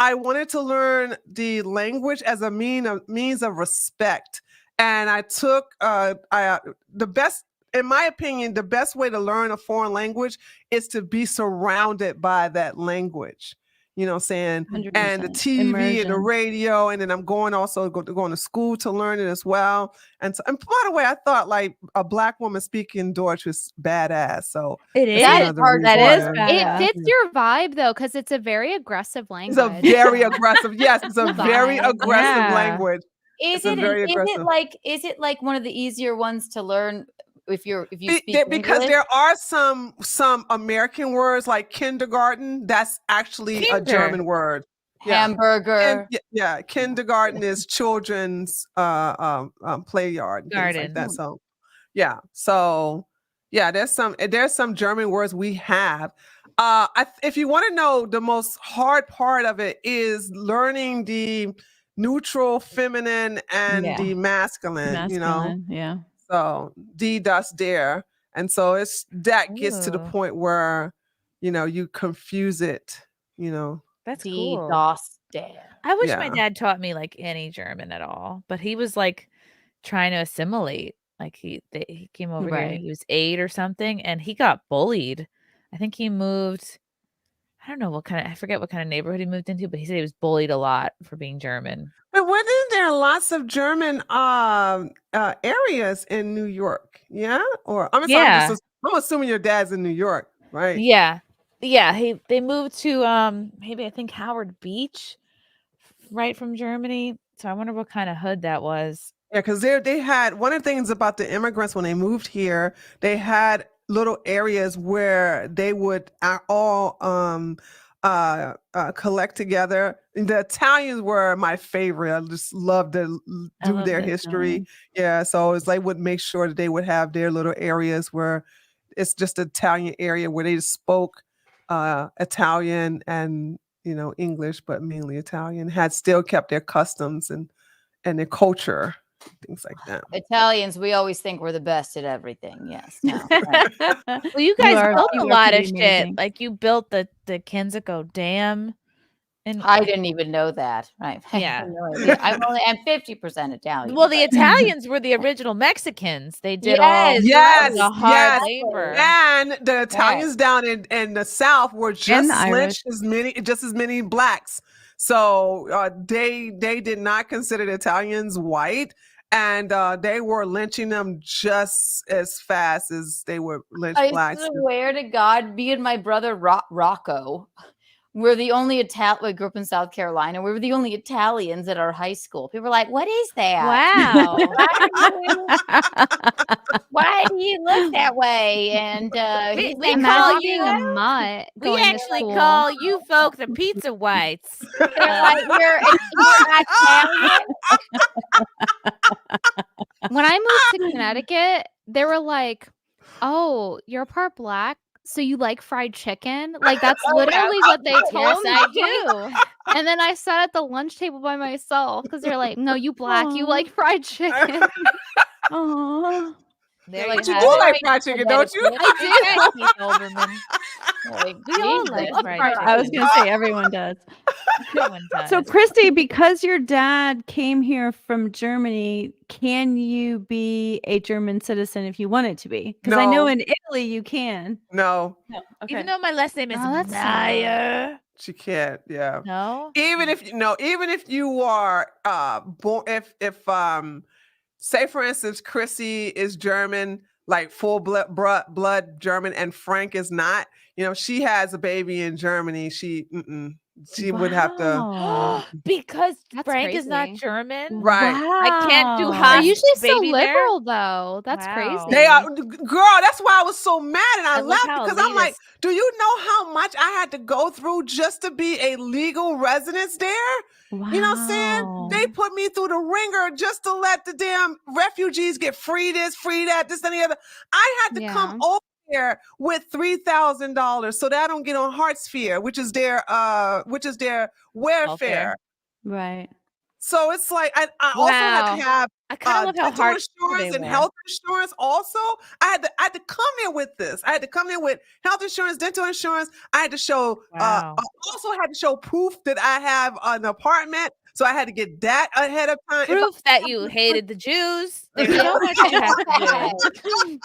Speaker 13: I wanted to learn the language as a means of respect. And I took in my opinion, the best way to learn a foreign language is to be surrounded by that language. You know what I'm saying?
Speaker 12: 100%.
Speaker 13: And the TV and the
Speaker 12: Immersion.
Speaker 13: radio. And then I'm going to school to learn it as well. And by the way, I thought like a Black woman speaking Deutsch was badass. So
Speaker 6: It is.
Speaker 14: That is
Speaker 12: hard. That is badass.
Speaker 14: It fits your vibe though, because it's a very aggressive language.
Speaker 13: It's a very aggressive. Yes, it's a very aggressive language.
Speaker 3: Is it like one of the easier ones to learn if you speak
Speaker 13: because
Speaker 3: English?
Speaker 13: there are some American words like kindergarten. That's actually a German word.
Speaker 3: Hamburger.
Speaker 13: Kindergarten is children's play yard and things like
Speaker 6: Garden.
Speaker 13: that. So there's some German words we have. If you want to know, the most hard part of it is learning the neutral feminine and the masculine,
Speaker 12: yeah.
Speaker 13: So die, das, der. And so that gets to the point where, you confuse it,
Speaker 6: That's
Speaker 3: Die,
Speaker 6: cool.
Speaker 3: das, der.
Speaker 6: I wish my dad taught me like any German at all, but he was like trying to assimilate. Like he came over here, he was 8 or something, and he got bullied. I think he moved, I don't know I forget what kind of neighborhood he moved into, but he said he was bullied a lot for being German.
Speaker 13: But wasn't there lots of German areas in New York? Yeah? Or I'm assuming your dad's in New York, right?
Speaker 6: Yeah. Yeah. They moved to maybe I think Howard Beach, right from Germany. So I wonder what kind of hood that was.
Speaker 13: Yeah, because they had one of the things about the immigrants when they moved here, they had little areas where they would all collect together. The Italians were my favorite. I just loved to do their history. Yeah, so it's like would make sure that they would have their little areas where it's just an Italian area where they spoke Italian and English, but mainly Italian. Had still kept their customs and their culture, things like that.
Speaker 3: Italians, we always think we're the best at everything. Yes. No,
Speaker 6: well, you guys built a lot of shit. Like you built the Kensico Dam. And
Speaker 3: I didn't even know that. Right.
Speaker 6: Yeah.
Speaker 3: I'm 50% Italian.
Speaker 6: Well, the Italians were the original Mexicans. They did the hard labor.
Speaker 13: And the Italians down in the South were just lynched just as many blacks. So they did not consider the Italians white. And they were lynching them just as fast as they were lynched blacks.
Speaker 3: I swear to God, me and my brother Rocco, we're the only we grew up in South Carolina. We were the only Italians at our high school. People were like, "What is that?
Speaker 6: Wow,
Speaker 3: why do you look that way?" And
Speaker 14: we call you a mutt.
Speaker 6: We actually call you folk the pizza whites.
Speaker 3: They're like, you're Italian.
Speaker 14: When I moved to Connecticut, they were like, "Oh, you're part black, so you like fried chicken?" Like that's literally what they told me.
Speaker 3: I do.
Speaker 14: And then I sat at the lunch table by myself because they're like, "No, you black, you like fried chicken."
Speaker 12: Aww.
Speaker 13: But you do like fried chicken, don't you?
Speaker 6: I do. We all like fried chicken.
Speaker 12: I was going to say everyone does.
Speaker 6: Everyone does.
Speaker 12: So, Christy, because your dad came here from Germany, can you be a German citizen if you wanted to be? Because I know in Italy you can.
Speaker 13: No.
Speaker 12: Okay.
Speaker 6: Even though my last name is Meyer.
Speaker 13: She can't. Yeah.
Speaker 6: No.
Speaker 13: Even if you are born, if say for instance, Chrissie is German, like full blood German, and Frank is not. She has a baby in Germany. She would have to
Speaker 6: because
Speaker 14: That's
Speaker 6: Frank is not
Speaker 14: crazy.
Speaker 6: German.
Speaker 13: Right.
Speaker 6: I can't do
Speaker 14: They're
Speaker 6: Haas
Speaker 14: usually so
Speaker 6: baby there.
Speaker 14: liberal, though. That's crazy.
Speaker 13: They are, girl. That's why I was so mad and I
Speaker 6: love
Speaker 13: left
Speaker 6: how
Speaker 13: because I'm like,
Speaker 6: elitist.
Speaker 13: do you know how much I had to go through just to be a legal residence there?
Speaker 12: Wow.
Speaker 13: You know what I'm saying? They put me through the ringer just to let the damn refugees get free this, free that, this and the other. I had to come over here with $3,000 so that I don't get on HeartSphere, which is their welfare.
Speaker 12: Right.
Speaker 13: So it's like I also had to have
Speaker 6: I kind of love how
Speaker 13: dental
Speaker 6: hard
Speaker 13: insurance and health insurance. Also, I had to come here with this. I had to come here with health insurance, dental insurance. I had to show. I also had to show proof that I have an apartment. So I had to get that ahead of time.
Speaker 6: Proof that you hated the Jews. There's so much you have to do.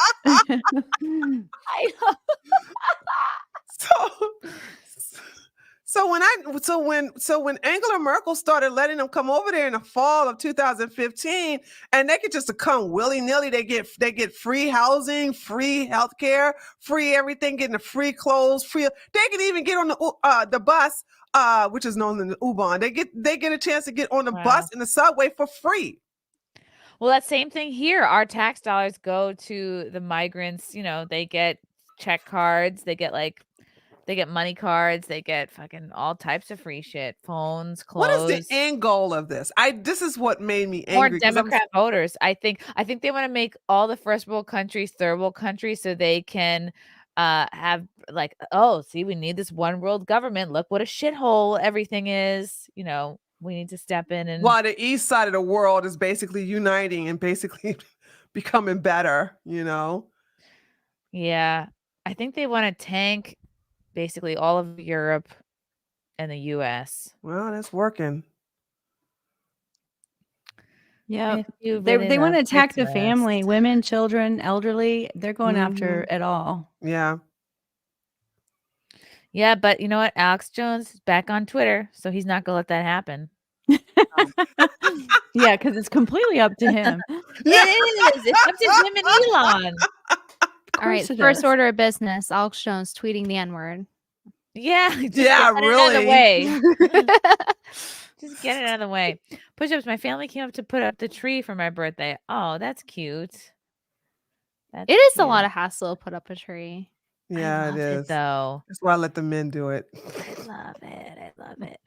Speaker 13: So when Angela Merkel started letting them come over there in the fall of 2015, and they could just come willy-nilly, they get free housing, free healthcare, free everything, getting the free clothes, free. They can even get on the bus, which is known as the U-Bahn. They get a chance to get on the bus and the subway for free.
Speaker 6: Well, that same thing here. Our tax dollars go to the migrants. They get check cards. They get like They get money cards. They get fucking all types of free shit. Phones,
Speaker 13: What
Speaker 6: clothes.
Speaker 13: is the end goal of this? This is what made me
Speaker 6: More
Speaker 13: angry. 'cause
Speaker 6: Democrat voters. I think they want to make all the first world countries third world countries so they can have like, oh, see, we need this one world government. Look what a shithole everything is. You know, we need to step in and
Speaker 13: While the east side of the world is basically uniting and basically becoming better, you know?
Speaker 6: yeah, I think they want to tank basically all of Europe and the US.
Speaker 13: Well, that's working.
Speaker 12: Yeah,
Speaker 6: If you
Speaker 12: they
Speaker 6: really
Speaker 12: want to
Speaker 6: love
Speaker 12: attack the
Speaker 6: Christmas.
Speaker 12: family, women, children, elderly. They're going after it all.
Speaker 13: Yeah.
Speaker 6: Yeah, but you know what? Alex Jones is back on Twitter, so he's not gonna let that happen.
Speaker 12: Yeah, because it's completely up to him.
Speaker 6: It is. It's up to him and Elon.
Speaker 14: All right,
Speaker 12: it
Speaker 14: first
Speaker 12: is.
Speaker 14: order of business. Alex Jones tweeting the N-word.
Speaker 6: Yeah, just
Speaker 13: Yeah,
Speaker 6: get it out of the
Speaker 13: really.
Speaker 6: way. Just get it out of the way. Push-ups. My family came up to put up the tree for my birthday. Oh, that's cute. That's
Speaker 14: It is a
Speaker 6: cute.
Speaker 14: lot of hassle to put up a tree.
Speaker 13: Yeah,
Speaker 6: I love
Speaker 13: it
Speaker 6: it
Speaker 13: is.
Speaker 6: though.
Speaker 13: That's why I let the men do it.
Speaker 6: I love it. I love it.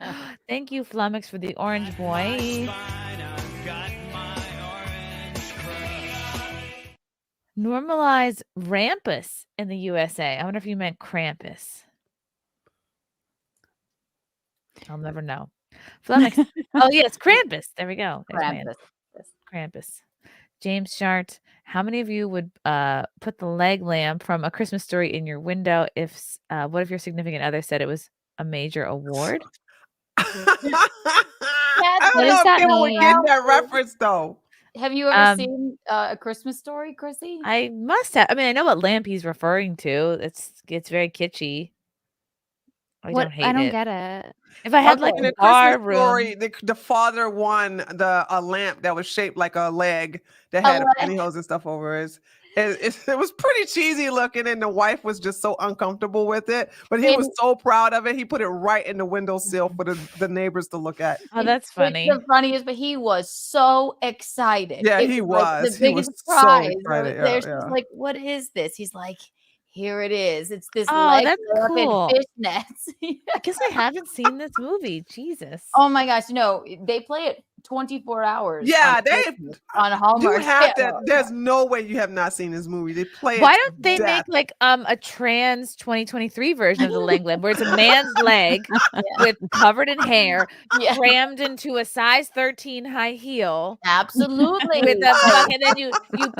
Speaker 6: Thank you, Flummox, for the orange boy. Normalize Rampus in the USA. I wonder if you meant Krampus. I'll never know. Flummox. Oh, yes, Krampus. There we go. There's my answer. Krampus. James Shart. How many of you would put the leg lamp from A Christmas Story in your window if what if your significant other said it was a major award?
Speaker 13: I don't
Speaker 14: What
Speaker 13: know
Speaker 14: does
Speaker 13: if
Speaker 14: that
Speaker 13: people would
Speaker 14: mean?
Speaker 13: get that reference though.
Speaker 3: Have you ever seen A Christmas Story, Chrissy?
Speaker 6: I must have. I mean, I know what lamp he's referring to. It's very kitschy. I
Speaker 14: What?
Speaker 6: don't hate
Speaker 14: I don't
Speaker 6: it.
Speaker 14: get it.
Speaker 6: If I had like
Speaker 13: in
Speaker 6: a
Speaker 13: the
Speaker 6: bar
Speaker 13: Christmas
Speaker 6: room,
Speaker 13: story, the father won a lamp that was shaped like a leg that had pantyhose and stuff over it. It was pretty cheesy looking, and the wife was just so uncomfortable with it. But he was so proud of it. He put it right in the windowsill for the neighbors to look at.
Speaker 6: oh, that's funny.
Speaker 3: The funniest, but he was so excited.
Speaker 13: Yeah,
Speaker 3: It
Speaker 13: he
Speaker 3: like
Speaker 13: was.
Speaker 3: the
Speaker 13: He was
Speaker 3: biggest
Speaker 13: so
Speaker 3: prize.
Speaker 13: excited. Yeah,
Speaker 3: There, she's
Speaker 13: yeah.
Speaker 3: like, "What is this?" He's like, "Here it is. It's this
Speaker 6: Oh,
Speaker 3: leg
Speaker 6: that's
Speaker 3: lamp in
Speaker 6: cool.
Speaker 3: fishnets."
Speaker 6: I guess I haven't seen this movie. Jesus.
Speaker 3: Oh my gosh, no! They play it 24 hours.
Speaker 13: Yeah,
Speaker 3: on
Speaker 13: they
Speaker 3: Christmas on
Speaker 13: You
Speaker 3: Hallmark.
Speaker 13: have to.
Speaker 3: Channel.
Speaker 13: There's no way you have not seen this movie. They play it.
Speaker 6: Why
Speaker 13: to
Speaker 6: don't they
Speaker 13: death.
Speaker 6: make like a trans 2023 version of the leg lamp where it's a man's leg with covered in hair,
Speaker 3: Yeah.
Speaker 6: crammed into a size 13 high heel.
Speaker 3: Absolutely.
Speaker 6: With a fuck, and then you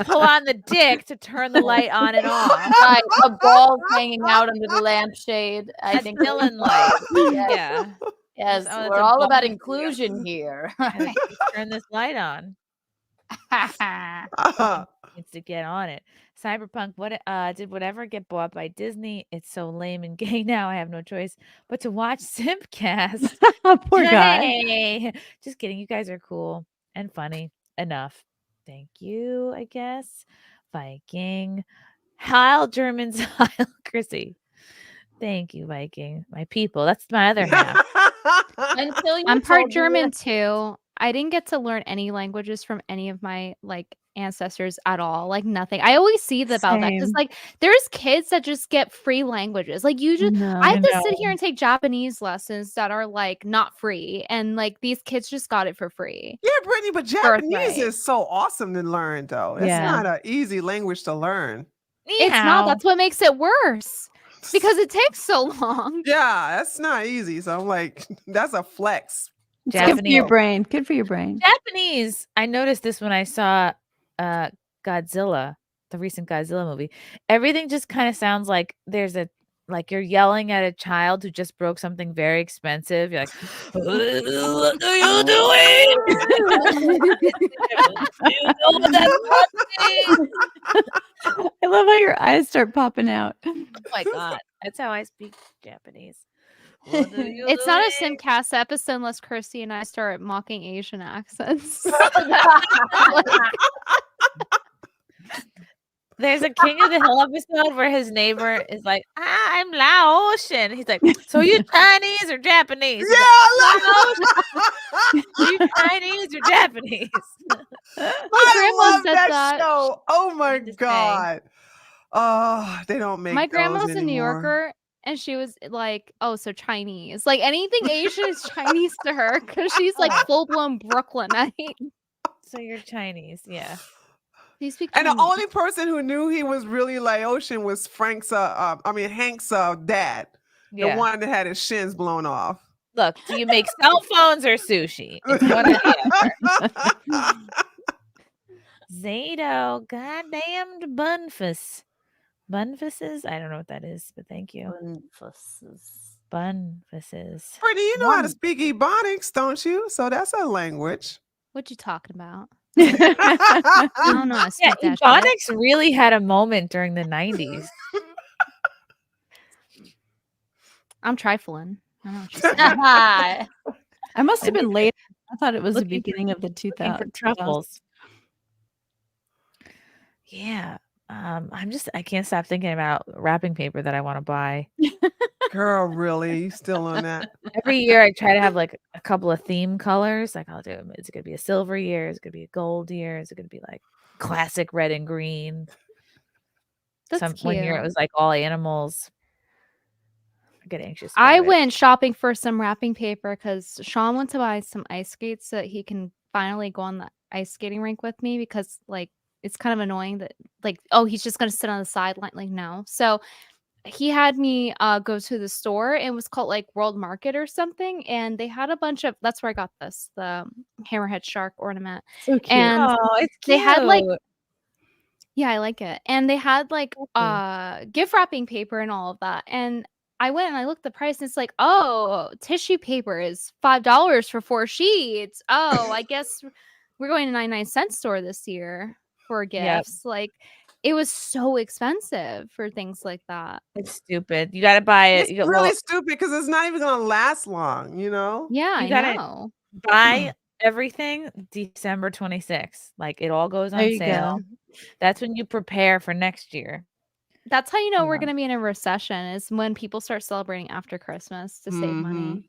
Speaker 6: pull on the dick to turn the light on and off.
Speaker 3: Right, a ball hanging out under the lampshade. I
Speaker 6: That's
Speaker 3: think
Speaker 6: villain light.
Speaker 3: Yes.
Speaker 6: Yeah.
Speaker 3: Yes,
Speaker 6: Oh, that's
Speaker 3: we're
Speaker 6: a
Speaker 3: all
Speaker 6: ball.
Speaker 3: about inclusion here.
Speaker 6: Gotta turn this light on. Needs to get on it. Cyberpunk, what did whatever get bought by Disney? It's so lame and gay now. I have no choice but to watch SimpCast.
Speaker 12: Poor guy.
Speaker 6: Hey, just kidding. You guys are cool and funny enough. Thank you, I guess. Viking. Heil Germans. Heil Chrissy. Thank you, Viking. My people. That's my other half.
Speaker 3: Until you
Speaker 14: I'm part
Speaker 3: told me
Speaker 14: German
Speaker 3: that-
Speaker 14: too. I didn't get to learn any languages from any of my like ancestors at all. Like nothing. I always see about that because
Speaker 12: Same.
Speaker 14: like there's kids that just get free languages. Like you just
Speaker 12: No.
Speaker 14: I have to
Speaker 6: I
Speaker 14: sit
Speaker 6: know.
Speaker 14: here and take Japanese lessons that are like not free. And like these kids just got it for free.
Speaker 13: Yeah, Brittany, but Japanese
Speaker 14: Birthright.
Speaker 13: is so awesome to learn, though. It's
Speaker 12: Yeah.
Speaker 13: not an easy language to learn.
Speaker 14: It's not. That's what makes it worse. Because it takes so long.
Speaker 13: Yeah, that's not easy. So I'm like, that's a flex.
Speaker 12: It's good for
Speaker 6: Japanese.
Speaker 12: your brain. Good for your brain.
Speaker 6: Japanese. I noticed this when I saw Godzilla, the recent Godzilla movie. Everything just kind of sounds like like you're yelling at a child who just broke something very expensive. You're like, what are you doing? You know what that's costing?
Speaker 12: I love how your eyes start popping out.
Speaker 6: Oh my god, that's how I speak Japanese. What are you
Speaker 14: It's not a
Speaker 6: doing?
Speaker 14: SimCast episode unless Chrissy and I start mocking Asian accents.
Speaker 6: There's a King of the Hill episode where his neighbor is like, I'm Laotian. He's like, so you Chinese or Japanese? He's
Speaker 13: Yeah,
Speaker 6: like,
Speaker 13: I
Speaker 6: "Laotian." Are you Chinese or Japanese?
Speaker 13: I
Speaker 14: grandma
Speaker 13: love
Speaker 14: said
Speaker 13: that
Speaker 14: that.
Speaker 13: show. Oh my
Speaker 6: Just saying.
Speaker 13: god. Oh, they don't make
Speaker 14: My
Speaker 13: those
Speaker 14: grandma's a New
Speaker 13: anymore.
Speaker 14: Yorker, And she was like, "Oh, so Chinese. Like anything Asian is Chinese to her because she's like full-blown Brooklynite."
Speaker 6: So you're Chinese, yeah.
Speaker 14: Do you speak
Speaker 13: And the
Speaker 14: Chinese?
Speaker 13: only person who knew he was really Laotian was Hank's dad,
Speaker 6: Yeah.
Speaker 13: the one that had his shins blown off.
Speaker 6: Look, do you make cell phones or sushi? It's one or the other. Zato, goddamned bunfus. Bunfuses? I don't know what that is, but thank you. Bunfuses.
Speaker 13: Brittany, you know how to speak Ebonics, don't you? So that's a language.
Speaker 14: What you talking about? I don't know how to speak
Speaker 6: Yeah,
Speaker 14: that shit.
Speaker 6: Ebonics really had a moment during the 90s.
Speaker 14: I'm trifling. I don't know what you're saying.
Speaker 12: I must have been late. I thought it was the
Speaker 6: Looking for-
Speaker 12: beginning of the
Speaker 6: looking
Speaker 12: 2000s.
Speaker 6: for truffles. Yeah. I can't stop thinking about wrapping paper that I want to buy.
Speaker 13: Girl, really? You still on that?
Speaker 6: Every year I try to have like a couple of theme colors. Like I'll do, is it gonna be a silver year? Is it gonna be a gold year? Is it gonna be like classic red and green?
Speaker 14: That's
Speaker 6: One year it
Speaker 14: cute.
Speaker 6: was like all animals. I get anxious.
Speaker 14: I
Speaker 6: about it.
Speaker 14: went shopping for some wrapping paper because Sean went to buy some ice skates so that he can finally go on the ice skating rink with me because like it's kind of annoying that like, oh, he's just gonna sit on the sideline. Like, no. So he had me go to the store. It was called like World Market or something, and they had a bunch of that's where I got this, the hammerhead shark ornament.
Speaker 12: So cute.
Speaker 14: And
Speaker 6: Oh, it's
Speaker 14: they had like
Speaker 6: cute.
Speaker 14: yeah, I like it. And they had like gift wrapping paper and all of that. And I went and I looked at the price and it's like, oh, tissue paper is $5 for 4 sheets. Oh, I guess we're going to 99-cent store this year for
Speaker 6: Yep.
Speaker 14: gifts. Like it was so expensive for things like that.
Speaker 6: It's stupid. You gotta buy it.
Speaker 13: It's really stupid because it's not even going to last long, you know?
Speaker 14: Yeah,
Speaker 6: You
Speaker 14: I
Speaker 6: gotta
Speaker 14: know.
Speaker 6: buy everything December 26th. Like it all goes
Speaker 12: There
Speaker 6: on
Speaker 12: you
Speaker 6: sale.
Speaker 12: go.
Speaker 6: That's when you prepare for next year.
Speaker 14: That's how you know we're
Speaker 6: Yeah.
Speaker 14: going to be in a recession is when people start celebrating after Christmas to save money.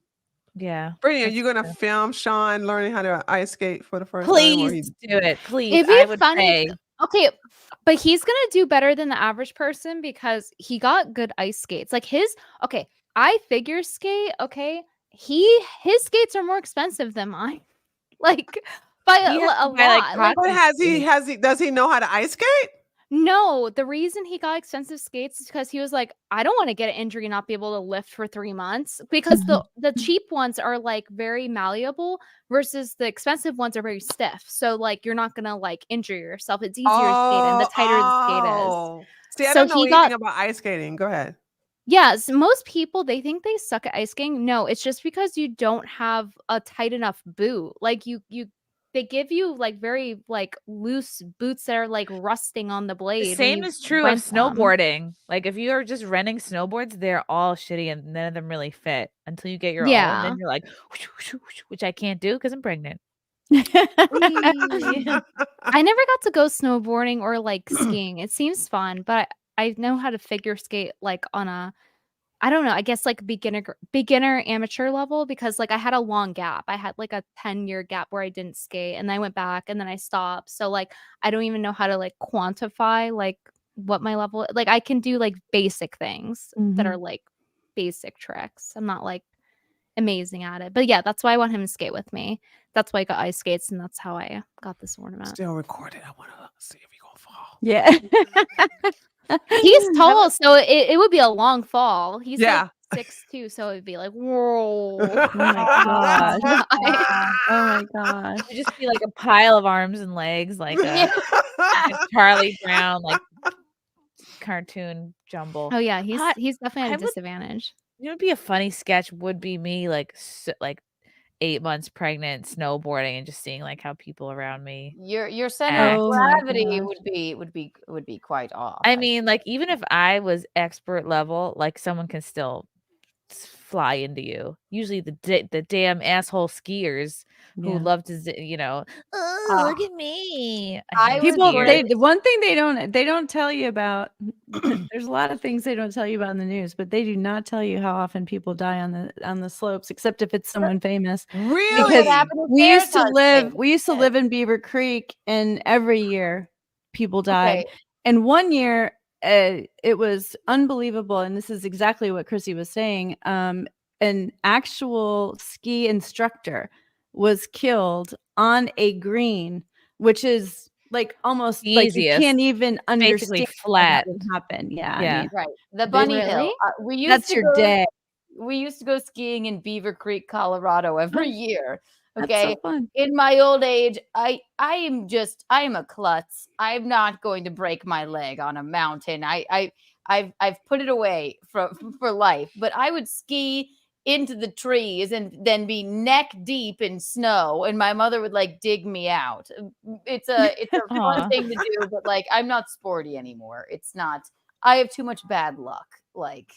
Speaker 6: Yeah.
Speaker 13: Brittany, are
Speaker 6: that's
Speaker 13: you going to
Speaker 6: true.
Speaker 13: film Sean learning how to ice skate for the first time? Or
Speaker 6: Please do it. Please.
Speaker 14: It'd
Speaker 6: I
Speaker 14: be
Speaker 6: would
Speaker 14: funny.
Speaker 6: pay.
Speaker 14: Okay, but he's gonna do better than the average person because he got good ice skates. Like I figure skate. Okay, his skates are more expensive than mine. Like by
Speaker 6: He has
Speaker 14: a
Speaker 6: to buy, like,
Speaker 14: lot. Like,
Speaker 13: But does he know how to ice skate?
Speaker 14: no, the reason he got expensive skates is because he was like, I don't want to get an injury and not be able to lift for 3 months because the cheap ones are like very malleable versus the expensive ones are very stiff. So like you're not gonna like injure yourself. It's easier to skate and the tighter the skate is.
Speaker 13: See, I
Speaker 14: So
Speaker 13: don't know
Speaker 14: he
Speaker 13: anything
Speaker 14: got
Speaker 13: about ice skating. Go ahead.
Speaker 14: yes, most people they think they suck at ice skating. No, it's just because you don't have a tight enough boot. Like they give you like very like loose boots that are like rusting on the
Speaker 6: The
Speaker 14: blade. when
Speaker 6: same
Speaker 14: you
Speaker 6: is true of
Speaker 14: rent them.
Speaker 6: snowboarding. Like if you are just renting snowboards, they're all shitty and none of them really fit until you get your own.
Speaker 14: Yeah.
Speaker 6: Then you're like, whoosh, whoosh, whoosh, which I can't do because I'm pregnant.
Speaker 14: I never got to go snowboarding or like skiing. It seems fun, but I know how to figure skate like on a I don't know, I guess like beginner amateur level because like I had a long gap. I had like a 10-year gap where I didn't skate and then I went back and then I stopped. So like I don't even know how to like quantify like what my level like I can do like basic things that are like basic tricks. I'm not like amazing at it. But yeah, that's why I want him to skate with me. That's why I got ice skates and that's how I got this ornament.
Speaker 13: Still recorded. I want to see if he gonna fall.
Speaker 12: Yeah.
Speaker 14: He's tall, so it would be a long fall. He's
Speaker 13: Yeah.
Speaker 14: like 6'2", so it'd be like, whoa.
Speaker 12: Oh my gosh. Oh my gosh.
Speaker 6: It'd just be like a pile of arms and legs, like a Charlie Brown, like cartoon jumble.
Speaker 14: Oh yeah, he's
Speaker 6: Hot-
Speaker 14: definitely at
Speaker 6: I
Speaker 14: a
Speaker 6: would-
Speaker 14: disadvantage.
Speaker 6: You know, it'd be a funny sketch. Would be me like 8 months pregnant, snowboarding, and just seeing like how people around me.
Speaker 3: Your center of
Speaker 12: Oh my
Speaker 3: gravity
Speaker 12: gosh.
Speaker 3: would be quite off.
Speaker 6: I mean, like even if I was expert level, like someone can still fly into you. Usually the damn asshole skiers who
Speaker 12: Yeah.
Speaker 6: love to, oh, look at me.
Speaker 3: I
Speaker 6: hate
Speaker 3: was
Speaker 12: People,
Speaker 6: skiers.
Speaker 12: the one thing they don't tell you about. There's a lot of things they don't tell you about in the news, but they do not tell you how often people die on the slopes, except if it's someone famous.
Speaker 13: Really?
Speaker 12: Because
Speaker 3: happened with
Speaker 12: we used to
Speaker 3: Veritas
Speaker 12: live
Speaker 3: thing.
Speaker 12: we used to live in Beaver Creek, and every year people died.
Speaker 3: Okay.
Speaker 12: And one year it was unbelievable. And this is exactly what Chrissy was saying. An actual ski instructor was killed on a green, which is like almost
Speaker 6: The
Speaker 12: like you
Speaker 6: easiest.
Speaker 12: can't even
Speaker 6: Basically
Speaker 12: understand how
Speaker 6: flat.
Speaker 12: that would happen. Yeah, I
Speaker 6: Yeah.
Speaker 12: mean,
Speaker 3: Right. The
Speaker 12: this-
Speaker 3: Bunny
Speaker 14: Really?
Speaker 3: Hill. We used
Speaker 12: that's
Speaker 3: to
Speaker 12: your
Speaker 3: go,
Speaker 12: day.
Speaker 3: We used to go skiing in Beaver Creek, Colorado every year.
Speaker 12: That's
Speaker 3: Okay.
Speaker 12: so fun.
Speaker 3: In my old age, I am a klutz. I'm not going to break my leg on a mountain. I've put it away for life. But I would ski into the trees and then be neck deep in snow, and my mother would like dig me out. It's a fun
Speaker 6: Aw.
Speaker 3: thing to do, but like I'm not sporty anymore. It's not. I have too much bad luck. Like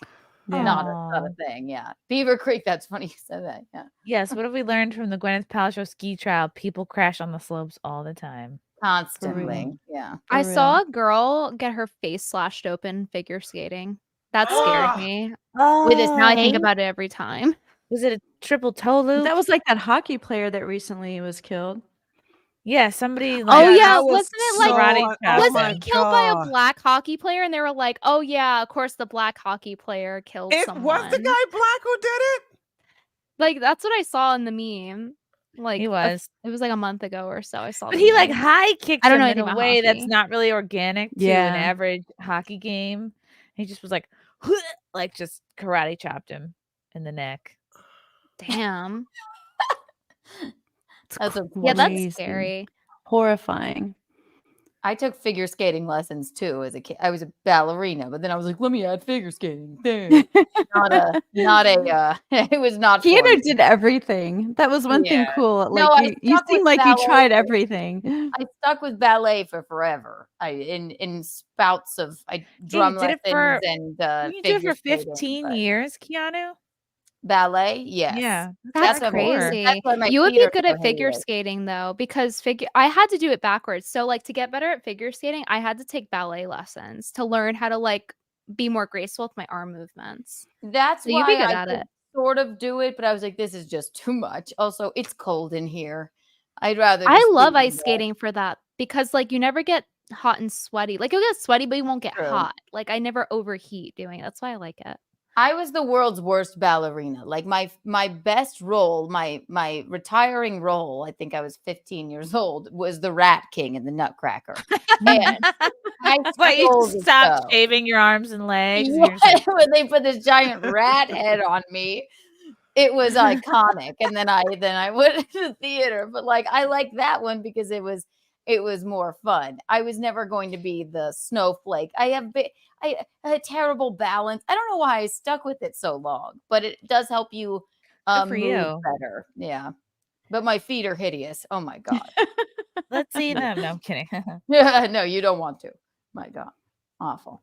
Speaker 3: not
Speaker 6: Aw.
Speaker 3: a thing. Yeah, Beaver Creek. That's funny you said that. Yeah,
Speaker 6: Yes, what have we learned from the Gwyneth Paltrow ski trial? People crash on the slopes all the time.
Speaker 3: constantly. Yeah.
Speaker 14: I
Speaker 12: For
Speaker 14: saw
Speaker 12: real.
Speaker 14: a girl get her face slashed open figure skating. That scared me. With this, now I think about it every time.
Speaker 6: Was it a triple toe loop?
Speaker 12: That was like that hockey player that recently was killed.
Speaker 6: Yeah, somebody
Speaker 14: Oh
Speaker 6: like
Speaker 14: yeah,
Speaker 13: that was
Speaker 14: wasn't it like
Speaker 6: karate chopped
Speaker 14: wasn't
Speaker 6: him.
Speaker 14: he killed by a black hockey player? And they were like, "Oh yeah, of course the black hockey player killed
Speaker 13: It
Speaker 14: someone."
Speaker 13: was the guy black who did it.
Speaker 14: Like that's what I saw in the meme. Like
Speaker 6: He was.
Speaker 14: it was like a month ago or so. I saw.
Speaker 6: But
Speaker 14: the
Speaker 6: he like
Speaker 14: meme.
Speaker 6: high kicks
Speaker 14: I don't
Speaker 6: him
Speaker 14: know
Speaker 6: in
Speaker 14: anything
Speaker 6: a
Speaker 14: about
Speaker 6: way that's
Speaker 14: hockey.
Speaker 6: not really organic to an
Speaker 12: Yeah.
Speaker 6: average hockey game. He just was like, like just karate chopped him in the neck.
Speaker 14: Damn.
Speaker 3: That's a
Speaker 14: Yeah, that's
Speaker 12: Crazy.
Speaker 14: scary.
Speaker 12: Horrifying.
Speaker 3: I took figure skating lessons too as a kid. I was a ballerina, but then I was like, let me add figure skating. There. It was not for
Speaker 12: Keanu
Speaker 3: me.
Speaker 12: did everything. That was one thing
Speaker 3: Yeah.
Speaker 12: cool.
Speaker 3: No,
Speaker 12: Like
Speaker 3: I
Speaker 12: you
Speaker 3: stuck
Speaker 12: seem
Speaker 3: with
Speaker 12: like you
Speaker 3: ballet
Speaker 12: tried
Speaker 3: for-
Speaker 12: everything.
Speaker 3: I stuck with ballet for forever. In spouts of drum
Speaker 6: did it
Speaker 3: lessons
Speaker 6: for-
Speaker 3: and
Speaker 6: You do it
Speaker 3: figure
Speaker 6: for
Speaker 3: skating,
Speaker 6: 15
Speaker 3: but
Speaker 6: years, Keanu?
Speaker 3: ballet. Yes.
Speaker 6: Yeah.
Speaker 14: That's
Speaker 3: why my-
Speaker 14: crazy.
Speaker 3: that's why my
Speaker 14: You would
Speaker 3: feet
Speaker 14: be
Speaker 3: are
Speaker 14: good
Speaker 3: so
Speaker 14: at figure
Speaker 3: hideous.
Speaker 14: skating though, because I had to do it backwards. So like to get better at figure skating, I had to take ballet lessons to learn how to like be more graceful with my arm movements.
Speaker 3: That's
Speaker 14: So you'd
Speaker 3: why
Speaker 14: be good
Speaker 3: I
Speaker 14: at
Speaker 3: could
Speaker 14: it.
Speaker 3: sort of do it, but I was like, this is just too much. Also, it's cold in here. I'd rather.
Speaker 14: I
Speaker 3: just
Speaker 14: love
Speaker 3: be in
Speaker 14: ice
Speaker 3: bed.
Speaker 14: skating for that because like you never get hot and sweaty. Like you'll get sweaty, but you won't get
Speaker 3: True.
Speaker 14: hot. Like I never overheat doing it. That's why I like it.
Speaker 3: I was the world's worst ballerina. Like my best role, my retiring role, I think I was 15 years old, was the Rat King in the Nutcracker. And I
Speaker 6: But you
Speaker 3: stole the
Speaker 6: stopped
Speaker 3: show.
Speaker 6: shaving your arms and legs. And you're just
Speaker 3: Yeah,
Speaker 6: like,
Speaker 3: when they put this giant rat head on me, it was iconic. And then I went to the theater, but like I liked that one because it was more fun. I was never going to be the snowflake. I had terrible balance. I don't know why I stuck with it so long, but it does help you
Speaker 6: Good for
Speaker 3: move
Speaker 6: you.
Speaker 3: better. Yeah. But my feet are hideous. Oh my God.
Speaker 6: let's see them. No, I'm kidding.
Speaker 3: Yeah, no, you don't want to. My God. Awful.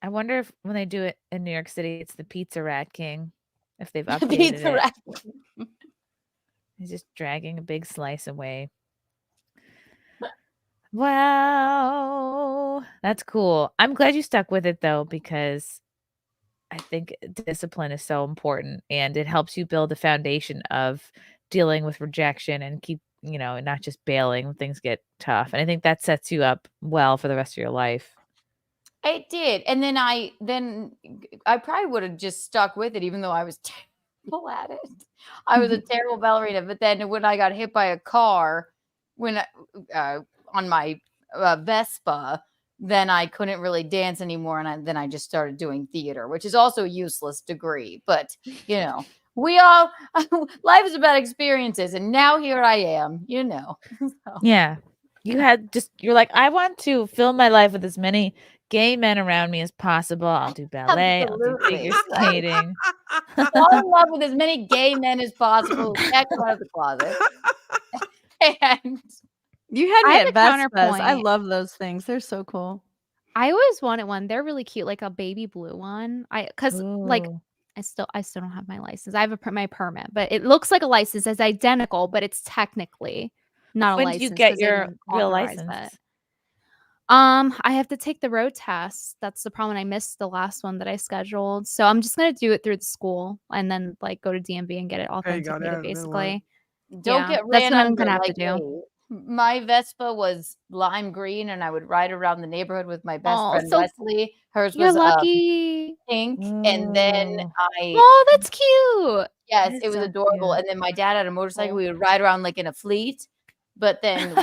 Speaker 6: I wonder if when they do it in New York City, it's the Pizza Rat King. If they've updated
Speaker 3: Pizza
Speaker 6: it.
Speaker 3: Rat.
Speaker 6: He's just dragging a big slice away. Wow. That's cool. I'm glad you stuck with it though, because I think discipline is so important and it helps you build a foundation of dealing with rejection and keep, not just bailing when things get tough. And I think that sets you up well for the rest of your life.
Speaker 3: It did. And then I probably would have just stuck with it, even though I was terrible at it. I was a terrible ballerina. But then when I got hit by a car, on my Vespa, then I couldn't really dance anymore. And then I just started doing theater, which is also a useless degree. But, we all, life is about experiences. And now here I am, So.
Speaker 6: Yeah. You're like, I want to fill my life with as many gay men around me as possible. I'll do ballet. I'll do figure skating.
Speaker 3: Fall in love with as many gay men as possible. Heck out of the closet. And
Speaker 12: You had
Speaker 14: I
Speaker 12: me
Speaker 14: have
Speaker 12: at
Speaker 14: a
Speaker 12: Vespas. I
Speaker 14: counterpoint.
Speaker 12: love those things. They're so cool.
Speaker 14: I always wanted one. They're really cute, like a baby blue one. Because like
Speaker 6: Ooh.
Speaker 14: I still don't have my license. I have my permit, but it looks like a license. It's identical, but it's technically not a
Speaker 6: When
Speaker 14: license.
Speaker 6: did you get
Speaker 14: 'cause they
Speaker 6: your
Speaker 14: didn't
Speaker 6: real
Speaker 14: authorize
Speaker 6: license?
Speaker 14: it. I have to take the road test. That's the problem. I missed the last one that I scheduled. So I'm just gonna do it through the school and then like go to DMV and get it
Speaker 13: There you go.
Speaker 14: authenticated,
Speaker 13: That'll work.
Speaker 14: basically.
Speaker 3: don't
Speaker 14: Yeah,
Speaker 3: get
Speaker 14: that's
Speaker 3: ran
Speaker 14: what I'm
Speaker 3: under
Speaker 14: gonna have to
Speaker 3: like
Speaker 14: do.
Speaker 3: me. My Vespa was lime green, and I would ride around the neighborhood with my best
Speaker 14: Oh,
Speaker 3: friend
Speaker 14: so
Speaker 3: Wesley. Hers
Speaker 14: you're
Speaker 3: was
Speaker 14: lucky.
Speaker 3: pink, and then I
Speaker 14: Oh, that's cute.
Speaker 3: yes,
Speaker 6: That
Speaker 3: it
Speaker 6: is
Speaker 3: was
Speaker 6: so
Speaker 3: adorable.
Speaker 6: cute.
Speaker 3: And then my dad had a motorcycle. We would ride around like in a fleet. But then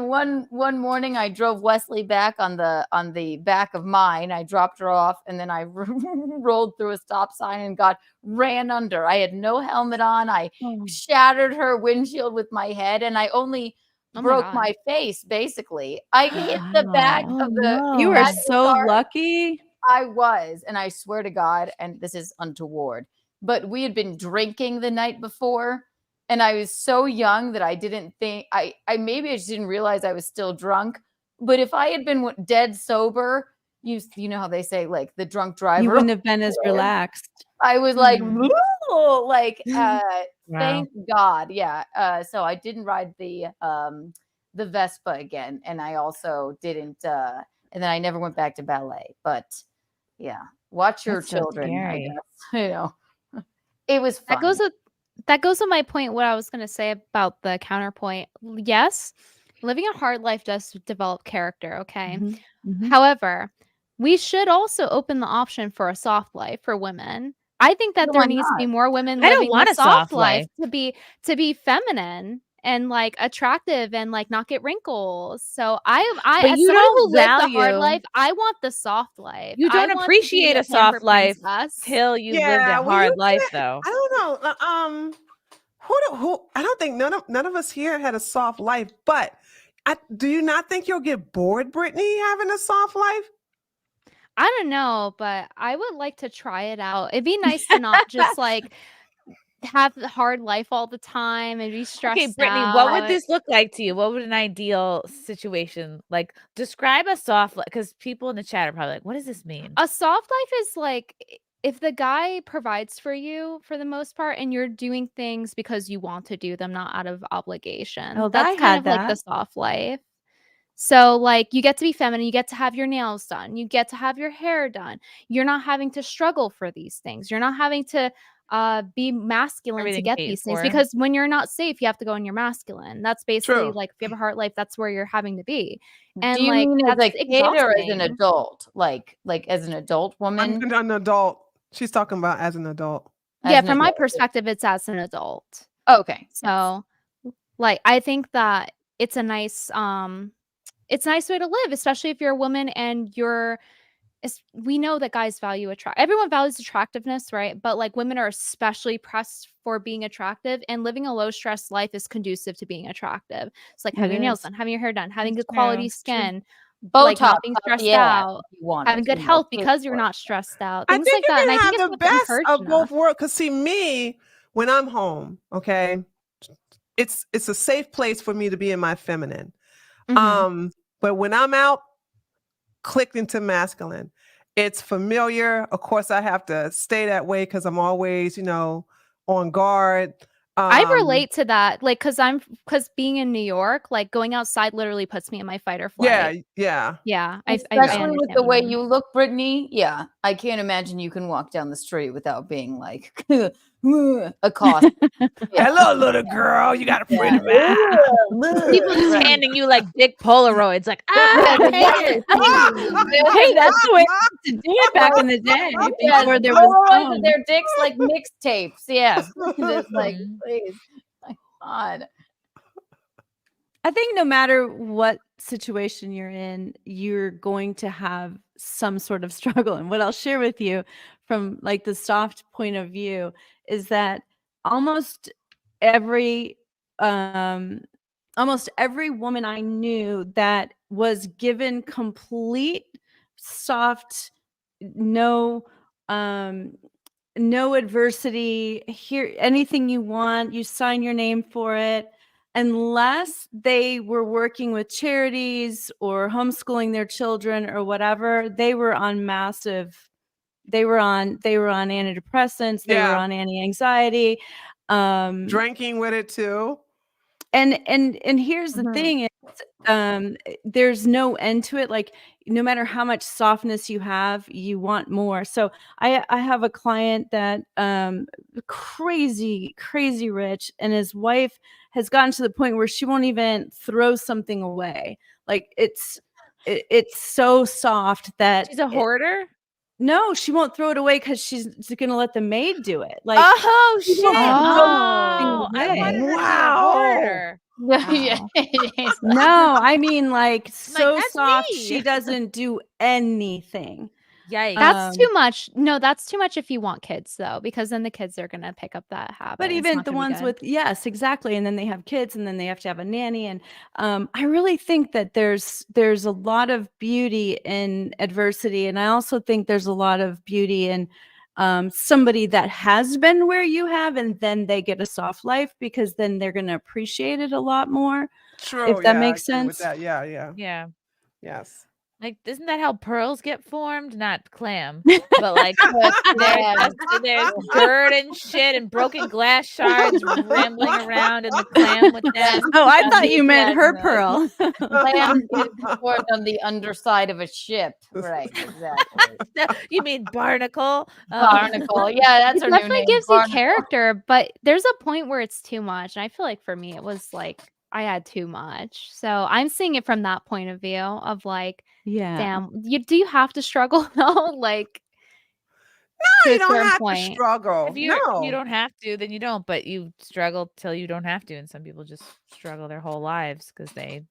Speaker 3: one morning I drove Wesley back on the back of mine. I dropped her off, and then I rolled through a stop sign and ran under. I had no helmet on. I shattered her windshield with my head, and I only broke my face. Basically, I hit the back of the.
Speaker 12: You are
Speaker 3: back of the
Speaker 12: so
Speaker 3: car.
Speaker 12: lucky.
Speaker 3: I was, and I swear to God, and this is untoward, but we had been drinking the night before, and I was so young that I didn't think I maybe I just didn't realize I was still drunk. But if I had been dead sober, you know how they say like the drunk driver,
Speaker 12: You wouldn't have been as relaxed.
Speaker 3: I was like,
Speaker 12: Wow.
Speaker 3: thank God, yeah. So I didn't ride the Vespa again, and I also didn't, and then I never went back to ballet, but. Yeah, watch your
Speaker 6: That's so
Speaker 3: children. I
Speaker 6: scary.
Speaker 3: guess you know it was fun.
Speaker 14: That goes with my point. What I was going to say about the counterpoint. Yes, living a hard life does develop character. Okay, however, we should also open the option for a soft life for women. I think that there
Speaker 3: Why
Speaker 14: needs to be
Speaker 3: not?
Speaker 14: more women
Speaker 6: I don't
Speaker 14: living
Speaker 6: want
Speaker 14: the
Speaker 6: a soft
Speaker 14: life to be feminine and like attractive and like not get wrinkles. So I
Speaker 6: But
Speaker 14: as
Speaker 6: you
Speaker 14: somebody who
Speaker 6: don't
Speaker 14: lived the hard
Speaker 6: value-
Speaker 14: life, I want the soft life.
Speaker 6: You
Speaker 14: I
Speaker 6: don't
Speaker 14: want to be
Speaker 6: appreciate a soft
Speaker 14: pampered
Speaker 6: life
Speaker 14: princess.
Speaker 6: till you lived
Speaker 13: Yeah,
Speaker 6: a
Speaker 13: well, you
Speaker 6: hard life,
Speaker 13: can't-
Speaker 6: though.
Speaker 13: I don't know. Who? I don't think none of us here had a soft life. But do you not think you'll get bored, Brittany, having a soft life?
Speaker 14: I don't know, but I would like to try it out. It'd be nice to not just like have the hard life all the time and be stressed
Speaker 6: Okay, Brittany,
Speaker 14: out.
Speaker 6: what would this look like to you? What would an ideal situation like? Describe a soft life, because people in the chat are probably like, "What does this mean?"
Speaker 14: A soft life is like if the guy provides for you for the most part and you're doing things because you want to do them, not out of obligation.
Speaker 12: Oh,
Speaker 14: That's
Speaker 12: I
Speaker 14: kind
Speaker 12: had
Speaker 14: of like the
Speaker 12: that.
Speaker 14: soft life. So like you get to be feminine, you get to have your nails done, you get to have your hair done. You're not having to struggle for these things. You're not having to be masculine to
Speaker 6: Everything
Speaker 14: get
Speaker 6: paid
Speaker 14: these things
Speaker 6: for.
Speaker 14: because when you're not safe, you have to go in your masculine. That's basically
Speaker 13: True.
Speaker 14: like if you have a hard life, that's where you're having to be. And
Speaker 3: Do you
Speaker 14: like
Speaker 3: mean as
Speaker 14: that's
Speaker 3: a kid or as an
Speaker 14: exhausting.
Speaker 3: adult? Like as an adult woman?
Speaker 13: I'm an adult. She's talking about as an adult.
Speaker 14: Yeah,
Speaker 3: As an
Speaker 14: from my
Speaker 3: adult.
Speaker 14: perspective, it's as an adult.
Speaker 3: Okay.
Speaker 14: So like I think that it's a nice way to live, especially if you're a woman and we know that guys value everyone values attractiveness, right? But like women are especially pressed for being attractive, and living a low stress life is conducive to being attractive. It's like having your nails done, having your hair done, having good quality skin, like
Speaker 3: Botox,
Speaker 14: not being stressed out,
Speaker 3: if you want
Speaker 14: having
Speaker 3: it,
Speaker 14: good
Speaker 3: you know,
Speaker 14: health
Speaker 3: pay
Speaker 14: because you're
Speaker 3: for it.
Speaker 14: not stressed out,
Speaker 13: I
Speaker 14: things
Speaker 13: think
Speaker 14: like
Speaker 13: you
Speaker 14: that. And I
Speaker 13: can
Speaker 14: think
Speaker 13: have
Speaker 14: it's
Speaker 13: the
Speaker 14: not
Speaker 13: best
Speaker 14: encouraged
Speaker 13: of
Speaker 14: enough.
Speaker 13: both worlds. Because see, me, when I'm home, okay, it's a safe place for me to be in my feminine. But when I'm out, clicked into masculine. It's familiar. Of course, I have to stay that way because I'm always, on guard.
Speaker 14: I relate to that, like, because being in New York, like going outside literally puts me in my fight or flight.
Speaker 13: Yeah.
Speaker 14: I
Speaker 3: Especially with
Speaker 14: understand
Speaker 3: the
Speaker 14: what
Speaker 3: way
Speaker 14: you mean.
Speaker 3: you look, Brittany. Yeah, I can't imagine you can walk down the street without being like accosted.
Speaker 13: Hello, little girl. You got a pretty mouth.
Speaker 6: People just handing you like big Polaroids, like, hey,
Speaker 12: that's the way to do it back in the day before there was
Speaker 3: Polaroids
Speaker 12: phone.
Speaker 3: of their dicks like mixtapes. Yes, just like please, my God.
Speaker 12: I think no matter what situation you're in, you're going to have some sort of struggle. And what I'll share with you from like the soft point of view is that almost every woman I knew that was given complete soft, no adversity, here anything you want, you sign your name for it, unless they were working with charities or homeschooling their children or whatever. They were on antidepressants, they were on anti-anxiety,
Speaker 13: drinking with it too.
Speaker 12: And here's the thing is, there's no end to it. Like no matter how much softness you have, you want more. So I have a client that crazy rich, and his wife has gotten to the point where she won't even throw something away. Like it's so soft that
Speaker 6: She's a hoarder.
Speaker 12: No, she won't throw it away because she's gonna let the maid do it. Like,
Speaker 6: Oh
Speaker 12: she
Speaker 6: shit!
Speaker 12: won't throw
Speaker 6: Oh,
Speaker 12: something
Speaker 6: I
Speaker 12: away.
Speaker 6: wanted her to be a
Speaker 13: Wow.
Speaker 6: hoarder.
Speaker 12: No, I mean like so
Speaker 6: that's
Speaker 12: soft.
Speaker 6: me.
Speaker 12: She doesn't do anything.
Speaker 6: Yikes.
Speaker 14: That's too much. No, that's too much if you want kids though, because then the kids are gonna pick up that habit.
Speaker 12: But
Speaker 14: It's
Speaker 12: even
Speaker 14: not
Speaker 12: the
Speaker 14: gonna be
Speaker 12: ones
Speaker 14: good.
Speaker 12: with yes, exactly, and then they have kids, and then they have to have a nanny, and I really think that there's a lot of beauty in adversity, and I also think there's a lot of beauty in somebody that has been where you have, and then they get a soft life because then they're going to appreciate it a lot more.
Speaker 13: True.
Speaker 12: If that
Speaker 13: Yeah,
Speaker 12: makes
Speaker 13: I agree with
Speaker 12: sense.
Speaker 13: that. Yeah, yeah.
Speaker 6: Yeah.
Speaker 13: Yes.
Speaker 6: Like, isn't that how pearls get formed? Not clam, but like there's dirt and shit and broken glass shards rambling around in the clam with them.
Speaker 12: Oh, I thought you meant her pearl.
Speaker 3: Clam is formed on the underside of a ship. Right, exactly.
Speaker 6: You mean barnacle?
Speaker 3: Barnacle. Yeah, that's
Speaker 14: It
Speaker 3: her new
Speaker 14: definitely
Speaker 3: name.
Speaker 14: gives you
Speaker 3: Barnacle.
Speaker 14: character, but there's a point where it's too much. And I feel like for me, it was like I had too much. So I'm seeing it from that point of view of like,
Speaker 12: Yeah.
Speaker 14: damn, do you have to struggle though? Like,
Speaker 13: No,
Speaker 14: to
Speaker 13: you
Speaker 14: a
Speaker 13: don't
Speaker 14: certain
Speaker 13: have
Speaker 14: point.
Speaker 13: to struggle.
Speaker 6: If you don't have to, then you don't. But you struggle till you don't have to, and some people just struggle their whole lives because they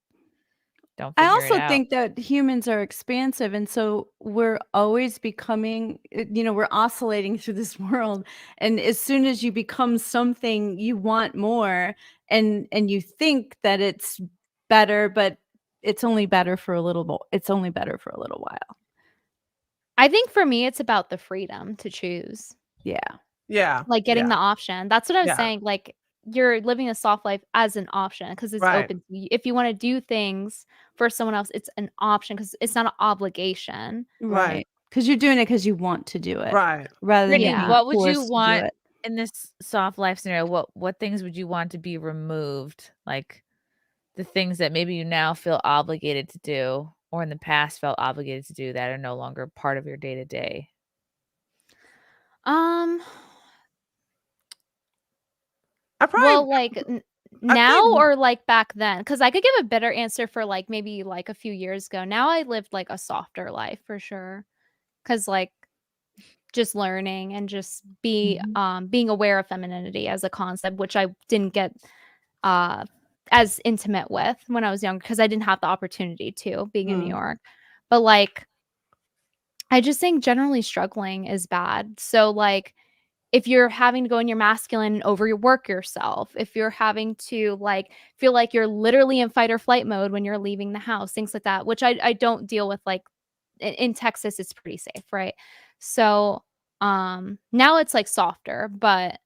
Speaker 6: don't
Speaker 12: I
Speaker 6: figure
Speaker 12: also
Speaker 6: it out.
Speaker 12: think that humans are expansive, and so we're always becoming, we're oscillating through this world, and as soon as you become something, you want more, and you think that it's better, but it's only better for a little while.
Speaker 14: I think for me, it's about the freedom to choose.
Speaker 12: Yeah.
Speaker 13: Yeah.
Speaker 14: Like getting
Speaker 13: yeah.
Speaker 14: the option. That's what I was
Speaker 13: Yeah.
Speaker 14: saying. Like you're living a soft life as an option because it's
Speaker 13: Right.
Speaker 14: open to you. If you want to do things for someone else, it's an option because it's not an obligation.
Speaker 12: Right. Because you're doing it because you want to do it.
Speaker 13: Right.
Speaker 12: Rather than
Speaker 6: Brittany,
Speaker 12: being
Speaker 6: what would you
Speaker 12: forced to do
Speaker 6: want
Speaker 12: it.
Speaker 6: in this soft life scenario? What things would you want to be removed? Like the things that maybe you now feel obligated to do, or in the past felt obligated to do, that are no longer part of your day to day.
Speaker 13: I probably
Speaker 14: Well, like now or like back then? Because I could give a better answer for like maybe like a few years ago. Now I lived like a softer life for sure. Because like just learning and just being aware of femininity as a concept, which I didn't get as intimate with when I was younger because I didn't have the opportunity to being in New York. But like I just think generally struggling is bad. So like if you're having to go in your masculine and overwork yourself, if you're having to like feel like you're literally in fight or flight mode when you're leaving the house, things like that, which I don't deal with. Like in Texas, it's pretty safe, right? So now it's like softer, but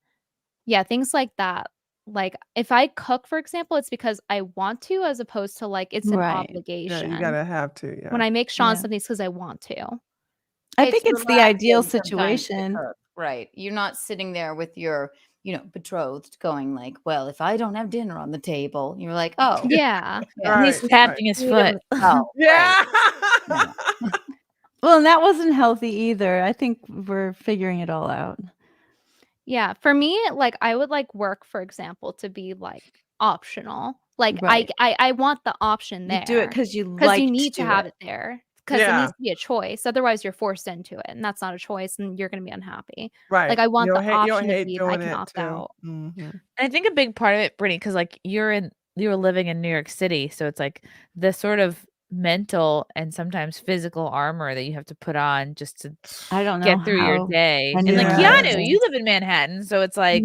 Speaker 14: yeah, things like that. Like if I cook, for example, it's because I want to, as opposed to like it's an
Speaker 12: Right.
Speaker 14: obligation.
Speaker 13: Yeah, you gotta have to. Yeah.
Speaker 14: When I make Sean something, it's because I want to.
Speaker 12: I think it's the ideal
Speaker 3: relaxing sometimes to
Speaker 12: situation.
Speaker 3: cook, right? You're not sitting there with your, betrothed going like, well, if I don't have dinner on the table, you're like, oh.
Speaker 14: Yeah.
Speaker 6: He's tapping his foot.
Speaker 3: Oh,
Speaker 13: Yeah.
Speaker 12: Well, and that wasn't healthy either. I think we're figuring it all out.
Speaker 14: Yeah, for me, like I would like work, for example, to be like optional. Like
Speaker 12: Right.
Speaker 14: I want the option there.
Speaker 12: You do it because you
Speaker 14: because
Speaker 12: like
Speaker 14: you need to
Speaker 12: do
Speaker 14: have
Speaker 12: it.
Speaker 14: it there because it
Speaker 13: Yeah.
Speaker 14: needs to be a choice. Otherwise, you're forced into it, and that's not a choice, and you're going to be unhappy.
Speaker 13: Right.
Speaker 14: Like I want
Speaker 13: You'll
Speaker 14: the
Speaker 13: hate, you'll
Speaker 14: option to
Speaker 13: hate
Speaker 14: be I
Speaker 13: doing
Speaker 14: can
Speaker 13: it
Speaker 14: opt
Speaker 13: too.
Speaker 14: out.
Speaker 6: I think a big part of it, Brittany, because like you were living in New York City, so it's like the sort of mental and sometimes physical armor that you have to put on just to
Speaker 12: I don't know
Speaker 6: get through your
Speaker 12: how
Speaker 6: day.
Speaker 12: I
Speaker 6: And
Speaker 12: knew
Speaker 6: like
Speaker 12: that.
Speaker 6: Keanu, you live in Manhattan, so it's like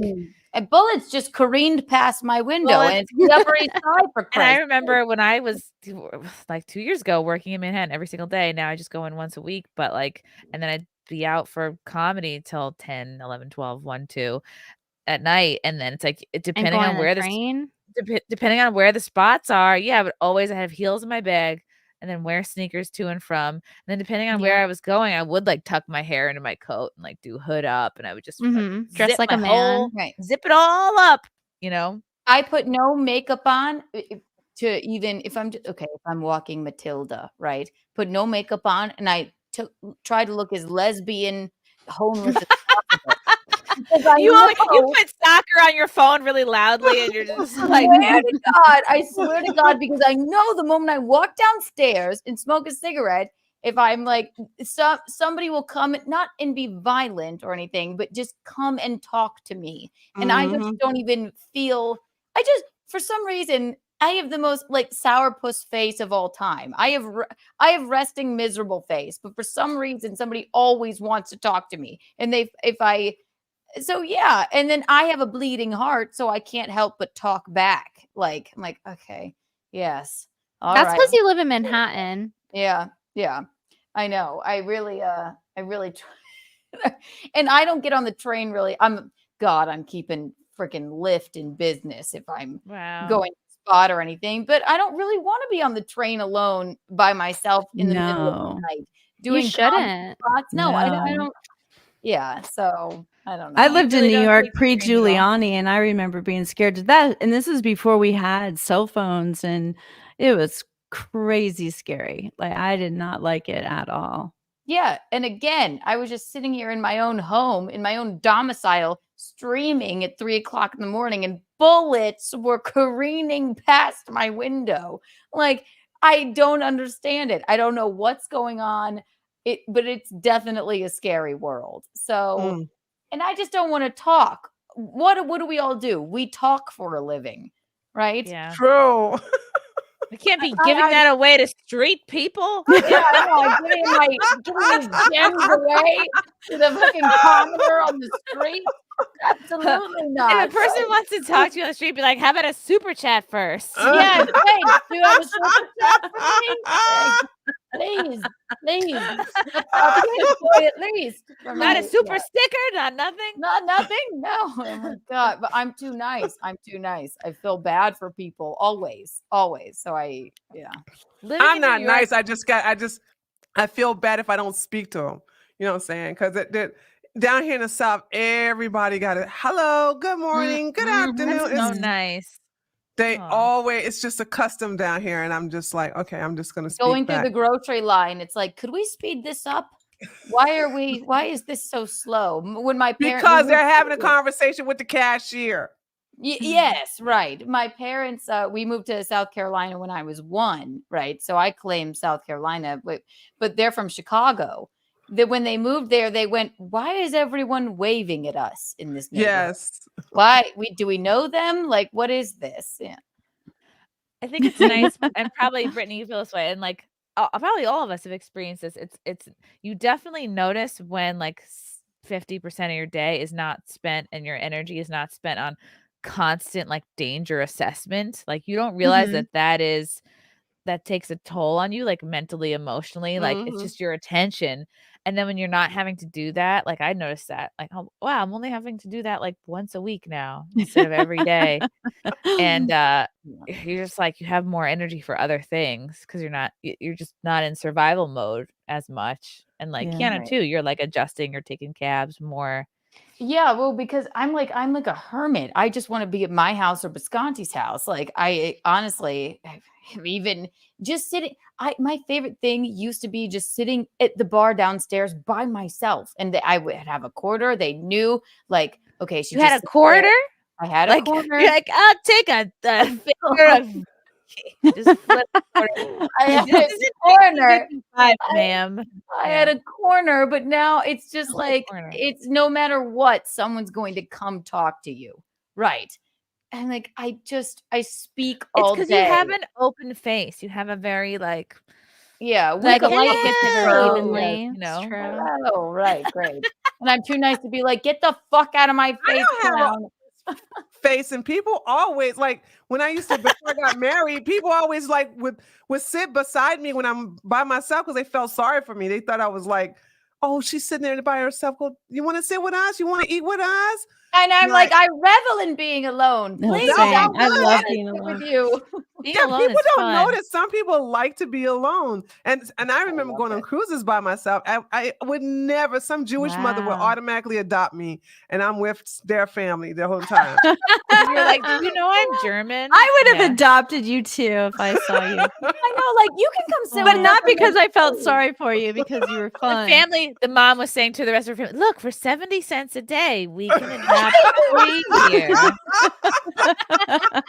Speaker 3: And bullets just careened past my window,
Speaker 6: Well,
Speaker 3: and it's the Upper East Side for
Speaker 6: and I
Speaker 3: Christ's
Speaker 6: remember when I was like 2 years ago working in Manhattan every single day. Now I just go in once a week, but like, and then I'd be out for comedy till 10, 11, 12, 1, 2 at night. And then it's like, depending
Speaker 14: going
Speaker 6: on
Speaker 14: on the
Speaker 6: where
Speaker 14: train?
Speaker 6: depending on where the spots are. Yeah, but always I have heels in my bag and then wear sneakers to and from. And then depending on where I was going, I would like tuck my hair into my coat and like do hood up, and I would just
Speaker 14: Dress
Speaker 6: zip
Speaker 14: like
Speaker 6: my
Speaker 14: a man.
Speaker 6: whole, zip it all up,
Speaker 3: I put no makeup on to even if I'm walking Matilda, right? put no makeup on, and I tried to look as lesbian, homeless as possible.
Speaker 6: You put soccer on your phone really loudly, and you're just like,
Speaker 3: I swear to God, because I know the moment I walk downstairs and smoke a cigarette, if I'm like, somebody will come, not and be violent or anything, but just come and talk to me. And I just don't even feel, for some reason, I have the most like sourpuss face of all time. I have resting miserable face, but for some reason, somebody always wants to talk to me. And so yeah, and then I have a bleeding heart, so I can't help but talk back. Like I'm like, okay, yes, all
Speaker 14: That's
Speaker 3: right.
Speaker 14: because you live in Manhattan.
Speaker 3: Yeah, I know. I really try. And I don't get on the train really. I'm keeping freaking Lyft in business if I'm going to spot or anything. But I don't really want to be on the train alone by myself in the middle of the night doing
Speaker 14: shouldn't.
Speaker 3: spots. No, I don't. Yeah, so I don't know.
Speaker 12: I lived in New York pre-Giuliani, and I remember being scared to that. And this is before we had cell phones, and it was crazy scary. Like I did not like it at all.
Speaker 3: Yeah, and again, I was just sitting here in my own home, in my own domicile, streaming at 3:00 in the morning, and bullets were careening past my window. Like I don't understand it. I don't know what's going on. But it's definitely a scary world. So, and I just don't want to talk. What do we all do? We talk for a living, right?
Speaker 6: Yeah.
Speaker 13: True.
Speaker 6: We can't be giving that away to street people.
Speaker 3: Yeah, I know. I'm giving my gems away to the fucking commoner on the street. Absolutely not.
Speaker 6: If a person wants to talk to you on the street, be like, how about a super chat first?
Speaker 3: Yeah, thanks. Do you have a super chat for me? Please. At least.
Speaker 6: Not a super sticker, not nothing.
Speaker 3: Not nothing. No. Oh my God. But I'm too nice. I feel bad for people always. So I'm
Speaker 13: not nice. I feel bad if I don't speak to them. You know what I'm saying? Because down here in the South, everybody got it. Hello, good morning, good afternoon.
Speaker 6: That's so nice.
Speaker 13: They always, it's just a custom down here. And I'm just like, okay, I'm just going to speak
Speaker 3: going
Speaker 13: back.
Speaker 3: through the grocery line. It's like, could we speed this up? Why is this so slow? When my parents,
Speaker 13: because they're having a conversation with the cashier.
Speaker 3: Yes, right. My parents, we moved to South Carolina when I was 1, right? So I claim South Carolina, but they're from Chicago. When they moved there, they went, why is everyone waving at us in this neighborhood?
Speaker 13: Yes.
Speaker 3: Why? Do we know them? Like, what is this? Yeah.
Speaker 6: I think it's nice, and probably Brittany, you feel this way, and like probably all of us have experienced this. It's you definitely notice when like 50% of your day is not spent and your energy is not spent on constant like danger assessment. Like you don't realize that takes a toll on you, like mentally, emotionally. Like it's just your attention. And then when you're not having to do that, like I noticed that, like, oh wow, I'm only having to do that like once a week now instead of every day. And you're just like, you have more energy for other things because you're just not in survival mode as much. And like Keanu too, you're like adjusting, you're taking cabs more.
Speaker 3: Yeah, well, because I'm like a hermit. I just want to be at my house or Bisconti's house. Like I honestly even just sitting. My favorite thing used to be just sitting at the bar downstairs by myself, and I would have a quarter. They knew, like, okay,
Speaker 6: you had a quarter.
Speaker 3: I had
Speaker 6: like,
Speaker 3: a quarter.
Speaker 6: You're like, I'll take a finger of. Just flip the quarter.
Speaker 3: I had a corner,
Speaker 6: ma'am.
Speaker 3: I had a corner, but now it's just like it's no matter what, someone's going to come talk to you, right? And like I speak all day.
Speaker 6: It's because you have an open face. You have a very like
Speaker 3: like
Speaker 6: a light gets very evenly.
Speaker 3: You know, oh right, great. And I'm too nice to be like, get the fuck out of my face, clown.
Speaker 13: Face, and people always like when I used to before I got married, people always like would sit beside me when I'm by myself because they felt sorry for me. They thought I was like, oh, she's sitting there by herself. Go, you want to sit with us? You want to eat with us?
Speaker 3: And I'm like, I revel in being alone.
Speaker 12: No,
Speaker 3: Please
Speaker 12: same.
Speaker 3: don't
Speaker 12: I love
Speaker 3: let
Speaker 12: being
Speaker 3: me sit
Speaker 12: alone.
Speaker 3: with you.
Speaker 6: Being
Speaker 13: Yeah,
Speaker 6: alone
Speaker 13: people
Speaker 6: is
Speaker 13: don't
Speaker 6: fun.
Speaker 13: notice. Some people like to be alone, and I remember going on cruises by myself. I would never. Some Jewish mother would
Speaker 6: Wow.
Speaker 13: automatically adopt me, and I'm with their family the whole time.
Speaker 6: You're like, you know, I'm German.
Speaker 12: I would have
Speaker 6: Yeah.
Speaker 12: adopted you too if I saw you.
Speaker 3: I know, like you can come sit
Speaker 12: But
Speaker 3: with
Speaker 12: not
Speaker 3: us and
Speaker 12: because
Speaker 3: make
Speaker 12: I felt
Speaker 3: food.
Speaker 12: sorry for you, because you were
Speaker 6: The
Speaker 12: fun.
Speaker 6: family, the mom was saying to the rest of her family, look, for 70 cents a day, we can adopt 3 here.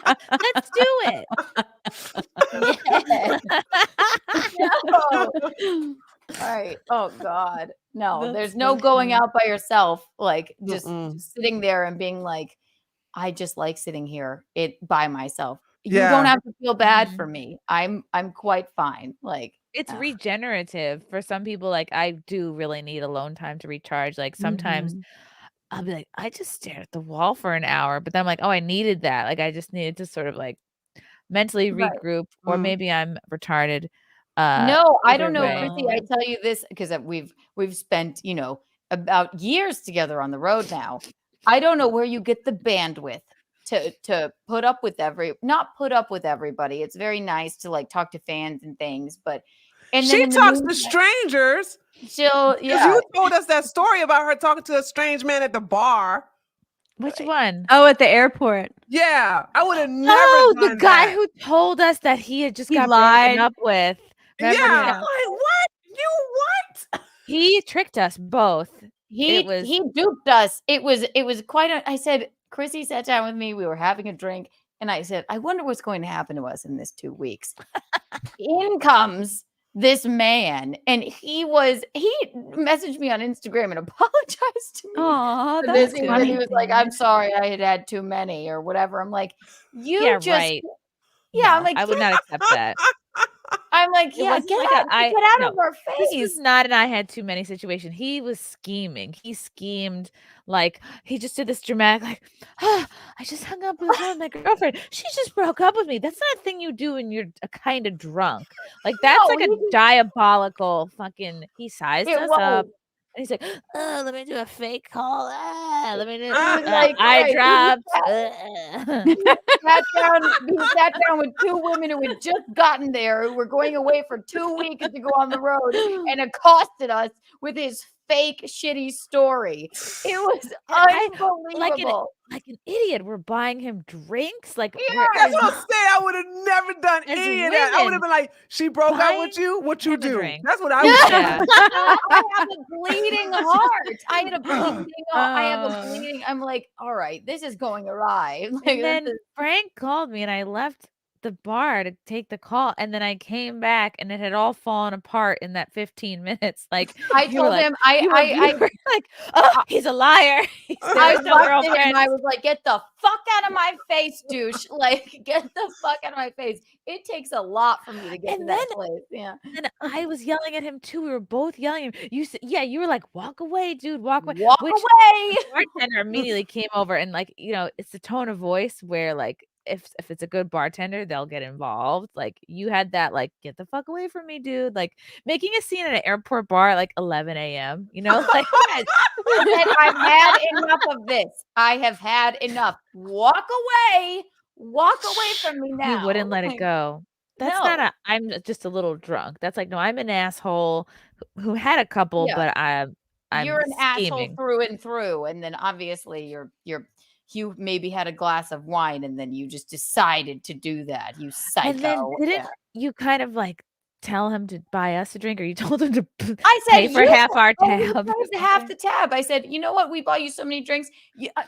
Speaker 6: Let's do it.
Speaker 3: Yes. No. Right. Oh God. No,
Speaker 12: That's
Speaker 3: there's no
Speaker 12: so
Speaker 3: going
Speaker 12: funny.
Speaker 3: out by yourself, like just
Speaker 13: Mm-mm.
Speaker 3: sitting there and being like, I just like sitting here by myself. You
Speaker 13: Yeah.
Speaker 3: don't have to feel bad
Speaker 6: Mm-hmm.
Speaker 3: for me. I'm quite fine. Like
Speaker 6: It's
Speaker 3: ugh.
Speaker 6: regenerative for some people. Like I do really need alone time to recharge. Like sometimes
Speaker 12: Mhm.
Speaker 6: I'll be like, I just stared at the wall for an hour, but then I'm like, oh, I needed that. Like I just needed to sort of like mentally
Speaker 3: Right.
Speaker 6: regroup, or
Speaker 13: Mm.
Speaker 6: maybe I'm retarded.
Speaker 3: No, I
Speaker 6: Either
Speaker 3: don't know,
Speaker 6: way.
Speaker 3: Chrissy. I tell you this because we've spent, about years together on the road now. I don't know where you get the bandwidth to put up with not put up with everybody. It's very nice to like talk to fans and things, but and then
Speaker 13: She
Speaker 3: in the
Speaker 13: talks to
Speaker 3: meantime,
Speaker 13: strangers.
Speaker 3: she'll
Speaker 13: Because you told us that story about her talking to a strange man at the bar.
Speaker 6: Which one?
Speaker 12: Oh, at the airport.
Speaker 13: Yeah, I would have never
Speaker 6: Oh,
Speaker 13: done
Speaker 6: the guy
Speaker 13: that.
Speaker 6: who told us that he had just
Speaker 12: He
Speaker 6: got
Speaker 12: lied.
Speaker 6: broken up with. Remember?
Speaker 13: Yeah,
Speaker 12: Yeah.
Speaker 13: I'm like, what? You what?
Speaker 6: He tricked us both.
Speaker 3: he duped us. It was quite I said, Chrissy sat down with me, we were having a drink, and I said, I wonder what's going to happen to us in this 2 weeks. In comes this man, and he messaged me on Instagram and apologized to me.
Speaker 12: Oh,
Speaker 3: for this.
Speaker 12: that's
Speaker 3: He
Speaker 12: good.
Speaker 3: was like, I'm sorry I had too many or whatever. I'm like, you
Speaker 6: Yeah,
Speaker 3: just
Speaker 6: right.
Speaker 3: yeah, I'm
Speaker 6: No,
Speaker 3: like,
Speaker 6: I would not accept that.
Speaker 3: I'm like,
Speaker 6: It
Speaker 3: yeah,
Speaker 6: wasn't
Speaker 3: get
Speaker 6: like
Speaker 3: out
Speaker 6: no,
Speaker 3: of our
Speaker 6: this was
Speaker 3: face.
Speaker 6: not an I had too many situation. He was scheming. He schemed like he just did this dramatic like, oh, I just hung up with my girlfriend. She just broke up with me. That's not a thing you do when you're a kind of drunk. Like that's
Speaker 3: No,
Speaker 6: like a diabolical fucking. He sized
Speaker 3: It
Speaker 6: us
Speaker 3: was.
Speaker 6: up. And he's like, oh, let me do a fake call. Let me do
Speaker 3: It was like,
Speaker 6: eye
Speaker 3: right,
Speaker 6: drops.
Speaker 3: he sat down with 2 women who had just gotten there, who were going away for 2 weeks to go on the road, and accosted us with his fake shitty story. It was unbelievable.
Speaker 6: Like an idiot. We're buying him drinks. Like
Speaker 3: Yeah,
Speaker 13: That's what I'm saying. I would have never done
Speaker 6: As
Speaker 13: any of that. I would have
Speaker 6: women,
Speaker 13: been like, she broke up with
Speaker 6: buying
Speaker 13: you? What you
Speaker 6: him a
Speaker 13: do?
Speaker 6: drink.
Speaker 13: That's what I would do.
Speaker 6: Yeah.
Speaker 3: I have a bleeding heart. I have a bleeding. I'm like, all right, this is going awry. Like,
Speaker 6: And then Frank called me and I left the bar to take the call, and then I came back and it had all fallen apart in that 15 minutes. Like
Speaker 3: I
Speaker 6: you were
Speaker 3: told
Speaker 6: like,
Speaker 3: him,
Speaker 6: you were like, oh, he's a liar.
Speaker 3: I
Speaker 6: There's no
Speaker 3: looked at him
Speaker 6: girlfriend.
Speaker 3: and I was like, get the fuck out of my face, douche. Like, get the fuck out of my face. It takes a lot for me to get to that place. Yeah.
Speaker 6: And I was yelling at him too. We were both yelling at him. You said, yeah, you were like, walk away, dude, walk away.
Speaker 3: Walk
Speaker 6: Which
Speaker 3: away.
Speaker 6: the bartender immediately came over and like, it's the tone of voice where like if it's a good bartender, they'll get involved. Like you had that, like, get the fuck away from me, dude. Like making a scene at an airport bar at like 11 a.m. Like
Speaker 3: Yes. And I've had enough of this. I have had enough. Walk away. Walk away from me now.
Speaker 6: he wouldn't let it
Speaker 3: Like,
Speaker 6: go. That's
Speaker 3: no.
Speaker 6: not I'm just a little drunk. That's like, no, I'm an asshole who had a couple,
Speaker 3: Yeah.
Speaker 6: but I'm
Speaker 3: You're an asshole
Speaker 6: scheming.
Speaker 3: through and through, and then obviously you maybe had a glass of wine, and then you just decided to do that. You psycho.
Speaker 6: And then didn't
Speaker 3: Yeah.
Speaker 6: you kind of like tell him to buy us a drink, or you told him to
Speaker 3: I said,
Speaker 6: pay for half our
Speaker 3: he
Speaker 6: tab?
Speaker 3: paid half the tab. I said, you know what? We bought you so many drinks.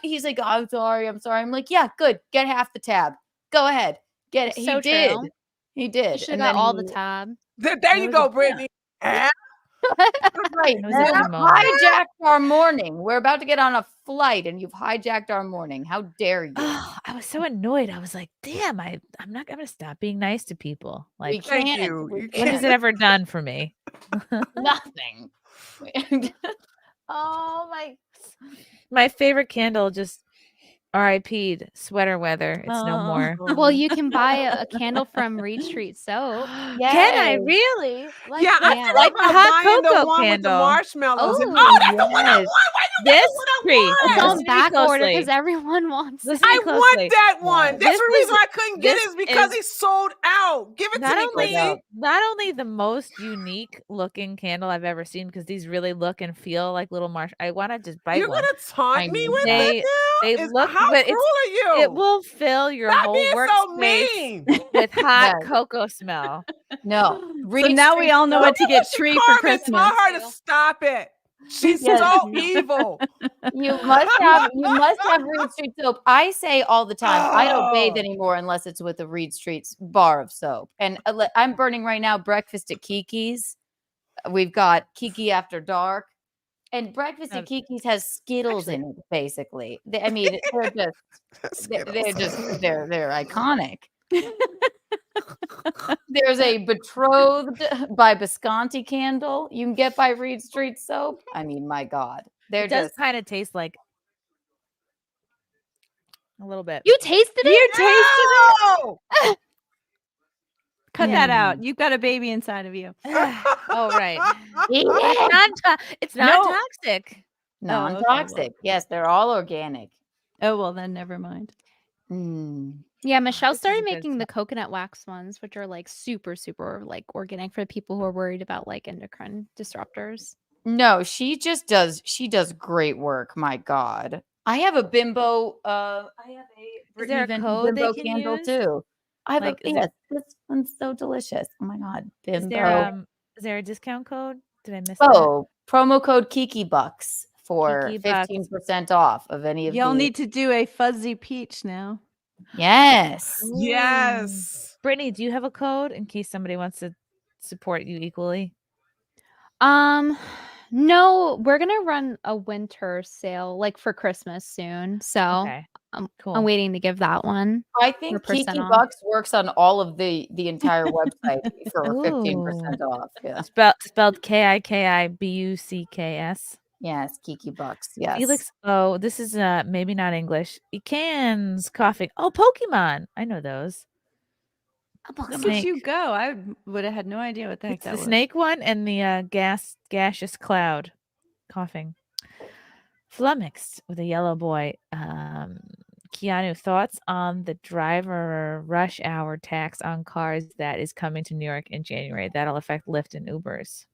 Speaker 3: He's like, oh, I'm sorry. I'm like, yeah, good. Get half the tab. Go ahead. Get it. He
Speaker 14: So
Speaker 3: did.
Speaker 14: true.
Speaker 3: He did.
Speaker 14: You should have
Speaker 3: And
Speaker 14: got
Speaker 3: then
Speaker 14: all the tab.
Speaker 13: There you go, Brittany.
Speaker 3: Right.
Speaker 6: It was a
Speaker 3: You
Speaker 6: good moment.
Speaker 3: hijacked our morning. We're about to get on a flight, and you've hijacked our morning. How dare you?
Speaker 6: Oh, I was so annoyed. I was like, damn, I'm not gonna stop being nice to people.
Speaker 3: We
Speaker 6: Like,
Speaker 13: Thank
Speaker 3: can't.
Speaker 13: you.
Speaker 3: We
Speaker 13: You
Speaker 6: what has
Speaker 3: can't.
Speaker 6: it ever done for me?
Speaker 3: Nothing. Oh
Speaker 6: My favorite candle just R.I.P. sweater weather. It's no more.
Speaker 14: Well, you can buy a candle from Reed Street Soap.
Speaker 6: Can I really? Like
Speaker 13: Yeah, I
Speaker 6: the,
Speaker 13: think
Speaker 6: like the
Speaker 13: about
Speaker 6: hot
Speaker 13: buying the
Speaker 6: cocoa
Speaker 13: one with the
Speaker 6: candle.
Speaker 13: marshmallows.
Speaker 14: Oh,
Speaker 13: That's the one I
Speaker 6: yes.
Speaker 13: want. Why you
Speaker 6: This
Speaker 13: get the one I
Speaker 6: tree.
Speaker 13: want?
Speaker 14: It's on
Speaker 6: Listen to me
Speaker 14: back order
Speaker 6: closely.
Speaker 14: because everyone wants it.
Speaker 6: Listen to me
Speaker 13: I
Speaker 6: closely.
Speaker 13: want that one. That's
Speaker 6: This
Speaker 13: the reason
Speaker 6: is-
Speaker 13: I couldn't get it is because
Speaker 6: is-
Speaker 13: it's sold out. Give it to me, Chrissy.
Speaker 6: not only the most unique looking candle I've ever seen, because these really look and feel like little marsh. I want to just bite
Speaker 13: You're
Speaker 6: one.
Speaker 13: gonna taunt me with
Speaker 6: They
Speaker 13: it now?
Speaker 6: they look,
Speaker 13: How
Speaker 6: but
Speaker 13: cruel are you?
Speaker 6: it will fill your
Speaker 13: Stop
Speaker 6: whole
Speaker 13: being so
Speaker 6: workspace
Speaker 13: mean.
Speaker 6: with hot
Speaker 3: Yes.
Speaker 6: cocoa smell.
Speaker 3: No.
Speaker 12: So
Speaker 3: Reed
Speaker 12: now we
Speaker 3: Street
Speaker 12: all know
Speaker 3: Soap-
Speaker 12: what to get Tree for
Speaker 13: Carmen,
Speaker 12: Christmas.
Speaker 13: tell her to stop it. She's
Speaker 3: Yes.
Speaker 13: so evil.
Speaker 3: You must have Reed Street soap. I say all the time, I don't bathe
Speaker 13: Oh.
Speaker 3: anymore unless it's with a Reed Street's bar of soap. And I'm burning right now breakfast at Kiki's. We've got Kiki After Dark. And breakfast at Kiki's has Skittles in it, basically. I mean, they're iconic. There's a Betrothed by Bisconti candle you can get by Reed Street Soap. I mean, my God. They're
Speaker 6: It does
Speaker 3: just
Speaker 6: kind of taste like a little bit.
Speaker 14: You tasted it?
Speaker 12: You
Speaker 13: No!
Speaker 12: tasted it? Cut that out. You've got a baby inside of you.
Speaker 6: Oh, right.
Speaker 3: Yeah.
Speaker 6: It's non-toxic.
Speaker 3: Non-toxic. Yes, they're all organic.
Speaker 12: Oh, well, then never mind.
Speaker 14: Yeah, Michelle
Speaker 6: This is
Speaker 14: started
Speaker 6: a good
Speaker 14: making the coconut wax ones, which are like super, super like organic for people who are worried about like endocrine disruptors.
Speaker 3: No, she does great work. My God. I have a bimbo. I have a
Speaker 6: Is there a
Speaker 3: Brittany Venti
Speaker 6: code they
Speaker 3: bimbo
Speaker 6: can
Speaker 3: candle
Speaker 6: use?
Speaker 3: too. I have
Speaker 6: Like,
Speaker 3: a
Speaker 6: is
Speaker 3: yes. This one's so delicious. Oh my God,
Speaker 6: Is
Speaker 3: bimbo.
Speaker 6: there a discount code? Did I miss that?
Speaker 3: Oh, promo code Kiki Bucks for
Speaker 6: Kiki Bucks.
Speaker 3: 15% off of any of
Speaker 12: Y'all
Speaker 3: these.
Speaker 12: need to do a fuzzy peach now.
Speaker 3: Yes.
Speaker 13: Yes.
Speaker 6: Brittany, do you have a code in case somebody wants to support you equally?
Speaker 14: No, we're gonna run a winter sale like for Christmas soon. So
Speaker 6: Okay.
Speaker 14: I'm
Speaker 6: Cool.
Speaker 14: waiting to give that one.
Speaker 3: I think
Speaker 14: for
Speaker 3: Kiki
Speaker 14: percent off.
Speaker 3: Bucks works on all of the entire website for 15% off. Yeah.
Speaker 6: Spelled KIKIBUCKS.
Speaker 3: Yes, Kiki Bucks. Yes.
Speaker 6: Felix. Oh, this is maybe not English. Cans coughing. Oh, Pokemon. I know those.
Speaker 12: Look
Speaker 6: Snake.
Speaker 12: at you go. I would have had no idea what the heck
Speaker 6: It's
Speaker 12: that
Speaker 6: the
Speaker 12: was.
Speaker 6: snake one and the gaseous cloud coughing. Flummoxed with a yellow boy. Keanu, thoughts on the driver rush hour tax on cars that is coming to New York in January? That'll affect Lyft and Ubers.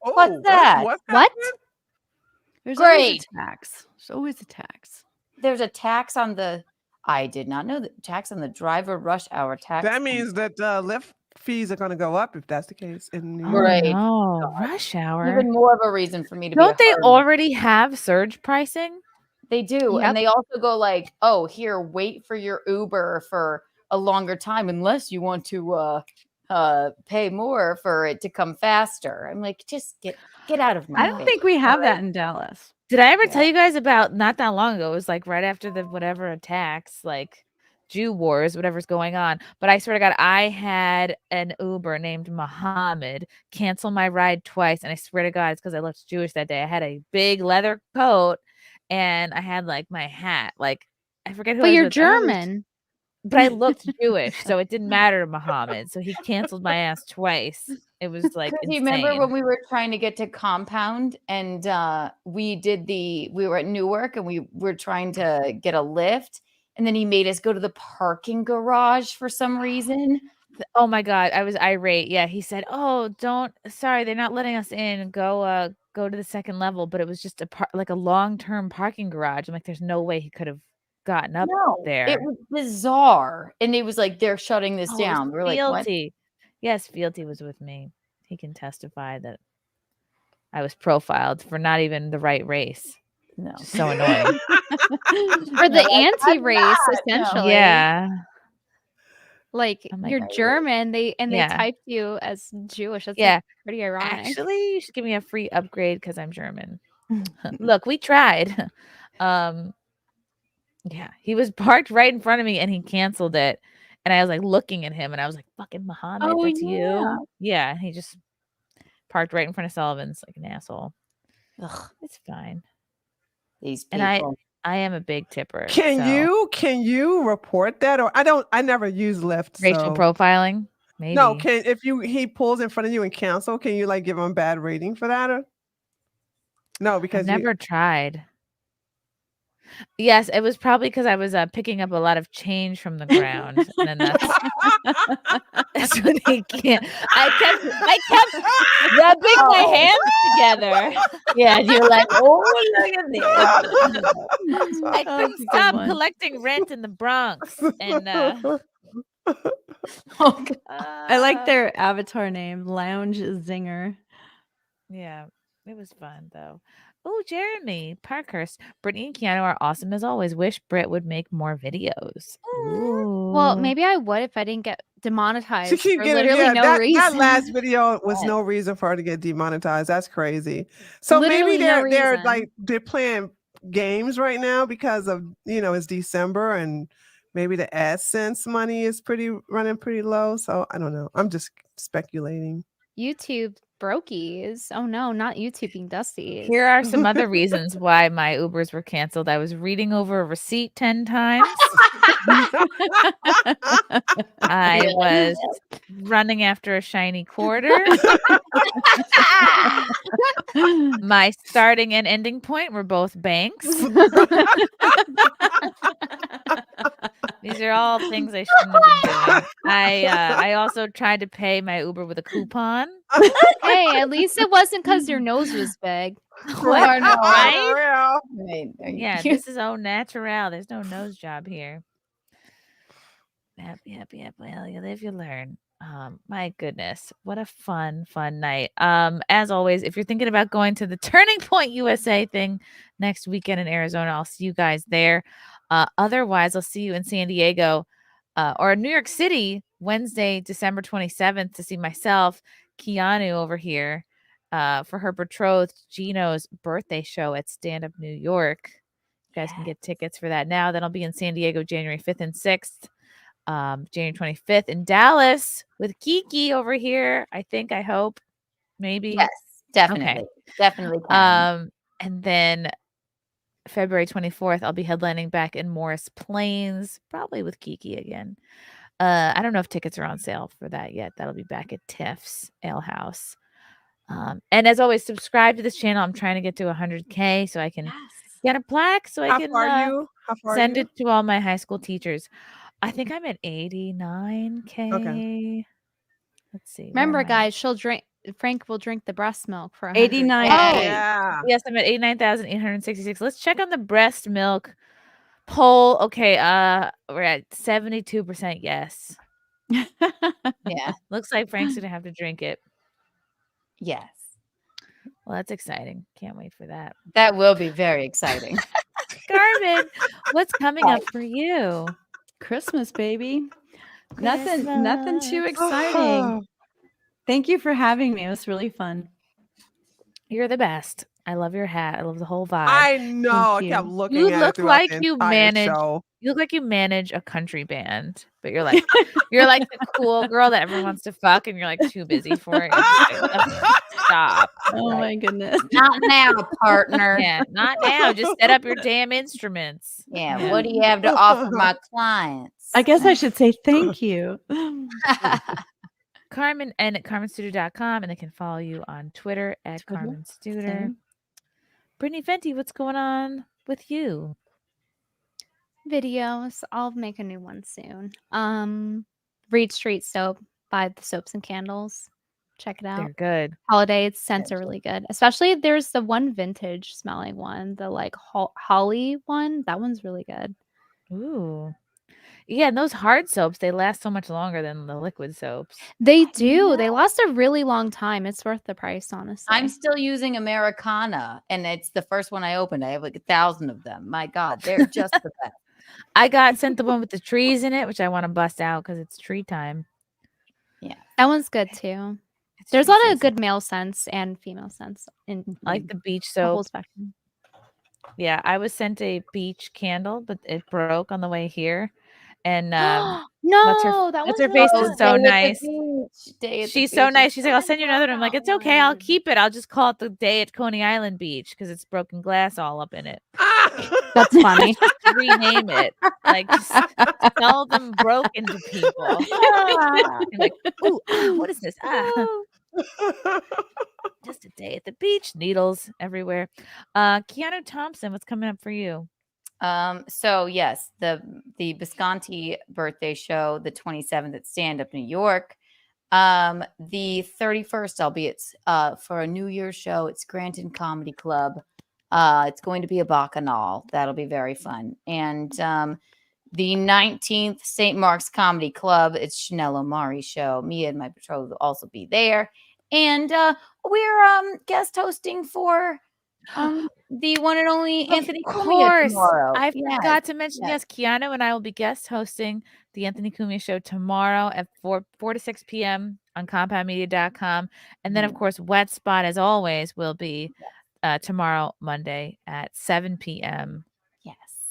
Speaker 13: Oh,
Speaker 3: What's that?
Speaker 13: What?
Speaker 12: There's always
Speaker 3: Great.
Speaker 12: a tax. There's always a tax.
Speaker 3: There's a tax on the. I did not know the tax on the driver rush hour tax.
Speaker 13: That means that Lyft fees are going to go up if that's the case in New
Speaker 6: Oh,
Speaker 13: York.
Speaker 3: Right.
Speaker 6: no. Rush hour.
Speaker 3: Even more of a reason for me to.
Speaker 6: Don't
Speaker 3: be
Speaker 6: they
Speaker 3: a hard-
Speaker 6: already have surge pricing?
Speaker 3: They do,
Speaker 14: Yep.
Speaker 3: and they also go like, "Oh, here, wait for your Uber for a longer time, unless you want to pay more for it to come faster." I'm like, just get out of my.
Speaker 12: I don't think we have that in Dallas.
Speaker 6: Did I ever tell you guys about not that long ago? It was like right after the whatever attacks, like Jew wars, whatever's going on. But I swear to God, I had an Uber named Muhammad cancel my ride twice. And I swear to God, it's because I looked Jewish that day. I had a big leather coat and I had like my hat. Like, I forget who I
Speaker 14: But
Speaker 6: was
Speaker 14: you're
Speaker 6: with.
Speaker 14: German.
Speaker 6: But I looked Jewish, so it didn't matter to Muhammad. So he canceled my ass twice. It was like
Speaker 3: Do you
Speaker 6: insane.
Speaker 3: remember when we were trying to get to Compound and we were at Newark and we were trying to get a lift and then he made us go to the parking garage for some reason.
Speaker 6: Oh my God, I was irate. Yeah, he said, "Oh, sorry, they're not letting us in. Go to the second level." But it was just like a long-term parking garage. I'm like, there's no way he could have gotten up there.
Speaker 3: It was bizarre. And it was like, they're shutting this
Speaker 6: Oh, it was
Speaker 3: down. We're like, what?
Speaker 6: Fealty. Yes, Fealty was with me. He can testify that I was profiled for not even the right race.
Speaker 3: No.
Speaker 6: Just so annoying.
Speaker 14: For the anti-race, essentially.
Speaker 6: Yeah.
Speaker 14: Like
Speaker 6: I'm like,
Speaker 14: you're German, they
Speaker 6: Yeah.
Speaker 14: typed you as Jewish. That's
Speaker 6: Yeah.
Speaker 14: like, pretty ironic.
Speaker 6: Actually, you should give me a free upgrade because I'm German. Look, we tried. Yeah, he was parked right in front of me and he canceled it. And I was like looking at him and I was like, fucking Muhammad,
Speaker 3: Oh,
Speaker 6: that's
Speaker 3: yeah.
Speaker 6: you. Yeah, he just parked right in front of Sullivan's like an asshole.
Speaker 3: Ugh,
Speaker 6: It's fine.
Speaker 3: these
Speaker 6: And
Speaker 3: people.
Speaker 6: I am a big tipper.
Speaker 13: Can you report that? Or I never use Lyft.
Speaker 6: Racial profiling? Maybe.
Speaker 13: No, if he pulls in front of you and cancel, can you like give him a bad rating for that? Or? No, because
Speaker 6: I've never tried. Yes, it was probably because I was picking up a lot of change from the ground, and then that's what he can't. I kept rubbing my hands together.
Speaker 3: Yeah, you're like, oh, look at this.
Speaker 6: I couldn't stop collecting rent in the Bronx, and
Speaker 12: I like their avatar name, Lounge Zinger.
Speaker 6: Yeah, it was fun though. Oh, Jeremy Parkhurst, Brittany and Keanu are awesome as always. Wish Britt would make more videos.
Speaker 14: Well, maybe I would if I didn't get demonetized
Speaker 13: She keep
Speaker 14: for
Speaker 13: getting
Speaker 14: literally no reason.
Speaker 13: That last video was no reason for her to get demonetized. That's crazy. So
Speaker 14: Literally
Speaker 13: maybe
Speaker 14: no
Speaker 13: they're playing games right now because of it's December and maybe the AdSense money is running pretty low. So I don't know. I'm just speculating.
Speaker 14: YouTube brokies. Oh no, not YouTube being dusty.
Speaker 6: Here are some other reasons why my Ubers were canceled. I was reading over a receipt 10 times. I was running after a shiny quarter. My starting and ending point were both banks. These are all things I shouldn't have been doing. I also tried to pay my Uber with a coupon.
Speaker 14: Hey, at least it wasn't because your nose was big.
Speaker 6: What,
Speaker 14: no,
Speaker 6: right?
Speaker 3: Right.
Speaker 6: Yeah, this is au naturel. There's no nose job here. Yep. Well, you live, you learn. My goodness, what a fun night. As always, if you're thinking about going to the Turning Point USA thing next weekend in Arizona, I'll see you guys there. Otherwise, I'll see you in San Diego or New York City Wednesday, December 27th to see myself, Keanu over here for her betrothed Gino's birthday show at Stand Up New York. You guys can get tickets for that now. Then I'll be in San Diego January 5th and 6th. January 25th in Dallas with Kiki over here. I hope, maybe.
Speaker 3: Yes, definitely.
Speaker 6: Okay.
Speaker 3: Definitely can.
Speaker 6: And then February 24th, I'll be headlining back in Morris Plains, probably with Kiki again. I don't know if tickets are on sale for that yet. That'll be back at Tiff's Ale House. And as always, subscribe to this channel. I'm trying to get to 100K so I can get a plaque so I can send it to all my high school teachers. I think I'm at 89K.
Speaker 13: Okay.
Speaker 6: Let's see.
Speaker 14: Remember, guys, Frank will drink the breast milk for
Speaker 12: 89.
Speaker 14: Oh,
Speaker 13: yeah.
Speaker 6: Yes, I'm at 89,866. Let's check on the breast milk poll. Okay, we're at 72% yes.
Speaker 3: Yeah.
Speaker 6: Looks like Frank's gonna have to drink it.
Speaker 3: Yes.
Speaker 6: Well, that's exciting. Can't wait for that.
Speaker 3: That will be very exciting.
Speaker 6: Carmen, what's coming up for you?
Speaker 12: Christmas, baby. Nothing too exciting. Thank you for having me. It was really fun.
Speaker 6: You're the best. I love your hat. I love the whole vibe.
Speaker 13: I know. I kept looking
Speaker 6: You
Speaker 13: at
Speaker 6: look
Speaker 13: it throughout
Speaker 6: like
Speaker 13: the
Speaker 6: you
Speaker 13: entire
Speaker 6: manage.
Speaker 13: show.
Speaker 6: You look like you manage a country band, but you're like the cool girl that everyone wants to fuck, and you're like too busy for it. Stop.
Speaker 12: Oh my goodness.
Speaker 3: Not now, partner.
Speaker 6: Yeah, not now. Just set up your damn instruments.
Speaker 3: Yeah. What do you have to offer my clients?
Speaker 12: I guess I should say thank you.
Speaker 6: Carmen and at carmenstuder.com, and they can follow you on Twitter at Carmen Studer.
Speaker 12: Same.
Speaker 6: Brittany Venti, what's going on with you?
Speaker 14: videos. I'll make a new one soon. Reed Street Soap. Buy the soaps and candles. Check it out.
Speaker 6: They're good.
Speaker 14: Holiday scents are really good. Especially there's the one vintage smelling one, the like holly one. That one's really good.
Speaker 6: Ooh. Yeah, and those hard soaps, they last so much longer than the liquid soaps.
Speaker 14: They do. They last a really long time. It's worth the price, honestly.
Speaker 3: I'm still using Americana, and it's the first one I opened. I have like 1,000 of them. My God, they're just the best.
Speaker 6: I got sent the one with the trees in it, which I want to bust out because it's tree time.
Speaker 14: Yeah, that one's good too. There's a lot of good male scents and female scents. In
Speaker 6: I like the beach
Speaker 14: the whole
Speaker 6: soap.
Speaker 14: spectrum.
Speaker 6: Yeah, I was sent a beach candle, but it broke on the way here. And
Speaker 14: No, that
Speaker 6: what's
Speaker 14: one's
Speaker 6: her face
Speaker 14: really
Speaker 6: is so
Speaker 14: good.
Speaker 6: nice.
Speaker 3: Day at the
Speaker 6: She's so
Speaker 3: beach
Speaker 6: nice.
Speaker 3: is
Speaker 6: She's like, I'll send you another one. I'm like, it's okay. I'll keep it. I'll just call it the day at Coney Island Beach because it's broken glass all up in it.
Speaker 14: That's funny.
Speaker 6: Rename it. Like just sell them broken to people. You're like, ooh, what is this? Just a day at the beach. Needles everywhere. Keanu Thompson, what's coming up for you?
Speaker 3: So yes, the Visconti birthday show, the 27th at Stand Up New York. The 31st, I'll be at for a New Year's show. It's Scranton Comedy Club. It's going to be a bacchanal. That'll be very fun. And the 19th, St. Mark's Comedy Club. It's Chanel Omari's show. Me and my betrothed will also be there. And we're guest hosting for the one and only Anthony Cumia tomorrow.
Speaker 6: I forgot to mention, yes, Keanu and I will be guest hosting the Anthony Cumia show tomorrow at 4 to 6 p.m. on compoundmedia.com. And then, of course, Wet Spot, as always, will be tomorrow, Monday at 7 p.m.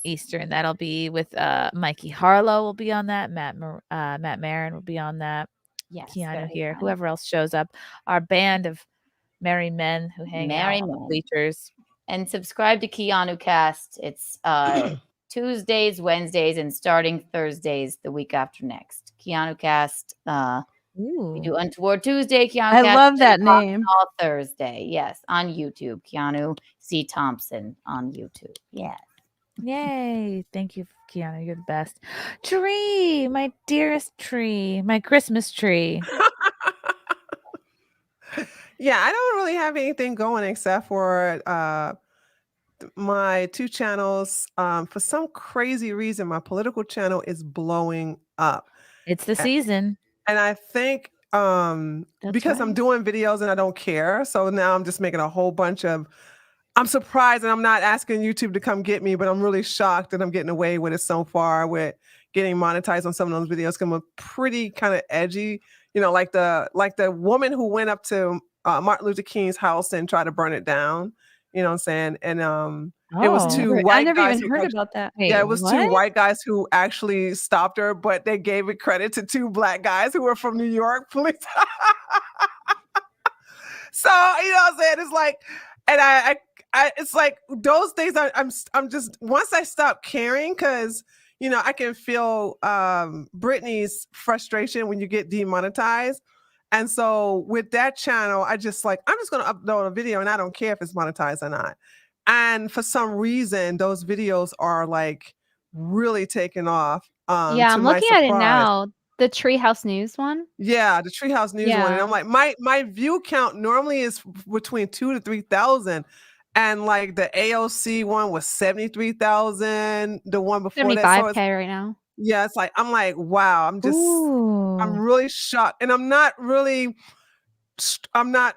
Speaker 6: Eastern. That'll be with Mikey Harlow will be on that. Matt Marin will be on that.
Speaker 3: Yes,
Speaker 6: Keanu here. Fun. Whoever else shows up. Our band of merry men who hang out on the bleachers.
Speaker 3: And subscribe to Keanu Cast. It's Tuesdays, Wednesdays, and starting Thursdays the week after next. Keanu Cast. We do Untoward Tuesday. Keanu
Speaker 12: I
Speaker 3: Cast.
Speaker 12: love that name.
Speaker 3: All Thursday. Yes, on YouTube. Keanu C. Thompson on YouTube. Yes.
Speaker 6: Yay. Thank you, Keanu. You're the best. Tree, my dearest tree, my Christmas tree.
Speaker 13: Yeah, I don't really have anything going except for my 2 channels. For some crazy reason, my political channel is blowing up.
Speaker 6: It's the season.
Speaker 13: And I think because I'm doing videos and I don't care. So now I'm just making a whole bunch of, I'm surprised, and I'm not asking YouTube to come get me, but I'm really shocked that I'm getting away with it so far with getting monetized on some of those videos. I'm pretty kind of edgy, you know, like the woman who went up to Martin Luther King's house and tried to burn it down. You know what I'm saying? And it was 2 white guys.
Speaker 12: I never even heard about that.
Speaker 13: Yeah, it was 2 white guys who actually stopped her, but they gave it credit to 2 black guys who were from New York police. So, you know what I'm saying? It's like, and I it's like those things I'm just, once I stop caring, because you know I can feel Brittany's frustration when you get demonetized. And so with that channel, I'm just going to upload a video and I don't care if it's monetized or not. And for some reason, those videos are like really taking off.
Speaker 14: Yeah, I'm looking at it now. The Treehouse News one.
Speaker 13: Yeah, the Treehouse News one. And I'm like, my view count normally is between 2,000 to 3,000. And like the AOC one was 73,000. The one before
Speaker 14: 75K
Speaker 13: that.
Speaker 14: right now.
Speaker 13: Yeah, it's like, I'm like, wow, I'm really shocked. And I'm not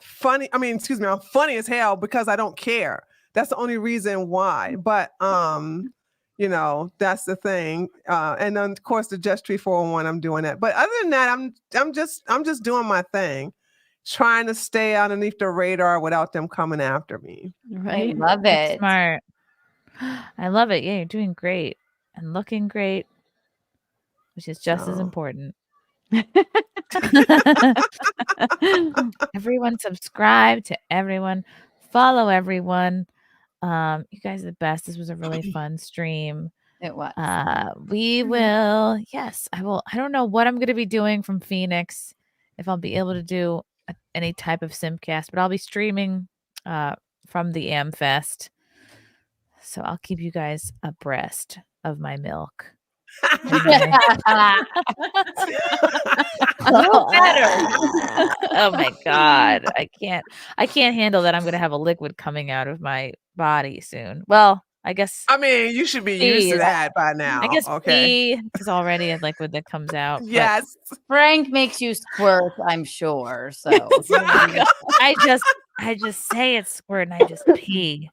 Speaker 13: funny. I mean, excuse me, I'm funny as hell because I don't care. That's the only reason why. But you know, that's the thing. And then of course the Just Tree 401, I'm doing that. But other than that, I'm just doing my thing, trying to stay underneath the radar without them coming after me.
Speaker 3: Right. I love it.
Speaker 6: That's smart. I love it. Yeah, you're doing great and looking great, which is just as important. Everyone subscribe to everyone. Follow everyone. You guys are the best. This was a really fun stream.
Speaker 3: It was.
Speaker 6: We will. Yes, I will. I don't know what I'm going to be doing from Phoenix, if I'll be able to do any type of SimpCast, but I'll be streaming from the AmFest. So I'll keep you guys abreast of my milk. Oh my God. I can't handle that. I'm going to have a liquid coming out of my body soon. Well, I guess.
Speaker 13: I mean, you should be used to that by now.
Speaker 6: I guess
Speaker 13: okay.
Speaker 6: pee is already a liquid that comes out.
Speaker 13: Yes.
Speaker 3: Frank makes you squirt, I'm sure. So
Speaker 6: I just say it's squirt and I just pee.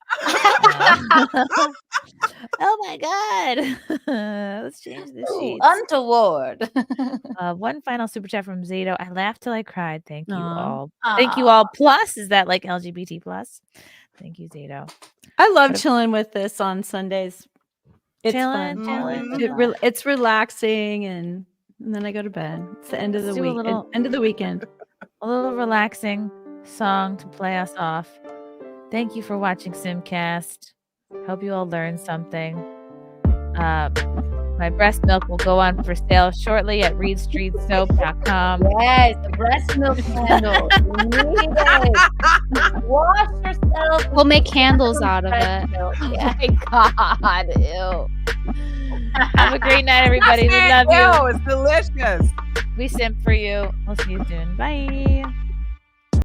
Speaker 6: Oh my God. Let's change this sheet.
Speaker 3: Untoward.
Speaker 6: One final super chat from Zato. I laughed till I cried. Thank you all. Thank you all. Plus, is that like LGBT plus? Thank you, Zato.
Speaker 12: I love chilling with this on Sundays. It's
Speaker 6: chilling.
Speaker 12: It's relaxing, and then I go to bed. It's the end of the week. End of the weekend.
Speaker 6: A little relaxing song to play us off. Thank you for watching SimpCast. Hope you all learned something. My breast milk will go on for sale shortly at reedstreetsoap.com.
Speaker 3: Yes, the breast milk candles. We need it. Wash yourself.
Speaker 14: We'll make candles out of it.
Speaker 3: Oh my God. Ew.
Speaker 6: Have a great night, everybody. We love you.
Speaker 13: It's delicious.
Speaker 6: We simp for you. We'll see you soon. Bye.